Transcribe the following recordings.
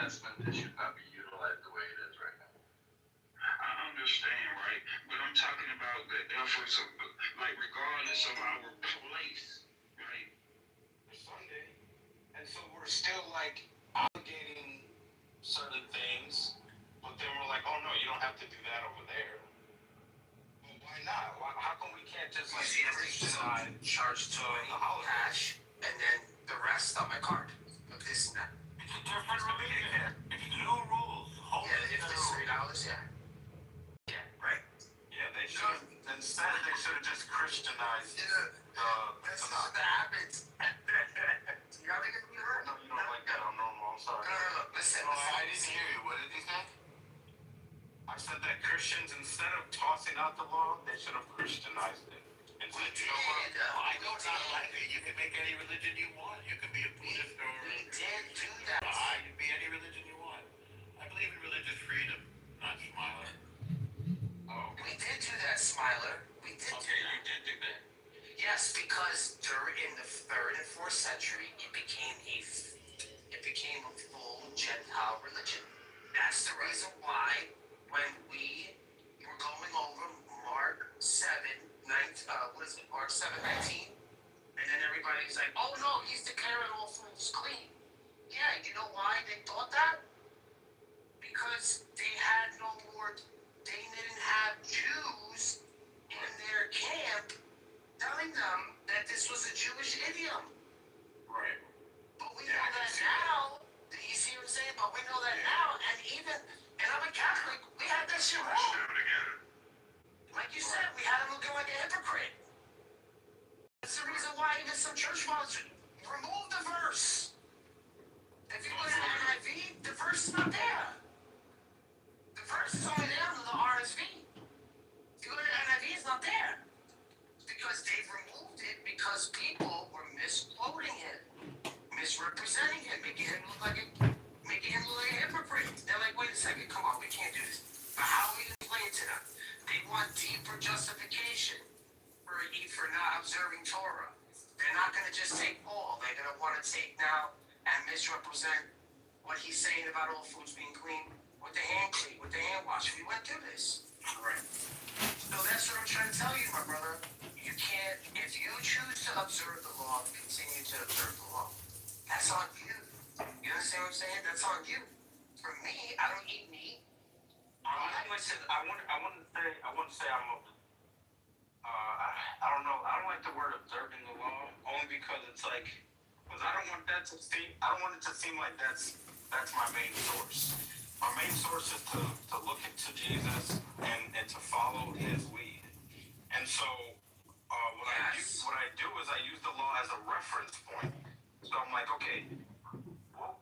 investment that should not be utilized the way it is right now. I understand, right? But I'm talking about the efforts of, like, regardless of our place, right? Sunday. And so we're still, like, obligating certain things, but then we're like, oh, no, you don't have to do that over there. Well, why not? How come we can't just, like, Christianize charge to cash, and then the rest on my card? Of this and that. It's a different religion. It's new rules. Yeah, if it's $3, yeah. Yeah, right. Yeah, they should. Instead, they should have just Christianized That's not what happens. You gotta get me hurt. No, you don't like that. I'm normal. I'm sorry. No. Listen. I didn't hear you. What did you say? I said that Christians, instead of tossing out the law, they should have Christianized it. And said, you know what? I know it's not like it. You can make any religion you want. You can be a Buddhist or... We did do that. You can be any religion you want. I believe in religious freedom, not Smiler. Oh, okay. We did do that, Smiler. We did do that. You did do that. Yes, because in the 3rd and 4th century, it became a full Gentile religion. That's the reason why when we were going over Mark 7:19, and then everybody's like, oh no, he's declaring all foods clean. Yeah, you know why they thought that? Because they didn't have Jews in their camp telling them that this was a Jewish idiom. Right. But we know that now. Do you see what I'm saying? But we know that now, and I'm a Catholic, we had that shit wrong. Like you said, we had him looking like a hypocrite. That's the reason why even some church fathers remove the verse. If you look at the NIV, the verse is not there. The verse is only there under the RSV. If you look at the NIV, it's not there. Because they've removed it because people were misquoting him, misrepresenting him, making him look like a hypocrite. They're like, wait a second, come on, we can't do this. But how are we going to explain it to them? They want deeper justification for not observing Torah. They're not going to just take Paul. They're going to want to take now and misrepresent what he's saying about all foods being clean with the hand wash. We went through this. Right. So that's what I'm trying to tell you, my brother. You can't, if you choose to observe the law, continue to observe the law. That's on you. You understand what I'm saying? That's on you. For me, I don't eat meat. Listen, I want to say I don't know. I don't like the word observing the law only because it's like, because I don't want it to seem like that's my main source. My main source is to look into Jesus and to follow his lead. And so what I do is I use the law as a reference point. So I'm like, okay, well,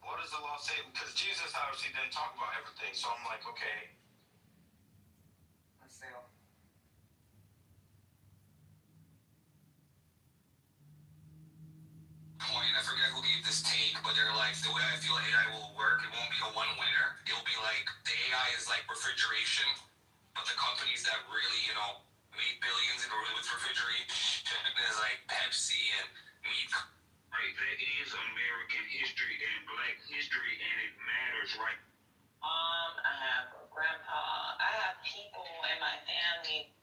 what does the law say? Because Jesus obviously didn't talk about everything. So I'm like, okay. Point. I forget who gave this take, but they're like, the way I feel AI will work, it won't be a one winner. It'll be like the AI is like refrigeration, but the companies that really, make billions with refrigeration is like Pepsi and meat. Right, that is American history and Black history, and it matters, right? I have a grandpa. I have people in my family.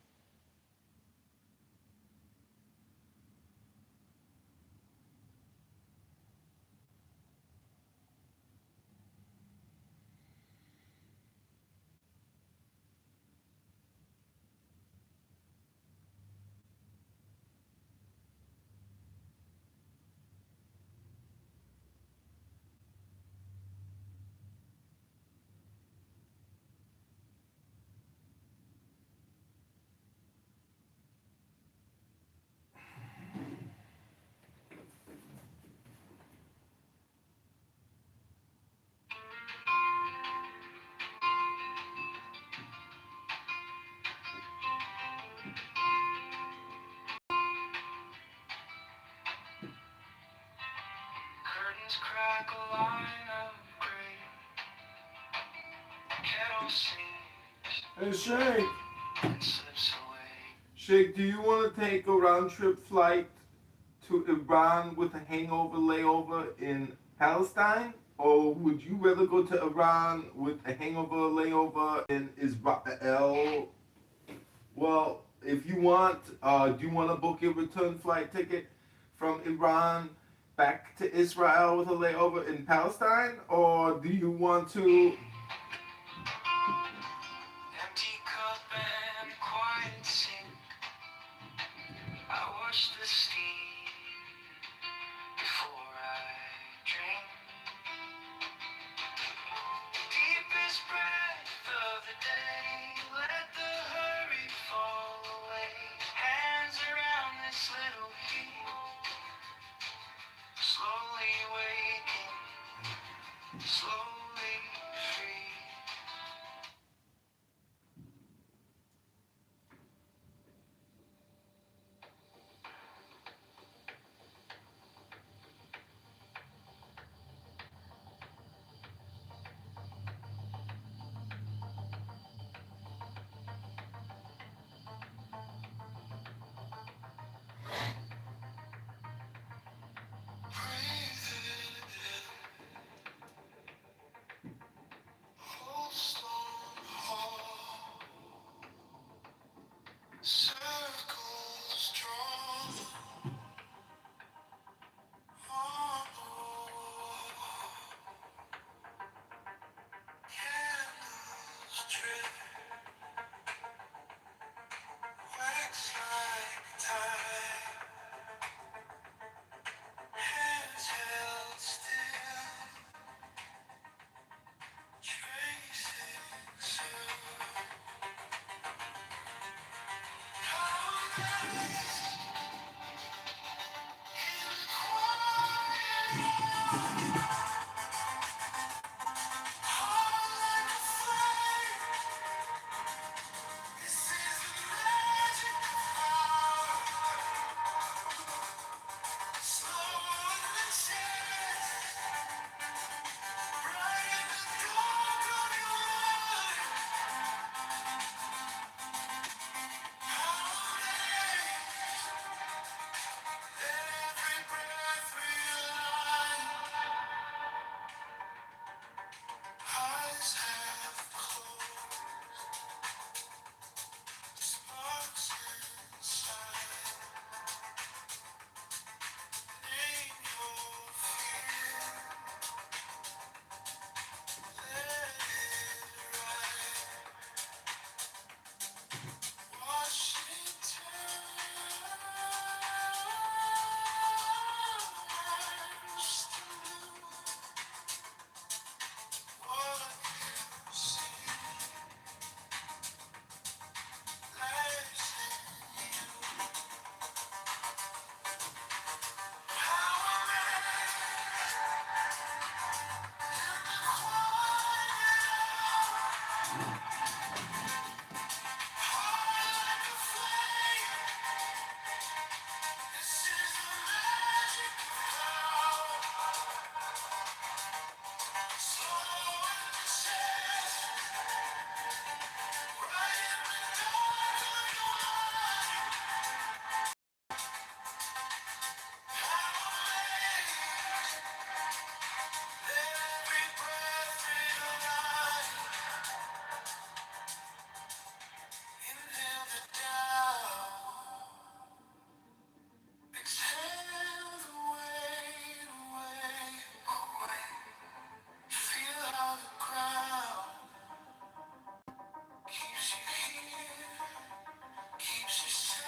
Crack a line of gray. Kettle sings. Hey, Shake. And slips away. Shake, do you want to take a round-trip flight to Iran with a hangover layover in Palestine? or would you rather go to Iran with a hangover layover in Israel? Well, if you want, do you want to book a return flight ticket from Iran back to Israel with a layover in Palestine, or do you want to? Empty cup and quiet sink. I watch the steam before I drink. Deepest breath of the day. Let the hurry fall away. Hands around this little heat. Slowly waking, slowly free. Old stone hall, circles drawn on the wall. Candles drip, wax like time. Hands held still, tracing soon. Eyes half closed, sparks inside. Name your fear, let it ride. Washington, what you see, lies in you. How like a flame. This is the magic of slow in the chest, right in the dark of your mind. How amazed, every breath realigned. Inhale the doubt, exhale the weight away. Feel how the ground keeps you here, keeps you safe.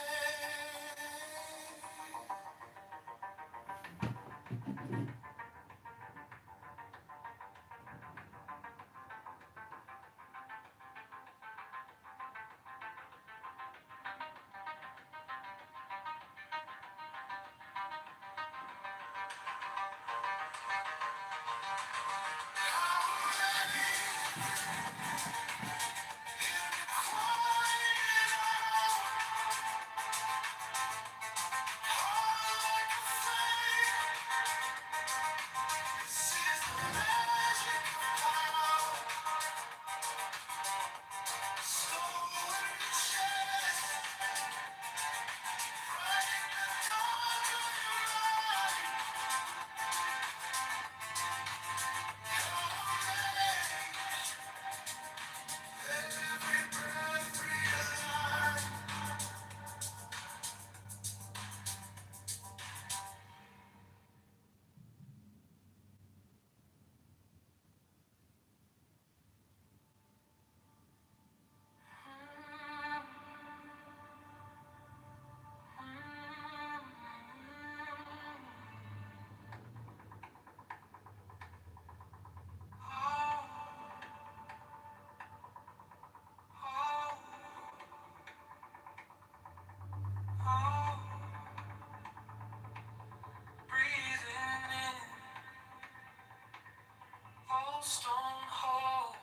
stone hall,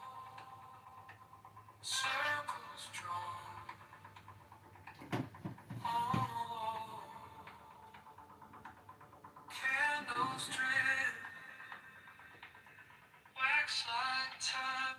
circles drawn on the wall, candles drip, wax like time.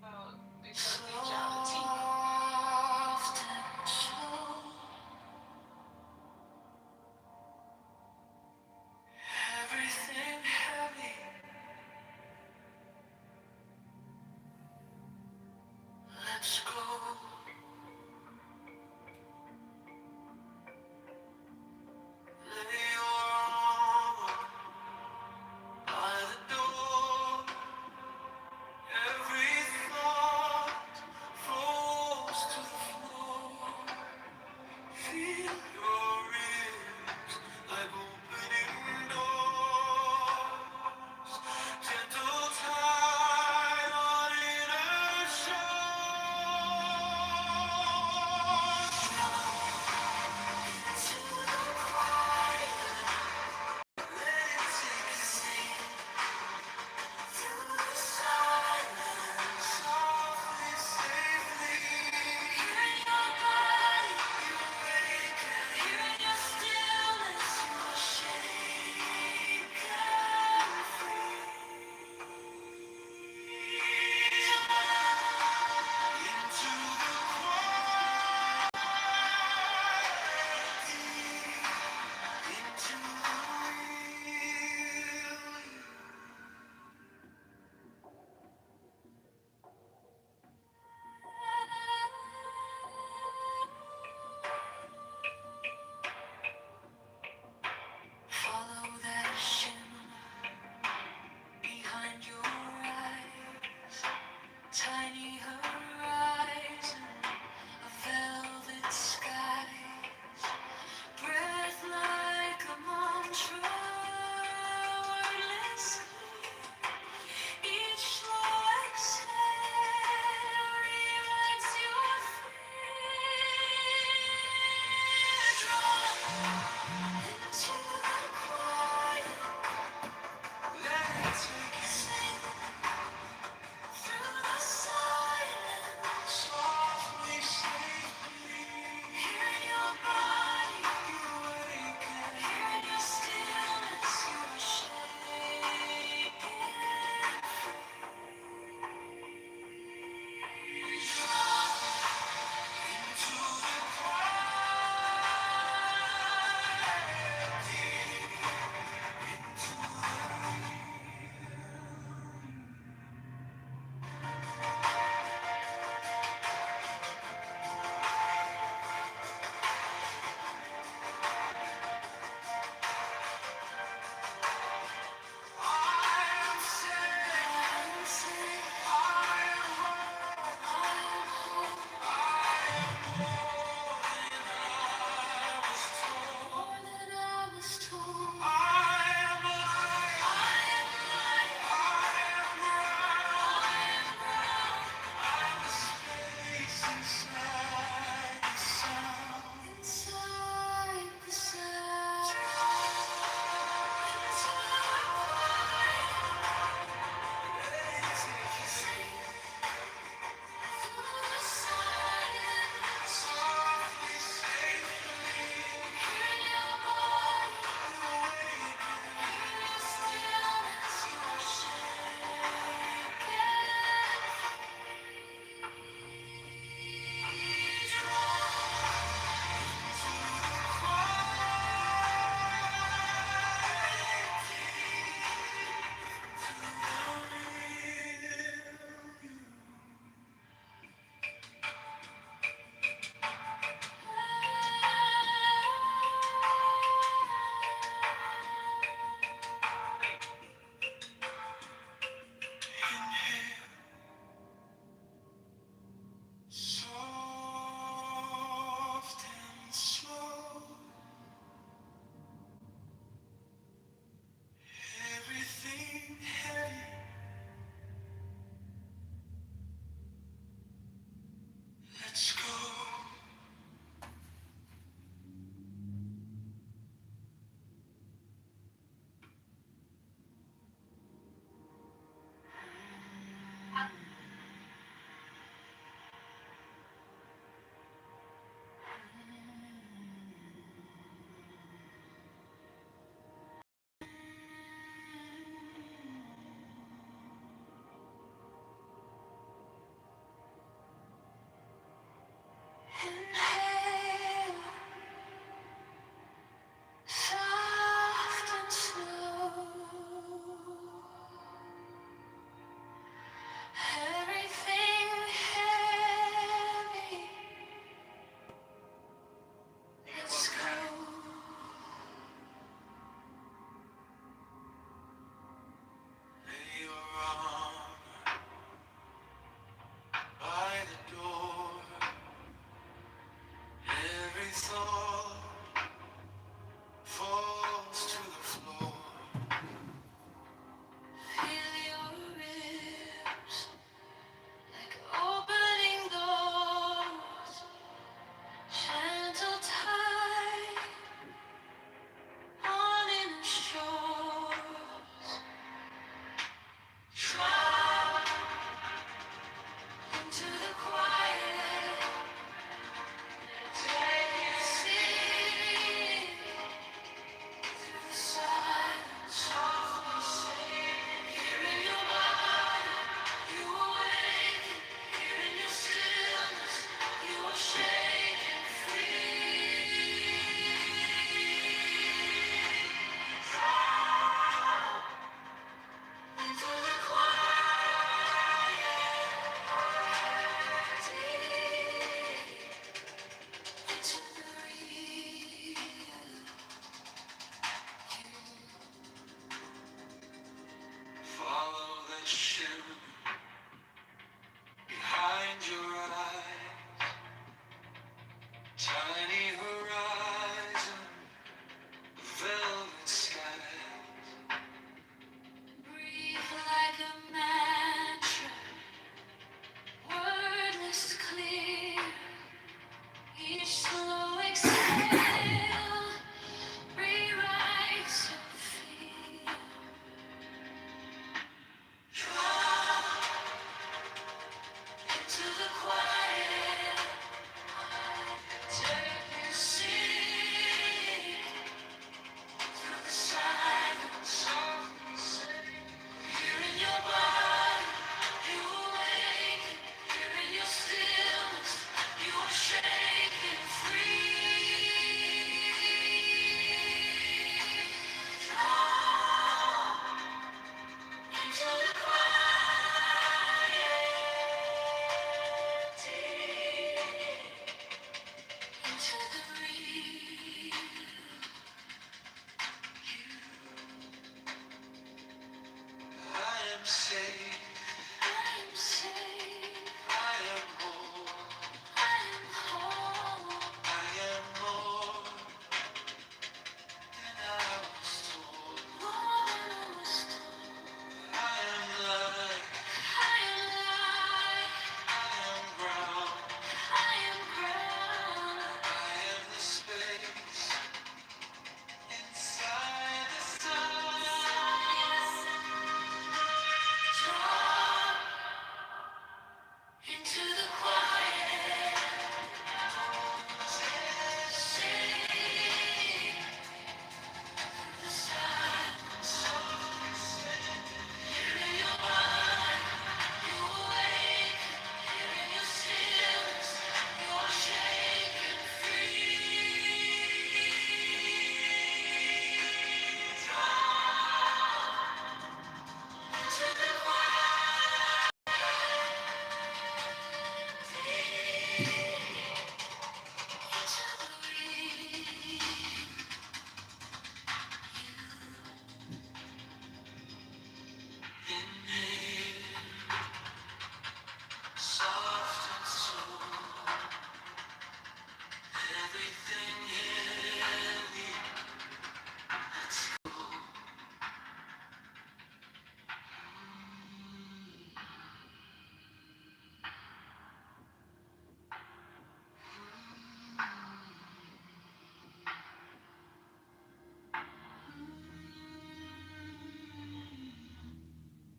Well, because they dropped the teeth. Soft and slow, everything heavy. Let's go. Lay your armor by the door. Every thought falls to the floor. Feel your ribs like opening doors. Gentle tide on inner shore.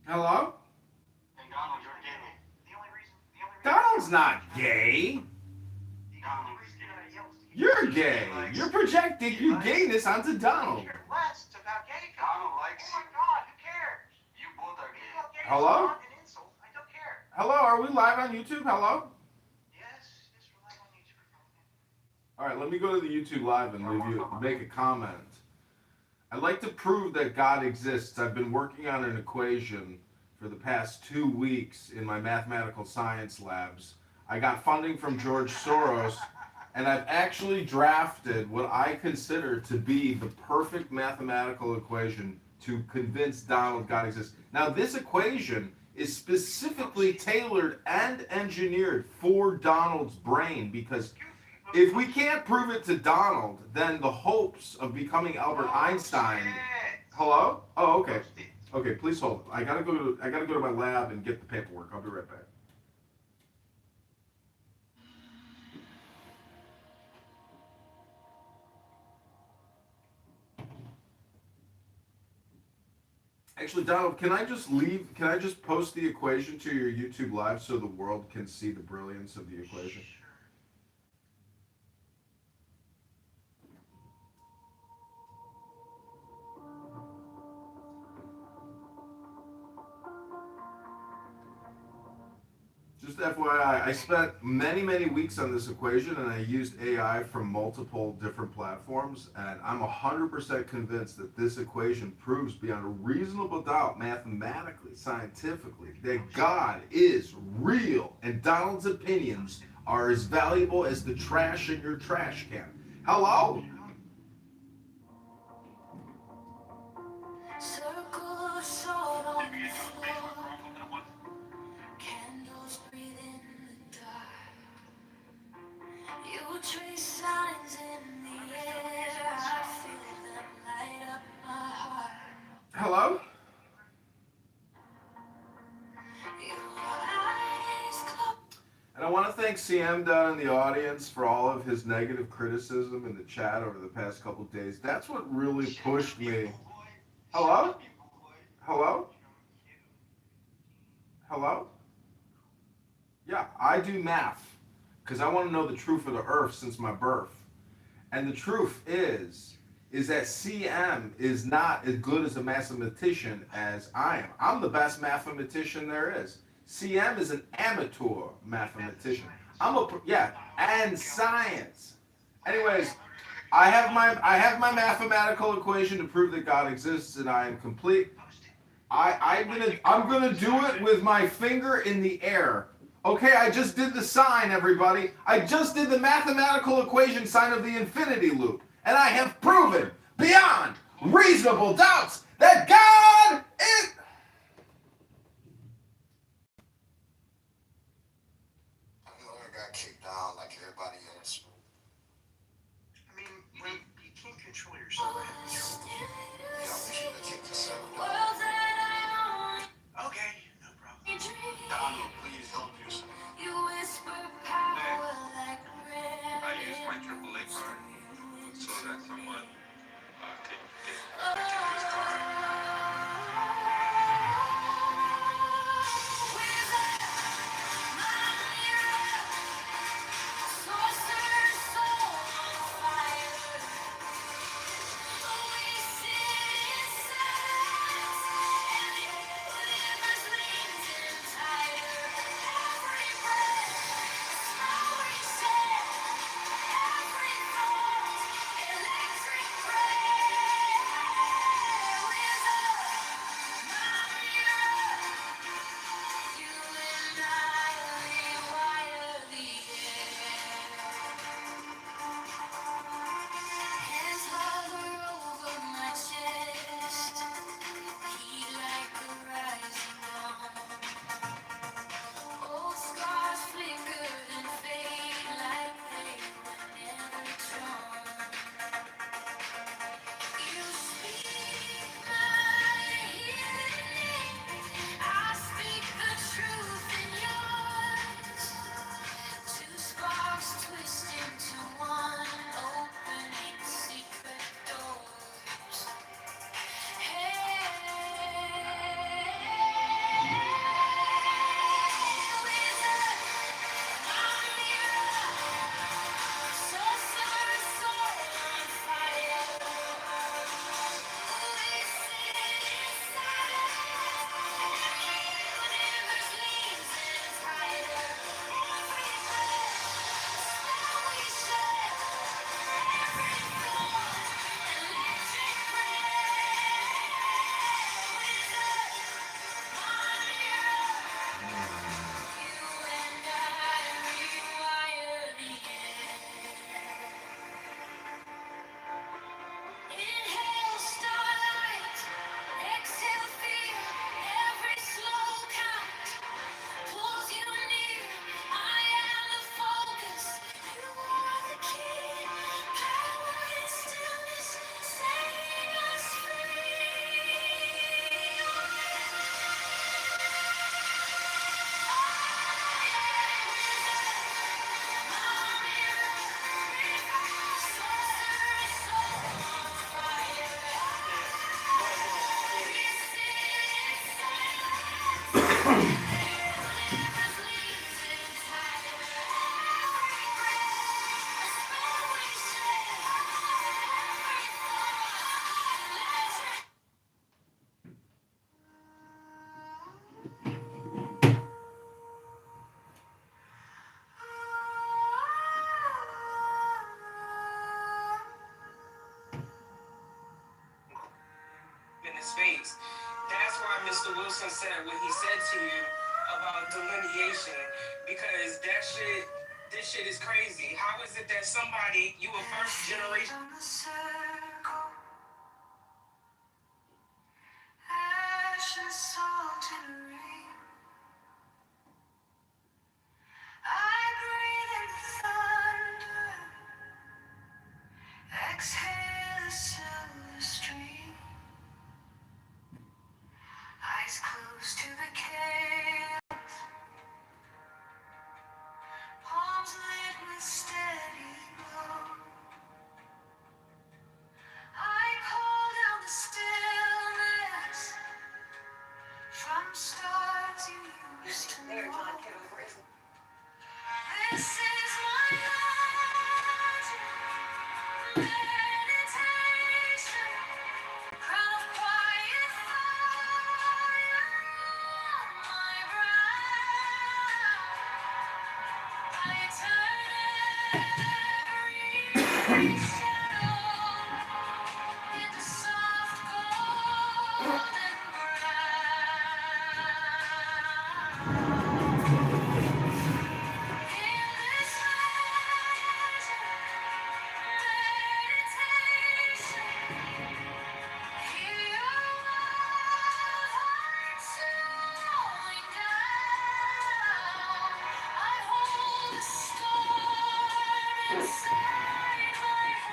Hello? Hey, Donald, you're gay. The only reason Donald's not gay. Donald is gay. You're gay. You're projecting your gayness onto Donald. Less about gay people. Donald likes Oh my God, who cares? you. Both are gay. Hello? An insult. I don't care. Hello, are we live on YouTube? Hello? Yes, we're live on YouTube. All right, let me go to the YouTube live and make a comment. I'd like to prove that God exists. I've been working on an equation for the past 2 weeks in my mathematical science labs. I got funding from George Soros, and I've actually drafted what I consider to be the perfect mathematical equation to convince Donald God exists. Now, this equation is specifically tailored and engineered for Donald's brain, because if we can't prove it to Donald, then the hopes of becoming Albert Einstein. Hello? Oh, okay. Okay, please hold. I gotta go to my lab and get the paperwork. I'll be right back. Actually, Donald, can I just leave? Can I just post the equation to your YouTube live so the world can see the brilliance of the equation? Just FYI, I spent many, many weeks on this equation, and I used AI from multiple different platforms, and I'm 100% convinced that this equation proves beyond a reasonable doubt, mathematically, scientifically, that God is real, and Donald's opinions are as valuable as the trash in your trash can. Hello? Circle of salt on the floor. Candles breathe in the dark. You trace signs in the air. I feel them light up my heart. Hello? Your eyes close. And I want to thank CM down in the audience for all of his negative criticism in the chat over the past couple of days. That's what really pushed me. Hello? Hello? Hello? Yeah, I do math because I want to know the truth of the earth since my birth. And the truth is that CM is not as good as a mathematician as I am. I'm the best mathematician there is. CM is an amateur mathematician. And science. Anyways, I have my mathematical equation to prove that God exists, and I am complete. I'm gonna do it with my finger in the air. Okay, I just did the sign, everybody. I just did the mathematical equation sign of the infinity loop, and I have proven beyond reasonable doubts that God is. I know I got kicked out like everybody else. I mean, when you can't control yourself, I have control. Yeah, we should have kicked yourself out. Okay, no problem. Donald, please help yourself. You whisper power like I use my AAA card so that someone can get into his car. cities. That's why Mr. Wilson said what he said to you about delineation, because this shit is crazy. How is it that somebody, you a first generation? Ashes salt and rain. I breathe in the thunder. Exhale a silver stream. Eyes close to the chaos. Palms lit with steady glow. I call down the stillness from stars you used to know. This is my life, meditation, crown of quiet fire on my brow. I turn every shadow into soft golden brown. In this inside my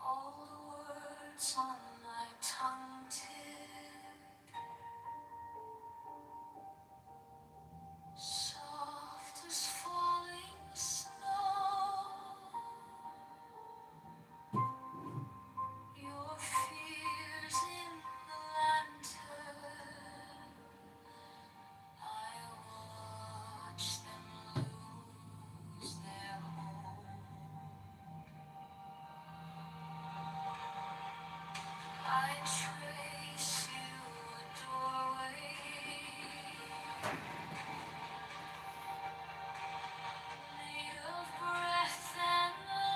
All the words on my tongue tip, soft as falling snow. Your fears in the lantern, I watch them lose their hold. I trace you a doorway made of breath and light.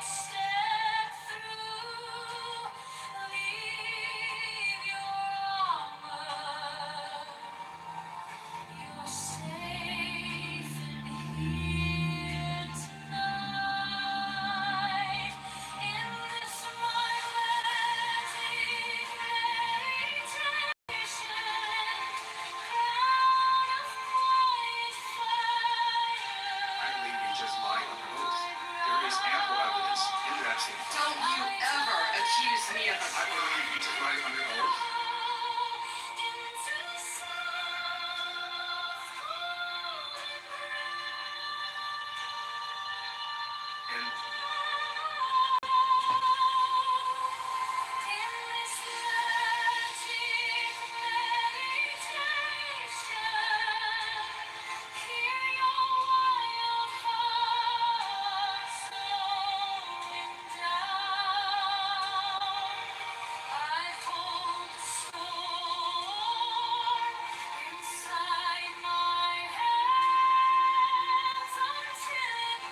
Step through, leave your armor. You're safe in here tonight. In this my magic meditation, crown of quiet fire. I believe you just lied under oath. There is ample evidence in that statement. Don't you ever accuse me of a I believe you just lied under oath. And Inside my hands until it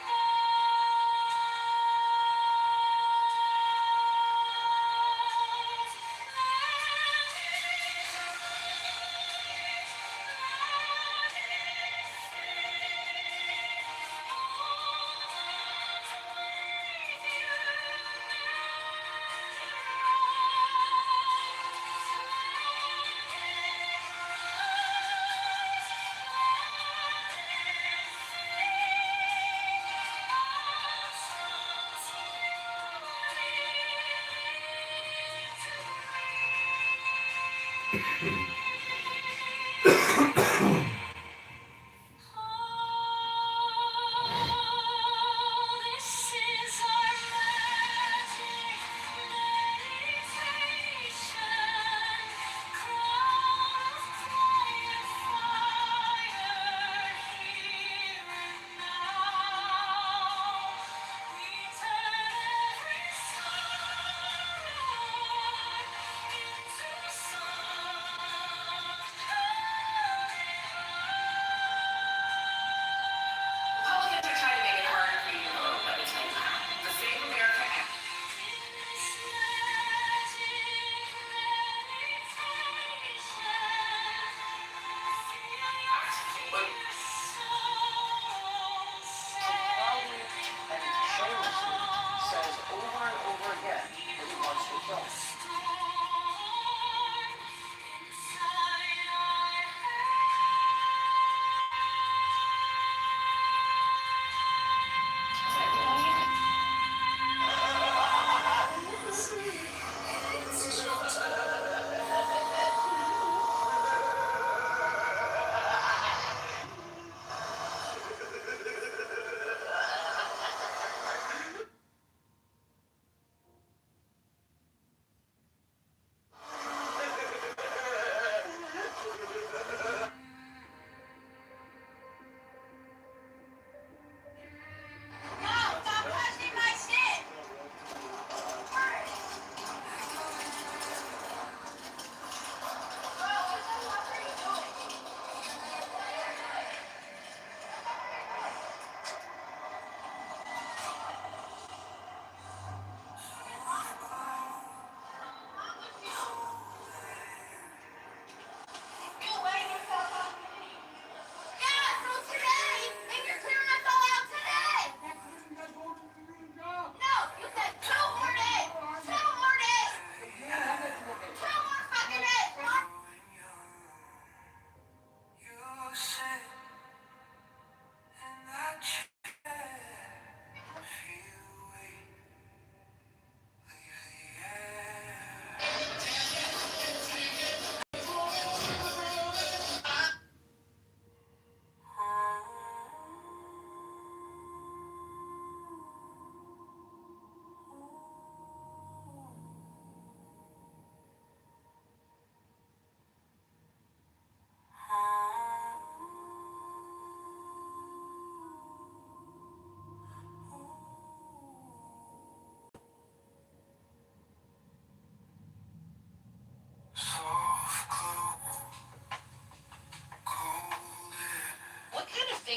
this is our magic meditation, crown of quiet fire here and now. We turn every sorrow into song.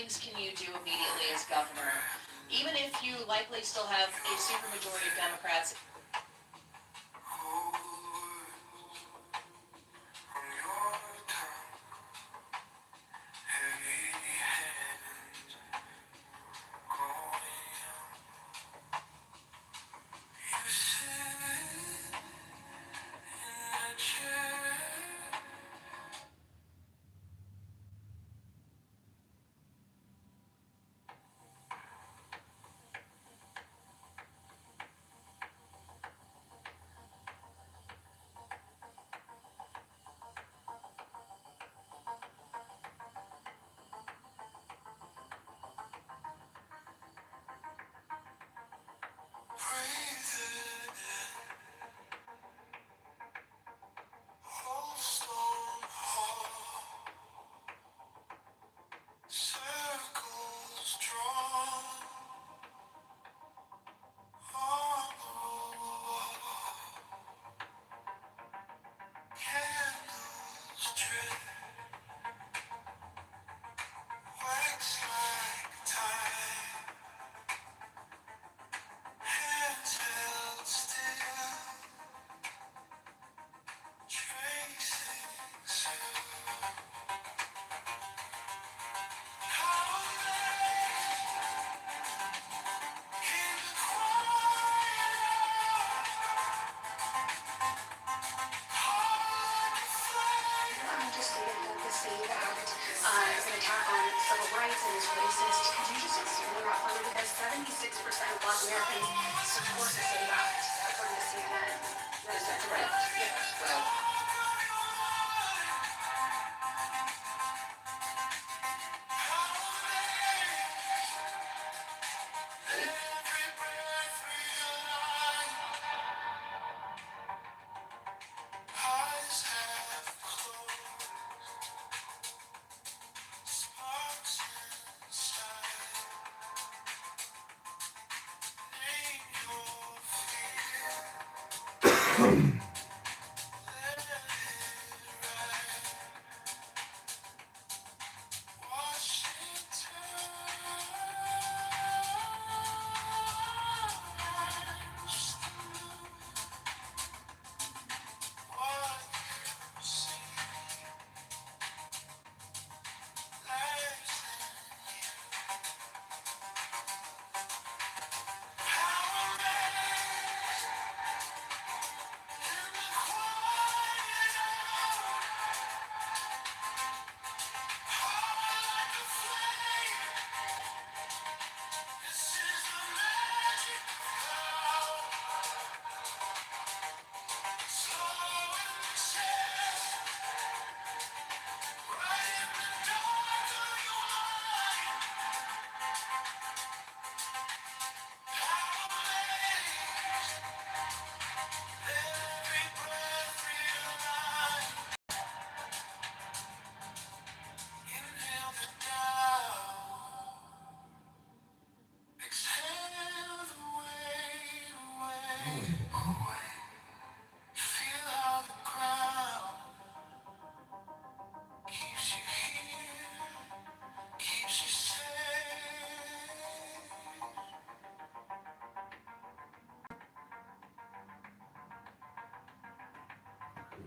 things can you do immediately as governor? Even if you likely still have a supermajority of Democrats.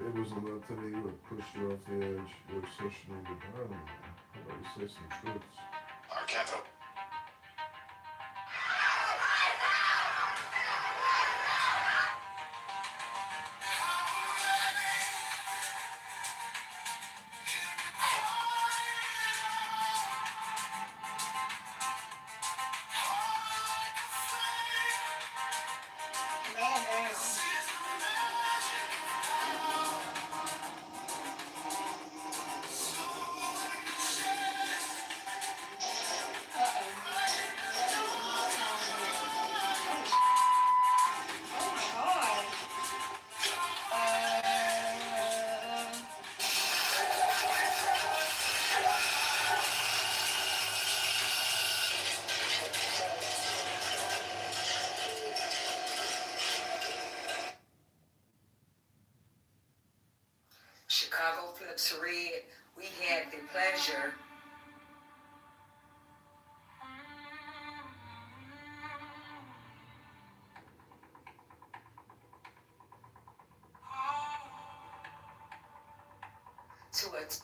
It was about today what pushed you off the edge or socially down. How about you say some truths? Our capital. Chicago Flip Read, we had the pleasure But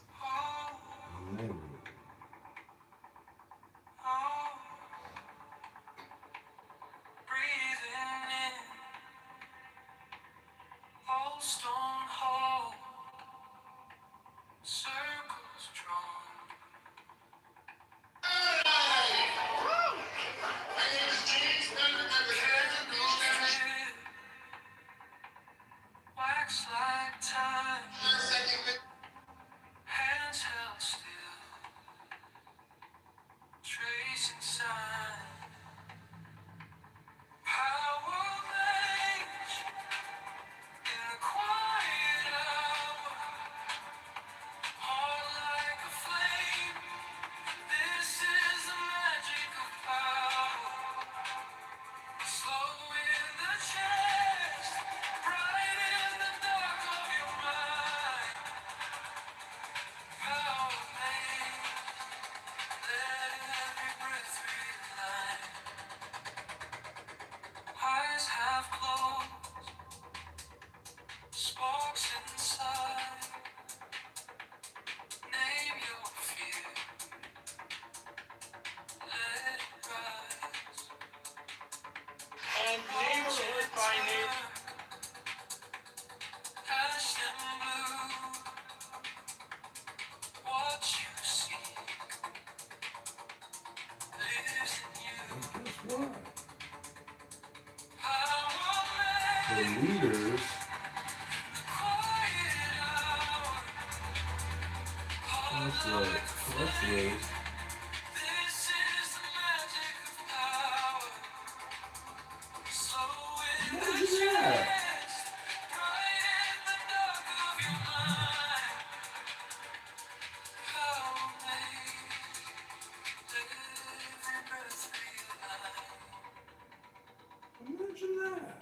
Stone hall, circles drawn. Wax like time, hands held still, tracing sign. Power range in the quiet hour, heart like a flame. This is the magic of power. Slow in the chest, bright in the dark of your mind. Power made, let every breath realign. Eyes half closed, sparks inside. Name your fear, let it rise. And neighborhood by neighborhood, ash and blue, what you see lives in you. Guess what? Power The made, leaders quiet hour, heart like a flame. plus This is the magic of power. Slow in the imagine that. chest, bright in the dark of your mind. Power made, let every breath realign. Imagine that.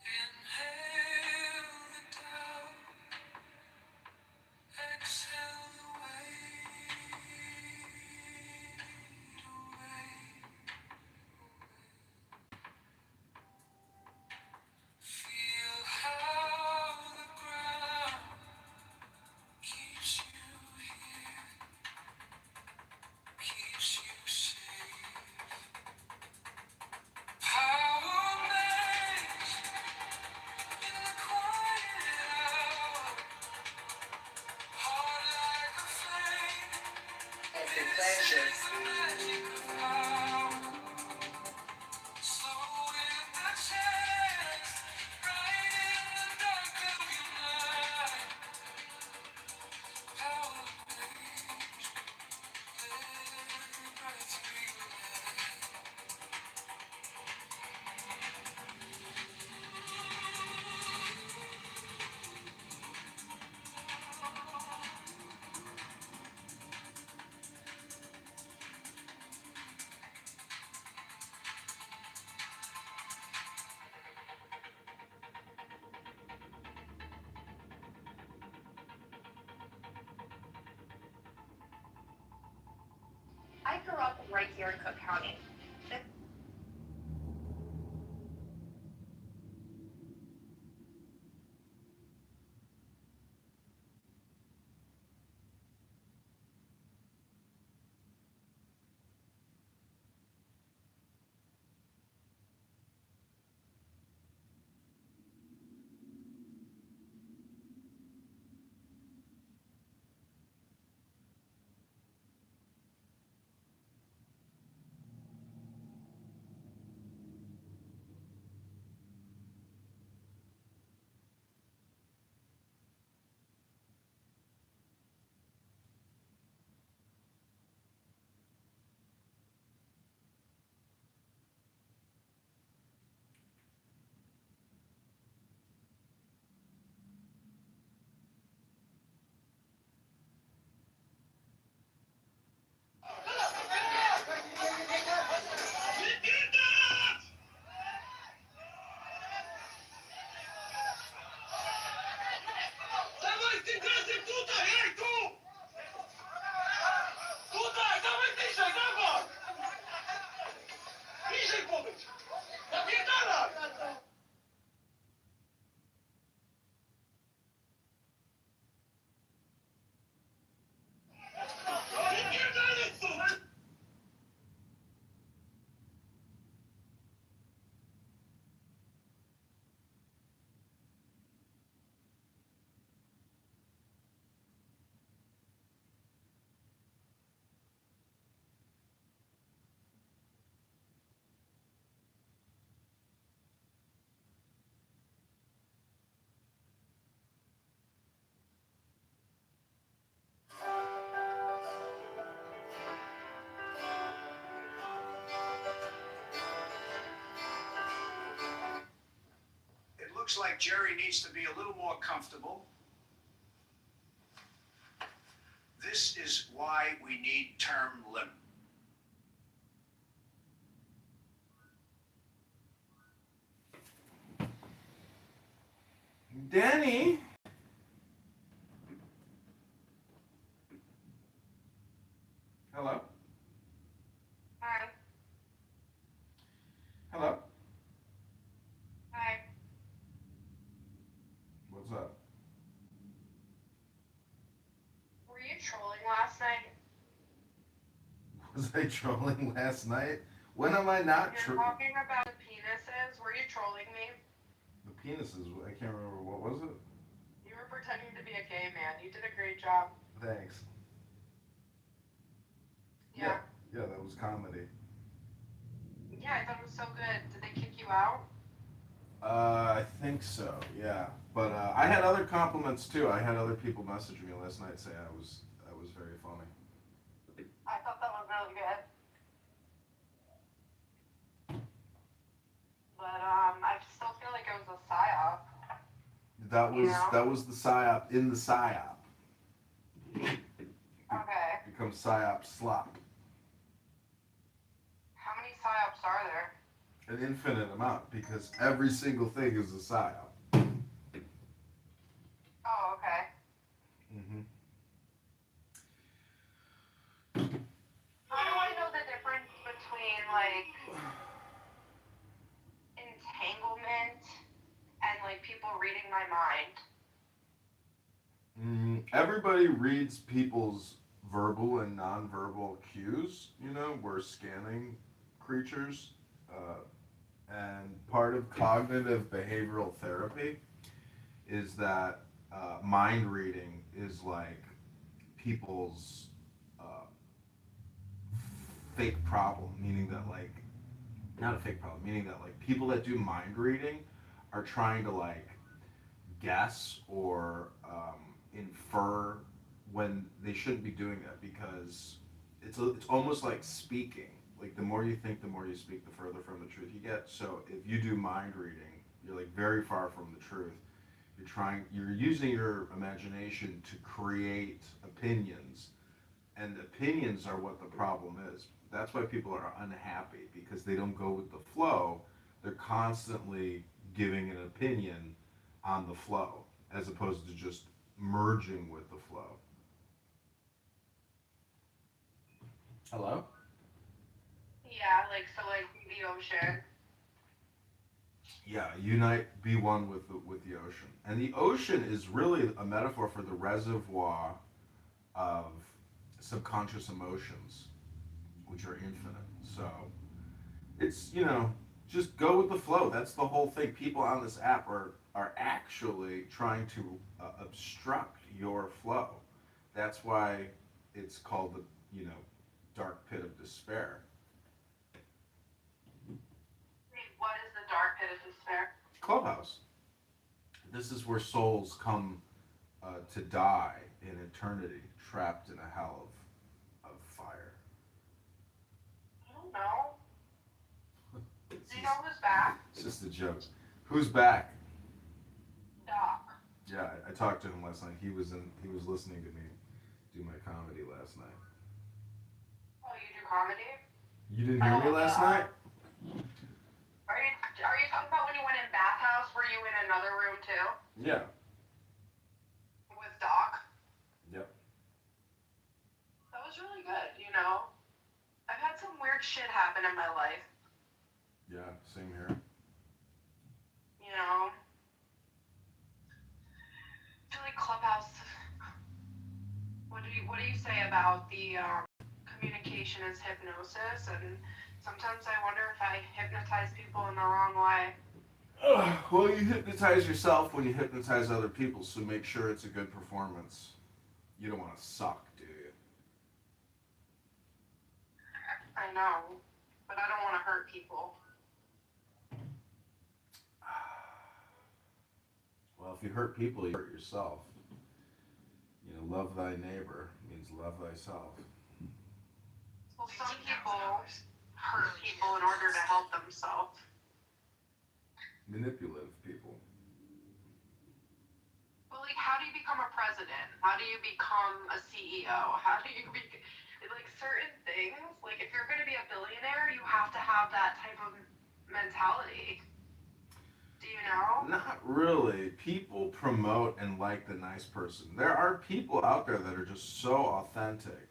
Inhale the doubt, exhale the weight away. Feel how the ground keeps you here, keeps you safe. Power makes in the quiet hour, heart like a flame. This is the magic of power. Slow in the chest, right in the dark of your mind. Power makes every breath realign. I grew up right here in Cook County. looks like Jerry needs to be a little more comfortable. This is why we need term limits. Danny? Hello? Hi. Hello? Hi. What's up? Were you trolling last night? Was I trolling last night? When am I not You're trolling? talking about penises. Were you trolling me? The penises, I can't remember, what was it? You were pretending to be a gay man. You did a great job. Thanks. Yeah. Yeah, that was comedy. Yeah, I thought it was so good. Did they kick you out? I think so, yeah. But I had other compliments too. I had other people message me last night saying I was very funny. I thought that was really good. But I still feel like it was a psyop. That was the psyop in the psyop. Okay. Becomes psyop slop. How many psyops are there? An infinite amount because every single thing is a psyop. Oh, okay. Mm-hmm. How do I know the difference between, like, entanglement and, like, people reading my mind? Everybody reads people's verbal and nonverbal cues. We're scanning creatures. And part of cognitive behavioral therapy is that mind reading is like people's fake problem, meaning that like, not a fake problem, meaning that like people that do mind reading are trying to like guess or infer when they shouldn't be doing that because it's almost like speaking. Like the more you think, the more you speak, the further from the truth you get. So if you do mind reading, you're like very far from the truth. You're using your imagination to create opinions, and opinions are what the problem is. That's why people are unhappy because they don't go with the flow. They're constantly giving an opinion on the flow as opposed to just merging with the flow. Hello? Yeah, like, so, like, the ocean. Yeah, unite, be one with the ocean. And the ocean is really a metaphor for the reservoir of subconscious emotions, which are infinite. So it's, just go with the flow. That's the whole thing. People on this app are actually trying to obstruct your flow. That's why it's called the, dark pit of despair. What is the dark pit of despair? Clubhouse. This is where souls come to die in eternity, trapped in a hell of fire. I don't know. Do you know who's back? It's just a joke. Who's back? Doc. Yeah, I talked to him last night. He was listening to me do my comedy last night. Oh, you do comedy? You didn't hear me last night? Are you talking about when you went in bathhouse? Were you in another room too? Yeah. With Doc? Yep. That was really good, I've had some weird shit happen in my life. Yeah, same here. I feel like Clubhouse. What do you say about the communication as hypnosis? And sometimes I wonder if I hypnotize people in the wrong way. Well, you hypnotize yourself when you hypnotize other people, so make sure it's a good performance. You don't want to suck, do you? I know, but I don't want to hurt people. Well, if you hurt people, you hurt yourself. Love thy neighbor means love thyself. Well, some people hurt people in order to help themselves. Manipulative people. become a president? How do you become a CEO? How do you like certain things? Like if you're going to be a billionaire, you have to have that type of mentality. Do you know? Not really. People promote and like the nice person. There are people out there that are just so authentic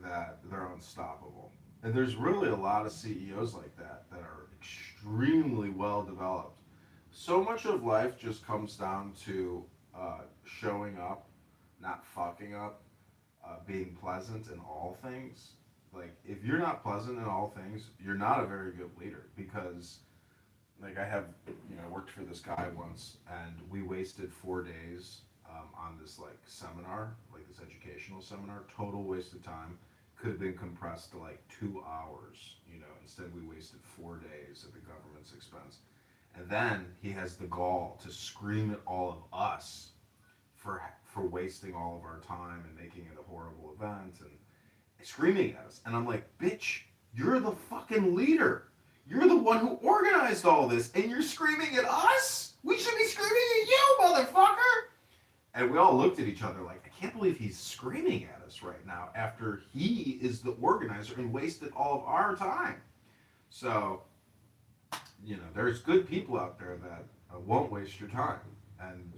that they're unstoppable. And there's really a lot of CEOs like that that are extremely well developed. So much of life just comes down to showing up, not fucking up, being pleasant in all things. Like, if you're not pleasant in all things, you're not a very good leader because like I have, worked for this guy once, and we wasted 4 days on this like seminar, like this educational seminar. Total waste of time. Could have been compressed to like 2 hours. Instead we wasted 4 days at the government's expense. And then he has the gall to scream at all of us for wasting all of our time and making it a horrible event and screaming at us. And I'm like, bitch, you're the fucking leader. You're the one who organized all this, and you're screaming at us? We should be screaming at you, motherfucker! And we all looked at each other like, I can't believe he's screaming at us right now after he is the organizer and wasted all of our time. So, there's good people out there that won't waste your time. And,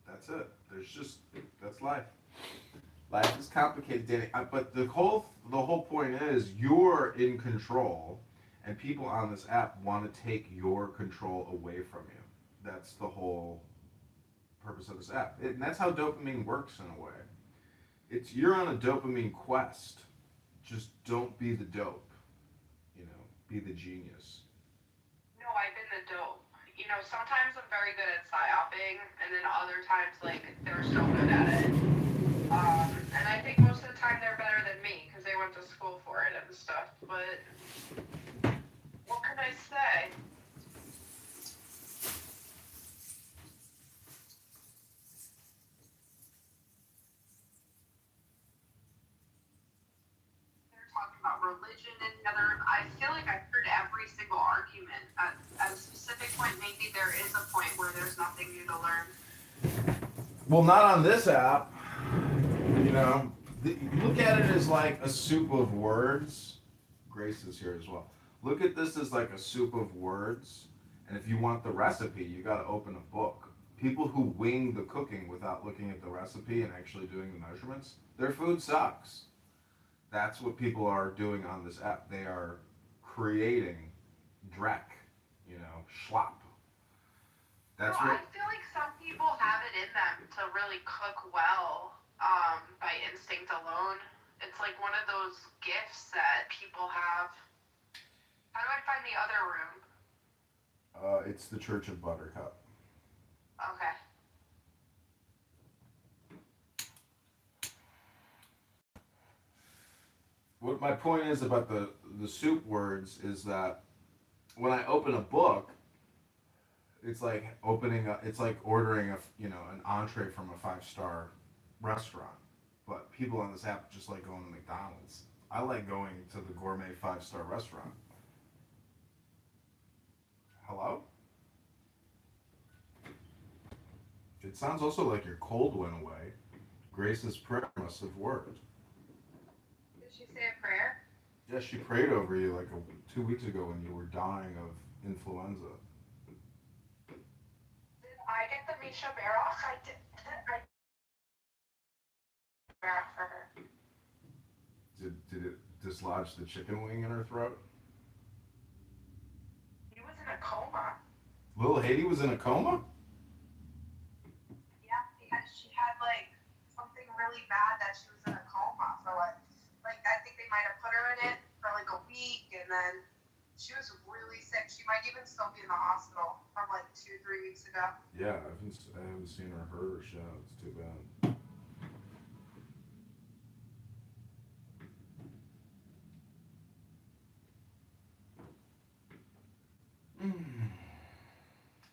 that's it. That's life. Life is complicated, Danny. But the whole point is you're in control, and people on this app want to take your control away from you. That's the whole purpose of this app, and that's how dopamine works in a way. You're on a dopamine quest. Just don't be the dope. Be the genius. No, I've been the dope. Sometimes I'm very good at psyoping, and then other times, like, they're so good at it. And I think most of the time they're better than me, because they went to school for it and stuff, but what can I say? They're talking about religion in the other room. I feel like I've heard every single argument. At a specific point, maybe there is a point where there's nothing new to learn. Well, not on this app. Look at it as like a soup of words. Grace is here as well. Look at this as like a soup of words. And if you want the recipe, you got to open a book. People who wing the cooking without looking at the recipe and actually doing the measurements, their food sucks. That's what people are doing on this app. They are creating dreck, schlop. That's what. I feel like some people have it in them to really cook well by instinct alone. It's like one of those gifts that people have. How do I find the other room? It's the Church of Buttercup. Okay. What my point is about the soup words is that when I open a book, it's like ordering an entree from a 5-star restaurant. But people on this app just like going to McDonald's. I like going to the gourmet 5-star restaurant. Hello? It sounds also like your cold went away. Grace's prayer must have worked. Did she say a prayer? Yeah, she prayed over you like 2 weeks ago when you were dying of influenza. Did I get the Misha Baroch? I did. Baroch for her. Did it dislodge the chicken wing in her throat? He was in a coma. Little Haiti was in a coma? Yeah, because she had like something really bad that she was in a coma for like I think they might have put her in it for like a week, and then she was really sick. She might even still be in the hospital from like 2-3 weeks ago. Yeah, I haven't seen her hurt or shout. It's too bad.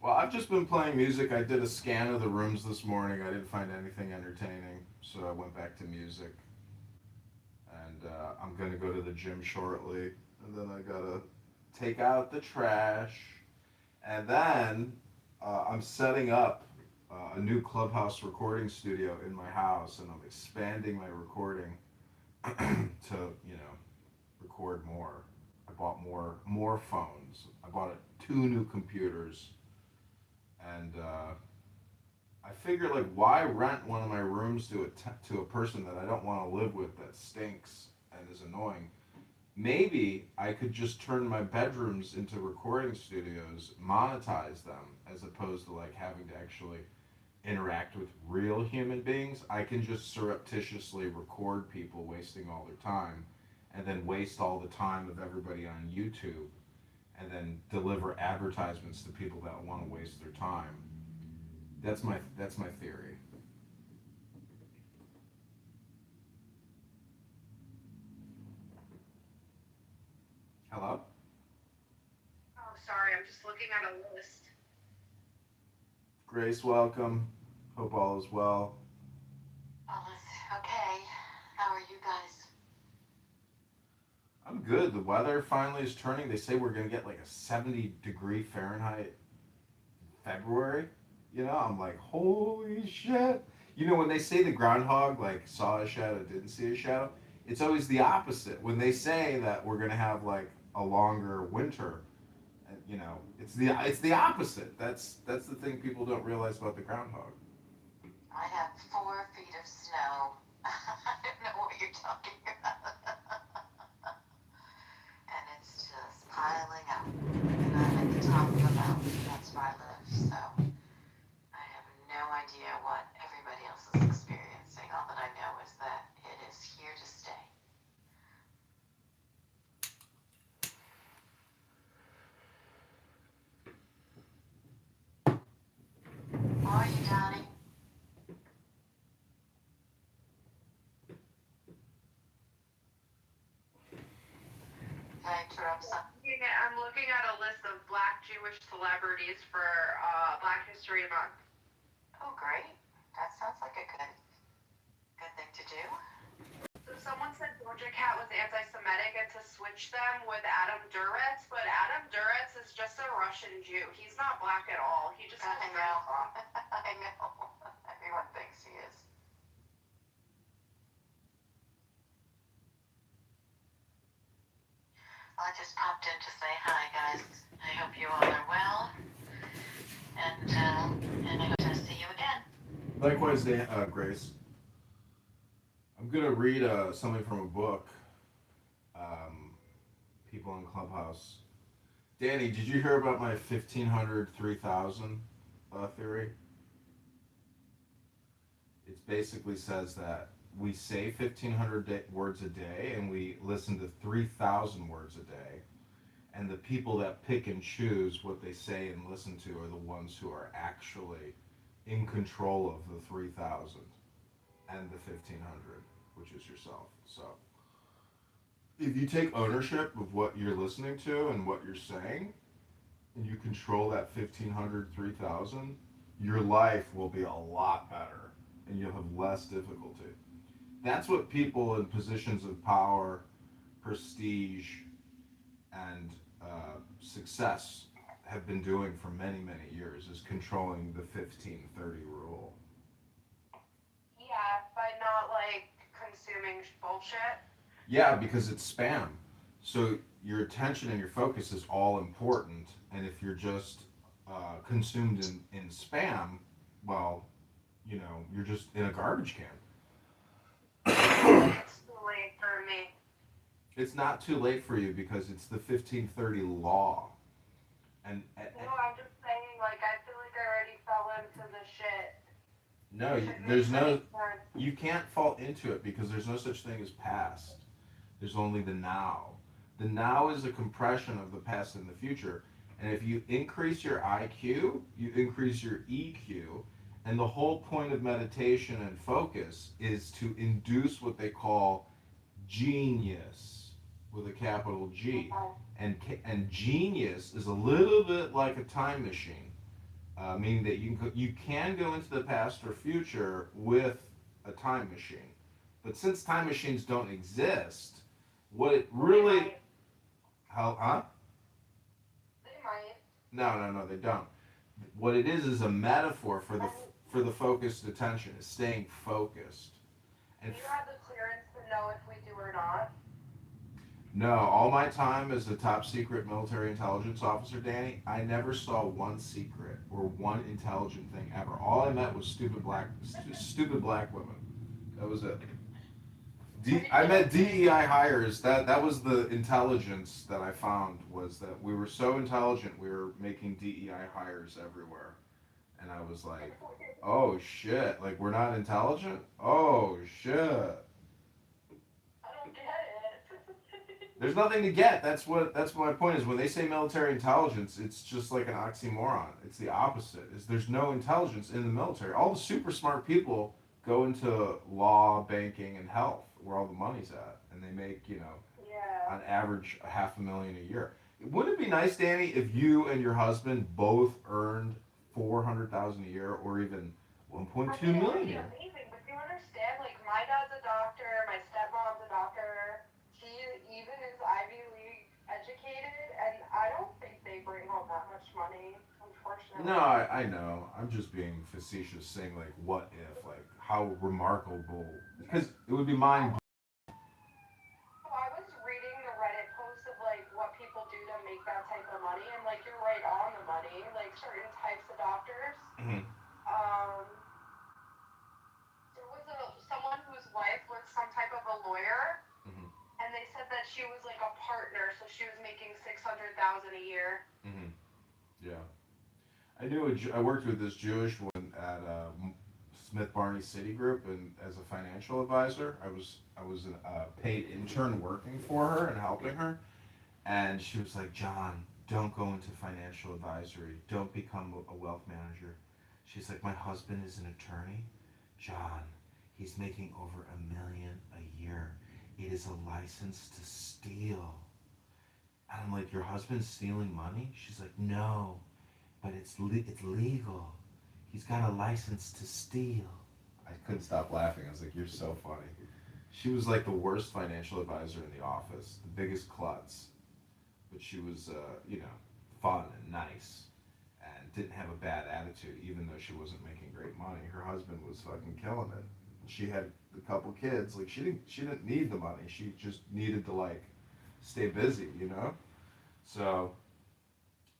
Well, I've just been playing music. I did a scan of the rooms this morning. I didn't find anything entertaining, so I went back to music. And I'm going to go to the gym shortly. And then I got to take out the trash. And then I'm setting up a new clubhouse recording studio in my house, and I'm expanding my recording to, you know, record more. I bought more phones. I bought 2 new computers, and I figure, like, why rent one of my rooms to a person that I don't want to live with, that stinks and is annoying? Maybe I could just turn my bedrooms into recording studios, monetize them, as opposed to like having to actually interact with real human beings. I can just surreptitiously record people wasting all their time, and then waste all the time of everybody on YouTube, and then deliver advertisements to people that want to waste their time. That's my theory. Hello? Oh, sorry, I'm just looking at a list. Grace, welcome. Hope all is well. Okay. How are you guys? I'm good. The weather finally is turning. They say we're going to get like a 70-degree Fahrenheit February. You know, I'm like, holy shit. You know, when they say the groundhog like saw a shadow, didn't see a shadow, it's always the opposite. When they say that we're going to have like a longer winter, you know, it's the opposite. That's the thing people don't realize about the groundhog. I have 4 feet of snow. I don't know what you're talking about. And it's just piling up. And I'm at the top of the mountain. That's where I live. So I have no idea what everybody else is experiencing. All that I know is that it is here to stay. How are you, Donnie? Can I interrupt something? I'm looking at a list of Black Jewish celebrities for Black History Month. Oh, great. That sounds like a good thing to do. So someone said Doja Cat was anti-Semitic and to switch them with Adam Duritz, but Adam Duritz is just a Russian Jew. He's not black at all. He just has I know. I know. Everyone thinks he is. Well, I just popped in to say hi, guys. I hope you all are well. And I hope to see you again. Likewise, Grace. I'm gonna read something from a book. People in Clubhouse. Danny, did you hear about my 1500 3000 theory? It basically says that we say 1500 words a day and we listen to 3000 words a day. And the people that pick and choose what they say and listen to are the ones who are actually in control of the 3000 and the 1500, which is yourself. So if you take ownership of what you're listening to and what you're saying, and you control that 1500, 3000, your life will be a lot better and you'll have less difficulty. That's what people in positions of power, prestige, and success have been doing for many, many years, is controlling the 1530 rule. Yeah, by not like consuming bullshit. Yeah, because it's spam. So your attention and your focus is all important, and if you're just consumed in spam, well, you know, you're just in a garbage can. It's too late for me. It's not too late for you because it's the 1530 law. And No, I'm just saying, like, I feel like I already fell into the shit. no, there's no, you can't fall into it because there's no such thing as past. There's only the now. The now is a compression of the past and the future. And if you increase your IQ, you increase your EQ. And the whole point of meditation and focus is to induce what they call genius with a capital G. And genius is a little bit like a time machine, meaning that you can go into the past or future with a time machine. But since time machines don't exist, what it really... Huh? They might. No, they don't. What it is a metaphor for the focused attention, is staying focused. Do And you have the clearance to know if we do or not? no, all my time as a top secret military intelligence officer, Danny, I never saw one secret or one intelligent thing ever. All I met was stupid black women. That was it. I met DEI hires. That was the intelligence that I found, was that we were so intelligent we were making DEI hires everywhere, and I was like, oh shit! Like, we're not intelligent? Oh shit! I don't get it. There's nothing to get. That's my point is, when they say military intelligence, it's just like an oxymoron. It's the opposite. Is there's no intelligence in the military. All the super smart people go into law, banking, and health, where all the money's at, and they make, Yeah. on average $500,000 a year. Wouldn't it be nice, Danny, if you and your husband both earned $400,000 a year, or even 1.2 million a year? Amazing, but you understand, like, my dad's a doctor, my stepmom's a doctor, she even is Ivy League educated, and I don't think they bring home that much money, unfortunately. No, I know. I'm just being facetious, saying, like, what if, like, how remarkable, because it would be mind. So I was reading the Reddit posts of, like, what people do to make that type of money, and, like, you're right on the money, like, certain types of doctors. Mhm. There was someone whose wife was some type of a lawyer, Mhm. and they said that she was like a partner, so she was making 600,000 a year. Mhm. Yeah. I worked with this Jewish woman at Smith Barney Citigroup, and as a financial advisor, I was a paid intern working for her and helping her, and she was like, John, don't go into financial advisory, don't become a wealth manager. She's like, my husband is an attorney, John, he's making over $1 million a year. It is a license to steal. And I'm like, your husband's stealing money? She's like, no, but it's legal. He's got a license to steal. I couldn't stop laughing. I was like, you're so funny. She was like the worst financial advisor in the office, the biggest klutz. But she was, fun and nice, and didn't have a bad attitude, even though she wasn't making great money. Her husband was fucking killing it. She had a couple kids. Like, she didn't need the money. She just needed to, like, stay busy, So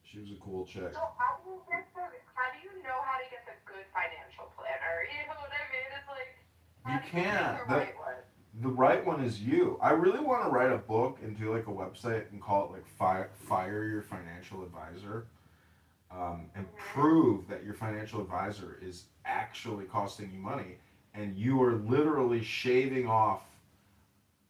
she was a cool chick. So how do you know how to get the good financial planner? You know what I mean? It's like, how You do you can't. pick the right one? The right one is you. I really want to write a book and do like a website and call it like Fire Your Financial Advisor, and prove that your financial advisor is actually costing you money, and you are literally shaving off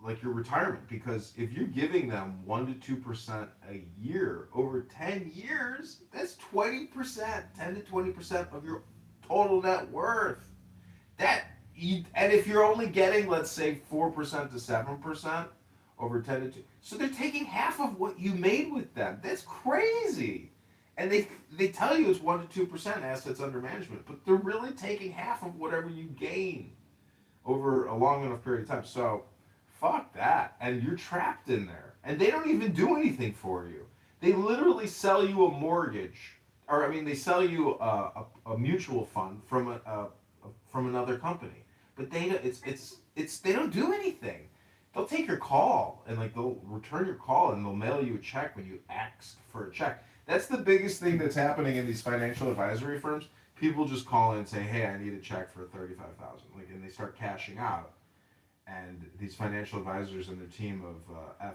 like your retirement, because if you're giving them 1 to 2% a year over 10 years, that's 20%, 10 to 20% of your total net worth. And if you're only getting, let's say, 4% to 7% over 10 to 2, so they're taking half of what you made with them. That's crazy. And they tell you it's 1 to 2% assets under management, but they're really taking half of whatever you gain over a long enough period of time. So fuck that. And you're trapped in there. And they don't even do anything for you. They literally sell you a mortgage, or I mean, they sell you a mutual fund from another company. But they don't do anything. They'll take your call, and like they'll return your call, and they'll mail you a check when you ask for a check. That's the biggest thing that's happening in these financial advisory firms. People just call in and say, "Hey, I need a check for $35,000," like, and they start cashing out. And these financial advisors and their team of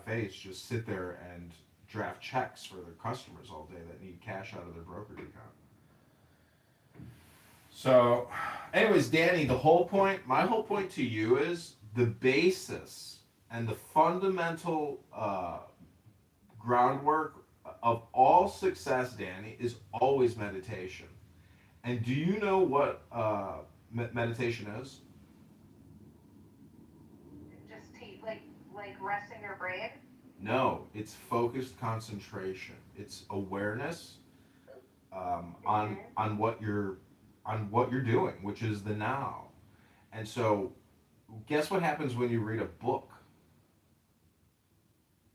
FAs just sit there and draft checks for their customers all day that need cash out of their brokerage account. So, anyways, Danny, my whole point to you is the basis and the fundamental groundwork of all success, Danny, is always meditation. And do you know what meditation is? Just like resting your brain. No, it's focused concentration. It's awareness on what you're doing, which is the now. And so, guess what happens when you read a book?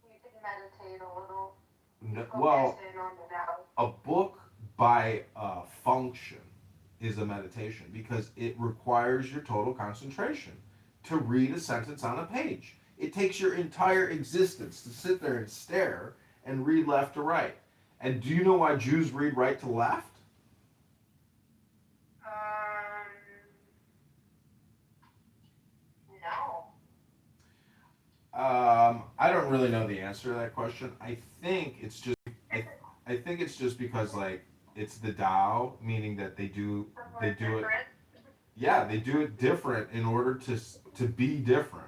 You can meditate a little. No, Focus well, in on the now. a book by function is a meditation because it requires your total concentration to read a sentence on a page. It takes your entire existence to sit there and stare and read left to right. And do you know why Jews read right to left? No. I don't really know the answer to that question. I think it's just because like it's the Tao, meaning that they do it. Yeah, they do it different in order to be different.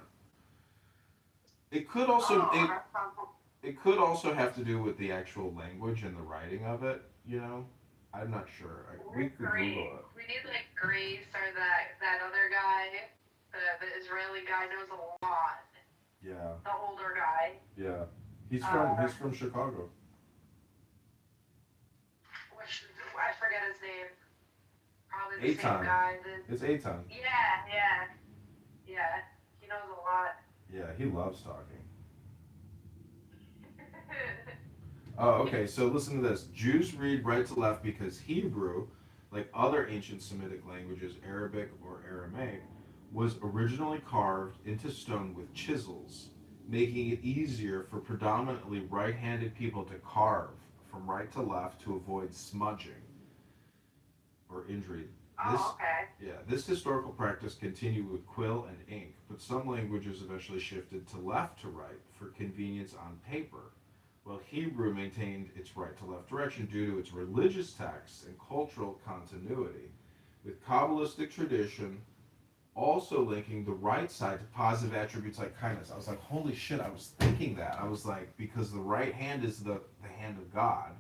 It could also it could also have to do with the actual language and the writing of it. You know, I'm not sure. We could Google it. We need like Grace or that other guy, the Israeli guy knows a lot. Yeah. The older guy. Yeah. He's from Chicago. I forget his name. Probably the same Eitan. guy. It's Eitan. Yeah. He knows a lot. Yeah, he loves talking. Oh, okay, so listen to this. Jews read right to left because Hebrew, like other ancient Semitic languages, Arabic or Aramaic, was originally carved into stone with chisels, making it easier for predominantly right-handed people to carve from right to left to avoid smudging or injury. This historical practice continued with quill and ink, but some languages eventually shifted to left to right for convenience on paper, while Hebrew maintained its right to left direction due to its religious texts and cultural continuity, with Kabbalistic tradition also linking the right side to positive attributes like kindness. I was like, holy shit, I was thinking that. I was like, because the right hand is the hand of God,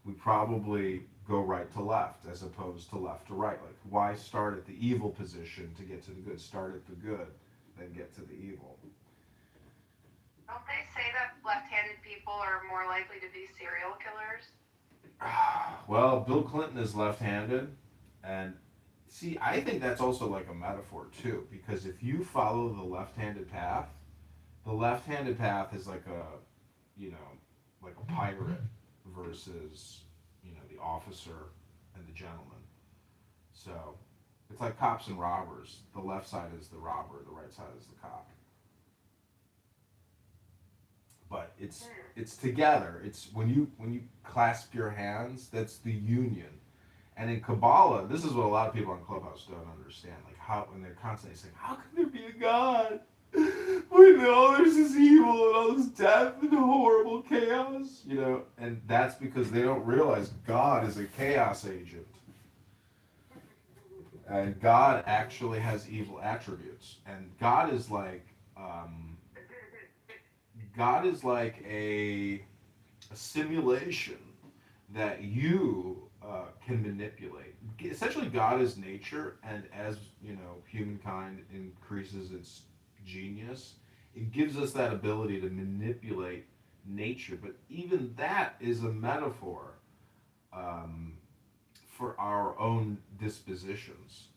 we probably go right to left as opposed to left to right. Like, why start at the evil position to get to the good? Start at the good, then get to the evil. Don't they say that left-handed people are more likely to be serial killers? Well, Bill Clinton is left-handed, and see, I think that's also like a metaphor too, because if you follow the left-handed path is like like a pirate versus, the officer and the gentleman. So it's like cops and robbers. The left side is the robber, the right side is the cop. But it's together. It's when you clasp your hands, that's the union. And in Kabbalah, this is what a lot of people on Clubhouse don't understand. Like how when they're constantly saying, how can there be a God? When all there's is evil and all this death and horrible chaos, and that's because they don't realize God is a chaos agent. And God actually has evil attributes. And God is like a simulation that you can manipulate. Essentially, God is nature, and as humankind increases its genius, it gives us that ability to manipulate nature. But even that is a metaphor for our own dispositions.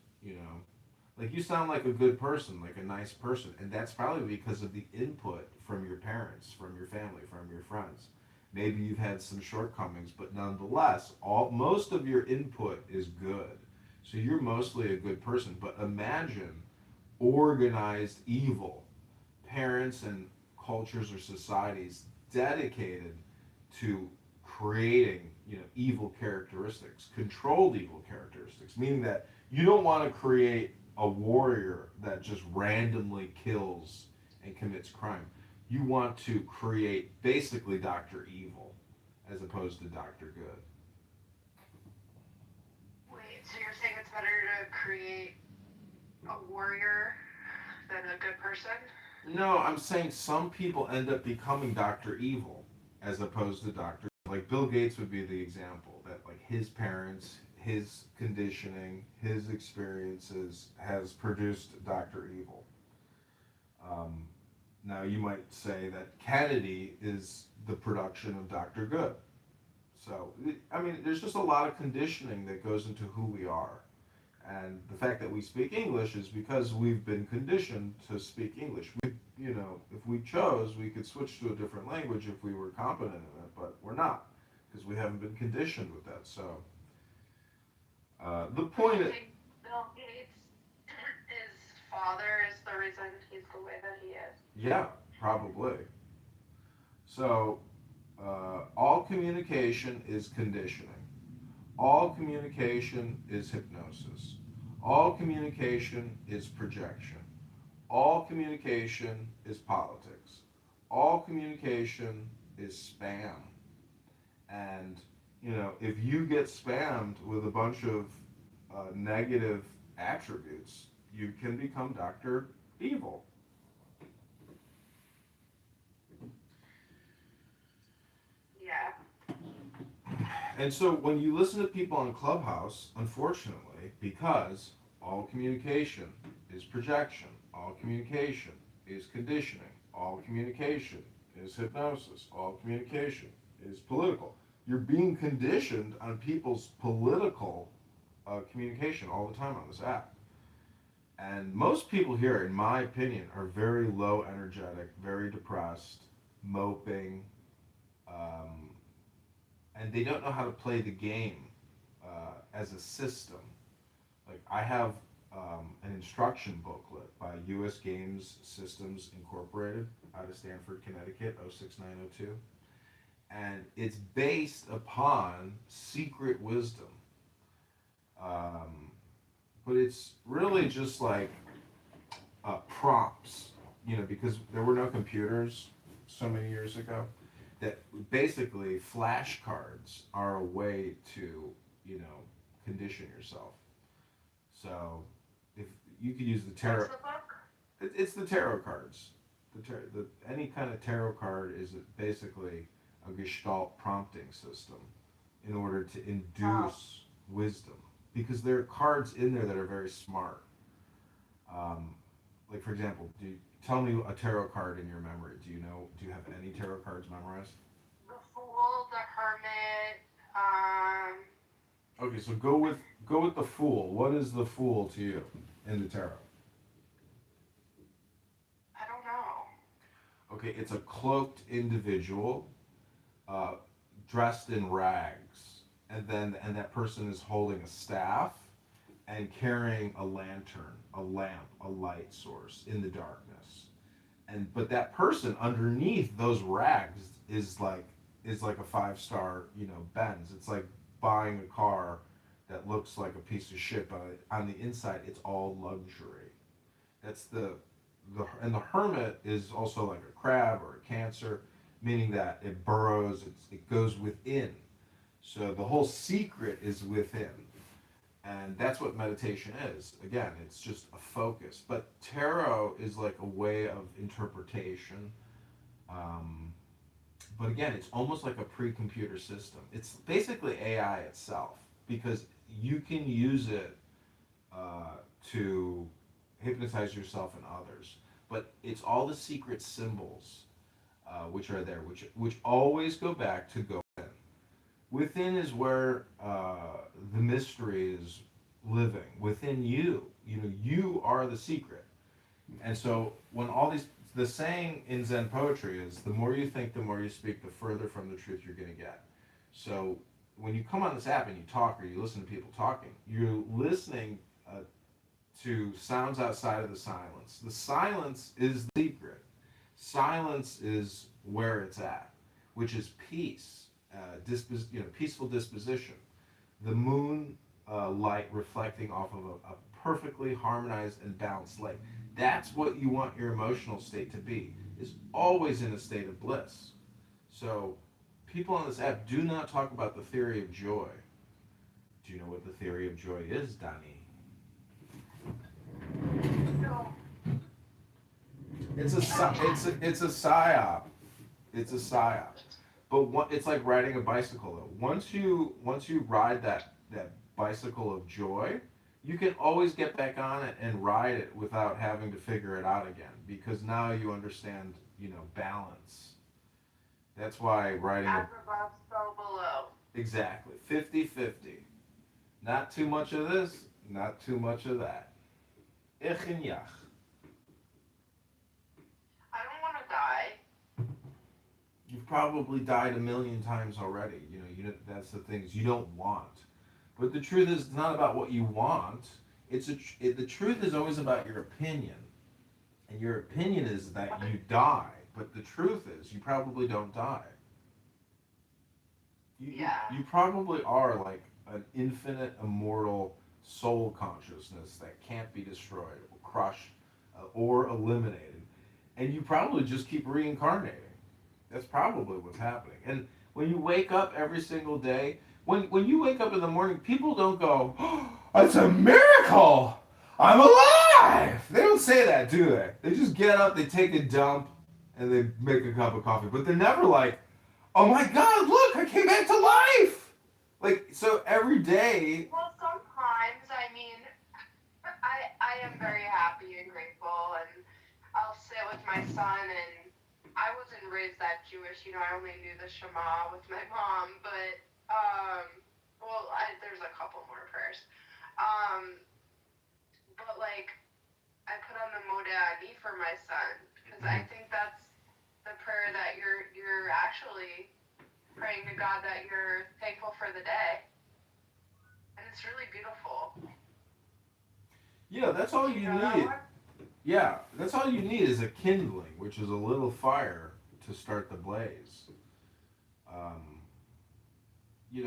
Like you sound like a good person, like a nice person, and that's probably because of the input from your parents, from your family, from your friends. Maybe you've had some shortcomings, but nonetheless, most of your input is good. So you're mostly a good person. But imagine organized evil, parents and cultures or societies dedicated to creating, evil characteristics, controlled evil characteristics, meaning that you don't want to create a warrior that just randomly kills and commits crime. You want to create basically Dr. Evil as opposed to Dr. Good. Wait, so you're saying it's better to create a warrior than a good person? No, I'm saying some people end up becoming Dr. Evil as opposed to Dr. Like Bill Gates would be the example that like his parents, his conditioning, his experiences has produced Dr. Evil. Now you might say that Kennedy is the production of Dr. Good. So, there's just a lot of conditioning that goes into who we are. And the fact that we speak English is because we've been conditioned to speak English. If we chose, we could switch to a different language if we were competent in it, but we're not, because we haven't been conditioned with that. So, The point I is, think Bill Gates, his father is the reason he's the way that he is. yeah, probably. So, all communication is conditioning. All communication is hypnosis. All communication is projection. All communication is politics. All communication is spam. And, if you get spammed with a bunch of negative attributes, you can become Dr. Evil. Yeah. And so when you listen to people on Clubhouse, unfortunately, because all communication is projection, all communication is conditioning, all communication is hypnosis, all communication is political. You're being conditioned on people's political communication all the time on this app. And most people here, in my opinion, are very low energetic, very depressed, moping, um, and they don't know how to play the game as a system. Like I have an instruction booklet by U.S. Games Systems Incorporated out of Stamford, Connecticut, 06902, and it's based upon secret wisdom. But it's really just like prompts, because there were no computers so many years ago. That basically flashcards are a way to, condition yourself. So if you could use the tarot, What's the book? it's the tarot cards. Any kind of tarot card is basically a gestalt prompting system in order to induce wisdom, because there are cards in there that are very smart. Like for example, tell me a tarot card in your memory. Do you have any tarot cards memorized? The Fool, the Hermit, Okay, so go with the Fool. What is the Fool to you in the tarot? I don't know. Okay, it's a cloaked individual, uh, dressed in rags, and that person is holding a staff and carrying a lantern, a lamp, a light source in the darkness. But that person underneath those rags is like a 5-star, Benz. It's like buying a car that looks like a piece of shit, but on the inside it's all luxury. That's and the hermit is also like a crab or a cancer, meaning that it burrows, it goes within. So the whole secret is within. And that's what meditation is. Again, it's just a focus. But tarot is like a way of interpretation. But again, it's almost like a pre-computer system. It's basically AI itself, because you can use it to hypnotize yourself and others. But it's all the secret symbols which are there, which always go back to go in. Within is where the mystery is living. Within you, you are the secret. And so when the saying in Zen poetry is, the more you think, the more you speak, the further from the truth you're going to get. So when you come on this app and you talk, or you listen to people talking, you're listening to sounds outside of the silence. The silence is the secret. Silence is where it's at, which is peace, peaceful disposition. The moon light reflecting off of a perfectly harmonized and balanced lake. That's what you want your emotional state to be, is always in a state of bliss. So people on this app do not talk about the theory of joy. Do you know what the theory of joy is, Donnie? No. It's a psyop. It's a psyop. But it's like riding a bicycle though. Once you ride that bicycle of joy, you can always get back on it and ride it without having to figure it out again, because now you understand, balance. That's why riding As above, so below. exactly 50-50. Not too much of this, not too much of that. Ich en jach. I don't want to die. You've probably died a million times already. That's the things you don't want. But the truth is, it's not about what you want. The truth is always about your opinion, and your opinion is that you die. But the truth is, you probably don't die. You probably are like an infinite, immortal soul consciousness that can't be destroyed, or crushed, or eliminated, and you probably just keep reincarnating. That's probably what's happening. And when you wake up every single day, when you wake up in the morning, people don't go, oh, "It's a miracle! I'm alive!" They don't say that, do they? They just get up, they take a dump, and they make a cup of coffee. But they're never like, "Oh my God, look, I came back to life!" Like, so every day. Well, sometimes, I mean, I am very happy and grateful, and I'll sit with my son, and I wasn't raised that Jewish, I only knew the Shema with my mom, but, well, there's a couple more prayers. But, like, I put on the Modeh Ani for my son, because I think that's the prayer that you're actually praying to God, that you're thankful for the day. And it's really beautiful. Yeah, that's all you need. Yeah, that's all you need is a kindling, which is a little fire to start the blaze.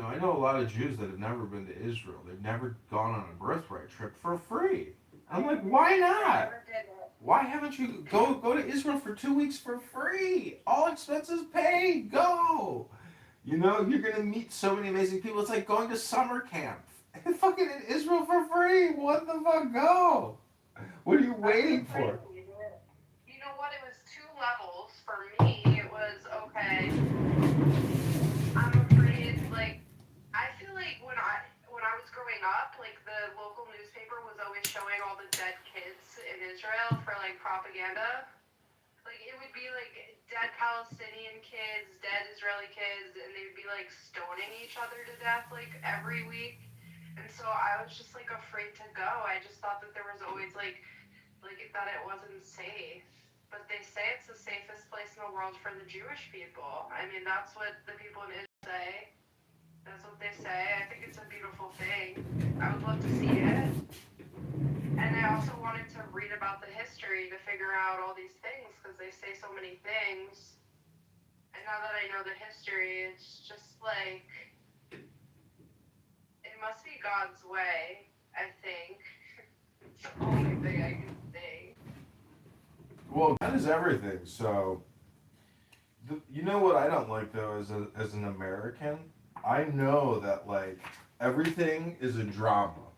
I know a lot of Jews that have never been to Israel. They've never gone on a birthright trip for free. I'm like, why not? Why haven't you go to Israel for 2 weeks for free? All expenses paid. Go. You're gonna meet so many amazing people. It's like going to summer camp. Fucking in Israel for free. What the fuck? Go. What are you waiting for? You know what? It was 2 levels for me. It was okay. I'm afraid, like, I feel like when I was growing up, like, the local newspaper was always showing all the dead kids in Israel for, like, propaganda. Like, it would be, like, dead Palestinian kids, dead Israeli kids, and they would be, like, stoning each other to death, like, every week. And so I was just, like, afraid to go. I just thought that there was always, like that it wasn't safe. But they say it's the safest place in the world for the Jewish people. I mean, that's what the people in Israel say. That's what they say. I think it's a beautiful thing. I would love to see it. And I also wanted to read about the history to figure out all these things, because they say so many things. And now that I know the history, it's just like, it must be God's way, I think. It's the only thing I can think. Well, God is everything. So, you know what I don't like though, as an American, I know that like everything is a drama,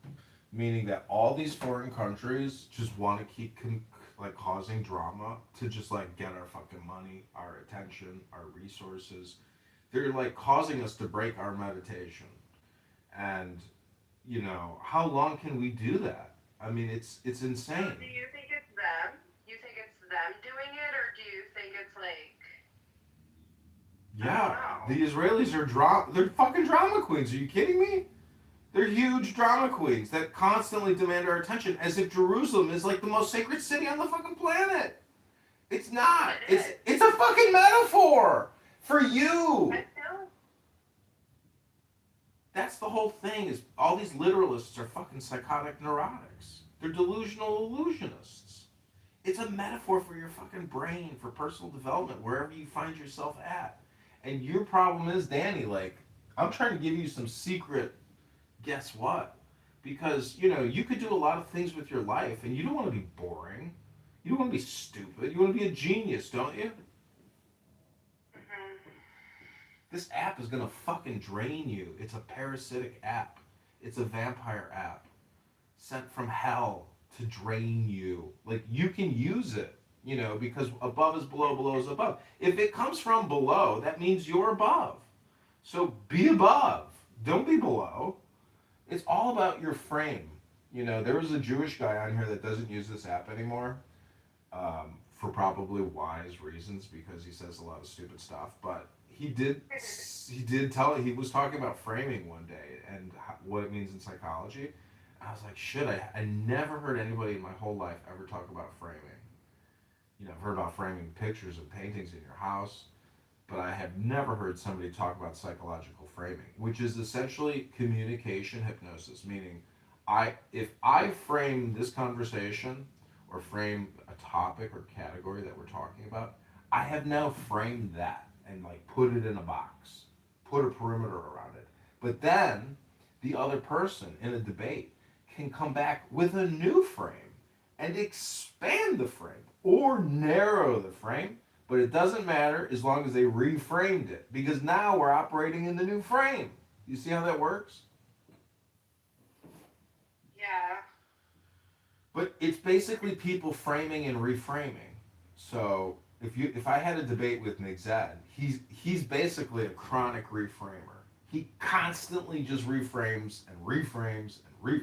meaning that all these foreign countries just want to keep like causing drama to just like get our fucking money, our attention, our resources. They're like causing us to break our meditation. And how long can we do that? I mean, it's insane. So do you think it's them? You think it's them doing it, or do you think it's like? Yeah, the Israelis are they're fucking drama queens. Are you kidding me? They're huge drama queens that constantly demand our attention, as if Jerusalem is like the most sacred city on the fucking planet. It's not. It's a fucking metaphor for you. That's the whole thing. Is all these literalists are fucking psychotic neurotics. They're delusional illusionists. It's a metaphor for your fucking brain, for personal development, wherever you find yourself at. And your problem is, Danny, like, I'm trying to give you some secret, guess what? Because, you could do a lot of things with your life, and you don't want to be boring. You don't want to be stupid. You want to be a genius, don't you? This app is going to fucking drain you. It's a parasitic app. It's a vampire app sent from hell to drain you. Like, you can use it, because above is below, below is above. If it comes from below, that means you're above. So be above. Don't be below. It's all about your frame. There was a Jewish guy on here that doesn't use this app anymore, for probably wise reasons, because he says a lot of stupid stuff. But he did he was talking about framing one day and what it means in psychology. I was like, shit, I never heard anybody in my whole life ever talk about framing. I've heard about framing pictures and paintings in your house, but I have never heard somebody talk about psychological framing, which is essentially communication hypnosis, meaning if I frame this conversation or frame a topic or category that we're talking about, I have now framed that and like put it in a box, put a perimeter around it. But then the other person in a debate can come back with a new frame and expand the frame or narrow the frame, but it doesn't matter as long as they reframed it because now we're operating in the new frame. You see how that works? Yeah. But it's basically people framing and reframing. So if I had a debate with Nick Zed, he's basically a chronic reframer. He constantly just reframes and reframes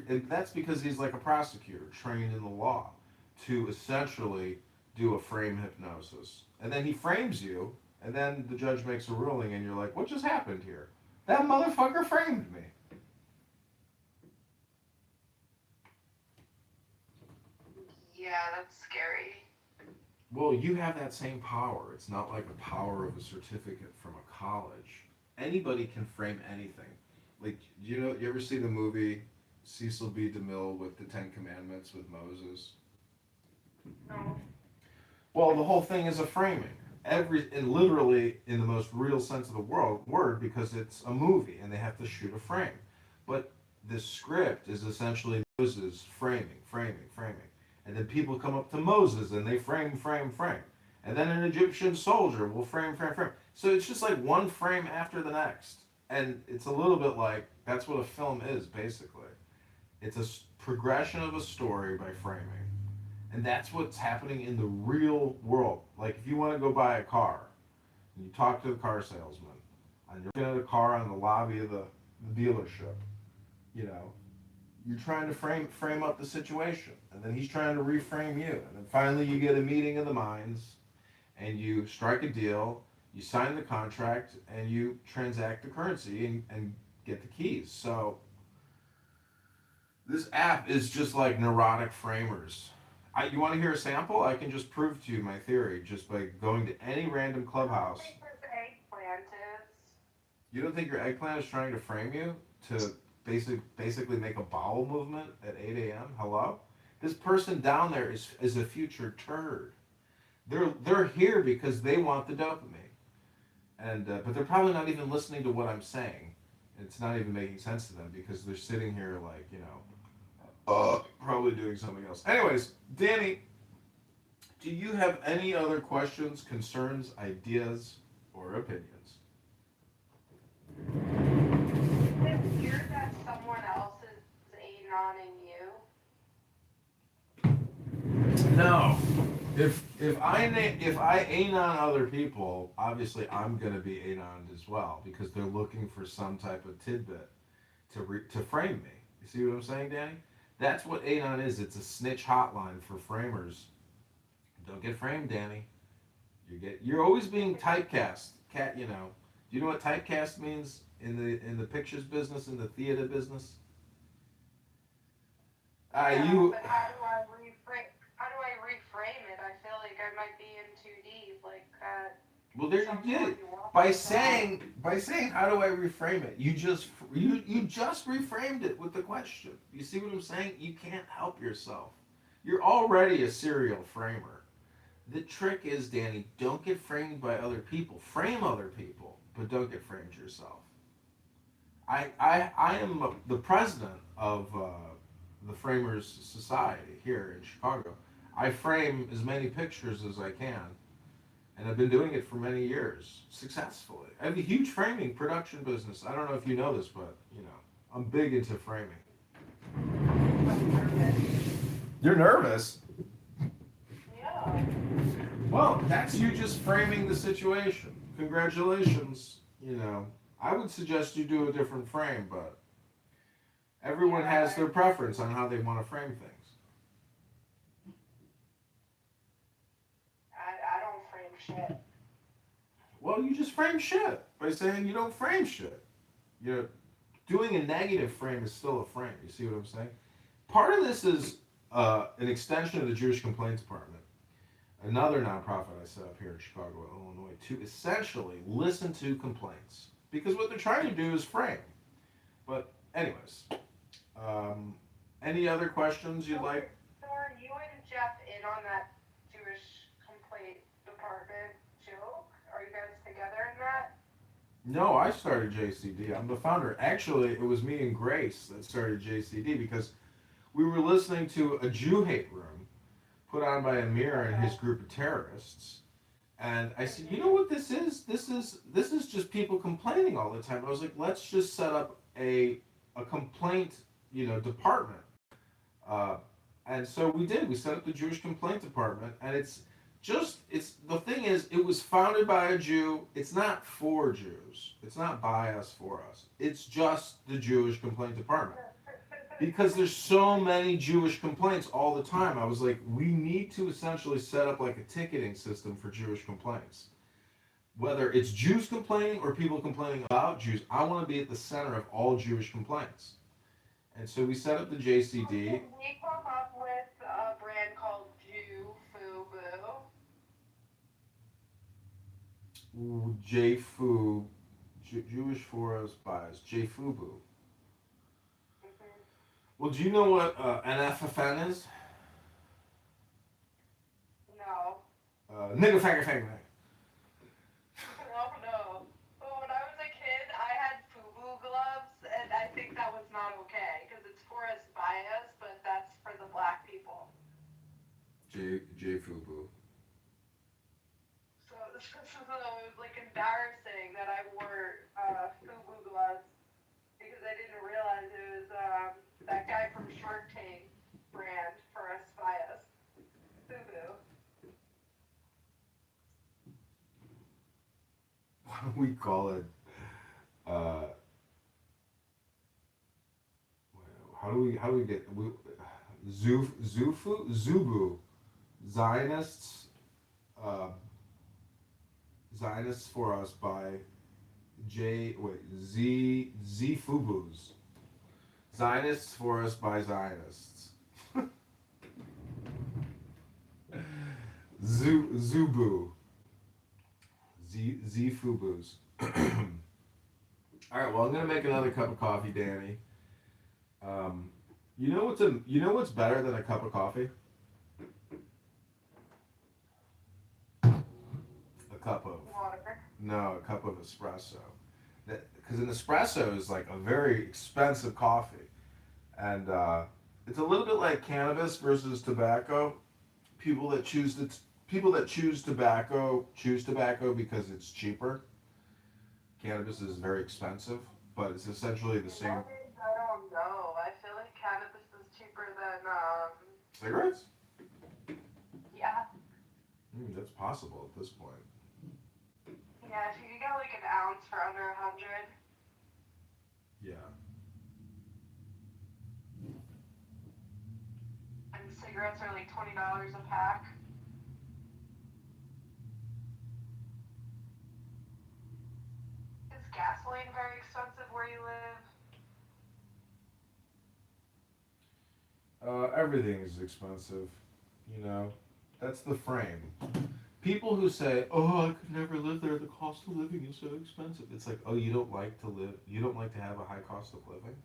and that's because he's like a prosecutor trained in the law to essentially do a frame hypnosis. And then he frames you, and then the judge makes a ruling, and you're like, what just happened here? That motherfucker framed me. Yeah, that's scary. Well, you have that same power. It's not like the power of a certificate from a college. Anybody can frame anything. Like, you ever see the movie Cecil B. DeMille with the Ten Commandments with Moses? No. Well, the whole thing is a framing. And literally in the most real sense of the word, because it's a movie and they have to shoot a frame. But the script is essentially Moses framing. And then people come up to Moses and they frame. And then an Egyptian soldier will frame. So it's just like one frame after the next. And it's a little bit like, that's what a film is, basically. It's a progression of a story by framing. And that's what's happening in the real world. Like if you want to go buy a car, and you talk to the car salesman, and you're looking at a car on the lobby of the dealership, you're trying to frame up the situation, and then he's trying to reframe you, and then finally you get a meeting of the minds, and you strike a deal, you sign the contract, and you transact the currency and get the keys. So this app is just like neurotic framers. You want to hear a sample? I can just prove to you my theory just by going to any random clubhouse. You don't think your eggplant is trying to frame you to basically make a bowel movement at 8 a.m.? Hello? This person down there is a future turd. They're here because they want the dopamine, but they're probably not even listening to what I'm saying. It's not even making sense to them because they're sitting here like probably doing something else. Anyways, Danny, do you have any other questions, concerns, ideas, or opinions? Is it weird that someone else is anoning you? No. If I anon other people, obviously I'm gonna be anoned as well because they're looking for some type of tidbit to frame me. You see what I'm saying, Danny? That's what anon is. It's a snitch hotline for framers. Don't get framed, Danny. You're always being typecast. Do you know what typecast means in the pictures business, in the theater business? But how do I reframe it? I feel like I might be in too deep, like that. Well, there you did it. By saying how do I reframe it? You just reframed it with the question. You see what I'm saying? You can't help yourself. You're already a serial framer. The trick is, Danny, don't get framed by other people. Frame other people, but don't get framed yourself. I am the president of the Framers Society here in Chicago. I frame as many pictures as I can. And I've been doing it for many years, successfully. I have a huge framing production business. I don't know if you know this, but, I'm big into framing. You're nervous? Yeah. Well, that's you just framing the situation. Congratulations. I would suggest you do a different frame, but everyone has their preference on how they want to frame things. I don't frame shit. Well, you just frame shit by saying you don't frame shit. Doing a negative frame is still a frame. You see what I'm saying? Part of this is an extension of the Jewish Complaints Department. another nonprofit I set up here in Chicago, Illinois, to essentially listen to complaints because what they're trying to do is frame. But anyways, any other questions you'd like? So are you and Jeff in on that Jewish complaint department joke? Are you guys together in that? No, I started JCD. I'm the founder. Actually, it was me and Grace that started JCD because we were listening to a Jew hate room put on by Amir and his group of terrorists. And I said, you know what this is? This is just people complaining all the time. I was like, let's just set up a complaint, department. Uh, and so we did. We set up the Jewish complaint department, and it's the thing is, it was founded by a Jew. It's not for Jews. It's not by us for us. It's just the Jewish complaint department. Because there's so many Jewish complaints all the time. I was like, we need to essentially set up like a ticketing system for Jewish complaints. Whether it's Jews complaining or people complaining about Jews, I want to be at the center of all Jewish complaints. And so we set up the JCD. We come up with a brand called Jew Fu Boo. JFU, Jewish for us bias, JFUBU. Well, do you know what NFFN is? No. Nigga faggot faggot. No. But when I was a kid, I had FUBU gloves, and I think that was not okay, because it's for us bias, but that's for the black people. JFUBU. So it was like embarrassing that I wore FUBU gloves, because I didn't realize it was that guy from Shark Tank brand for us bias. FUBU. What do we call it? How do we get Zubu, Zionists, Zionists for us by Zfubus, Zionists for us by Zionists. Zubu. Zfubus. All right. Well, I'm gonna make another cup of coffee, Danny. You know what's better than a cup of coffee? A cup of Water. no, a cup of espresso. Because an espresso is like a very expensive coffee, and it's a little bit like cannabis versus tobacco. People that choose tobacco choose tobacco because it's cheaper. Cannabis is very expensive, but it's essentially the same. I don't know. I feel like cannabis is cheaper than Cigarettes? yeah. That's possible at this point. Yeah, if you could get like an ounce for under 100. Yeah. And cigarettes are like $20 a pack. Is gasoline very expensive where you live? Everything is expensive, That's the frame. People who say, "Oh, I could never live there. The cost of living is so expensive." It's like, oh, you don't like to live. You don't like to have a high cost of living,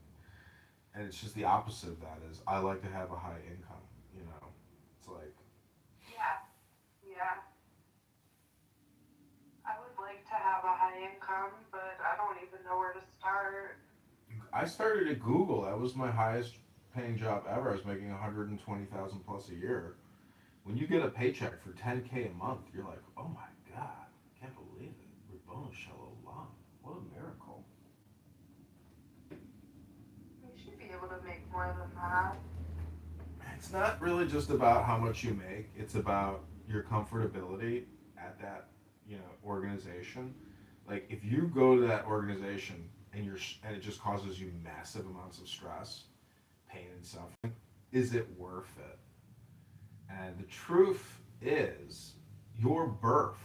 and it's just the opposite of that. Is I like to have a high income. It's like. Yeah. I would like to have a high income, but I don't even know where to start. I started at Google. That was my highest paying job ever. I was making 120,000 plus a year. When you get a paycheck for 10K a month, you're like, oh my God, I can't believe it. Rabboni Shalom. What a miracle. You should be able to make more than that. It's not really just about how much you make. It's about your comfortability at that, organization. Like if you go to that organization and it just causes you massive amounts of stress, pain and suffering, is it worth it? And the truth is, your birth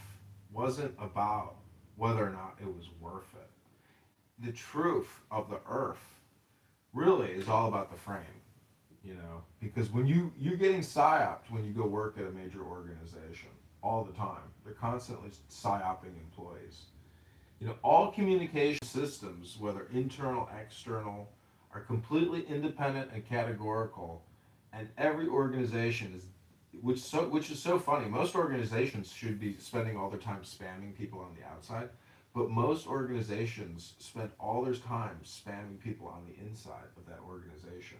wasn't about whether or not it was worth it. The truth of the earth really is all about the frame. you know, because when you're getting psyoped when you go work at a major organization all the time. They're constantly psyoping employees. You know, all communication systems, whether internal, external, are completely independent and categorical, and every organization is, which is so funny. Most organizations should be spending all their time spamming people on the outside, but most organizations spend all their time spamming people on the inside of that organization,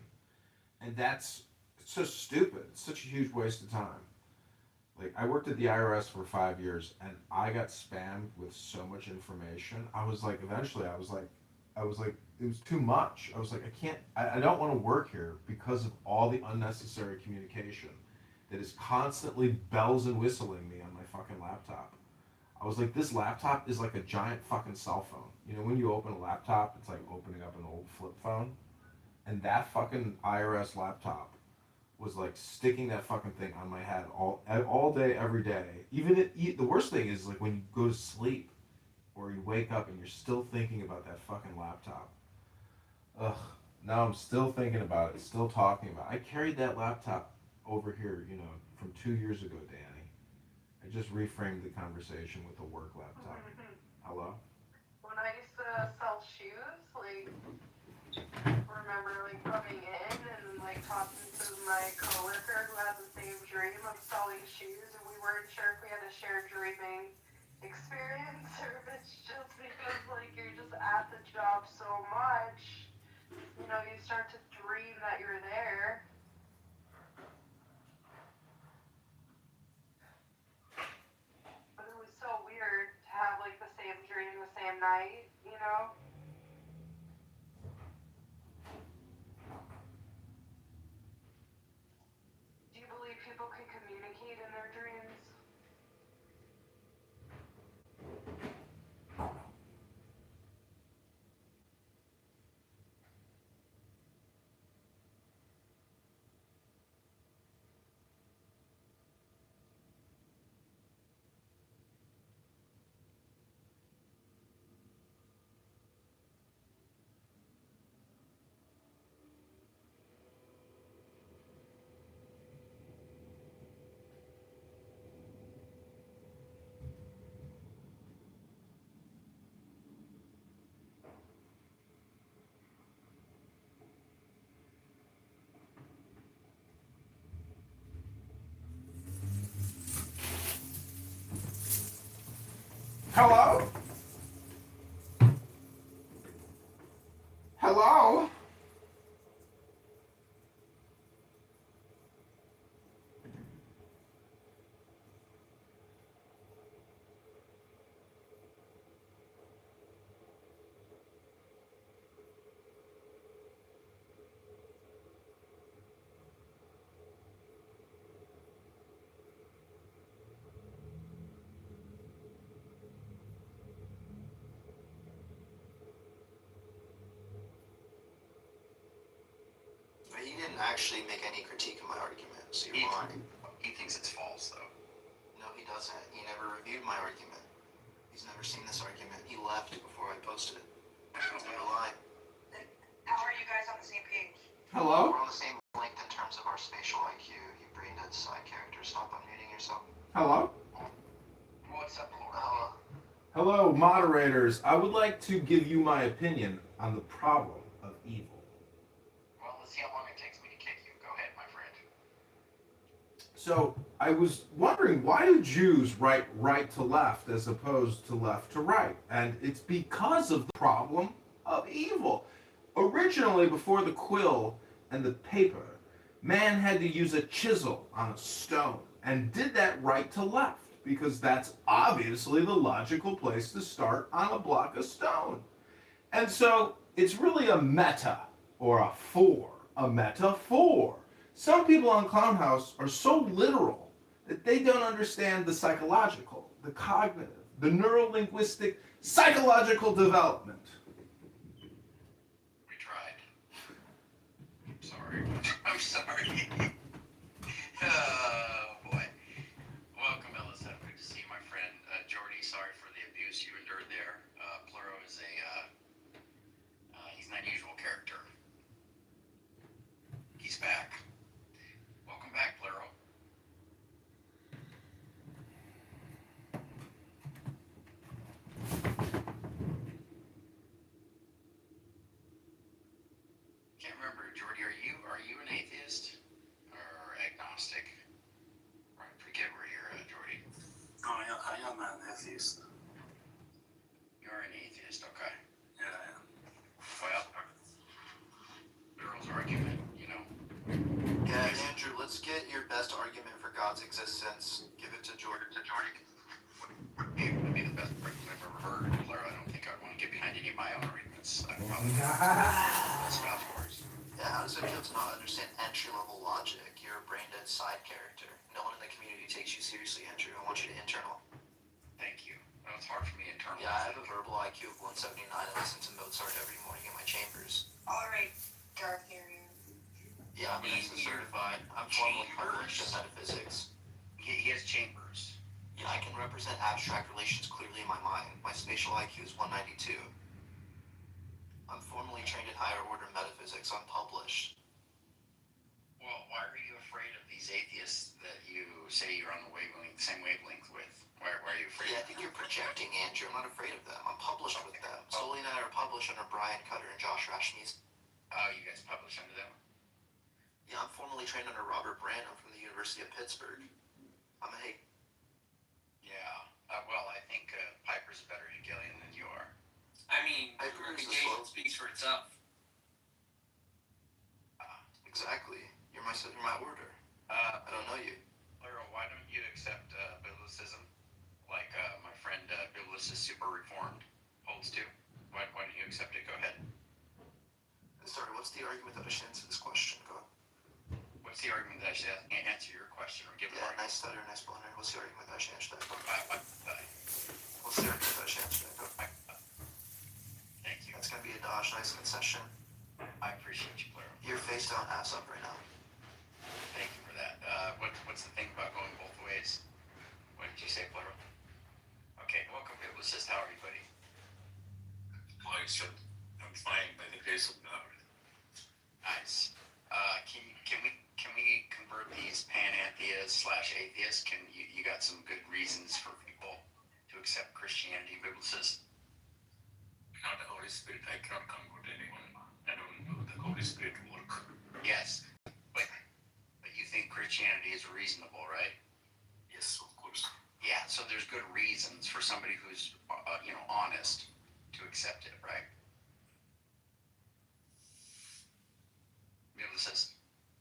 and that's so stupid. It's such a huge waste of time. Like, I worked at the IRS for 5 years, and I got spammed with so much information. I was like, eventually, I was like, it was too much. I was like, I don't want to work here because of all the unnecessary communication that is constantly bells and whistling me on my fucking laptop. I was like, this laptop is like a giant fucking cell phone. You know, when you open a laptop, it's like opening up an old flip phone. And that fucking IRS laptop was like sticking that fucking thing on my head all day, every day. The worst thing is like when you go to sleep or you wake up and you're still thinking about that fucking laptop. Ugh. Now I'm still thinking about it, still talking about it. I carried that laptop over here, you know, from 2 years ago, Danny. I just reframed the conversation with a work laptop. Hello? When I used to sell shoes, like, remember like coming in and like talking to my coworker who had the same dream of selling shoes, and we weren't sure if we had a shared dreaming experience or if it's just because like you're just at the job so much, you know, you start to dream that you're there. But it was so weird to have like the same dream the same night, you know? Do you believe people can communicate in their dreams? Hello? Hello? He didn't actually make any critique of my argument, so you're lying. He thinks it's false, though. No, he doesn't. He never reviewed my argument. He's never seen this argument. He left before I posted it. You're lying. How are you guys on the same page? Hello? We're on the same length in terms of our spatial IQ. You brain dead side character. Stop unmuting yourself. Hello? What's up, Laura? Hello, moderators. I would like to give you my opinion on the problem of evil. Well, let's see how long it takes me to kick you. Go ahead, my friend. So, I was wondering, why do Jews write right to left as opposed to left to right? And it's because of the problem of evil. Originally, before the quill and the paper, man had to use a chisel on a stone and did that right to left, because that's obviously the logical place to start on a block of stone. And so it's really a meta, or a metaphor. Some people on Clownhouse are so literal that they don't understand the psychological, the cognitive, the neuro-linguistic, psychological development. We tried. I'm sorry. I'm sorry. Oh, boy. Welcome, Melissa. Good to see you, my friend. Jordy, sorry for the abuse you endured there. Pluro is he's an unusual character. He's back. atheist. You're an atheist, okay. Yeah, I am. Well, Earl's argument, you know. Yeah, Andrew, let's get your best argument for God's existence. Give it to Jordan. Would be the best argument I've ever heard. Clara, I don't think I'd want to get behind any of my own arguments. I'd probably stop yours. Yeah, how does it feel to not understand entry-level logic? You're a brain-dead side character. No one in the community takes you seriously, Andrew. I want you to internal. Thank you. Well, it's hard for me internally. Yeah, I have a verbal IQ of 179 and listen to Mozart every morning in my chambers. Alright, Garth here. Yeah, I'm NASA certified. I'm formally published in metaphysics. He has chambers. Yeah, I can represent abstract relations clearly in my mind. My spatial IQ is 192. I'm formally trained in higher order metaphysics. I'm published. Well, why are you afraid of these atheists that you say you're on the same wavelength with? Why are you afraid Yeah, I of them? think you're projecting, Andrew. I'm not afraid of them. I'm published with them. Sully and I are published under Brian Cutter and Josh Rashmies. Oh, you guys publish under them? Yeah, I'm formally trained under Robert Branham from the University of Pittsburgh. I'm a Hegel. Yeah. Well, I think Piper's a better Hegelian than you are. I mean, Piper is the Hegel slow. speaks for itself. Exactly. You're my order. I don't know you. Laura, why don't you accept biblicism? Like my friend Biblis is super reformed holds to. Why don't you accept it? Go ahead. Sorry, what's the argument that I should answer this question? Go on. What's the argument that I should answer your question or give an Yeah, argument? nice stutter, nice blunder. What's the argument that I should answer that? Go. Bye. What's the argument that I should answer that? Go. Thank you. That's gonna be a dodge, nice concession. I appreciate you, Clara. You're face down, ass up right now. Thank you for that. What's the thing about going both ways? What did you say, Clara? Okay, welcome, Biblicist. How are you, buddy? I'm fine by the grace of God. Nice. Can we convert these panentheists/atheists? Can you got some good reasons for people to accept Christianity, Biblicist? Not the Holy Spirit. I cannot convert anyone. I don't know the Holy Spirit work. Yes, but you think Christianity is reasonable, right? Yes, of course. Yeah. So there's good reasons for somebody who's honest to accept it, right? Biblicist,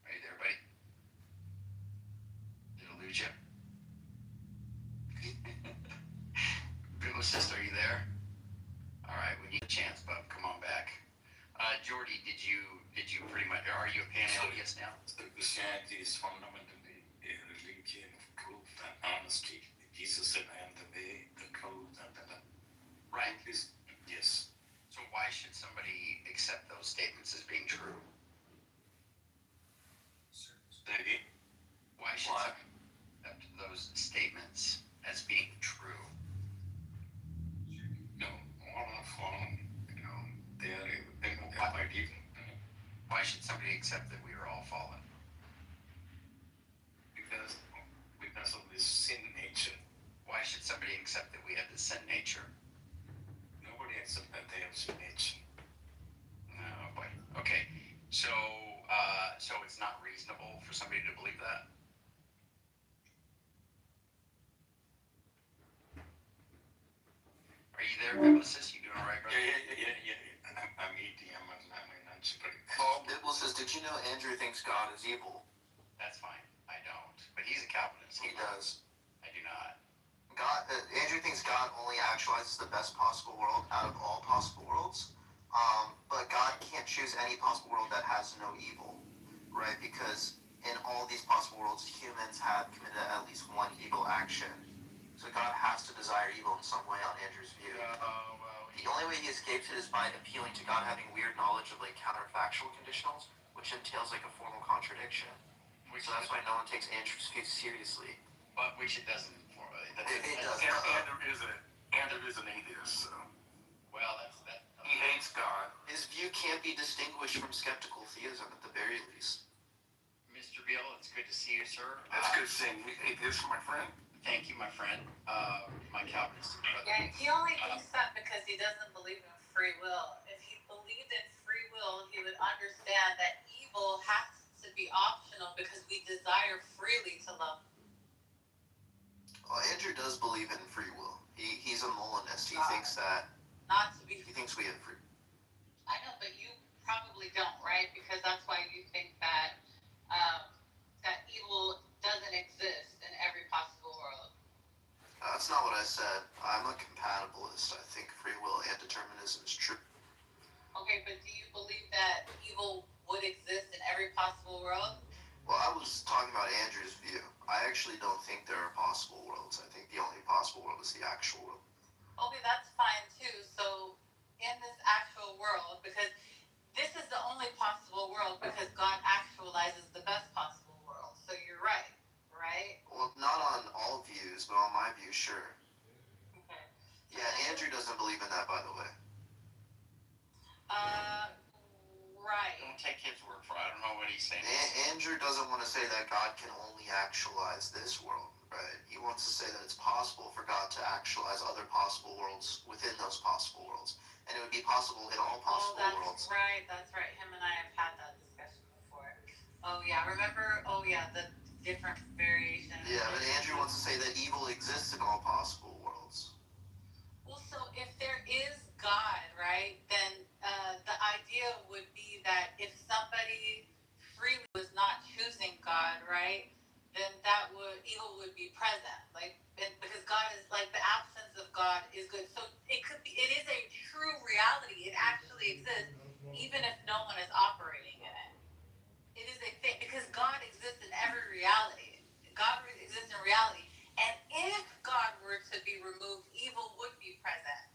are you there, buddy? Did I lose you? Biblicist, are you there? All right, we need a chance, bub. Come on back. Jordy, did you pretty much? Are you a panentheist now? Christianity is fundamentally a religion of truth and honesty. Jesus said, "I am the way, the truth, and the Right. Yes. So why should somebody accept those statements as being true? Why should somebody accept those statements as being true? No, all are fallen. They are quite evil. Why should somebody accept that we are all fallen? Because of this sin nature. Why should somebody accept that we have the sin nature? Nobody accepts that they have sin nature. No, boy. Okay, so it's not reasonable for somebody to believe that? Are you there, Biblicist? You doing all right, brother? Yeah. I'm EDM and I'm not super. Bible says, did you know Andrew thinks God is evil? That's fine. I don't. But he's a Calvinist. He does. I do not. Andrew thinks God only actualizes the best possible world out of all possible worlds. But God can't choose any possible world that has no evil, right? Because in all these possible worlds, humans have committed at least one evil action. So God has to desire evil in some way on Andrew's view. The only way he escapes it is by appealing to God having weird knowledge of counterfactual conditionals, which entails a formal contradiction. So that's why no one takes Andrew's view seriously. But which it doesn't. It does. Andrew is an atheist, so. Well, that. He hates God. His view can't be distinguished from skeptical theism at the very least. Mr. Beal, it's good to see you, sir. That's good saying atheist, my friend. Thank you, my friend. My Calvinist brother. Yeah, he only thinks that because he doesn't believe in free will. If he believed in free will, he would understand that evil has to be optional because we desire freely to love. Well, Andrew does believe in free will. He a Molinist. He thinks that he thinks we have free. I know, but you probably don't, right? Because that's why you think that that evil doesn't exist in every possible world. That's not what I said. I'm a compatibilist. I think free will and determinism is true. Okay, but do you believe that evil would exist in every possible world? Well, I was talking about Andrew's view. I actually don't think there are possible worlds. I think the only possible world is the actual world. Okay, that's fine too. So in this actual world, because this is the only possible world because God actualizes the best possible world. So you're right, right? Well, not on all views, but on my view, sure. Okay. Yeah, Andrew doesn't believe in that, by the way. Right. Don't take his word for it. I don't know what he's saying. Andrew doesn't want to say that God can only actualize this world, right? He wants to say that it's possible for God to actualize other possible worlds within those possible worlds. And it would be possible in all possible worlds. That's right. Him and I have had that discussion before. Oh yeah, remember? Oh yeah, the different variations. Yeah, but Andrew wants to say that evil exists in all possible worlds. Well, so if there is God, right, then the idea would be that if somebody freely was not choosing God, right, then evil would be present, like, because God is like the absence of God is good. So it is a true reality. It actually exists, even if no one is operating in it. It is a thing because God exists in every reality. God exists in reality, and if God were to be removed, evil would be present.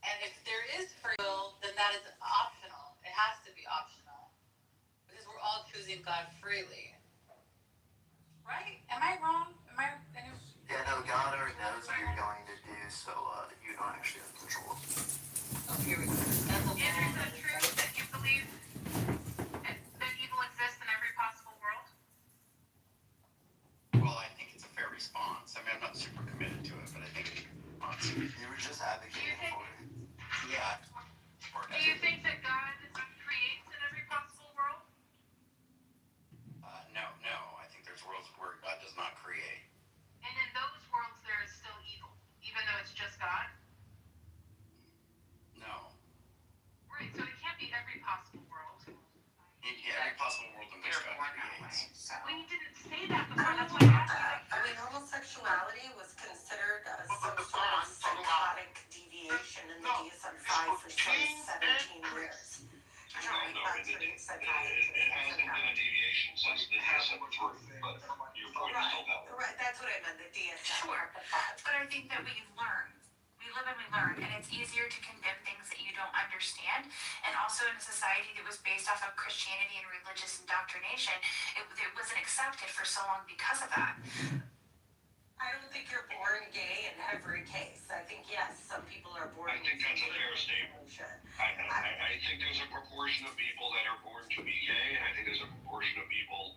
And if there is free will, then that is optional. It has to be optional because we're all choosing God freely. Right? Am I wrong? Yeah, no, God already knows what you're going to do, so you don't actually have control. Oh, here we go. Andrew, is that true that you believe that evil exists in every possible world? Well, I think it's a fair response. I mean, I'm not super committed to it, but I think it's a response. You were just advocating for it. Yeah. Do you think that God creates in every possible world? No. I think there's worlds where God does not create. And in those worlds, there is still evil, even though it's just God? No. Right, so it can't be every possible world. Every possible world in which God creates. Well, you didn't say that before, that's why I asked you. I mean, homosexuality was considered some sort of psychotic deviation in the DSM-5 for some 17 years. Right, that's what psychiatry. It hasn't been a deviation since the DSM-3, but your point is still valid. Right, that's what I meant, the DSM. Sure, but I think that we learn. We live and we learn, and it's easier to condemn things that you don't understand. And also in a society that was based off of Christianity and religious indoctrination, it wasn't accepted for so long because of that. I don't think you're born gay in every case. I think, yes, some people are born. I think that's a fair statement. I think there's a proportion of people that are born to be gay, and I think there's a proportion of people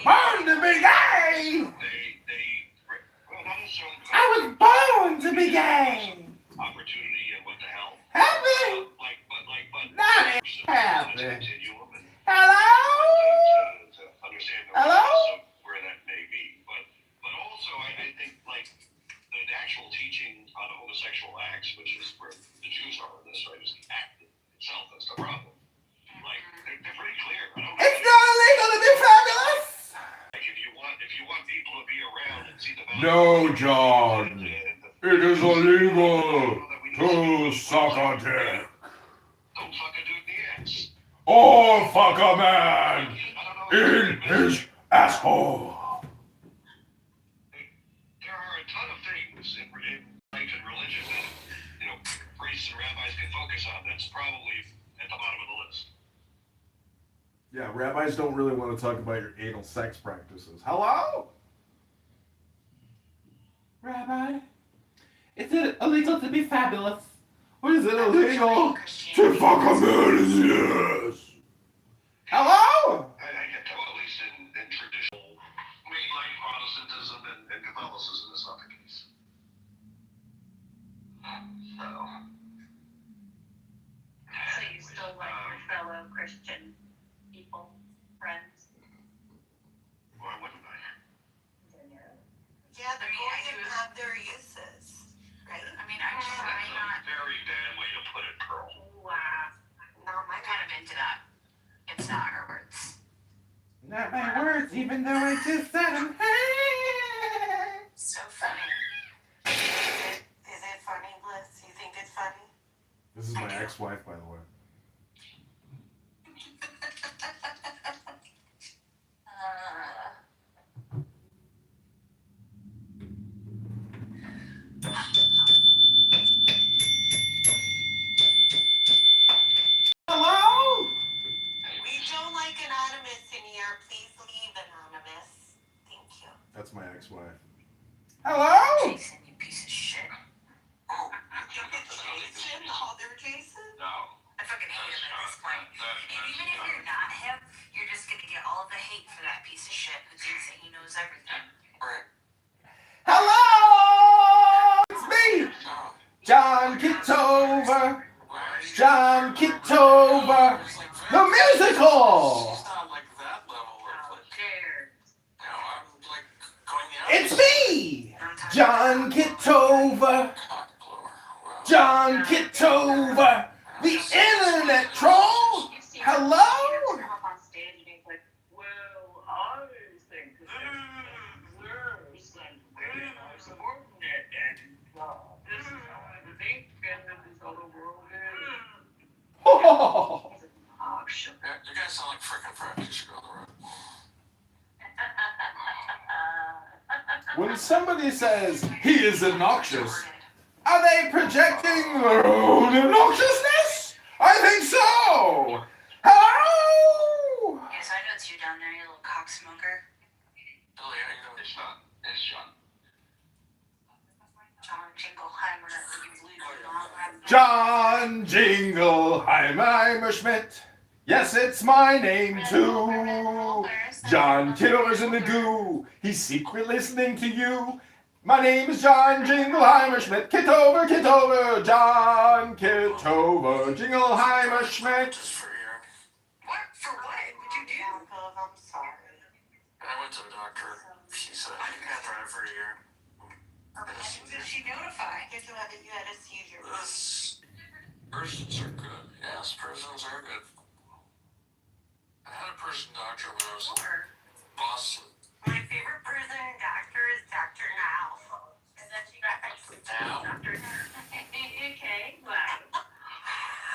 Born to be gay! well, not necessarily because I was born to be gay! opportunity and what the hell. Happy! But Not happy. Continuum and Hello? to understand the Hello? process of where that may be. But also, I think, like, the actual teaching on homosexual acts, which is where the Jews are in this, right, is the act itself that's the problem. Like, they're pretty clear. It's not illegal to be fabulous! Like, if you want people to be around and see the value. No, John. It is illegal to suck a dick. Don't fuck a dude in the ass. Or fuck a man in his asshole. There are a ton of things in faith and religion that, priests and rabbis can focus on. That's probably at the bottom of the list. Yeah, rabbis don't really want to talk about your anal sex practices. Hello? Rabbi, is it illegal to be fabulous? Or is it illegal to fuck a man in the ass? Hello? I get that, at least in traditional mainline Protestantism and Catholicism, that's not the case. So you still like your fellow Christian people, friends? Why wouldn't I? Yeah, they're going to have their uses, right? I mean, I even though I just said them. So funny. Is it funny, Bliss? You think it's funny? This is my ex-wife, by the way. Hello? We don't like anonymous in here. Please leave anonymous. Thank you. That's my ex-wife. Hello? Jason, you piece of shit. Oh, Jason? The other Jason? No. I fucking hate him at this point. And even if you're not him, you're just gonna get all of the hate for that piece of shit who thinks that he knows everything. Right. Hello? It's me, John Kitover. John Kitover, the musical. It's not like that level of like. I'm like going out. It's me, John Kitover. John Kitover, the internet troll. Hello? Oh. Yeah, you guys sound like frickin' friends. You should go on the road. When somebody says he is obnoxious, are they projecting their own obnoxiousness? I think so. Hello? Yes, I know it's you down there, you little cocksmoker. Oh yeah, you know It's not. It's John. John Jingleheimer, you bleed John Jingleheimer Schmidt. Yes, it's my name too. John Kitover's in the goo. He's secret listening to you. My name is John Jingleheimer Schmidt. Kitover, Kitover, John Kitover, Jingleheimer Schmidt. just for a year. What? For what? What'd you do? Jacob, I'm sorry. I went to the doctor. She said I can't drive for a year. Who did she notify? You had a seizure. Persons are good. Yes, persons are good. I had a person doctor when I was in Boston. My favorite person doctor is Dr. Now. And then she got Now? Dr. Okay, wow.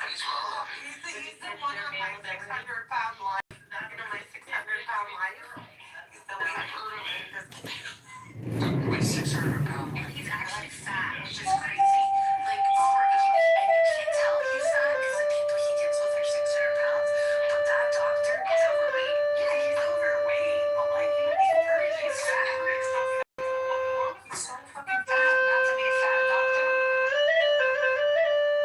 He's the one on my 600-pound life. Not on my 600-pound life. He's the one I heard of it. My 600-pound. And he's actually fat, which is crazy. Like, and you can't tell he's fat because the people he gets with are 600 pounds. But that doctor is overweight. Yeah, he's overweight, but like he's fat. He's so fucking fat. Not to be a fat doctor.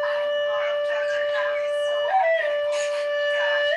I love Dr. Now. He's so epic. Gosh,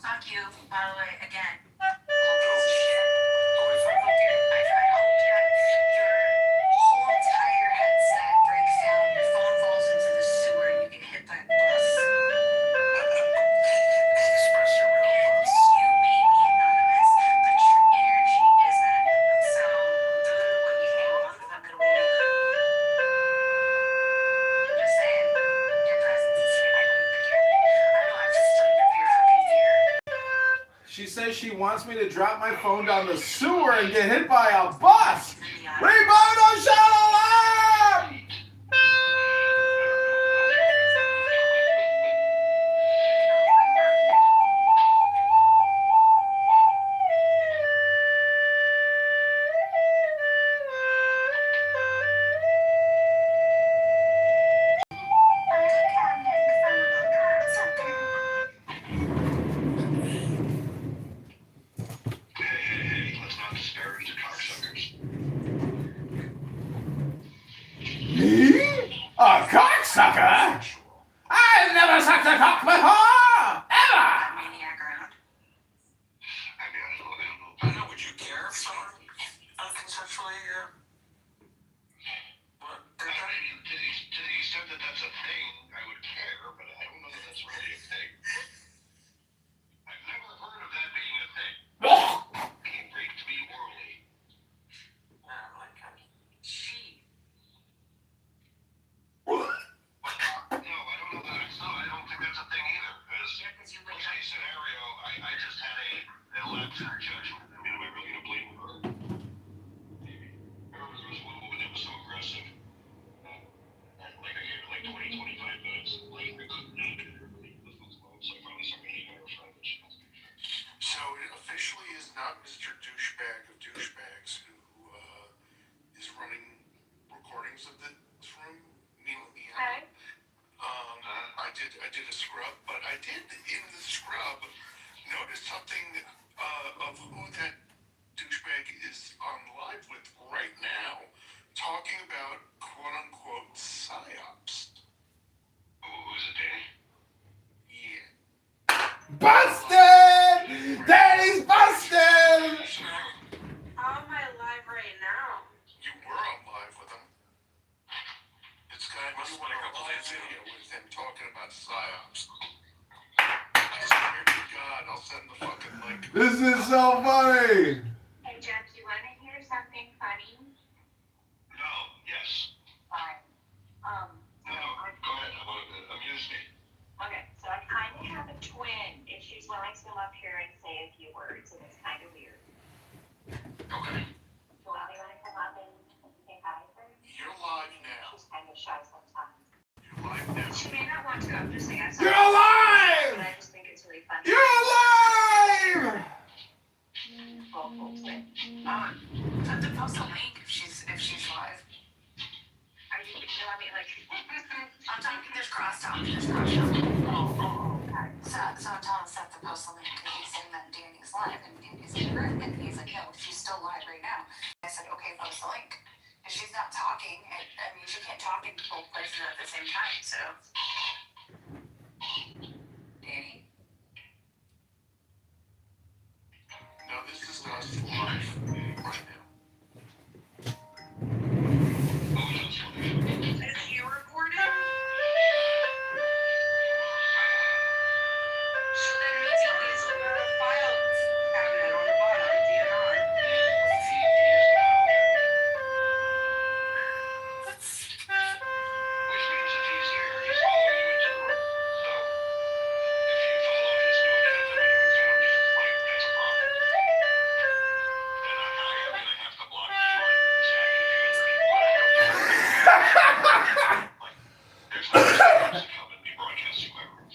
Fuck you, by the way, again. Little piece of shit. I hope your whole entire headset breaks down, your phone falls into the sewer, and you get hit by a bus. Express your real thoughts. You may be anonymous, but your energy isn't. So do what you want. Fucking leave. I'm just saying, your presence is here. I know I'm just stunned up your fucking ear. She says she wants me to drop my phone down the sewer and get hit by a bus. Rebound Shalom! Hey, let's not disparage the cocksuckers. sucker? I've never sucked a cock before! Ever! Maniac around. I mean, I don't know. I don't know. Would you care if someone unconsensually? What? I mean, to the extent that that's a thing, I would care, but I don't know that that's really a thing. I've never heard of that being a thing. Being raped me orally. Yeah, like she. No, I don't know that. I don't think that's a thing either. Because worst case scenario, I just had a lapse in judgment. I mean, am I really gonna blame her? Maybe. I remember there was one woman that was so aggressive. Like I gave her like 20, 25 minutes. Like I couldn't not get her to leave the food alone, so I finally started hitting her friend, but she was So it officially is not Mr. Douchebag of Douchebags who is running recordings of this room. Okay. I did a scrub, but I did in the scrub notice something of who that douchebag is on live with right now, talking about quote unquote psyops. who's it, Danny? Yeah. Busted! Daddy's busted! How am I live right now? You were on live with him. It's kind of Must have been a couple live days ago. video with him talking about psyops. I swear to God, I'll send the fucking link. This is so funny! Hey Jeff, do you want to hear something funny? No, yes. Fine. No, go ahead. I want to amuse me. Okay, so I kind of have a twin. If she's willing to come up here and say a few words, and it's kind of weird. Okay. Do you want to come up and say hi to her? You're live now. She's kind of shy sometimes. You're live now. She may not want to. I'm just saying. I'm You're sorry. alive! But I just think it's really funny. You're alive! Cool, twin. Have to post a link if she's live. Are you? No, I mean like. I'm talking. There's crosstalk. Okay. So I'm telling Seth to post the link because he's saying that Danny's live and Danny's in the room and he's like, no, she's still live right now. I said, okay, post the link. And she's not talking. And, I mean, she can't talk in both places at the same time. So, Danny. No, this is us live right now. Is she recording? So that means it needs to go to file cabinet on the bottom, DNR. Which means if he's here, he's following you into the room. So, if you follow his new account that we haven't found yet, like, that's a problem. Then I am gonna have to block you and Zach and a few other people. Like, there's no reason to come and be broadcasting my room.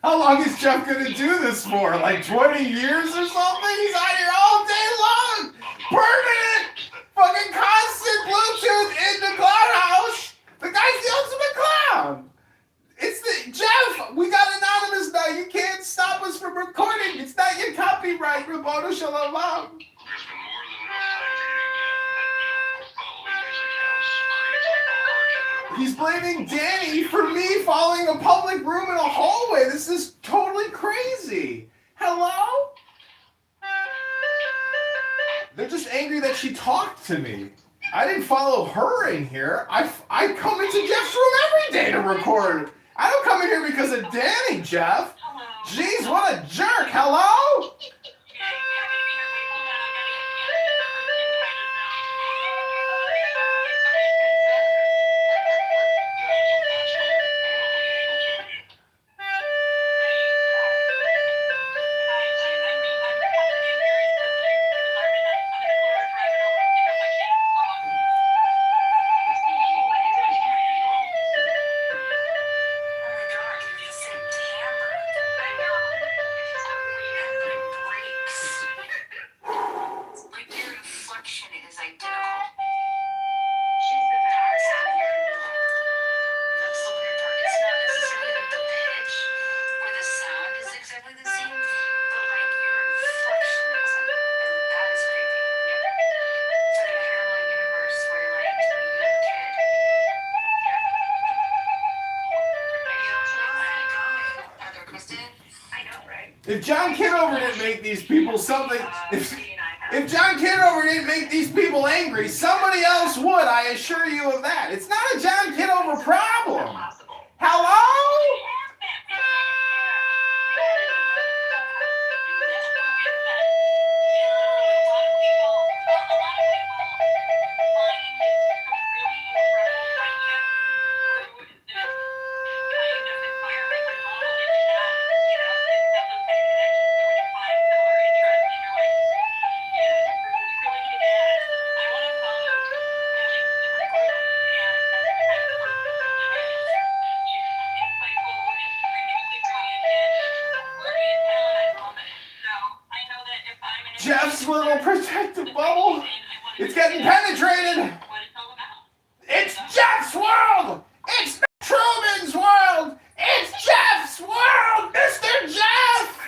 How long is Jeff gonna do this for? Like 20 years or something? He's out here all day long! Permanent! Fucking constant Bluetooth in the cloud house! The guy's the ultimate clown! It's the Jeff! We got anonymous now. You can't stop us from recording. It's not your copyright, Roboto Shalom. There's been more than enough time for you to get that, following his accounts creates like a margin. He's blaming Danny for me following a public room in a hallway. This is totally crazy. Hello? They're just angry that she talked to me. I didn't follow her in here. I come into Jeff's room every day to record. I don't come in here because of Danny, Jeff. Jeez, what a jerk. Hello? If John Kitover didn't make these people something, if John Kitover didn't make these people angry, somebody else would. I assure you of that. It's not a John Kitover problem. Hello? Jeff's little protective bubble. It's getting penetrated. It's Jeff's world. It's Truman's world. It's Jeff's world, Mr. Jeff.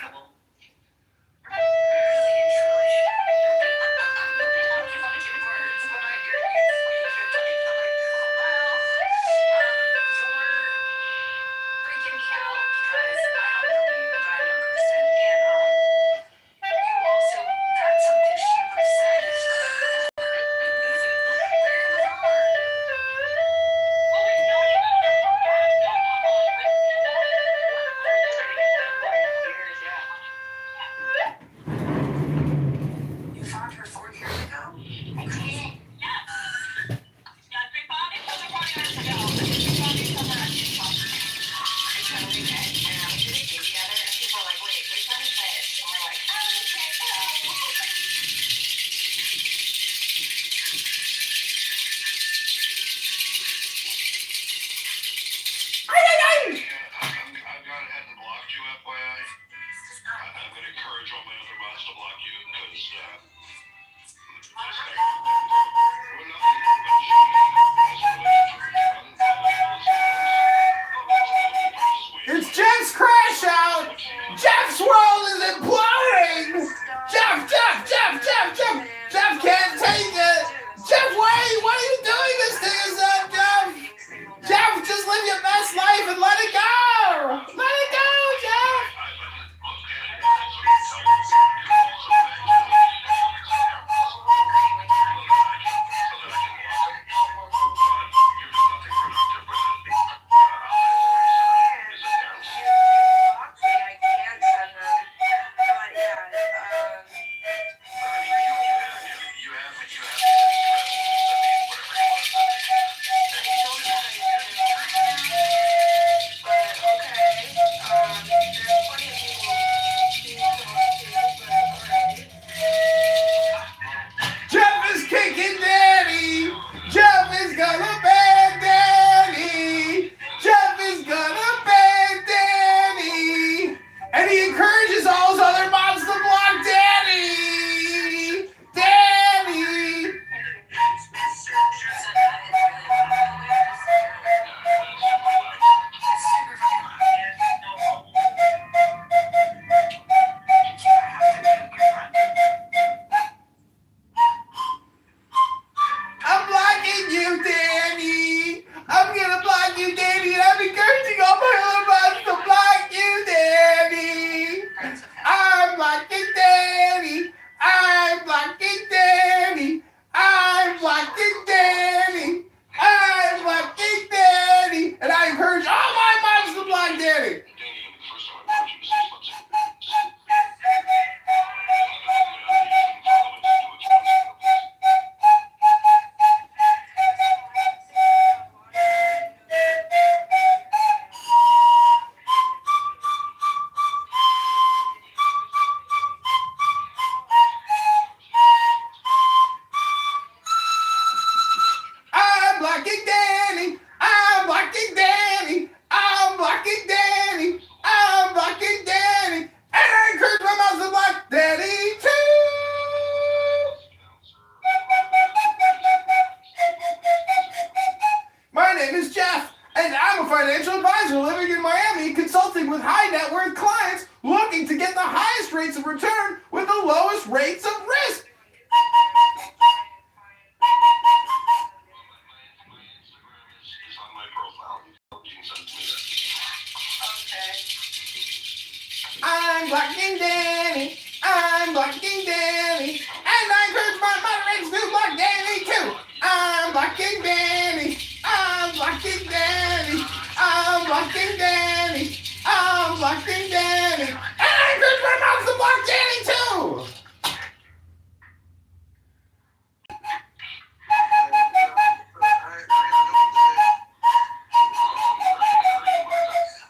I'm Black King Danny. I'm Black King Danny. And I encourage my moderators to Black Danny too. I'm Black King Danny. I'm Black King Danny. I'm Black King Danny. I'm Black King Danny. And I encourage my moms to Black Danny too.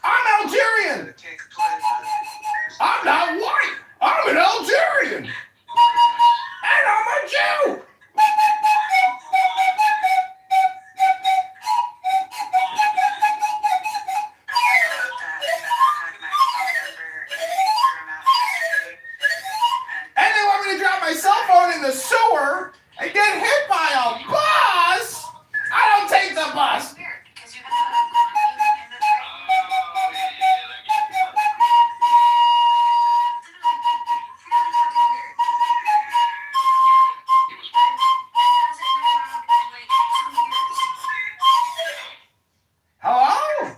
I'm Algerian. I'm not white. I'm an Algerian. And I'm a Jew. And they want me to drop my cell phone in the sewer and get hit by a bus. I don't take the bus. Hello?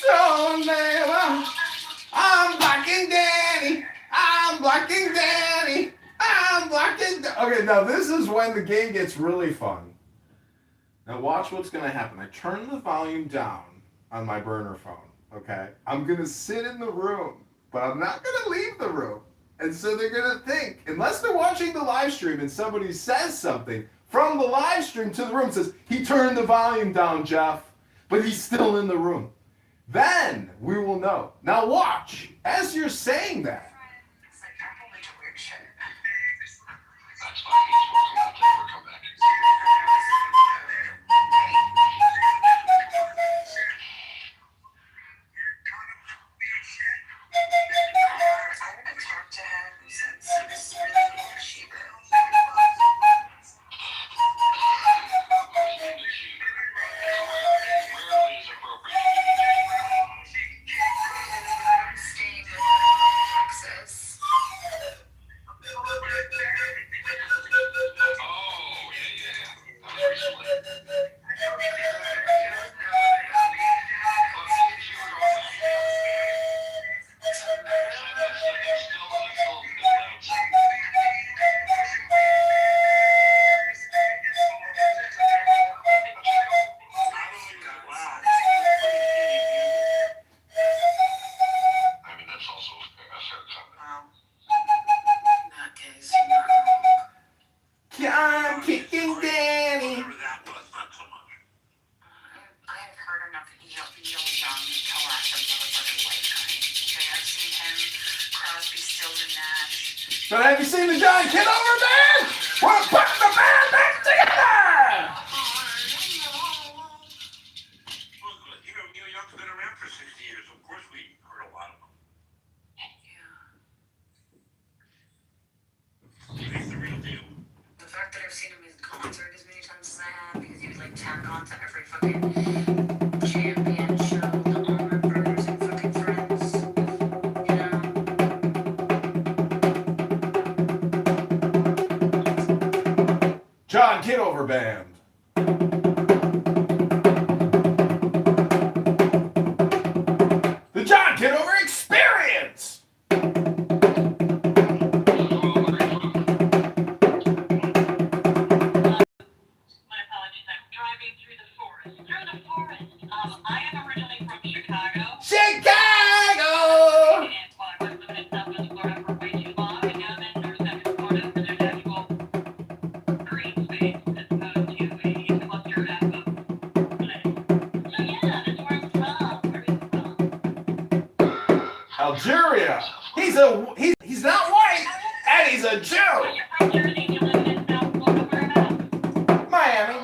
So neighbor, I'm Black and Danny. I'm Black and Danny. I'm Black and Okay, now this is when the game gets really fun. Now watch what's gonna happen. I turn the volume down on my burner phone, okay? I'm gonna sit in the room, but I'm not gonna leave the room. And so they're gonna think, unless they're watching the live stream and somebody says something from the live stream to the room, says, he turned the volume down, Jeff, but he's still in the room. Then we will know. Now watch, as you're saying that. That's fine. We'll come back. I'm kicking Danny. But have you seen the John Kitover band? We're putting the band back together! Y'all have been around for 60 years. Of course we heard a lot of them. He's the real deal. The fact that I've seen him in concert as many times as I have, because he would like tag on to every fucking champion show, the Allman Brothers and fucking Friends, you know? John Kitover band. The John Kitover experience. Algeria. He's not white, and he's a Jew. Miami.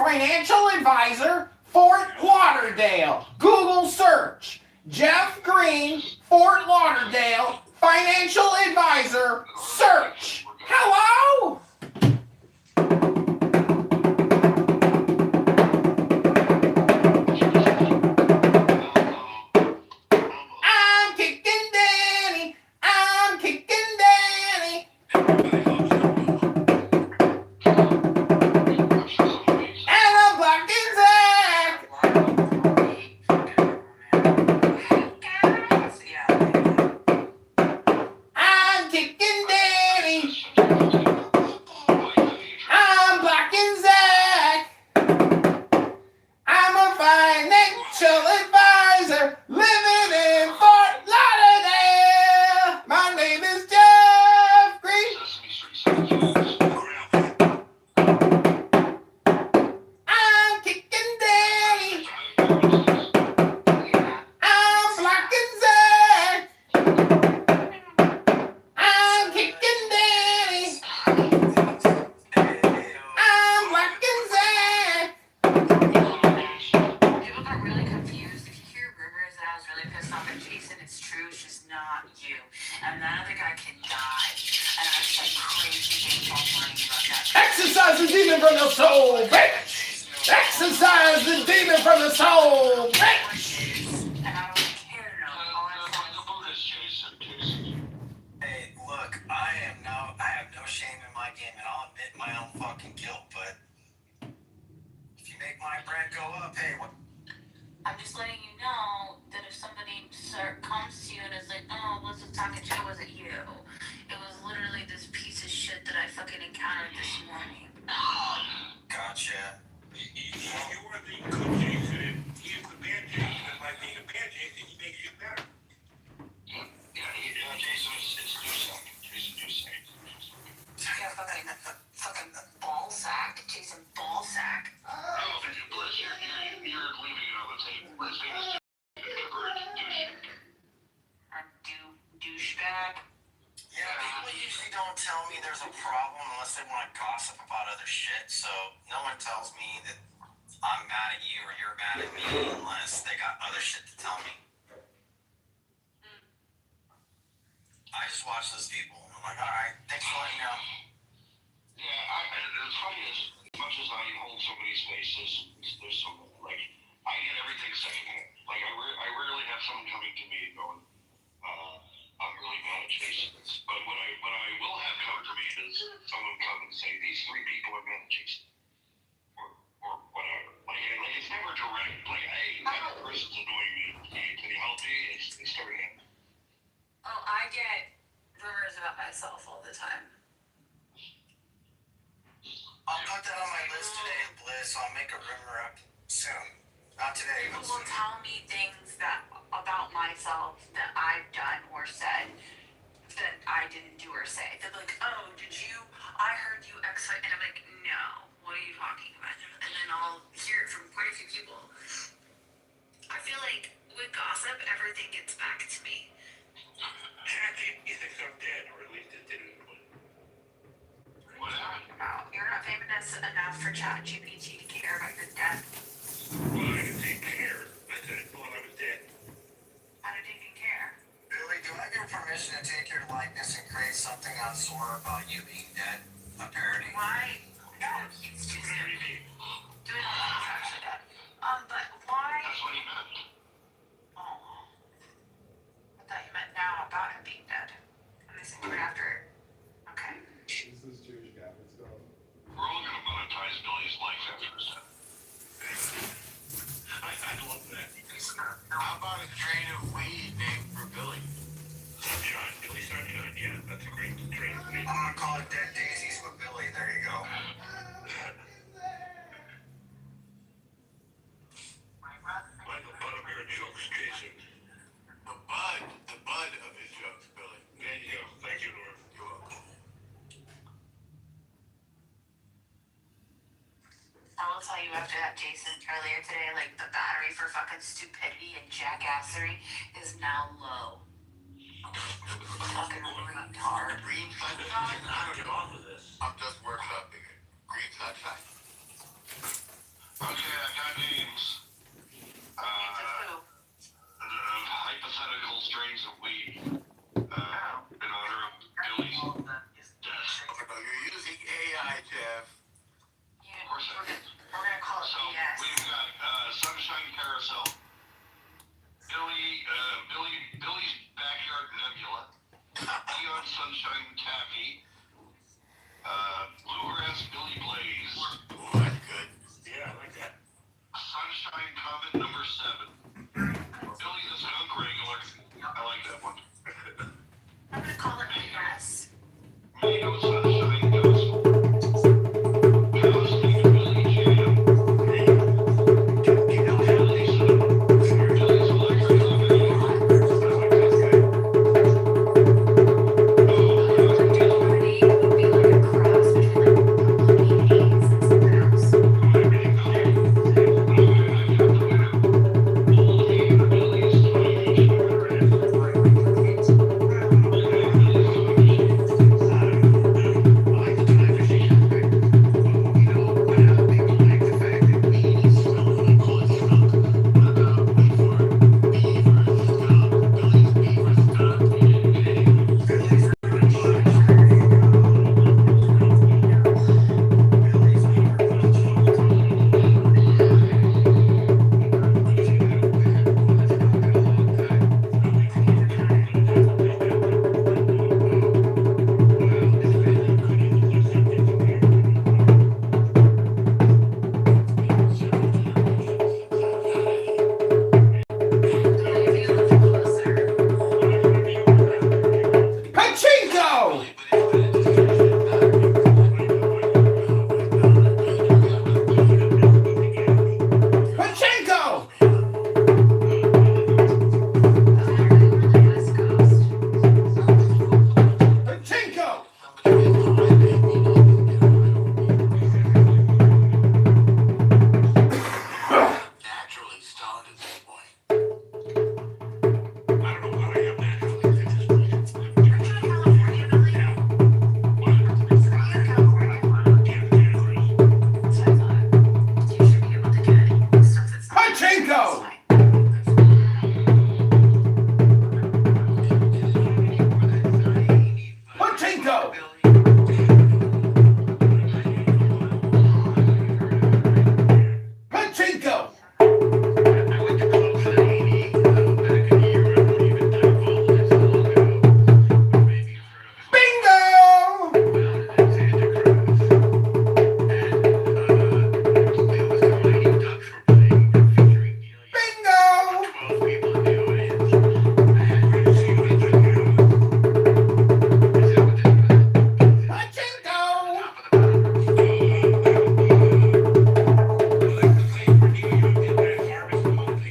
financial advisor, Fort Lauderdale. Google search. Jeff Green, Fort Lauderdale, financial advisor, search. Hello? I'm kicking Danny. I'm kicking Danny. And I'm blocking Zach. I'm kicking Danny. I'm blocking Zach. I'm a financial advisor living in Fort Lauderdale. My name is Jeff Green. I'm kicking Danny. I'm blocking Zach. I'm kicking Danny. I'm blocking Zach. People got really confused. If you hear rumors that I was really pissed off at Jason, it's true. It's just not you. And that other guy can die. And I've said crazy things all morning about that. Exercise the demon from the soul, bitch. Exercise the demon from the soul, bitch. And I don't care to know. All I said is Hey, look, I have no shame in my game, and I'll admit my own fucking guilt, but if you make my bread go up, hey, what? I'm just letting you know that if somebody comes to you and is like, oh, was it talking shit, was it you? It was literally this piece of shit that I fucking encountered this morning. Gotcha. You are the good Jason, and he is the bad Jason, and by being a bad Jason, he makes you better. Jason is Dusek. Jason Dusek. Yeah, fucking ball sack. Jason ball sack. Oh, Bliss, you're leaving it on the table. His name is Dusek. Douchebag. Yeah, people usually don't tell me there's a problem unless they want to gossip about other shit, so no one tells me that I'm mad at you or you're mad at me unless they got other shit to tell me. I just watch those people. I'm like, alright, thanks for letting me know. Yeah, it's funny as much as I hold so many spaces, there's some, like, I get everything secondhand. Like, I rarely have someone coming to me and going, I'm really mad at Jason. But what I will have come to me is someone come and say, these three people are mad at Jason. Or whatever. Like it's never direct. Like, hey, that person's annoying me. Can you help me? It's never happened. Oh, I get rumors about myself all the time. I'll put that on my list today, Bliss. I'll make a rumor up soon. Not today, People but will soon. tell me things about myself that I've done or said that I didn't do or say. They're like, oh, I heard you X, Y, and I'm like, no, what are you talking about? And then I'll hear it from quite a few people. I feel like with gossip, everything gets back to me. You think I'm dead, or at least it didn't. What are you talking about? You're not famous enough for ChatGPT to care about your death. Well, I didn't say care. I said I thought I was dead. How did you even care? Billy, do I give permission to take your likeness and create something on Sora about you being dead? A parody? Why? No, it's just doing a lot of actually dead. But why? That's what he meant. Oh. I thought you meant now about him being dead. And they said you were after it. Okay. This is Jewish guy. Let's go. We're all gonna monetize Billy's life after his death. I love that. How about a strain of weed named for Billy? Sunshine, Billy Sunshine, yeah, that's a great train of weed. I'm gonna call it Dead Daisies with Billy. There you go. Like the Butterbeer jokes, Jason. The bud of his jokes, Billy. There you go. Thank you, Norm. You're welcome. I will tell you after that, Jason, earlier today, like the battery for fucking stupidity and jackassery is now low. Fucking retard. Green sunshine? I don't get off of this. I'm just workshopping it. Green sunshine? comment number 7. Billy doesn't on the regular. I like that one. I'm gonna call it a yes. Me, no sunshine, gospel. House like Billy Jam. Billy's electric company. Harmony would be like a cross between like Blue Hayes and something else. Pachinko! Pachinko! West Coast. Pachinko! Naturally stoned at this point. I don't know what I am naturally at this point. Aren't you in California, Billy? Yeah. Are you in California? That's what I thought. You should be able to get stuff that's not Pachinko! Pachinko! Pachinko! I went to clubs in 80, back in the year, I don't even involved in it so long ago. Maybe you've heard of it. Bingo! Well, it's Santa Cruz. And it was the Mighty Ducks were playing, featuring Bingo! 12 people in the audience. I had to see what it's about. Is that what this was? Pachinko! Top of the mountain.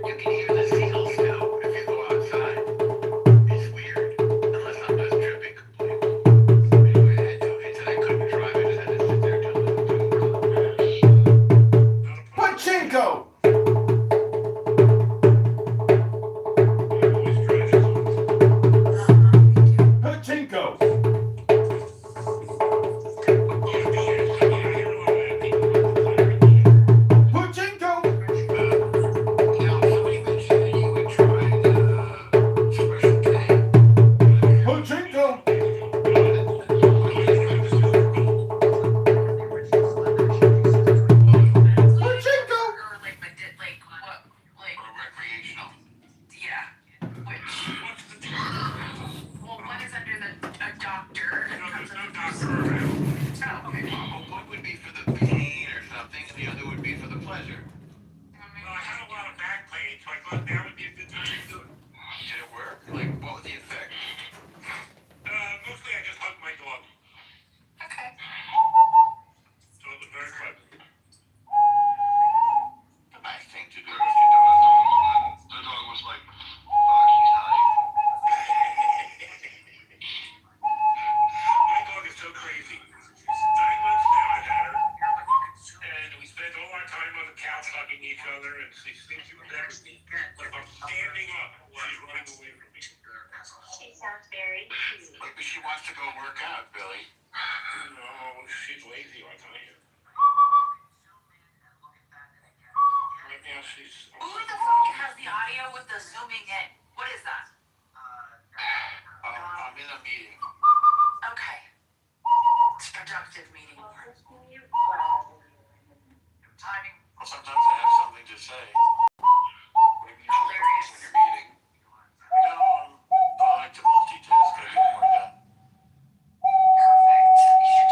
You can hear the seagulls now if you go outside. It's weird, unless I'm just tripping completely. Anyway, I had 2 hits and I couldn't drive. I just had to sit there till Pachinko! Pachinko! Pachinko! somebody mentioned that you would try the Special K. Pachinko! Pachinko! Or like, but did like what? Like, Or recreational. yeah. Which? Well, one is under a doctor. And comes under Oh, okay. One would be for the pain or something, and the other would be for the pleasure. Well, I had a lot of back pain, so I thought that would be a good time to do it. Did it work? Like, what was the effect? Mostly I just hugged my dog. okay. So it was very pleasant. A nice thing to do with your dog. The dog was like, fuck, he's high. My dog is so crazy. 9 months now I've had her. And we spend all our time on the couch hugging each other, and she thinks she was everything. But if I'm standing up, she's running away from me. She sounds very cute. Maybe she wants to go work out, Billy. No, she's lazy like I am. Right now she's... Who the fuck has the audio with the zooming in? What is that? I'm in a meeting. Okay. It's a productive meeting. Timing. Well, sometimes I have something to say. Maybe you should Hilarious. when you're meeting. No, I like to multitask. I get more done. Perfect. You should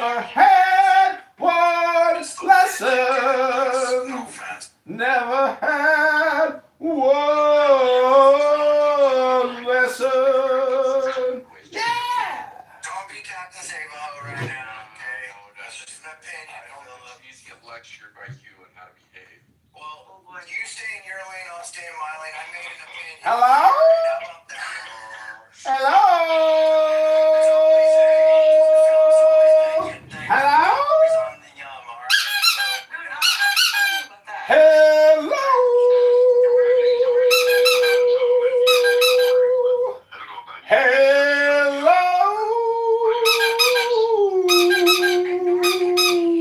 Never had one lesson. Never had one lesson. Yeah! Don't be Captain Save-A-Ho right now, okay? That's just an opinion. I don't know if he's get lectured by you on how to behave. Well, you stay in your lane, I'll stay in my lane. I made an opinion. Hello? How about that? Hello? Hello? Hello?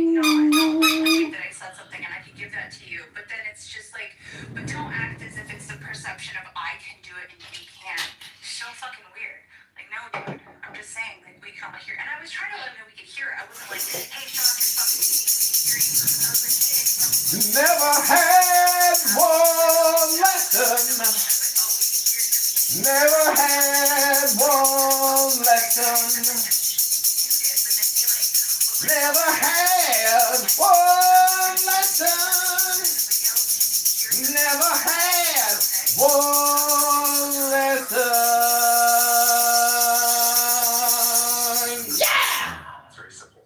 That I said something and I could give that to you, but then it's just like, but don't act as if it's the perception of I can do it and you can't. It's so fucking weird. Like, no, dude. I'm just saying, like, we can all hear. And I was trying to let him know we could hear it. I wasn't like, hey, shut up, you're fucking speaking, we can hear you. I was like, hey, Never had one lesson. Never had one lesson. Never had one lesson. Never had one lesson. Yeah! It's very simple.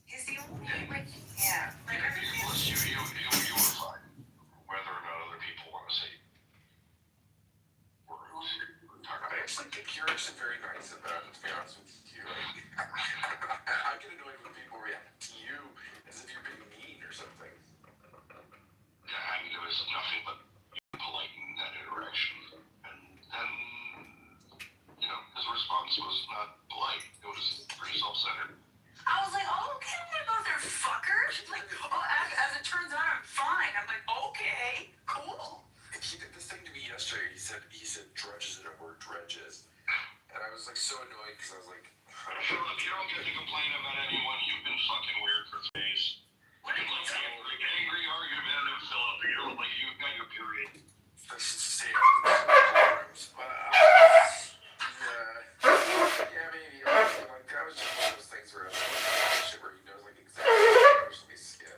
he's the only, like, yeah. Like, You were fine. Whether or not other people want to say words. I actually think you're actually very nice about it, to be honest with you. I get annoyed when people react to you as if you're being mean or something. Yeah, I mean, there was nothing but polite in that interaction. And then, his response was not polite. It was pretty self-centered. I was like, oh, okay, motherfucker. She's like, oh, as it turns out, I'm fine. I'm like, okay, cool. He did this thing to me yesterday. He said drudges in a word, dredges. And I was like so annoyed because I was like, Philip, you don't get to complain about anyone. You've been fucking weird for days. What did you say? Angry, argumentative, Philip. You're like, you've got your period. let's just say I was in the forums. Yeah, maybe. Like, that was just one of those things where I was like, shit where he knows like exactly what his skin.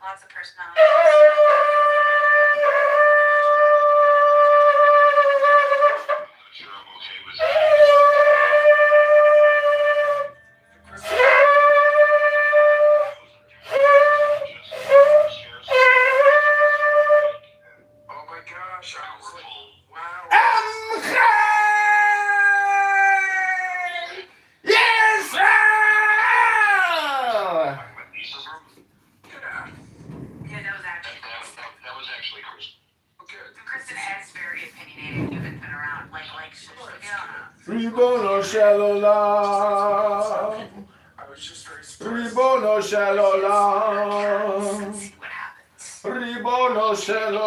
Lots of personalities. Sure, I'm okay with Oh my gosh, I was like, wow. Yes, sir! my niece's room. Yeah. Yeah, that was actually. That was actually Chris. Okay. Kristen is very opinionated. You've been around. Like, yeah. Ribono Shalom. I was just very surprised. Ribono Shalom. Let's see what happens. Ribono Shalom.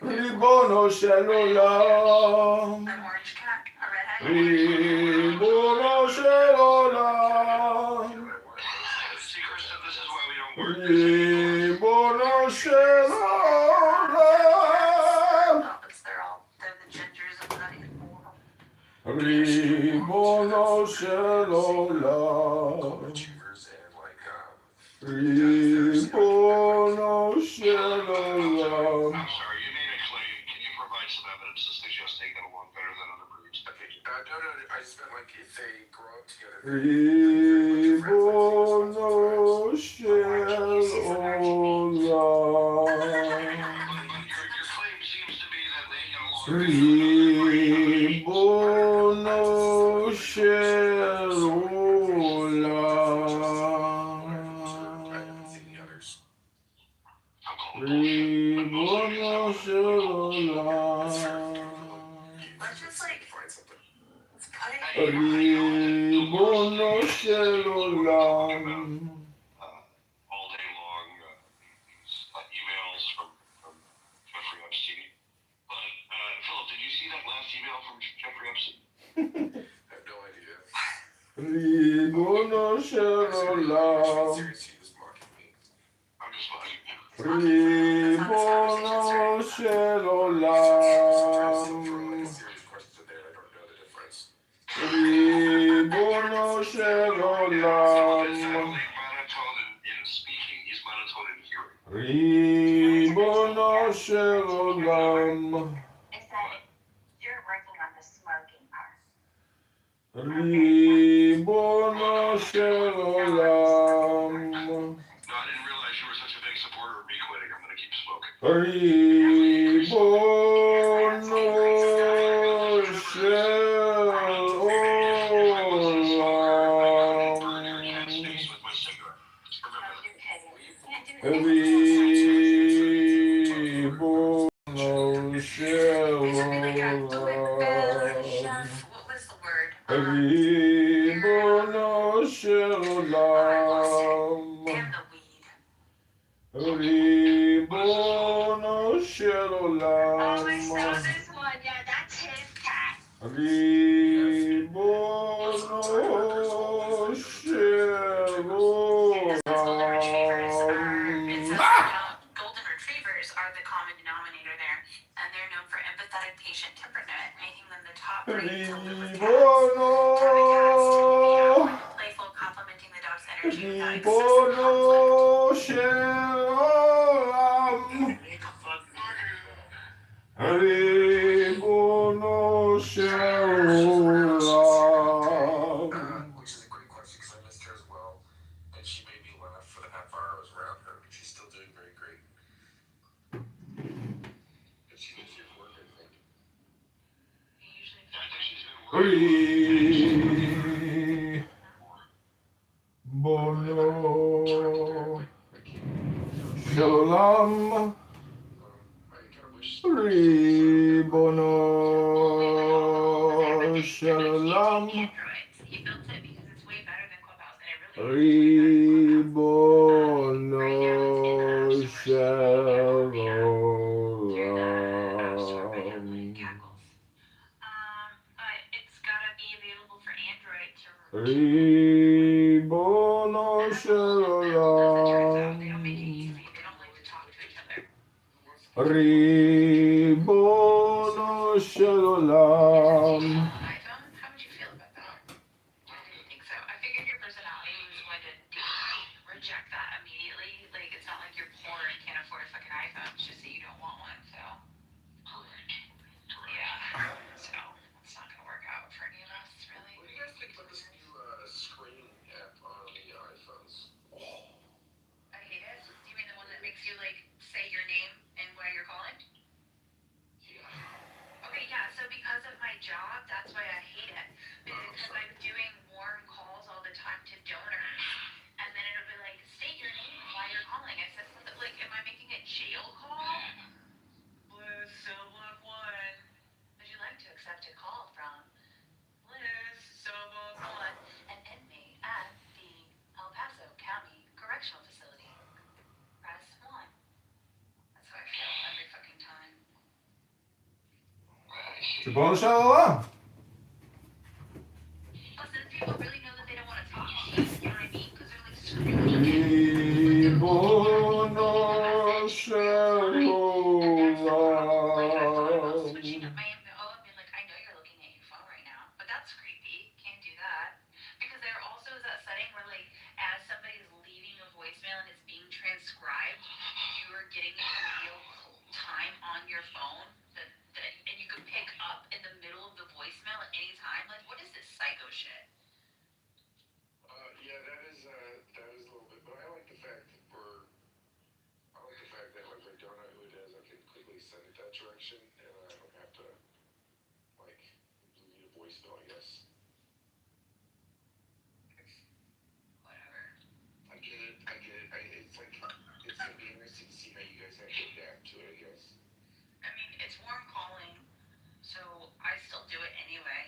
Ribono Shalom. An orange cat, a redhead. Ribono Shalom. See, Kristen, this is why we don't work. Ribono Shalom. They're the gingers of the Ribono Shalom. Achievers and like, Ribono Shalom. I'm sorry, you made a claim. Can you provide some evidence to suggest they get along better than other breeds? no, I just meant like if they grow up together. Ribono Shalom. But your claim seems to be that they get along better than other Ribono Shalom. Ribono Shalom. Let's just like, let's put it Ribono Shalom. all day long emails from Jeffrey Epstein. But, Philip, did you see that last email from Jeffrey Epstein? I have no idea. Ribono shel olam. I'm just fucking. Ribono shel olam. Ribono shel olam. Monotone in speaking. He's monotone in hearing. Ribono shel olam. You're working on the smoking part. Ribono shel olam. No, I didn't realize you were such a big supporter of me quitting. I'm gonna keep smoking. Ribono shel Ribono shel olam. What was the word? Ribono shel olam. And the weed. Ribono shel Oh, I saw olam. this one. Yeah, that's his cat. Ribono shel olam. Golden retrievers are the common denominator there, and they're known for empathetic patient temperament, making them the top breed to live with cats. Ribono. Playful, complimenting the dog's energy without excessive Ribono conflict. shel olam. Ribono shel olam. Which is a great question because I missed her as well, and she made me laugh for the half hour I was around her. But she's still doing very great. And she lives here for work, I think. Ribono shel olam. Ribono shel olam. He built it because it's way better than Clubhouse, and it really Ribono shel olam. But it's gotta be available for Android to. Ribono shel olam. They don't make it easy. They don't like to talk to each other. Ribono shel olam. iPhone? How would you feel about that? I didn't think so. I figured your personality was going to reject that immediately. Like, it's not like you're poor and can't afford a fucking iPhone. It's just that you don't want one, so. Yeah. So, it's not going to work out for any of us, really. What do you guys think about this new screening app on the iPhones? I hate it. Do you mean the one that makes you, like, say your name and why you're calling? Yeah. Okay, yeah, so because of my job, that's why I hate it. Because I'm doing warm calls all the time to donors. And then it'll be like, state your name and why you're calling. I said, like, am I making a jail call? Liz, cell block 1. Would you like to accept a call from Liz, cell block 1, an inmate at the El Paso County Correctional Facility? Press 1. That's how I feel every fucking time. Ribono shel olam. Listen, people really know that they don't want to talk to you, you know what I mean? Because they're like screaming. Ribono shel olam. Switching up my MO and being like, I know you're looking at your phone right now, but that's creepy. Can't do that. Because there also is that setting where, like, as somebody's leaving a voicemail and it's being transcribed, you are getting in real time on your phone and you can pick up in the middle of the voicemail at any time. Like, what is this psycho shit? Yeah, that is a little bit, but I like the fact that like I don't know who it is, I can quickly send it that direction, and I don't have to like leave a voicemail, I guess. Whatever. I get it. It's like it's gonna be interesting to see how you guys have to adapt to it, I guess. I mean, it's warm calling, so I still do it anyway.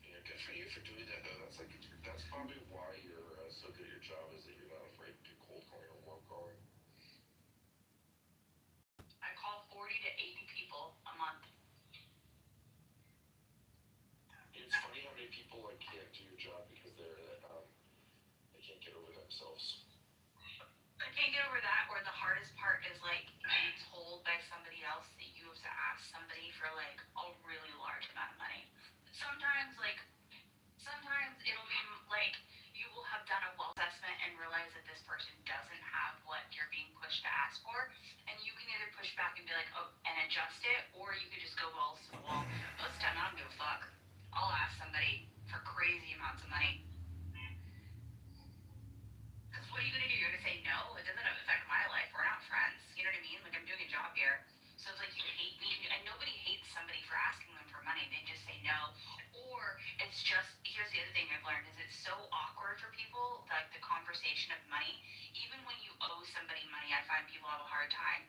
Yeah, good for you for doing that though. That's probably why you're so good at your job, is that you're not afraid to do cold calling or warm calling. I call 40 to 80 people a month. themselves. I can't get over that, or the hardest part is like being told by somebody else that you have to ask somebody for like a really large amount of money. Sometimes it'll be like you will have done a wealth assessment and realize that this person doesn't have what you're being pushed to ask for, and you can either push back and be like, oh, and adjust it, or you could just go balls to the wall. Most of the time, I don't give a fuck. I'll ask somebody for crazy amounts of money. Because what are you gonna do? You're gonna say no? It doesn't affect my life. We're not friends. You know what I mean? Like, I'm doing a job here. So it's like you hate me, and nobody hates somebody for asking them for money. They just say no. Or it's just, here's the other thing I've learned, is it's so awkward for people, like the conversation of money. Even when you owe somebody money, I find people have a hard time.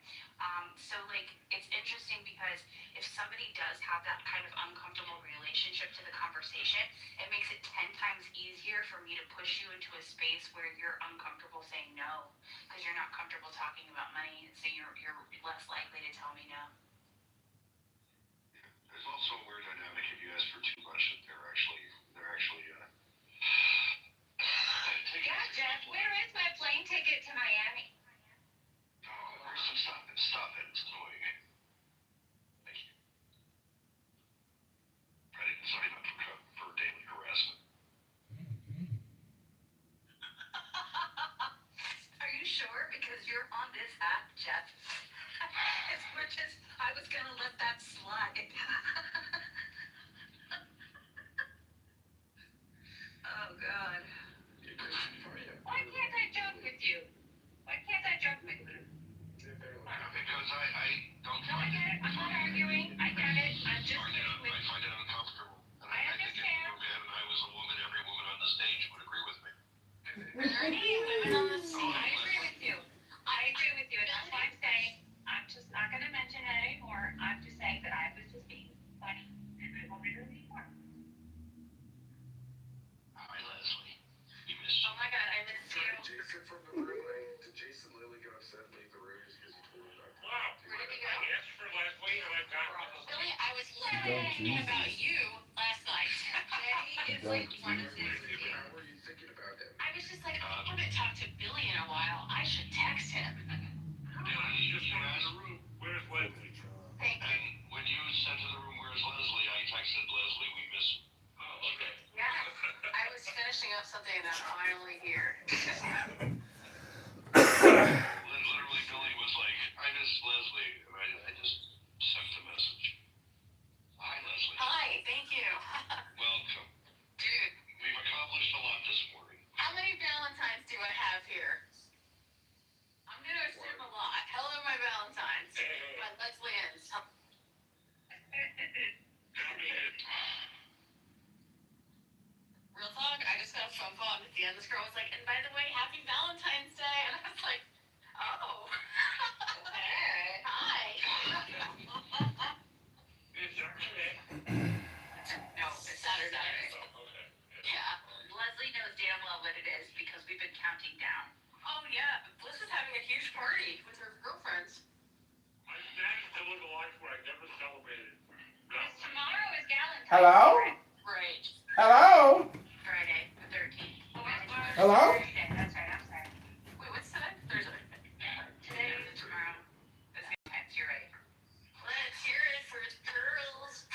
So like, it's interesting because if somebody does have that kind of uncomfortable relationship to the conversation, it makes it 10 times easier for me to push you into a space where you're uncomfortable saying no, because you're not comfortable talking about money, so you're less likely to tell me no. There's also a weird dynamic if you ask for too much that they're actually Yeah, Jeff, where is my plane ticket to Miami? Oh, Kristen, stop it. It's annoying. Thank you. I didn't sign up for daily harassment. Are you sure? Because you're on this app, Jeff. As much as I was gonna let that slide. Oh, God. Why can't I joke with you? Why can't I joke with you? Because I don't No, I get it. I'm not arguing. I get it. I'm just kidding with I find it uncomfortable. And I I think if you understand. were a man and I was a woman, every woman on the stage would agree with me. Are there any women on the scene? I agree with you. I agree with you, and that's why I'm saying I'm just not gonna mention it anymore. I'm just saying that I was just being funny, and I won't be doing it anymore. Hi, Leslie. You missed Oh my God, I missed you. Jason from the room. Did Jason Lily get upset and leave the room just because he told her not to? Wow. Where did he go? I asked for Leslie, and I got Billy, I was literally thinking about you last night. Jay is like one of his. How were you thinking about him? I was just like, I haven't talked to Billy in a while. I should text him. You asked, Where's Leslie? Thank you. and when you said to the room, "Where's Leslie?" I texted Leslie, "We miss." Oh, okay. Yeah, I was finishing up something and I'm finally here. Literally, Billy was like, "I miss Leslie," and I just sent a message. Hi, Leslie. Hi, thank you. Welcome. Dude, We've accomplished a lot this morning. how many Valentines do I have here? I'm gonna assume a lot. Hello, my Valentines. My Leslieans. Real talk, I just got a phone call and at the end this girl was like, and by the way, happy Valentine's Day. And I was like, oh. Hey. Hi. It's Saturday. No, it's Saturday. Oh, okay. Yeah. Leslie knows damn well what it is because we've been counting down. Oh yeah, Bliss is having a huge party with her girlfriends. I managed to live a life where I never celebrated. Because tomorrow is Valentine's. Hello? Right. Hello? Friday, the 13th. Hello? Thursday, that's right, I'm sorry. Wait, what's today? Thursday. Today or tomorrow? It's Valentine's, you're right. Let's hear it for the girls.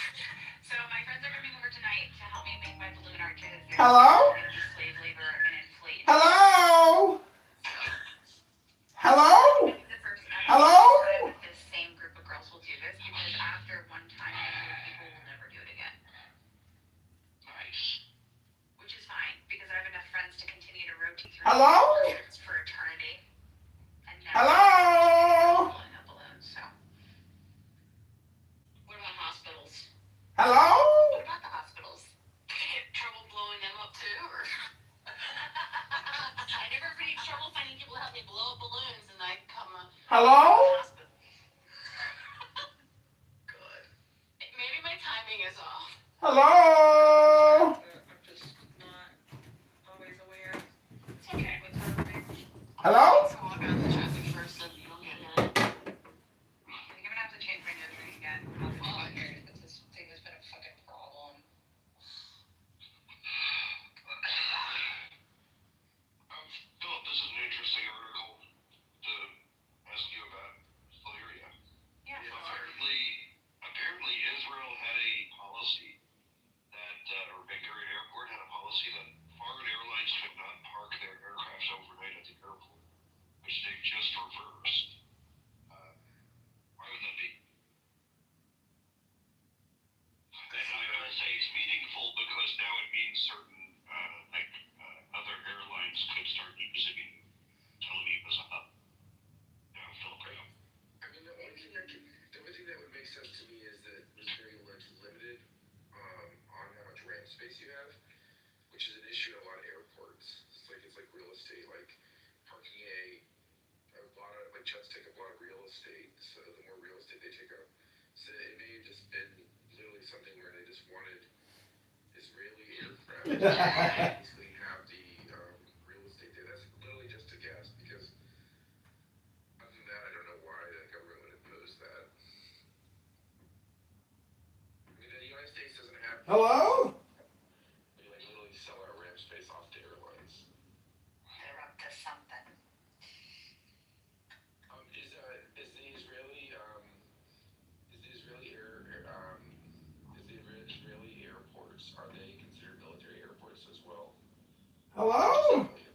So my friends are coming over tonight to help me make my balloon arches. Hello? Slave labor and inflate. Hello? Hello? Hello? This same group of girls will do this because after one time, people will never do it again. Nice. Which is fine because I have enough friends to continue to rotate through Hello? for eternity. And Hello? blowing up balloons. So, what about hospitals? Hello? What about the hospitals? You have trouble blowing them up too, or? I never have any trouble finding people to help me blow up balloons, and I come Hello? Good. Maybe my timing is off. Hello? I'm just not always aware. It's okay. What's happening? Hello? So walk out of the traffic first, and you'll get it. I think I'm gonna have to change my nose ring again. Oh, here. This thing has been a fucking problem. Philip, estate. So the more real estate they take up, so it may have just been literally something where they just wanted Israeli aircraft to basically have the real estate there. That's literally just a guess because other than that, I don't know why the government would impose that. I mean, the United States doesn't have. Hello? We like literally sell our RAM space off to airlines. They're up to something. Is the Israeli airports, are they considered military airports as well? Hello? Okay.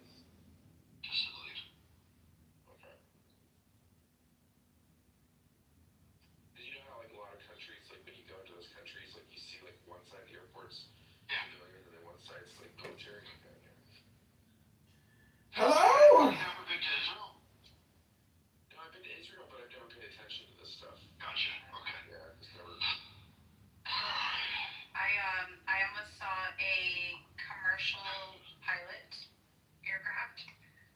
Because you know how like a lot of countries, like when you go into those countries, like you see like one side of the airports civilian and then one side's like military. Hello? You never been to Israel? No, I've been to Israel, but I've never paid attention to this stuff. Gotcha. Okay. Yeah, just never. I almost saw a commercial pilot aircraft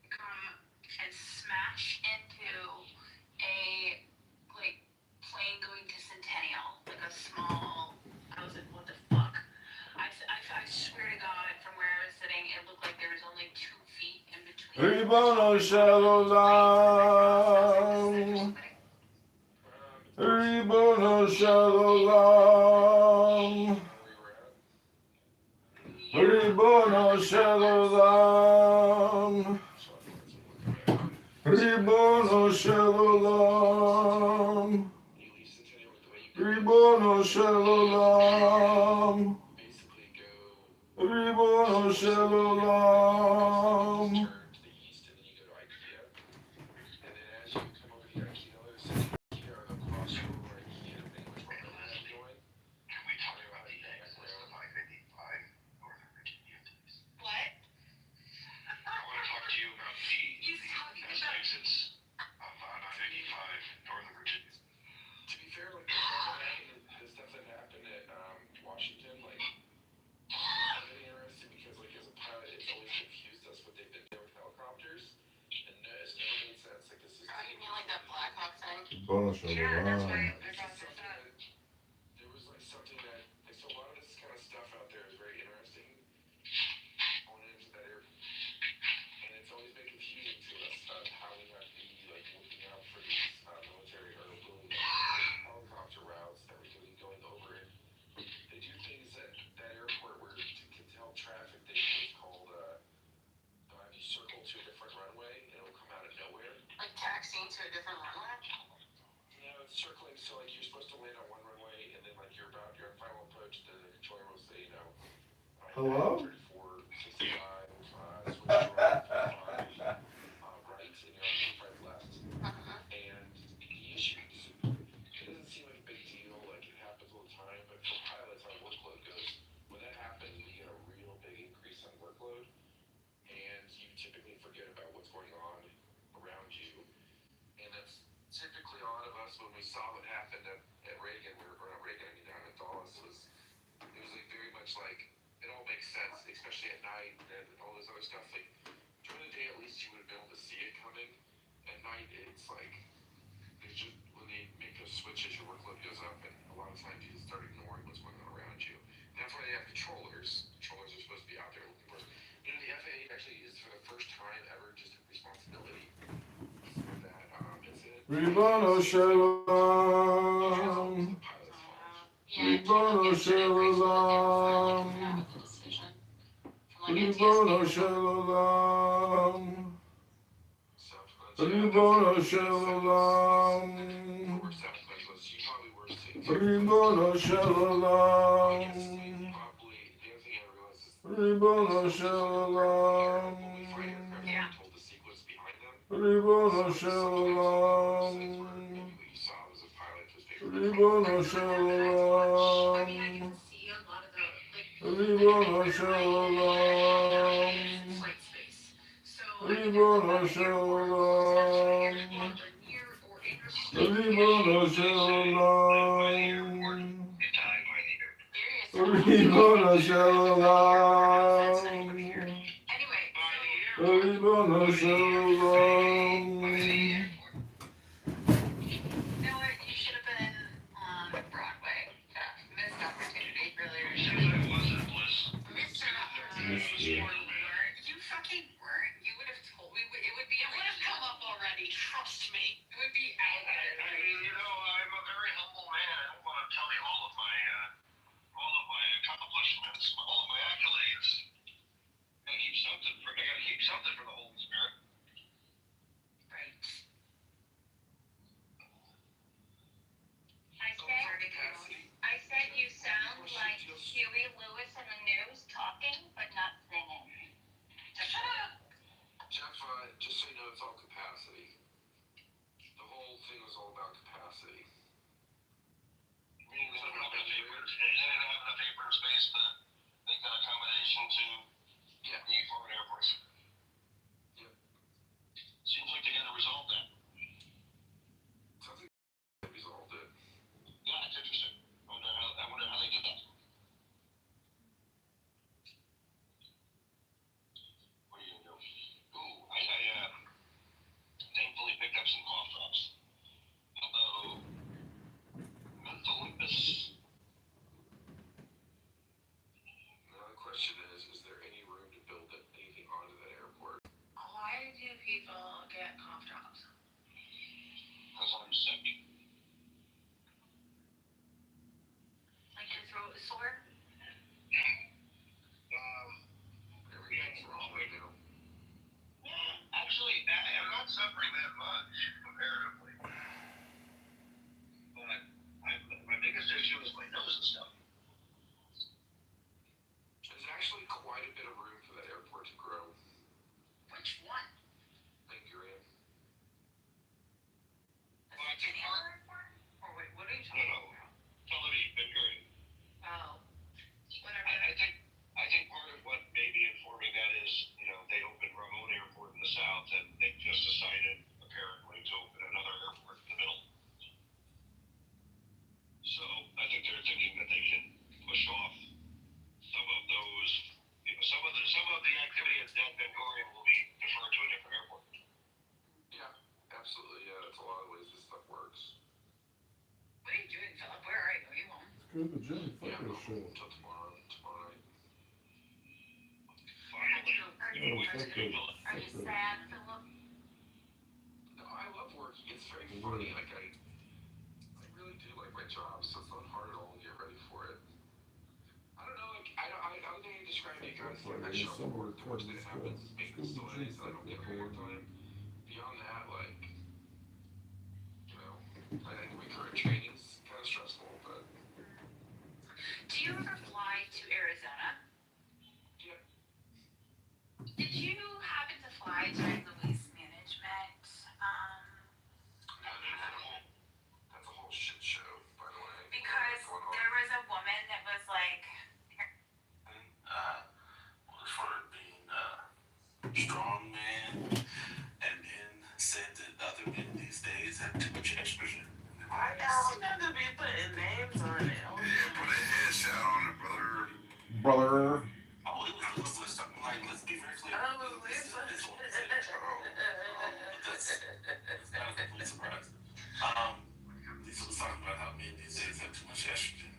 come and smash into a like plane going to Centennial, like a small. I was like, what the fuck? I swear to God, from where I was sitting, it looked like there was only 2 feet in between. Ribono Shalom. Ribono Shalom. Ribono Shalom. Ribono Shalom. Ribono Shalom. Ribono Shalom. Turn to the east and then you go to IKEA. And then as you come over to IKEA, there's IKEA on the crossover IKEA and which one are you going? Can we talk about the access to 555 Northern Virginia, please? What? I want to talk to you about the exits of 555 Northern Virginia. To be fair, like the stuff that happened at Washington, like it's really interesting because like as a pilot, it's always confused us what they've been doing with helicopters, and it's never made sense. Like this is. Oh, you mean like that Black Hawk thing? Ribono Yeah, that's why Shalom. I brought this up. There was like something that like so a lot of this kind of stuff out there is very interesting on into that area, and it's always been confusing to us of how we have to be like looking out for these military or really helicopter routes that we're doing going over it. They do things at that airport where to tell traffic they do what's called you circle to a different runway and it'll come out of nowhere. Like taxiing to a different runway? It's circling, so like you're supposed to land on one runway and then like you're on final approach, the controller will say, Hello? 34, 65, switch right, 55, right, and you're on 55 left. And the issues, it doesn't seem like a big deal, like it happens all the time, but for pilots, our workload goes, when that happens, we get a real big increase on workload, and you typically forget about what's going on around you. And that's typically a lot of us, when we saw what happened at Reagan, down at Dulles, it was like very much like, it all makes sense, especially at night and all this other stuff. Like, during the day, at least you would have been able to see it coming. At night, it's like, it's just, when they make those switches, your workload goes up, and a lot of times you just start ignoring what's going on around you. And that's why they have controllers. Controllers are supposed to be out there looking for us. You know, the FAA actually is, for the first time ever, just took responsibility for that incident. Ribono Shalom. Ribono Shalom. Ribono Shalom. Ribono Shalom. Ribono Shalom. Ribono Shalom. Ribono Shalom. Ribono Shalom. Ribono Shalom. Ribono Shalom. Ribono Shalom. Ribono Shalom. Ribono Shalom. something for the Holy Spirit. Right. I said you sound like Huey Lewis in the news talking, but not singing. Shut up! Jeff, just so you know, it's all capacity. The whole thing was all about capacity. Meaning they don't have enough paper space to make that accommodation to the foreign airports. Yep. Seems like they gotta resolve that. Sounds like they resolved it. Yeah, it's interesting. I wonder how they did that. What are you gonna do? Ooh, I thankfully picked up some cough drops. Although, mental lupus. Now the question is there any room to build anything onto that airport? Why do people get cough drops? Because I'm sick. Like your throat is sore? Everything's wrong right now. Actually, I'm not suffering that much, comparatively. But my biggest issue is my nose and stuff. There's actually quite a bit of room for that airport to grow. Which one? Peoria. Well, I think Or wait, what are you talking about? Tel Aviv, Peoria. Oh. Whatever. I think part of what may be informing that is, they opened Ramon Airport in the south, and they just decided, apparently, to open another airport in the middle. So I think they're thinking that they can push off some of those, some of the activity at Ben Gurion will be deferred to a different airport. Yeah, absolutely. Yeah, that's a lot of ways this stuff works. What are you doing, Philip? Where are you? Are you home? Good, the Jimmy Yeah, Fucker I'm show. home until tomorrow night. Finally. Are you sad, Philip? No, I love working. It's very funny. Like I really do like my job, so it's not hard at all to get ready for it. I don't know, like I don't think I can describe it, guys. Like I show up for work, the worst thing that happens is maintenance delays, and I don't get home on time. Beyond that, like I think my current training's kind of stressful, but Do you ever fly to Arizona? yeah. Did you happen to fly during the waste management? That's a whole shit show, by the way. Because there was a woman that was like, For being strong man, and then said that other men these days have too much estrogen. I don't need to be putting names on it. Put a headshot on it, brother. Brother. Oh, it was let's be very clear. I was This one said, that's not a complete surprise. Lisa was talking about how men these days have too much estrogen.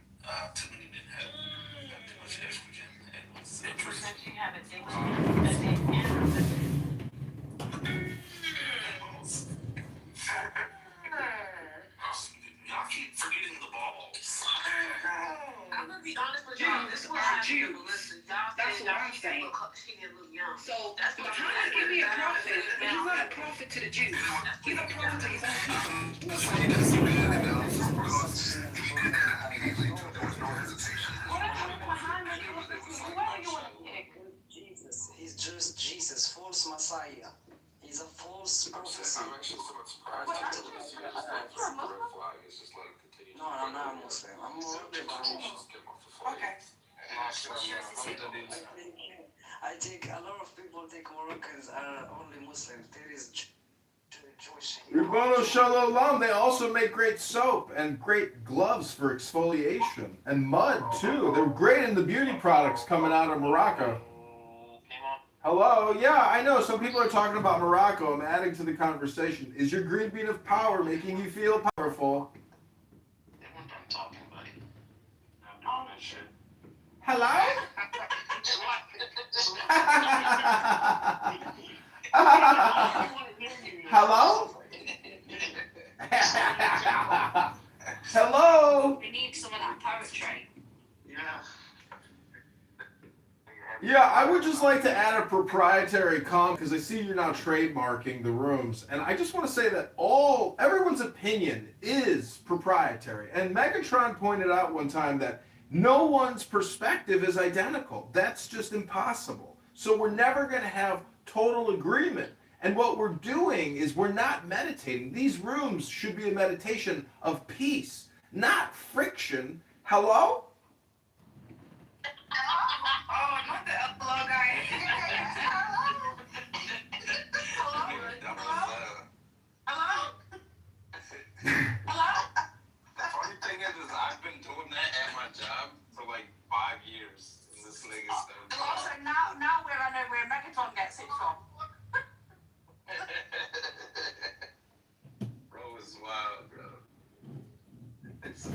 Too many men have too much estrogen, and what's interesting. you have addiction. Y'all keep forgetting the balls. I'm gonna be honest with y'all. This is what happened, Melissa. Y'all That's said what y'all I'm saying. she get a little young. So, That's what Muhammad can be a prophet, but he's not a prophet to the Jews. He's a prophet to his own people. Jesus. He's just Jesus, false Messiah. He's a false prophecy. I'm actually somewhat surprised. I don't think it's red flag. It's just like continue. No, I'm not Muslim. I'm Muslim. Just get him off the flight. Okay. I think a lot of people think Moroccans are only Muslims. There is Jewish. Ribono Shalom, they also make great soap and great gloves for exfoliation. And mud, too. They're great in the beauty products coming out of Morocco. Hello? Yeah, I know. Some people are talking about Morocco. I'm adding to the conversation. Is your green bean of power making you feel powerful? I'm talking, buddy. I'm doing that shit. Hello? Hello? Hello? We need some of that poetry. Yeah, Yeah, I would just like to add a proprietary comment because I see you're now trademarking the rooms, and I just want to say that everyone's opinion is proprietary. And Megatron pointed out one time that no one's perspective is identical. That's just impossible. So we're never going to have total agreement. And what we're doing is we're not meditating. These rooms should be a meditation of peace, not friction. Hello? Oh, not the hello guy. Hello? The funny thing is I've been doing that at my job for like 5 years, and this nigga Hello? So now I know where Megatron gets it from. Bro is wild, bro. It's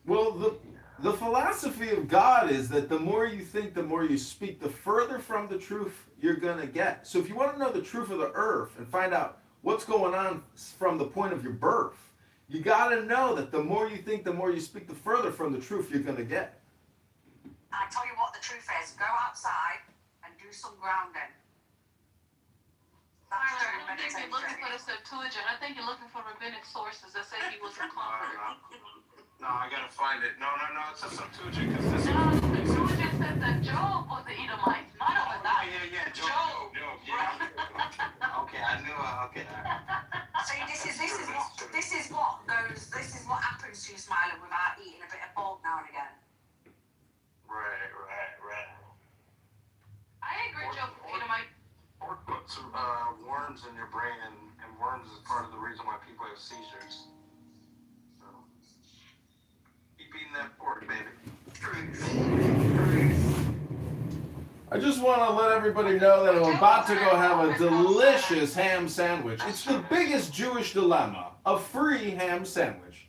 Well, the philosophy of God is that the more you think, the more you speak, the further from the truth you're going to get. So if you want to know the truth of the earth and find out what's going on from the point of your birth, you got to know that the more you think, the more you speak, the further from the truth you're going to get. I tell you what the truth is. Go outside and do some grounding. I don't think you're looking for the Septuagint. I think you're looking for rabbinic sources that say he was a comforter. No, I gotta find it. No, it's a Septuagint. Cause this No, the Septuagint said that Job was the Edomite. Not only that. Yeah, Job. Yeah. Okay, I knew. Okay. See, this is what happens to you smiling without eating a bit of pork now and again. Right. I agree, Job was Edomite. Pork puts worms in your brain, and worms is part of the reason why people have seizures. So, keep eating that pork, baby. I just want to let everybody know that I'm about to go have a delicious ham sandwich. It's the biggest Jewish dilemma, a free ham sandwich.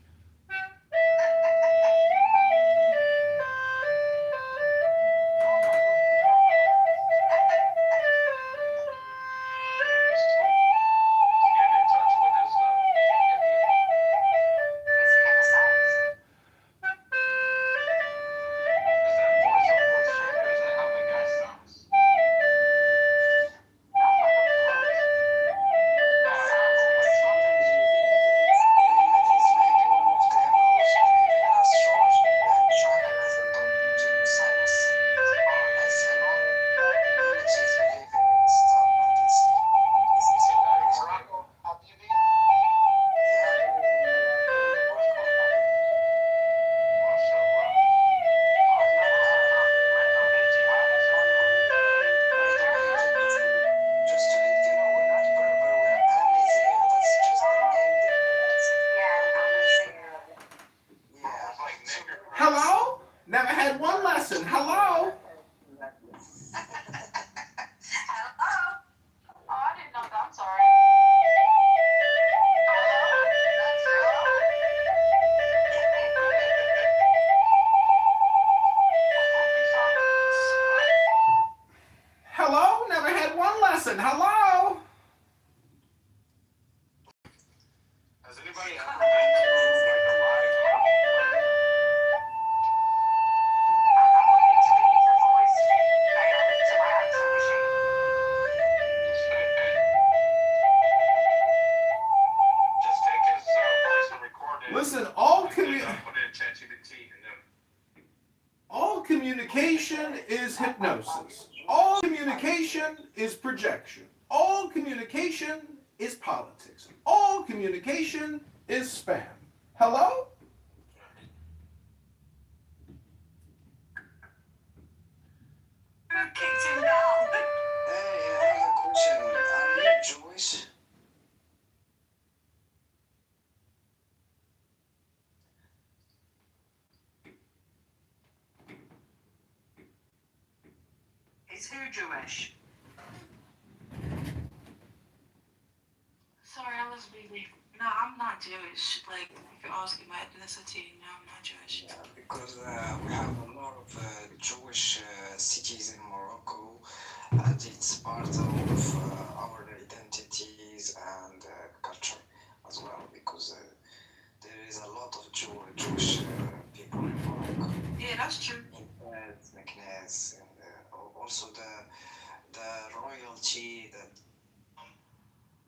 Hello? Never had one lesson. Hello? I didn't know that. I'm sorry. Hello? Never had one lesson. Hello? Has anybody ever been to like a live Just take his voice and record it. Listen, all communication is hypnosis. All communication is projection. All communication is politics. All communication is spam. Hello? Kicked him down. Hey, I have a question. Are you Jewish? Is who Jewish? Sorry, I was reading. No, I'm not Jewish. Like, if you're asking my ethnicity, no, I'm not Jewish. Yeah, because we have a lot of Jewish cities in Morocco, and it's part of our identities and culture as well, because there is a lot of Jewish people in Morocco. Yeah, that's true. In cheated.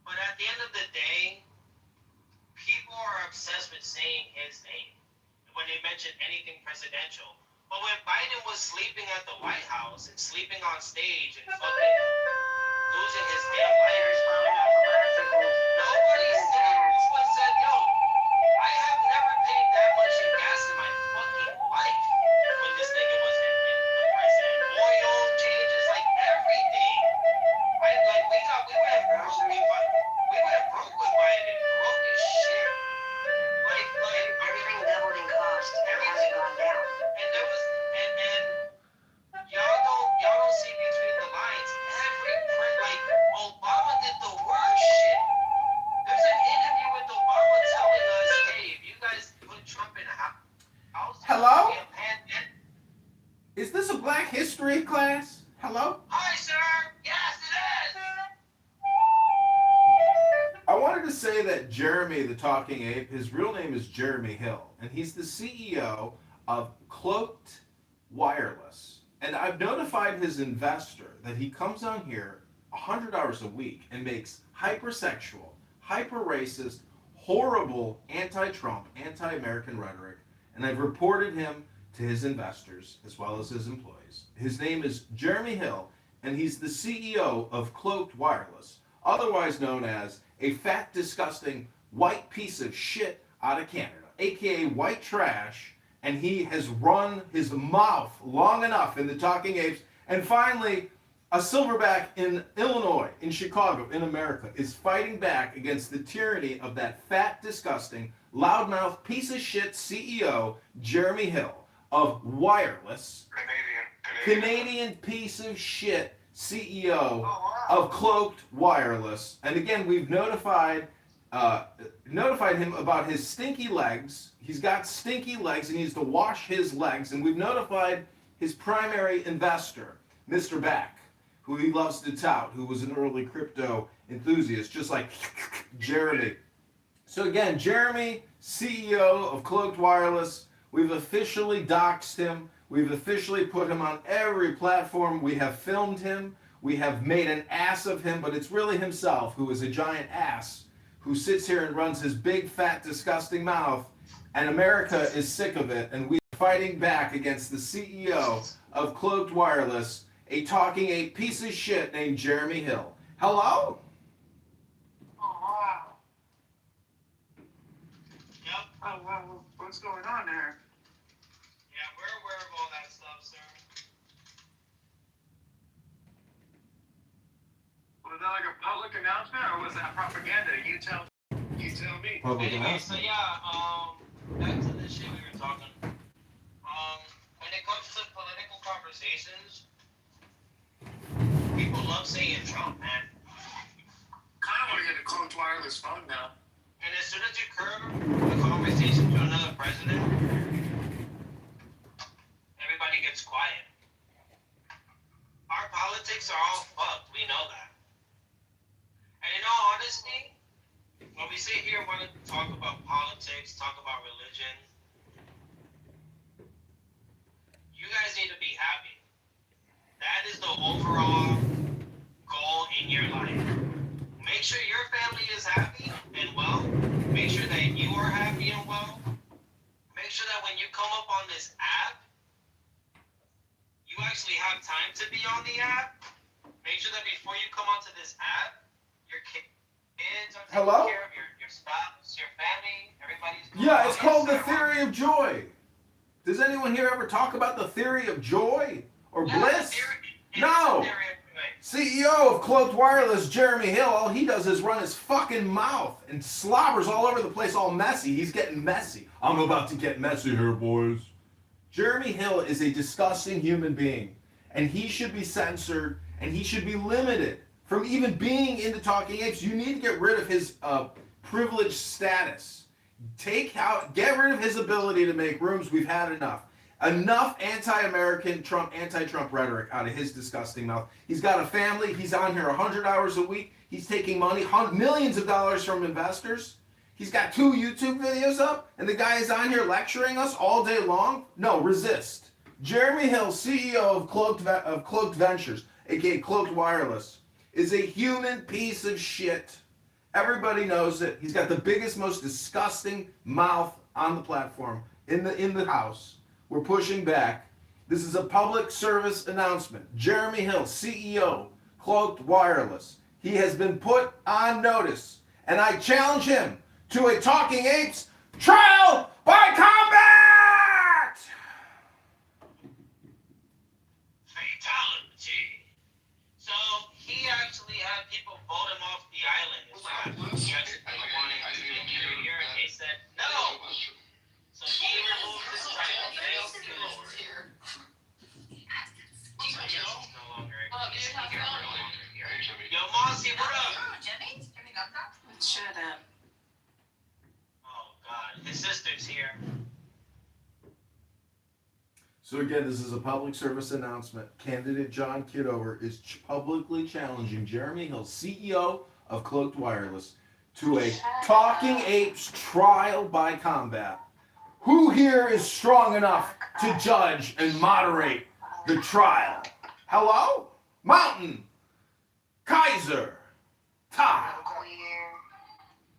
But at the end of the day, people are obsessed with saying his name when they mention anything presidential. But when Biden was sleeping at the White House and sleeping on stage and fucking losing his damn life, nobody said, anyone said, yo, I have never paid that much in gas in my fucking life when this nigga was in the president. Oil changes, like everything. We went broke with Biden. Broke as shit. Like everything doubled in cost. Everything gone down. And there was and y'all don't see between the lines. Obama did the worst shit. There's an interview with Obama telling us, hey, if you guys put Trump in a house, hello? Is this a Black History class? Hello? Hi, sir. Yes, it is. I wanted to say that Jeremy the Talking Ape, his real name is Jeremy Hill, and he's the CEO of Cloaked Wireless. And I've notified his investor that he comes on here 100 hours a week and makes hypersexual, hyper-racist, horrible anti-Trump, anti-American rhetoric, and I've reported him to his investors as well as his employees. His name is Jeremy Hill, and he's the CEO of Cloaked Wireless, otherwise known as a fat, disgusting, white piece of shit out of Canada, aka white trash, and he has run his mouth long enough in the Talking Apes, and finally, a silverback in Illinois, in Chicago, in America, is fighting back against the tyranny of that fat, disgusting, loudmouth piece of shit CEO, Jeremy Hill, of Wireless, Canadian piece of shit CEO of Cloaked Wireless. And again, we've notified him about his stinky legs. He's got stinky legs and he needs to wash his legs. And we've notified his primary investor, Mr. Back, who he loves to tout, who was an early crypto enthusiast, just like Jeremy. So again, Jeremy, CEO of Cloaked Wireless, we've officially doxed him. We've officially put him on every platform. We have filmed him. We have made an ass of him, but it's really himself who is a giant ass who sits here and runs his big, fat, disgusting mouth, and America is sick of it, and we're fighting back against the CEO of Cloaked Wireless, a talking ape piece of shit named Jeremy Hill. Hello? Oh, wow. Yep. Oh, wow. What's going on there? Yeah, we're aware of all that stuff, sir. Was that like a public announcement, or was that propaganda? You tell me. Public Anyway, so announcement. back to this shit we were talking. When it comes to political conversations, people love saying Trump, man. Kind of want to get a Cloaked Wireless phone now. And as soon as you curb the conversation to another president, everybody gets quiet. Our politics are all fucked. We know that. And in all honesty, when we sit here and want to talk about politics, talk about religion, you guys need to be happy. That is the overall goal in your life. Make sure your family is happy and well. Make sure that you are happy and well. Make sure that when you come up on this app, you actually have time to be on the app. Make sure that before you come onto this app, your kids are taken care of, your spouse, your family, everybody's good. Yeah, it's called the theory of joy. Does anyone here ever talk about the theory of joy or bliss? No. CEO of Cloaked Wireless, Jeremy Hill, all he does is run his fucking mouth and slobbers all over the place, all messy. He's getting messy. I'm about to get messy here, boys. Jeremy Hill is a disgusting human being, and he should be censored, and he should be limited from even being in the Talking Apes. You need to get rid of his privileged status. Get rid of his ability to make rooms. We've had enough. Enough anti-American Trump, anti-Trump rhetoric out of his disgusting mouth. He's got a family. He's on here 100 hours a week. He's taking money, millions of dollars from investors. He's got 2 YouTube videos up, and the guy is on here lecturing us all day long. No, resist. Jeremy Hill, CEO of Cloaked Ventures, aka Cloaked Wireless. is a human piece of shit. Everybody knows it. He's got the biggest, most disgusting mouth on the platform in the House. We're pushing back. This is a public service announcement. Jeremy Hill, CEO, Cloaked Wireless. He has been put on notice, and I challenge him to a Talking Apes trial by combat! Fatality. So he actually had people vote him off the island. It's not just wanting to be here, and they said no. So he removed this title. No longer. Yo, Mossy, what up? Jimmy? Shut up. Oh God, his sister's here. So again, this is a public service announcement. Candidate John Kitover is publicly challenging Jeremy Hill, CEO of Cloaked Wireless, to a Talking Apes trial by combat. Who here is strong enough to judge and moderate the trial? Hello? Mountain. Kaiser. Todd.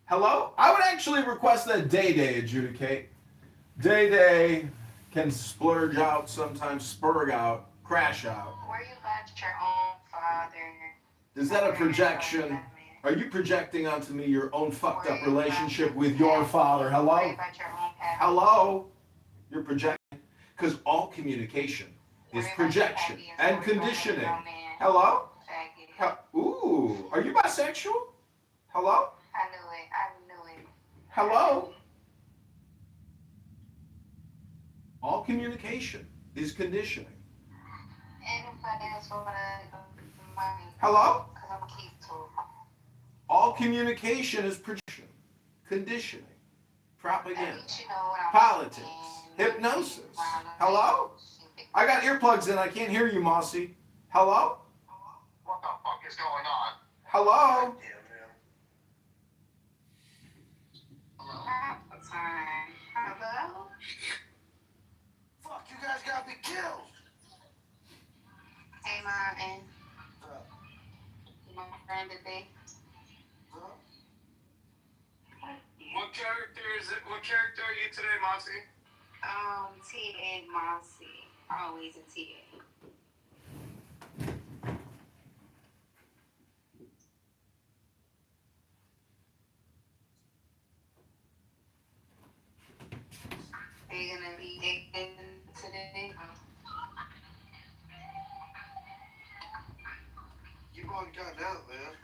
Hello? I would actually request that Day adjudicate. Day can splurge out, sometimes spurg out, crash out. Where you let your own father? Is that a projection? Are you projecting onto me your own fucked up relationship with your father? Hello? Hello? You're projecting? Because all communication is projection and conditioning. Hello? Ooh, are you bisexual? Hello? I knew it. Hello? All communication is conditioning. Anybody else want money? Hello? Because I'm Kitover. All communication is projection, conditioning, propaganda, You know what I'm politics, saying. hypnosis. Hello? I got earplugs in. I can't hear you, Mossy. Hello? What the fuck is going on? Hello? Hello? Fuck, you guys gotta be killed. Hey, Martin. My friend today. What character are you today, Mossy? T.A. Mossy. Always a T.A. Are you gonna be dating today? You've already gotten out, man.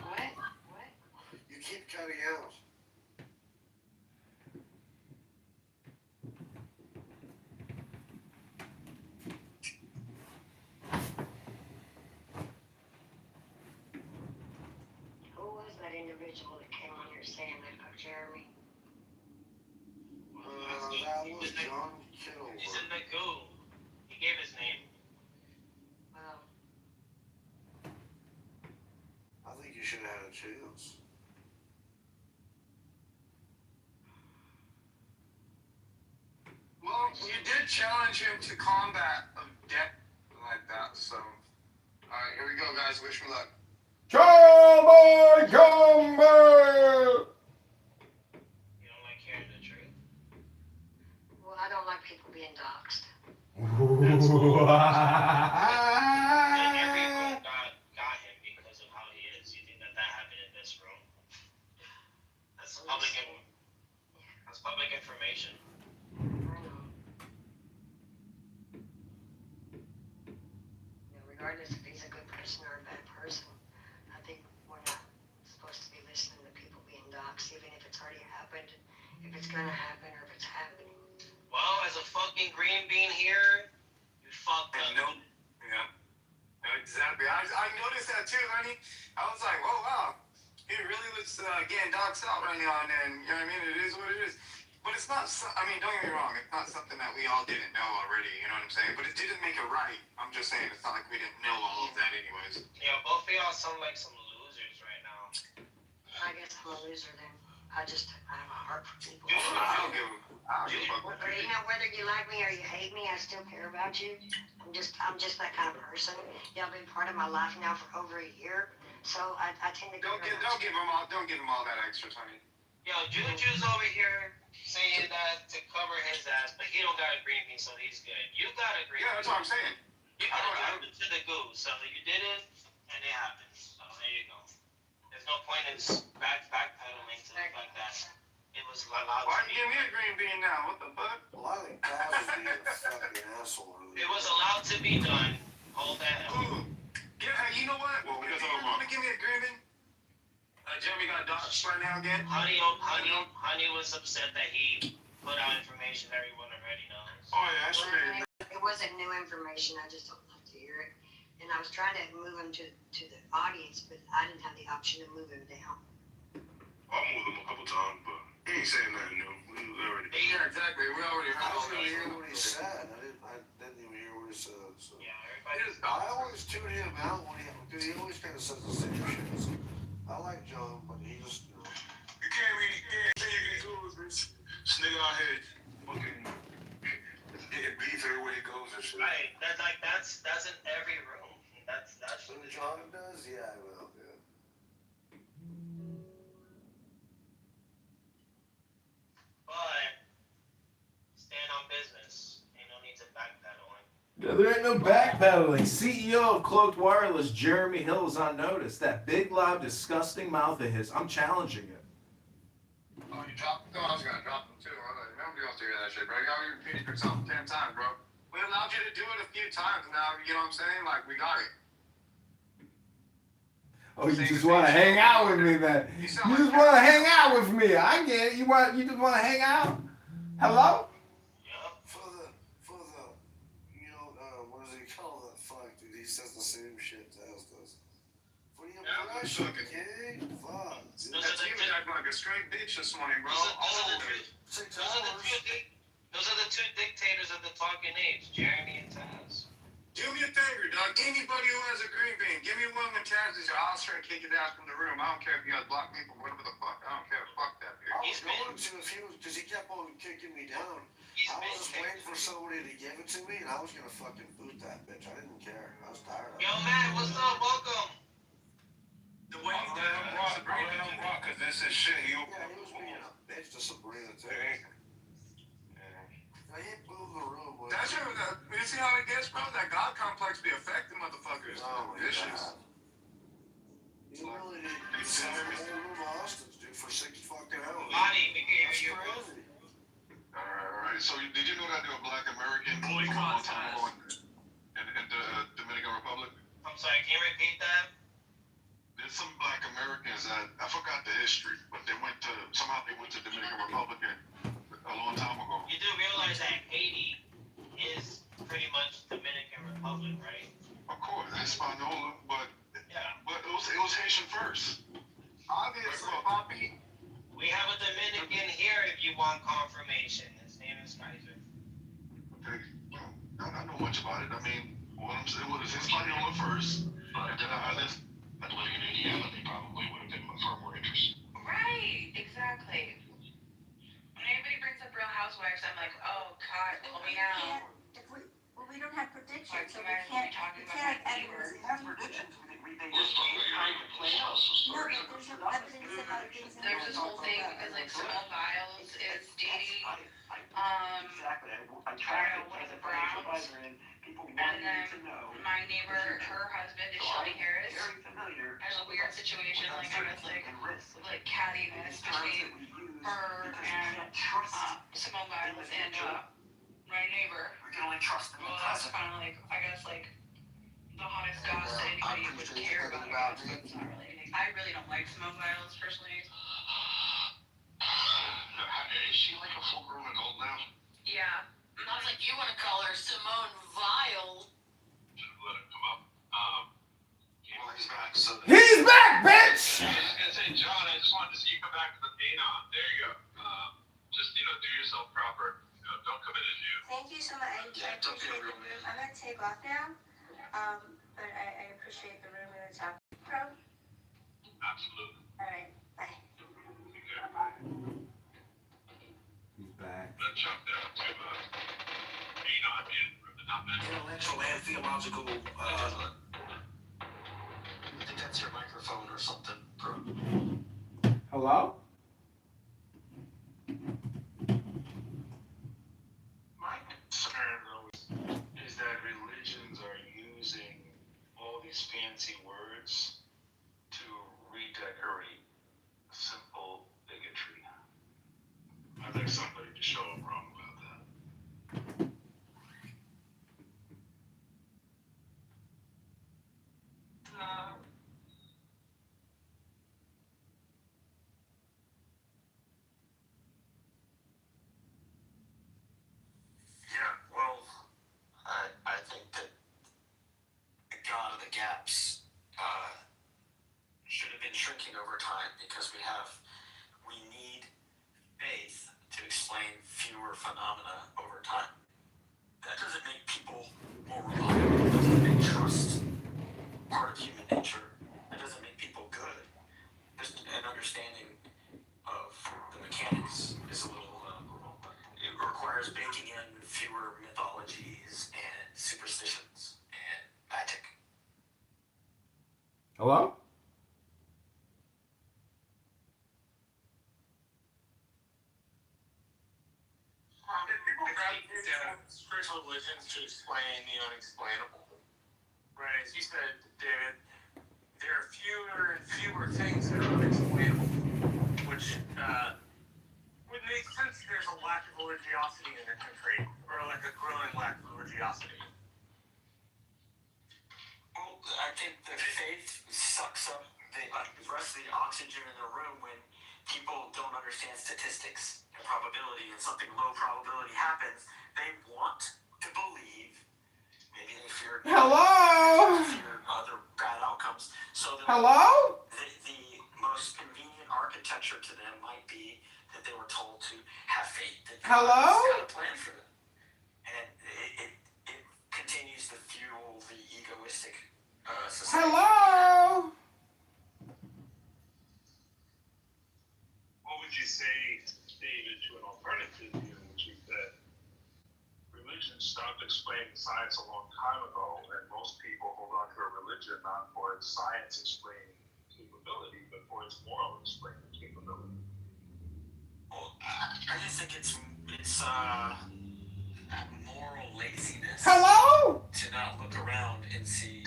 What? You keep cutting out. Who was that individual that came on here saying that about Jeremy? That was John Kitover. He's in the goo. He gave his name. Well, I think you should have had a chance. Well, you did challenge him to combat of death like that, so. Alright, here we go, guys. Wish me luck. Cowboy combat! You don't like hearing the truth? well, I don't like people being doxxed. That's cool. And everyone got him because of how he is. You think that happened in this room? That's public information. I know. Regardless if he's a good person or a bad person, I think we're not supposed to be listening to people being doxxed, even if it's already happened, if it's gonna happen, or if it's happening. Well, as a fucking green bean here, you fucked up. Yeah. Exactly. I noticed that too, honey. I was like, oh wow, he really looks getting doxed out right now, and then, you know what I mean? It is what it is. But it's not, I mean, don't get me wrong, it's not something that we all didn't know already, you know what I'm saying? But it didn't make it right. I'm just saying, it's not like we didn't know all of that anyways. Yeah, both of y'all sound like some losers right now. I guess I'm a loser then. I I have a heart for people. I don't give a fuck. But you know, whether you like me or you hate me, I still care about you. I'm just that kind of person. Y'all been part of my life now for over a year, so I tend to Don't give him all that extra, Tony. Yo, Juju's over here saying that to cover his ass, but he don't got a green bean, so he's good. You got a green bean. Yeah, that's what I'm saying. You got it to the goose, so you did it, and it happened. So there you go. There's no point in backpedaling to the fact that it was allowed. Why give me a green bean now? What the fuck? Well, I think God would be a fucking asshole. It was allowed to be done. Hold that up. Ooh. Yeah, you know what? Well, because you want to give me a green bean? Jeremy got doxxed right now again. Honey was upset that he put out information everyone already knows. Oh yeah, that's right. It wasn't new information. I just don't like to hear it. And I was trying to move him to the audience, but I didn't have the option to move him down. I moved him a couple times, but he ain't saying nothing new. We already. Yeah, exactly. We already I heard all didn't even hear that. what he said. I didn't even hear what he said. So. Yeah, everybody is I always tune him out because he always kind of says the same shit. So I like John, but he just. You can't say you can do this nigga out here fucking getting beef everywhere he goes and shit. Right. That's in every room. That's When John does, yeah, I will. Yeah. But stand on business. Ain't no need to backpedal. Yeah, there ain't no backpedaling. CEO of Cloaked Wireless, Jeremy Hill, is on notice. That big, loud, disgusting mouth of his. I'm challenging it. Oh, you dropped them? I was gonna drop them too. Nobody wants to hear that shit, bro. You gotta repeat yourself 10 times, bro. We allowed you to do it a few times now. You know what I'm saying? Like, we got it. Oh, you just want to hang out with me, man. You just want to hang out with me. I get it. You just want to hang out? Hello? Yep. For the, you know, what does he call that fuck, dude? He says the same shit as does. For the impression, kid, fuck. That team was acting like a straight bitch this morning, bro. Those are the two dictators of the talking age, Jeremy and Taz. Do me a favor, dog. Anybody who has a green bean, give me one when Taz is your I'll straight kick his ass from the room. I don't care if you guys block me for whatever the fuck. I don't care. Fuck that, dude. I He's was going to if he was, because he kept on kicking me down. I was just waiting for somebody to give it to me, and I was gonna fucking boot that bitch. I didn't care. I was tired of it. Yo, man, what's up? Welcome. The way you let him rock, because this is shit. Yeah, he was being a bitch to Sabrina, too. He blew the room. That's your, you see how it gets, bro? That God complex be affecting motherfuckers. Oh, my issues. God. You really did send the whole room hostage, dude, for 6 fucking hours. Money, we gave That's you crazy. Alright. So did you know that there were Black Americans a long time ago in the Dominican Republic? I'm sorry, can you repeat that? There's some Black Americans that I forgot the history, but they went to Dominican Republic a long time ago. You do realize that Haiti is pretty much Dominican Republic, right? Of course, Hispaniola, but Yeah. but it was Haitian first. Obviously, Poppy. We have a Dominican here if you want confirmation. His name is Kaiser. Okay, well, I don't know much about it. I mean, what I'm saying was Hispaniola first, and then I lived in Indiana. They probably would have been far more interested. Right, exactly. When anybody brings up Real Housewives, I'm like, oh God, pull me out. We don't have predictions, so we Like, can't talking have about my evidence. neighbor. No, but there's no evidence about things. There's this whole thing because like Simone Biles is dating I don't know, one of the Browns. And then my neighbor, her husband is Shelby Harris. There's a weird situation, like I guess like cattiness between her and Simone Biles and my neighbor. Well, that's kind of like, I guess like the hottest goss that anybody would care about. I guess, but it's not really anything. I really don't like Simone Biles personally. Is she like a full-grown adult now? Yeah. Sounds like you want to call her Simone Vile. Let it come up. Well, he's back. So He's back, bitch! I was just gonna say, John, I just wanted to see you come back to the paint on. There you go. Just do yourself proper. Don't come in as you. Thank you so much. I appreciate the room. I'm gonna take off now, but I appreciate the room and the talk. Pro? Absolutely. All right, bye. Yeah. jump down to Intellectual and theological. I think that's your microphone or something, bro. Hello? My concern, though, is that religions are using all these fancy words to redecorate simple bigotry. I'd like somebody to show them wrong about that. Yeah, well, I think that the God of the gaps should have been shrinking over time because we need faith to explain fewer phenomena over time. That doesn't make people more reliable. It doesn't make trust part of human nature. It doesn't make people good. Just an understanding of the mechanics is a little. It requires baking in fewer mythologies and superstitions and magic. Hello? People gravitate to spiritual religions to explain the unexplainable. Right, as you said, David, there are fewer and fewer things that are unexplainable, which would make sense. There's a lack of religiosity in the country, or like a growing lack of religiosity. Well, I think the faith sucks up the rest of the oxygen in the room when people don't understand statistics and probability, and something low probability happens. They want to believe. Maybe they fear. Hello? Fear other bad outcomes. So Hello? The most convenient architecture to them might be that they were told to have faith that Hello? God's got a plan for them, and it continues to fuel the egoistic society. Hello? What would you say, David, to an alternative view, which is that religion stopped explaining science a long time ago, and most people hold on to a religion not for its science explaining capability, but for its moral explaining capability? Well, I just think it's moral laziness. Hello? To not look around and see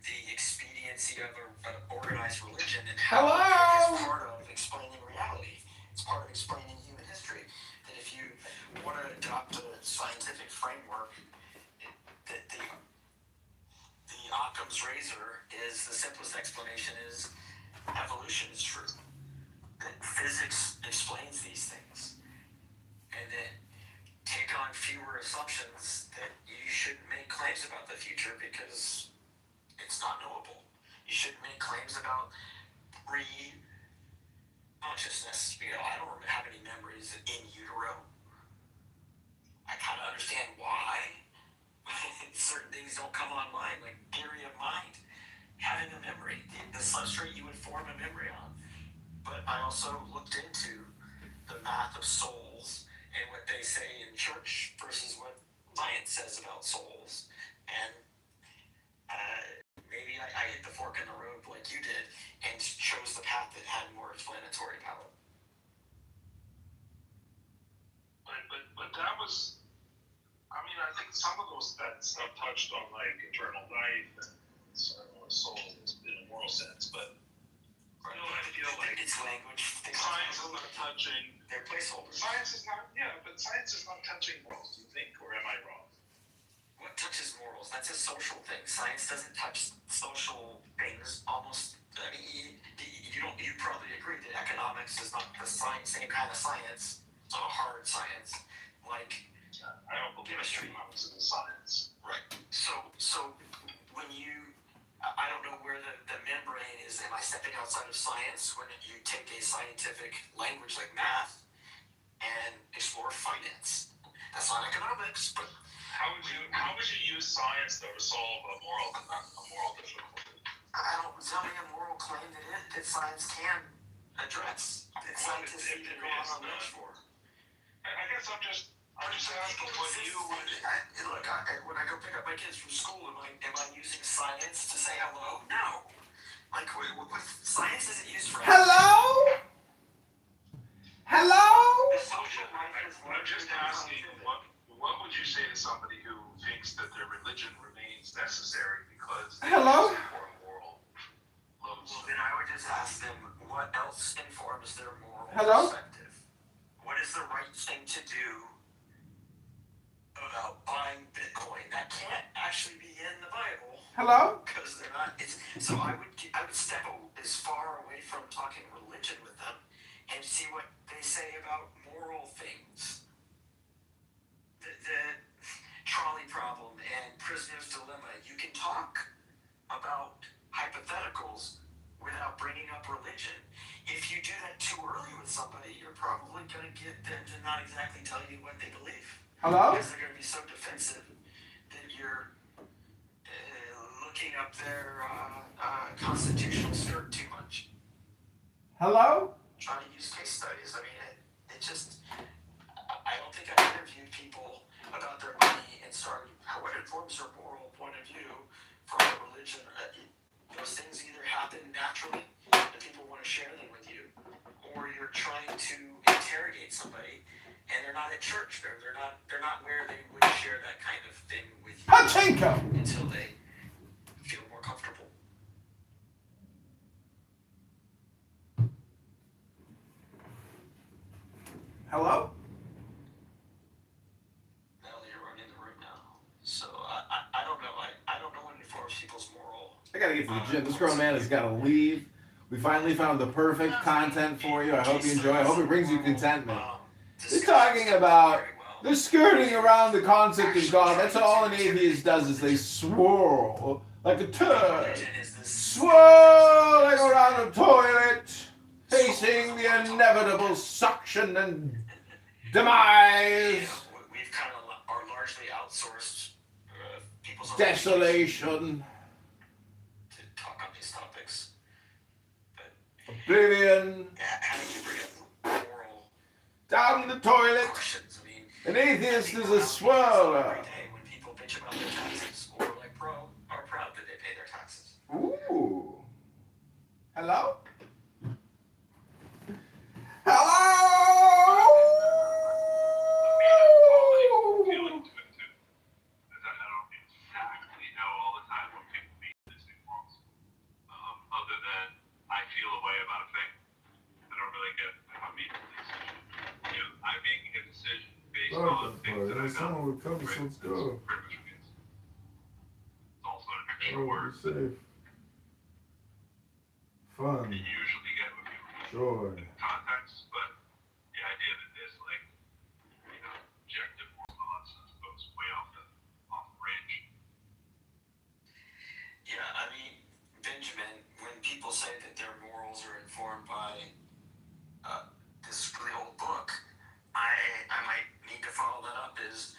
the expediency of an organized religion and how it's part of explaining reality. It's part of explaining human history. That if you want to adopt a scientific framework, the Occam's razor is the simplest explanation is evolution is true. That physics explains these things, and that take on fewer assumptions that you shouldn't make claims about the future because it's not knowable. You shouldn't make claims about pre-consciousness. I don't have any memories in utero. I kind of understand why certain things don't come online, like theory of mind, having a memory, the substrate you would form a memory on. But I also looked into the math of souls and what they say in church versus what science says about souls. And maybe I hit the fork in the road like you did and chose the path that had more explanatory power. But that was, I mean, I think some of that stuff touched on like eternal life and soul in a moral sense, but I feel like it's language. Science is not touching. They're placeholders. Science is not touching morals. Do you think, or am I wrong? What touches morals? That's a social thing. Science doesn't touch social things. Almost. I mean, you probably agree that economics is not the same kind of science. It's not a hard science. Like I don't believe economics is a science. Right. So when you, I don't know where the membrane is. Am I stepping outside of science when you take a scientific language like math and explore finance? That's not economics, but how would you use science though to solve a moral difficulty? Tell me a moral claim that science can address. That scientists need to go on a search for. guess I'm just asking what you would. Look, when I go pick up my kids from school, am I using science to say hello? No. Like, science isn't used for. Hello? Hello? The social life is. I'm just asking, what would you say to somebody who thinks that their religion remains necessary because they Hello? support moral loads? Well, then I would just ask them, what else informs their moral Hello? perspective? What is the right thing to do about buying Bitcoin? That can't actually be in the Bible. Hello? Because they're not. So I would step as far away from talking religion with them and see what they say about moral things. The trolley problem and prisoner's dilemma. You can talk about hypotheticals without bringing up religion. If you do that too early with somebody, you're probably going to get them to not exactly tell you what they believe. Hello? Because they're going to be so defensive that you're looking up their constitutional skirt too much. Hello? Trying to use case studies. I mean, it just. I don't think I've interviewed people about their money and started how it informs their moral point of view from a religion. Those things either happen naturally, that people want to share them with you, or you're trying to interrogate somebody and they're not at church. They're not where they would share that kind of thing with you Pachinko! until they feel more comfortable. Hello? Now you're running the room now. So I don't know. I don't know what informs people's moral. I gotta get to the gym. This grown man has gotta leave. We finally found the perfect content for you. I hope you enjoy. I hope it brings you contentment. They're talking about they're skirting around the concept of God. That's all an atheist does is they swirl like a turd. Swirl like around a toilet, facing the inevitable suction and demise. We've kind of are largely outsourced people's Desolation. to talk on these topics. Oblivion. How do you bring up moral Down the toilet. questions? I mean, An atheist is a swirler. every day when people bitch about their taxes or like are proud that they pay their taxes. Ooh. Hello? Hello? Feeling to it too. Because I don't exactly know all the time what people mean in these worlds. Other than I feel a way about a thing. I don't really get how I'm making a decision. You know, I'm making a decision based on things that I've done. Someone would cover some That's stuff. pretty much what it is. It's also an extra Oh, word safe. Fun. you usually get with people Joy. in context, but the idea that there's like, you know, objective moral nonsense goes way off the range. Yeah, I mean, Benjamin, when people say that their morals are informed by this really old book, I might need to follow that up. Is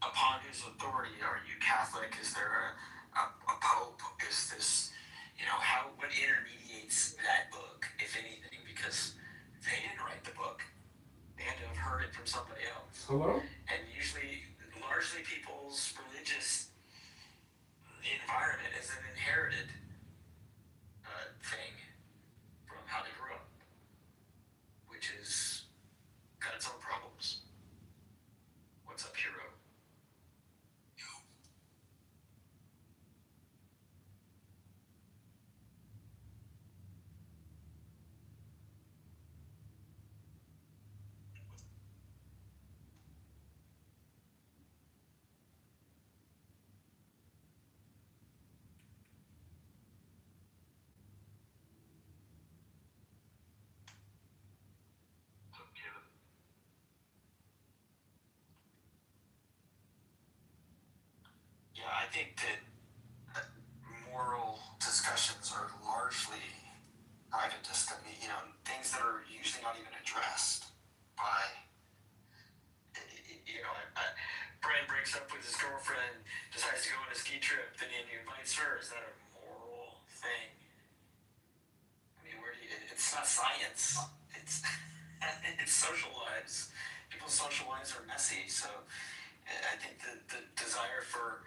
upon whose authority are you Catholic? Is there a pope? Is this, you know, what intermediates that book, if anything? Because they didn't write the book. They had to have heard it from somebody else. Hello? And usually, largely people's religious environment is an inherited thing from how they grew up, which is got its own problems. What's up, hero? What's up, Kevin? Yeah, I think that moral discussions are largely private discussion, you know, things that are usually not even addressed by, you know, Brian breaks up with his girlfriend, decides to go on a ski trip, then he invites her. Is that a moral thing? I mean, it's not science. It's and social lives. People's social lives are messy, so I think the desire for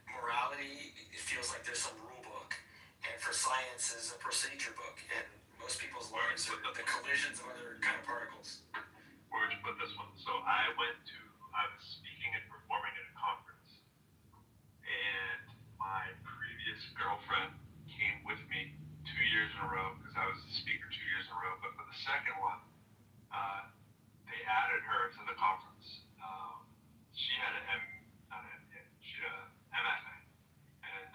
morality, it feels like there's some rule book, and for science is a procedure book, and most people's lives are the collisions of other kind of particles. Where would you put this one? So I was speaking and performing at a conference, and my previous girlfriend came with me 2 years in a row, because I was the speaker 2 years in a row, but for the second one, they added her to the conference. She had an not an MBA, she had an MFA, and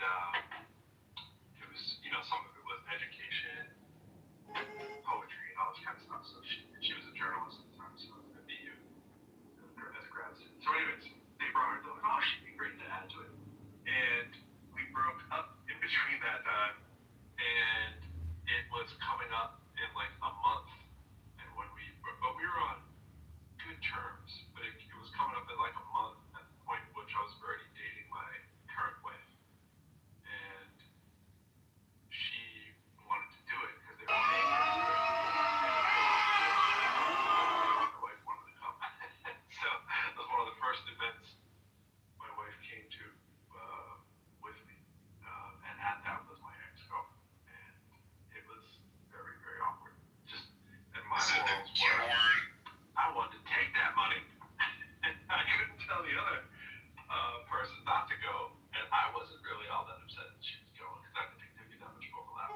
it was, some of it was education, poetry, and all this kind of stuff. So she was a journalist at the time, so at BU as a grad student. So anyways, they brought her to like, oh, she'd be great to add to it. And we broke up in between that time, and it was coming up in like a month. And but we were on good terms, but it was coming up in like a month at the point at which I was already dating my current wife. And she wanted to do it because they were paying her to do it. And my wife wanted to come. So it was one of the first events my wife came to with me. And that was my ex-girlfriend. And it was very, very awkward. And my morals were, I wanted to take that money. And I couldn't tell the other person not to go. And I wasn't really all that upset that she was going, because I didn't think there'd be that much overlap.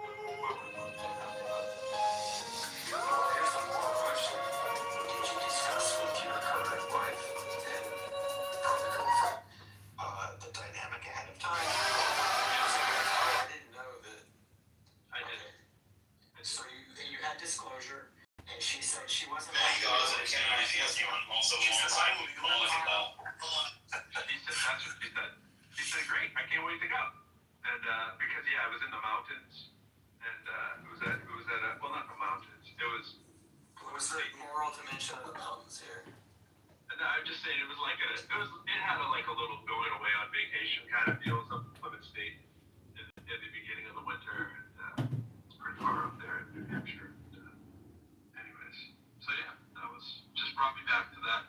Here's the moral question. Did you discuss with your current wife and current girlfriend the dynamic ahead of time? I didn't know that. I did. So you had disclosure, and she said she wasn't. She said that's what she said. She said, great, I can't wait to go. And because I was in the mountains, and it was at well, not the mountains. What was the moral dimension of the mountains here? And I'm just saying, it was like it had a little going away on vacation kind of deal. It was up in Plymouth State in the beginning of the winter, and it's pretty far up there in New Hampshire. Anyways, so yeah, that was just brought me back to that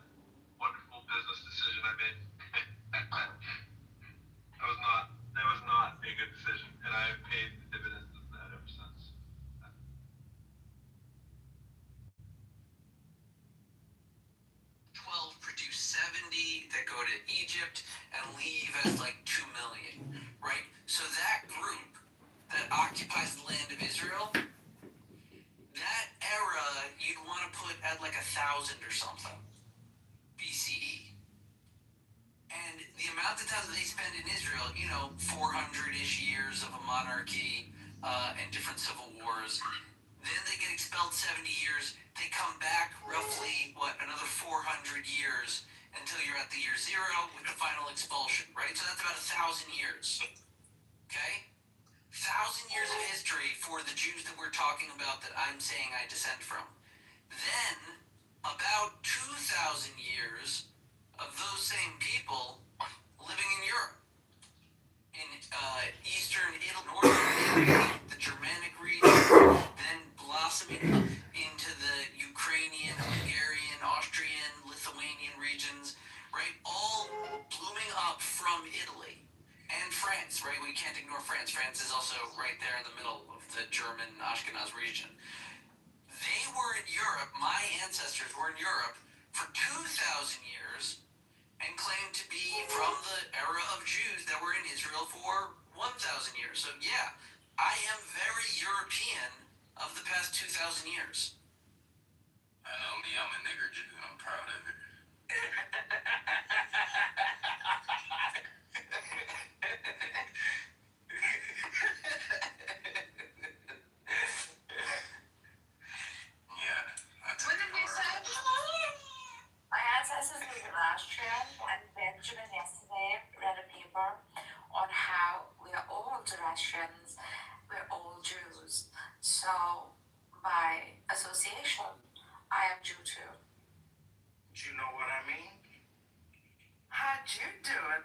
wonderful business decision I made. That was not a good decision, and I have paid the dividends of that ever since. 12 produce 70 that go to Egypt and leave as like 2 million, right? So that group that occupies the land of Israel, that era you'd want to put at like 1,000 or something BCE. And the amount of time that they spend in Israel, 400-ish years of a monarchy and different civil wars. Then they get expelled 70 years. They come back roughly, another 400 years until you're at the year 0 with the final expulsion, right? So that's about 1,000 years. Okay? 1,000 years of history for the Jews that we're talking about that I'm saying I descend from. Then, about 2,000 years of those same people living in Europe, in eastern Italy, northern Italy, the Germanic region, then blossoming into the Ukrainian, Hungarian, Austrian, Lithuanian regions, right? All blooming up from Italy and France, right? We can't ignore France. France is also right there in the middle of the German Ashkenaz region. They were in Europe, my ancestors were in Europe for 2,000 years, and claimed to be from the era of Jews that were in Israel for 1,000 years. So yeah, I am very European of the past 2,000 years. I know me, I'm a nigger Jew, and I'm proud of it. My ancestors were Zoroastrian, and Benjamin yesterday read a paper on how we are all Zoroastrians, we're all Jews. So, by association, I am Jew too. You know what I mean? How'd you do it?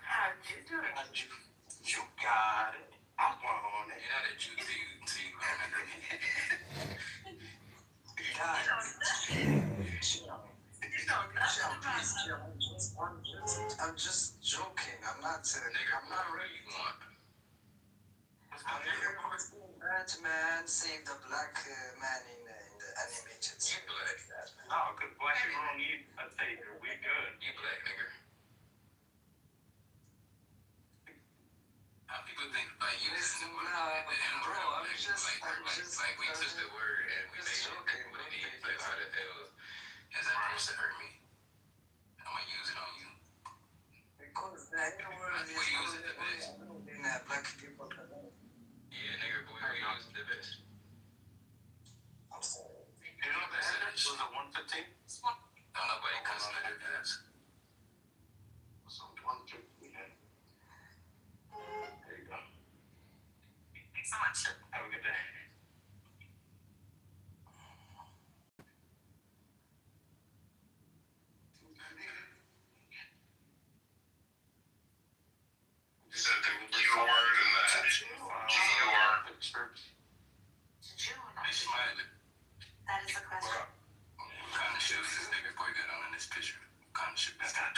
You got it. I'm on it. You're not a Jew till you know. Guys, I'm just joking. I'm not Really want. Batman saved the black man in the animated You series. black. No, because black people don't need a savior. We good. You black nigga. How people think like you Listen, the word bro, I'm just like we took the word and we made it what it is. Like how the hell is that person hurt me? I'm gonna use it on you. because the N-word is We use it the best. in black people. Yeah, nigga, boy, we use it the best. I'm sorry. You know the average was a 115? Don't nobody cuss nigga ass. So 115 we had. There you go. Thanks so much. Have a good day. You said the keyword and the keyword. June. They smiling. That is the question. What kind of shoes this nigga boy got on in this picture? What kind of shoes is that?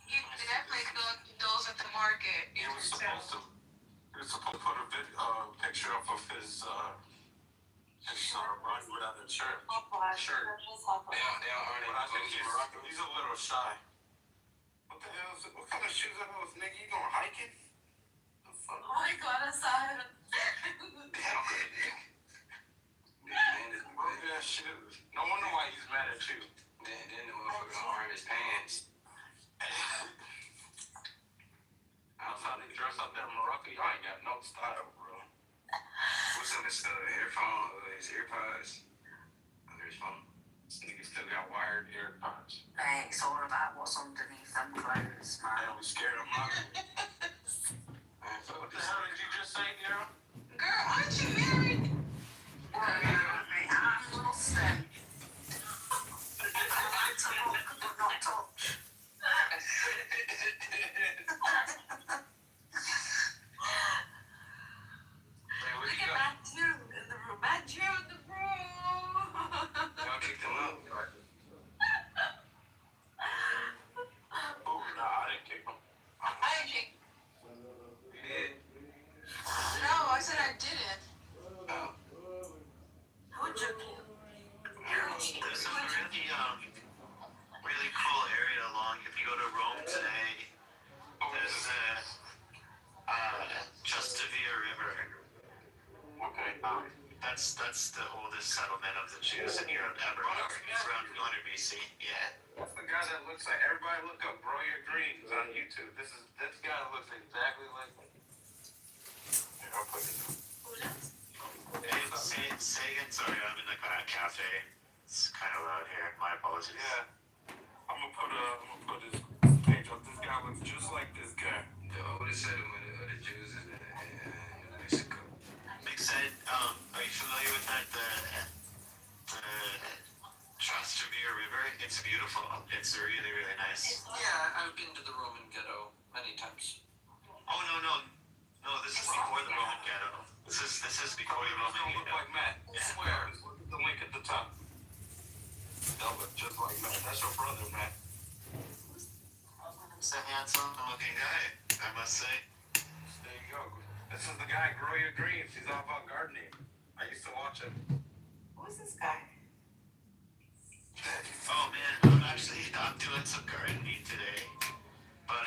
You definitely those at the market. He was supposed to put a picture up of his run without a shirt. They don't earn But I think any he's a little shy. What the hell is it? What kind of shoes are those, nigga? You gonna hike it? The fuck? Oh my god, aside. Yeah, shoes. No wonder why he's mad at you. Then the motherfucker don't earn his pants. Outside he dress up that Morocco, y'all ain't got no style, bro. What's in his earphone, his earpods? Under his phone. This nigga still got wired AirPods. Hey, it's all about what's underneath them clothes, man. Man, we scared him out. What the hell did you just say, girl? Girl, aren't you married? I'm a little sick. I like to look, but not touch. Look at that dude in the room. That dude in the room. Y'all kicked him out. Oh, nah, I didn't kick him. I didn't kick. You did? No, I said I didn't. Oh. Who took you? There's a really cool area along. If you go to Rome today, there's Chestavia River. Okay. That's the oldest settlement of the Jews in Europe ever. It's around 200 BC. Yeah. That's the guy that looks like everybody. Look up Broyer Greens on YouTube. This guy looks exactly like me. Here, I'll put it down. Hey, Sagan, sorry, I'm in the cafe. It's kind of loud here. My apologies. Yeah. I'm gonna put his page up. This guy looks just like this guy. The oldest settlement of the Jews in Mexico. Excited. Are you familiar with that? The Trastevere River. It's beautiful. It's really, really nice. Yeah, I've been to the Roman ghetto many times. Oh no! This is before the Roman ghetto. This is before the Roman Don't look ghetto. like Matt. I swear. Look at the link at the top. They'll look just like Matt. That's your brother, Matt. It's a handsome-looking guy, I must say. There you go. This is the guy, Grow Your Greens. He's all about gardening. I used to watch him. Who's this guy? Oh man, I'm doing some gardening today. But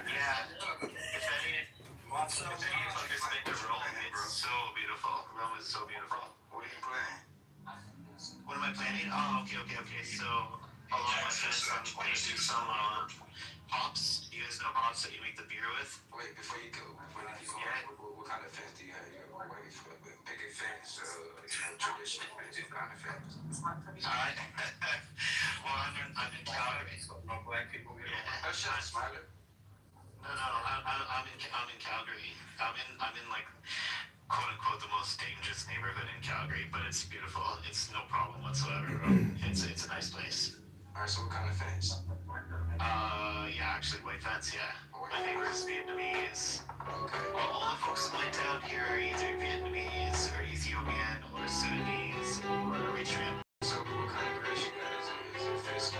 yeah, if any fuckers think the Rome, it's so beautiful. Rome is so beautiful. What are you playing? What am I planning? Oh, okay. So along my fence, I'm gonna do some hops. You guys know hops that you make the beer with? Wait, before you go, what kind of fence do you have? You have a picket fence, traditional fence, what kind of fence? Well, I'm in Calgary. No black people get Oh shit, smiling. No, I'm in Calgary. I'm in like quote unquote the most dangerous neighborhood in Calgary, but it's beautiful. It's no problem whatsoever, bro. It's a nice place. Alright, so what kind of fence? Yeah, actually white fence, yeah. My neighbor's Vietnamese. Okay. Well, all the folks in my town here are either Vietnamese or Ethiopian or Sudanese or Eritrean. So what kind of grass you got? Is it fescue?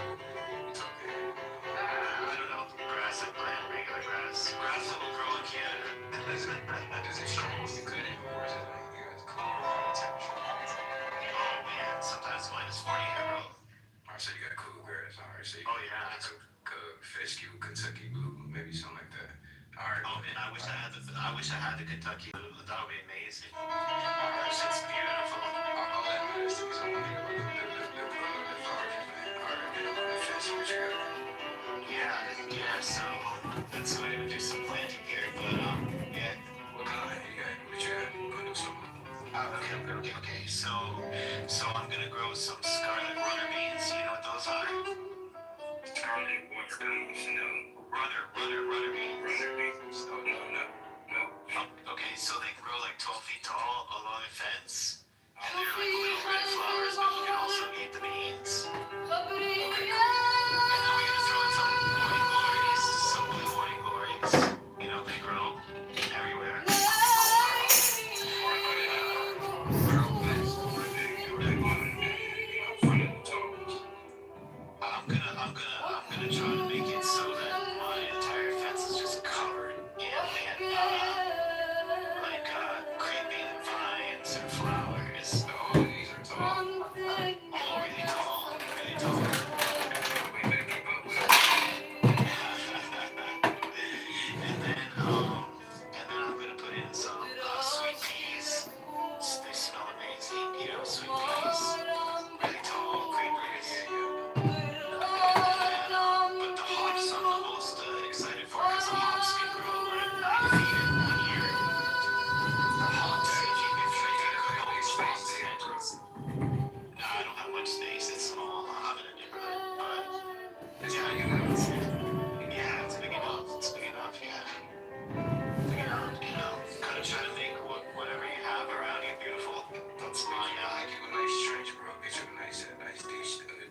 I wish I had the Kentucky blue. That would be amazing. That shit's beautiful. All that matters to me is I want to hear about the argument. Yeah, so that's why I would do some planting here, but yeah. What kind of you got? What you got? Go do something. Okay. So I'm gonna grow some scarlet runner beans. You know what those are? Scarlet what beans? No. Runner beans. Runner beans? No. Okay, so they can grow like 12 feet tall along a fence. And they're like little red flowers, but you can also eat the beans. Okay, cool. And then we're gonna throw in some morning glories. You know, they grow everywhere. I'm gonna try to make it so that my entire fence is just covered in creeping vines and flowers. All these are tall. All really tall. We better keep up with it. And then I'm gonna put in some sweet peas. They smell amazing, you know, sweet peas. Really tall creepers. But the hops I'm the most excited for because the hops can grow like 9 feet in 1 year. The hops, if you cut all these spaces in it. No, I don't have much space. It's small. I'm in a neighborhood, but It's big enough. yeah, it's big enough. It's big enough, yeah. Big enough, you know. Gotta try to make whatever you have around you beautiful. That's my I give a nice trench, bro. Get you a nice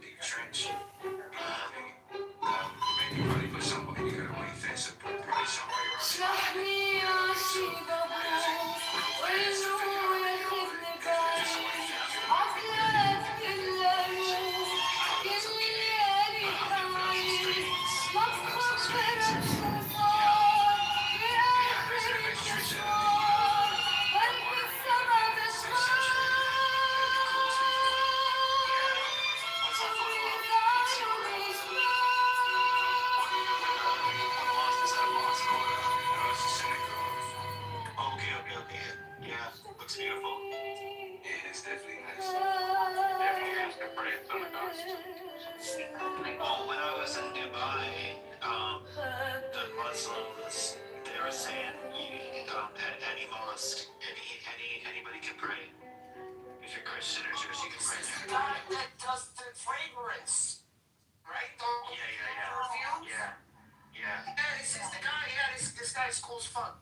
deep trench. Maybe probably put somebody, you got a white fence and put probably somebody around it. So, Okay. Yeah, looks beautiful. yeah, it's definitely nice. Definitely has to pray on the gospel. Well, when I was in Dubai, the Muslims, they were saying at any mosque, anybody can pray. If you're Christian or Jewish, you can pray there. God that does the fragrance, right? Perfume? Yeah, this is the guy. Yeah, this guy's cool as fuck.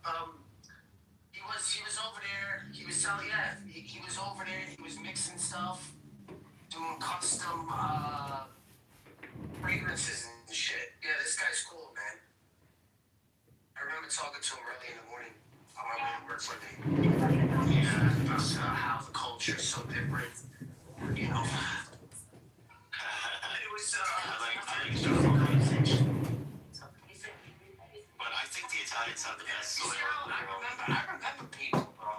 He was over there. He was selling. Yeah, he was over there. He was mixing stuff, doing custom fragrances and shit. Yeah, this guy's cool, man. I remember talking to him early in the morning on my way to work one day. Yeah, about how the culture is so different. You know. It was but I think the Italians have the best soil. I remember people, bro.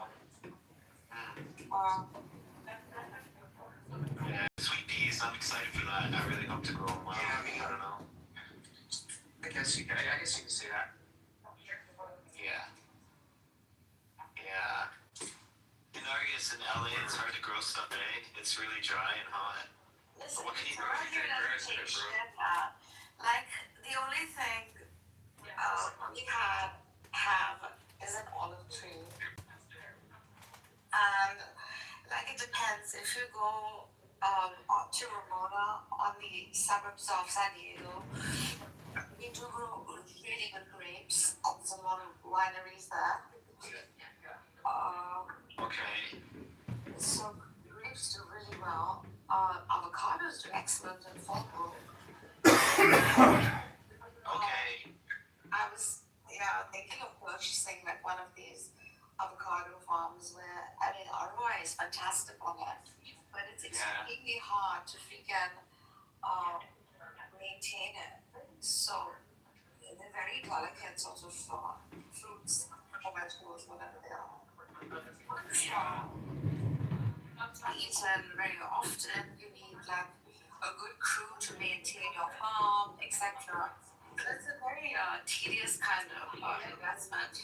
Yeah, sweet peas. I'm excited for that. I really hope to grow them well. Yeah, I don't know. I guess you can say that. Yeah. In August in LA, it's hard to grow stuff, eh? It's really dry and hot. Listen, What can you grow? around your location, like the only thing we have is an olive tree. And like it depends. If you go up to Ramona on the suburbs of San Diego, we do grow really good grapes. There's a lot of wineries there. Okay. So grapes do really well. Avocados do excellent in full bloom. Okay. I was thinking of purchasing like one of these avocado farms where ROI is fantastic on it, but it's extremely hard to freaking maintain it. So they're very delicate sort of fruits or vegetables, whatever they are. Eaten very often. You need like a good crew to maintain your farm, etc. So it's a very tedious kind of investment.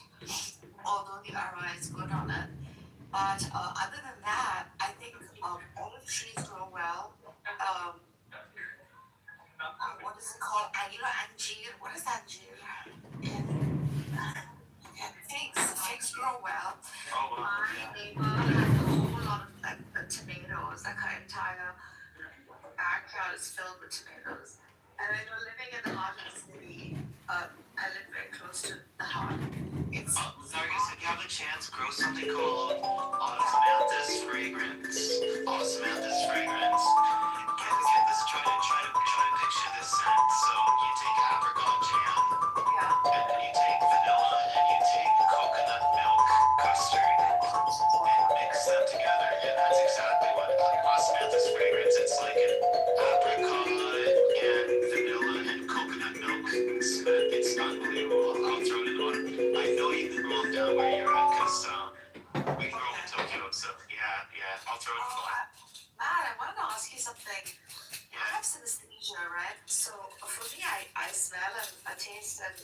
Although the aroma is good on it. But other than that, I think all of the trees grow well. What is it called? Angier. What is Angier? Figs grow well. My neighbor has a whole lot of like tomatoes, like her entire backyard is filled with tomatoes. And when you're living in the heart of the city, I live very close to the heart. It's Sorry, if you have a chance, grow something called Osmanthus fragrance. Osmanthus fragrance. Get this. Try to picture this scent. So you take apricot jam, and then you take vanilla, and you take coconut milk custard, and mix them together, and that's exactly what Osmanthus fragrance. It's like an apricot and vanilla and coconut milk scent. It's unbelievable. I'll throw it in on. I know you can grow them down where you're at, because we grow them in Tokyo, so yeah, I'll throw it in on. Matt, I wanted to ask you something. I have synesthesia, right? So for me, I smell and taste and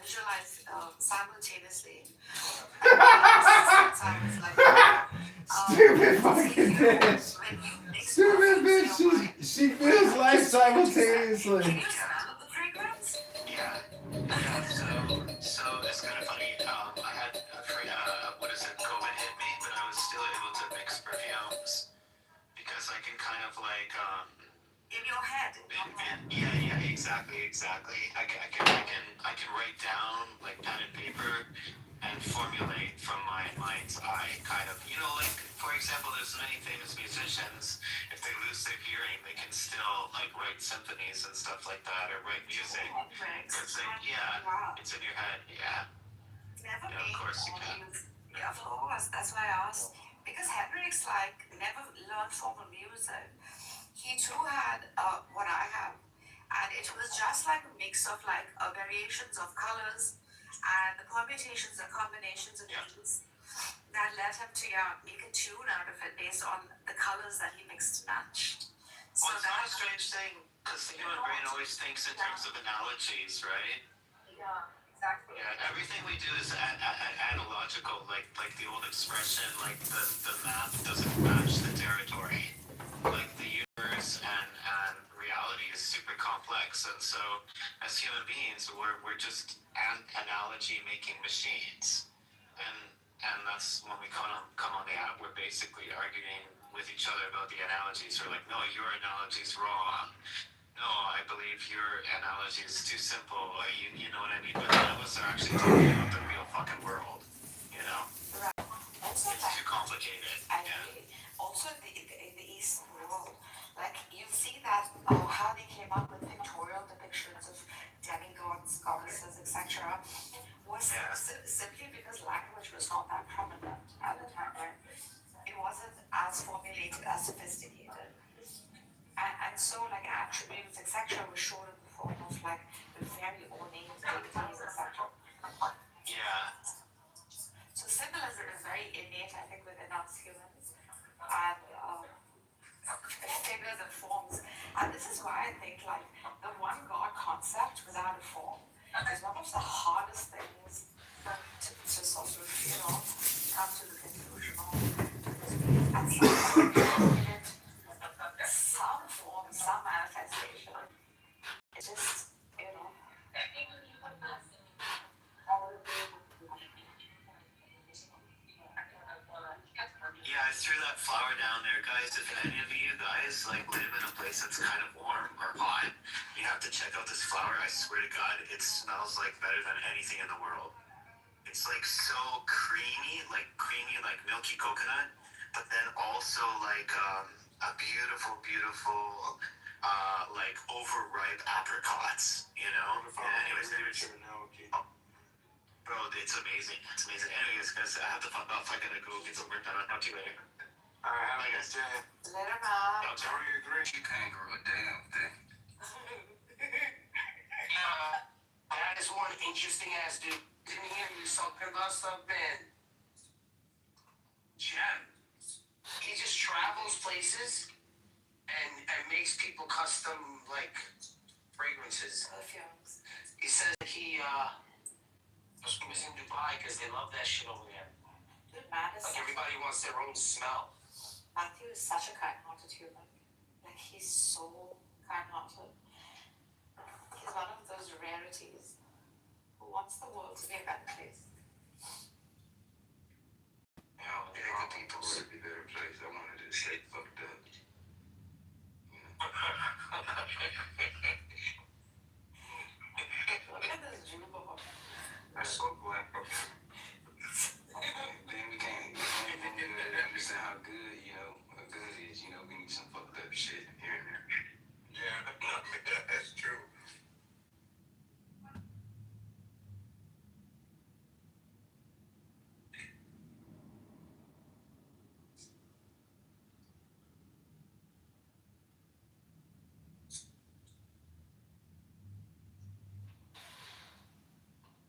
visualize simultaneously. Stupid fucking bitch. Stupid bitch. She feels life simultaneously. Can you smell the fragrance? Yeah. So it's kind of funny. I had COVID hit me, but I was still able to mix perfumes because I can kind of like in your head. Yeah, exactly. I can write down like pen and paper and formulate from my mind's eye, kind of. Like for example, there's many famous musicians. If they lose their hearing, they can still like write symphonies and stuff like that, or write music. It's in your head. Yeah. Never Of course you can. Yeah, of course. That's why I asked. Because Henrik's like never learned formal music. He too had what I have, and it was just like a mix of like variations of colors and the permutations and combinations of these that led him to make a tune out of it based on the colors that he mixed and matched. So it's not a strange thing, because the human brain always thinks in terms of analogies, right? Yeah, exactly. Yeah, everything we do is analogical, like the old expression, like the map doesn't match the territory. Like the universe and reality is super complex, and so as human beings, we're just analogy making machines, and that's when we come on the app, we're basically arguing with each other about the analogies. We're like, no, your analogy's wrong. No, I believe your analogy is too simple. You know what I mean? But none of us are actually talking about the real fucking world. Right. Also, it's too complicated. Also, in the Eastern world, like you see that how they came up with pictorial depictions of demigods, goddesses, etc. was simply because language was not that prominent at the time. Right? It wasn't as formulated, as sophisticated. And so like attributes, etc. were shown in the form of like very ornate deities, etc. Yeah. So symbolism is very innate, I think, within us humans. And figures and forms. And this is why I think like the one God concept without a form is one of the hardest things to sort of, come to the conclusion of. And some form, some manifestation. It's just, Yeah, I threw that flower down there, guys. If any of you guys like live in a place that's kind of warm or hot, you have to check out this flower. I swear to God, it smells like better than anything in the world. It's like so creamy, like milky coconut, but then also like a beautiful, like overripe apricots. Anyways. Bro, it's amazing. Anyways, guys, I have to fuck off. I gotta go get some work done. I'll talk to you later. Alright, have a nice day. Later, man. Sorry, agree. You can't grow a damn thing. That is one interesting ass dude. Didn't hear you talking about something. Jen. He just travels places and makes people custom like fragrances. Perfumes. He says he was in Dubai because they love that shit over there. Dude, Matt is Like everybody wants their own smell. Matthew is such a kind-hearted human. Like he's so kind-hearted. He's one of those rarities who wants the world to be a better place. Yeah, good people would be a better place. I wanted to stay fucked up. Look at this Jew boy. That's so black. Then we can't even understand how good, how good it is. We need some fucked up shit here and there. Yeah, that's true.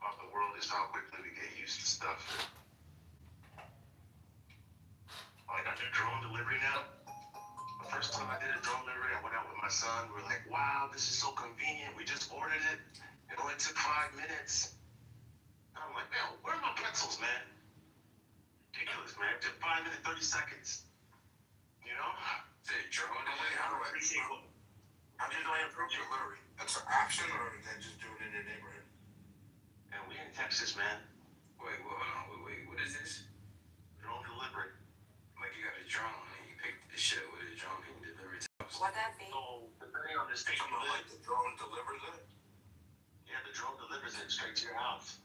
About the world is how quickly we get used to stuff. I got the drone delivery now. The first time I did a drone delivery, I went out with my son. We were like, wow, this is so convenient. We just ordered it. It only took 5 minutes. And I'm like, man, where are my pretzels, man? Ridiculous, man. It took 5 minutes, 30 seconds. The drone delivery, how do I appreciate what? How did I approve delivery? That's an option, or did they just do it in the neighborhood? Man, we in Texas, man. Wait, hold on. Wait, what is this? Drone delivery. Like you got a drone and you pick the shit up with a drone and you deliver it to us. What that be? So, depending on the state you live, Like the drone delivers it? yeah, the drone delivers it straight to your house.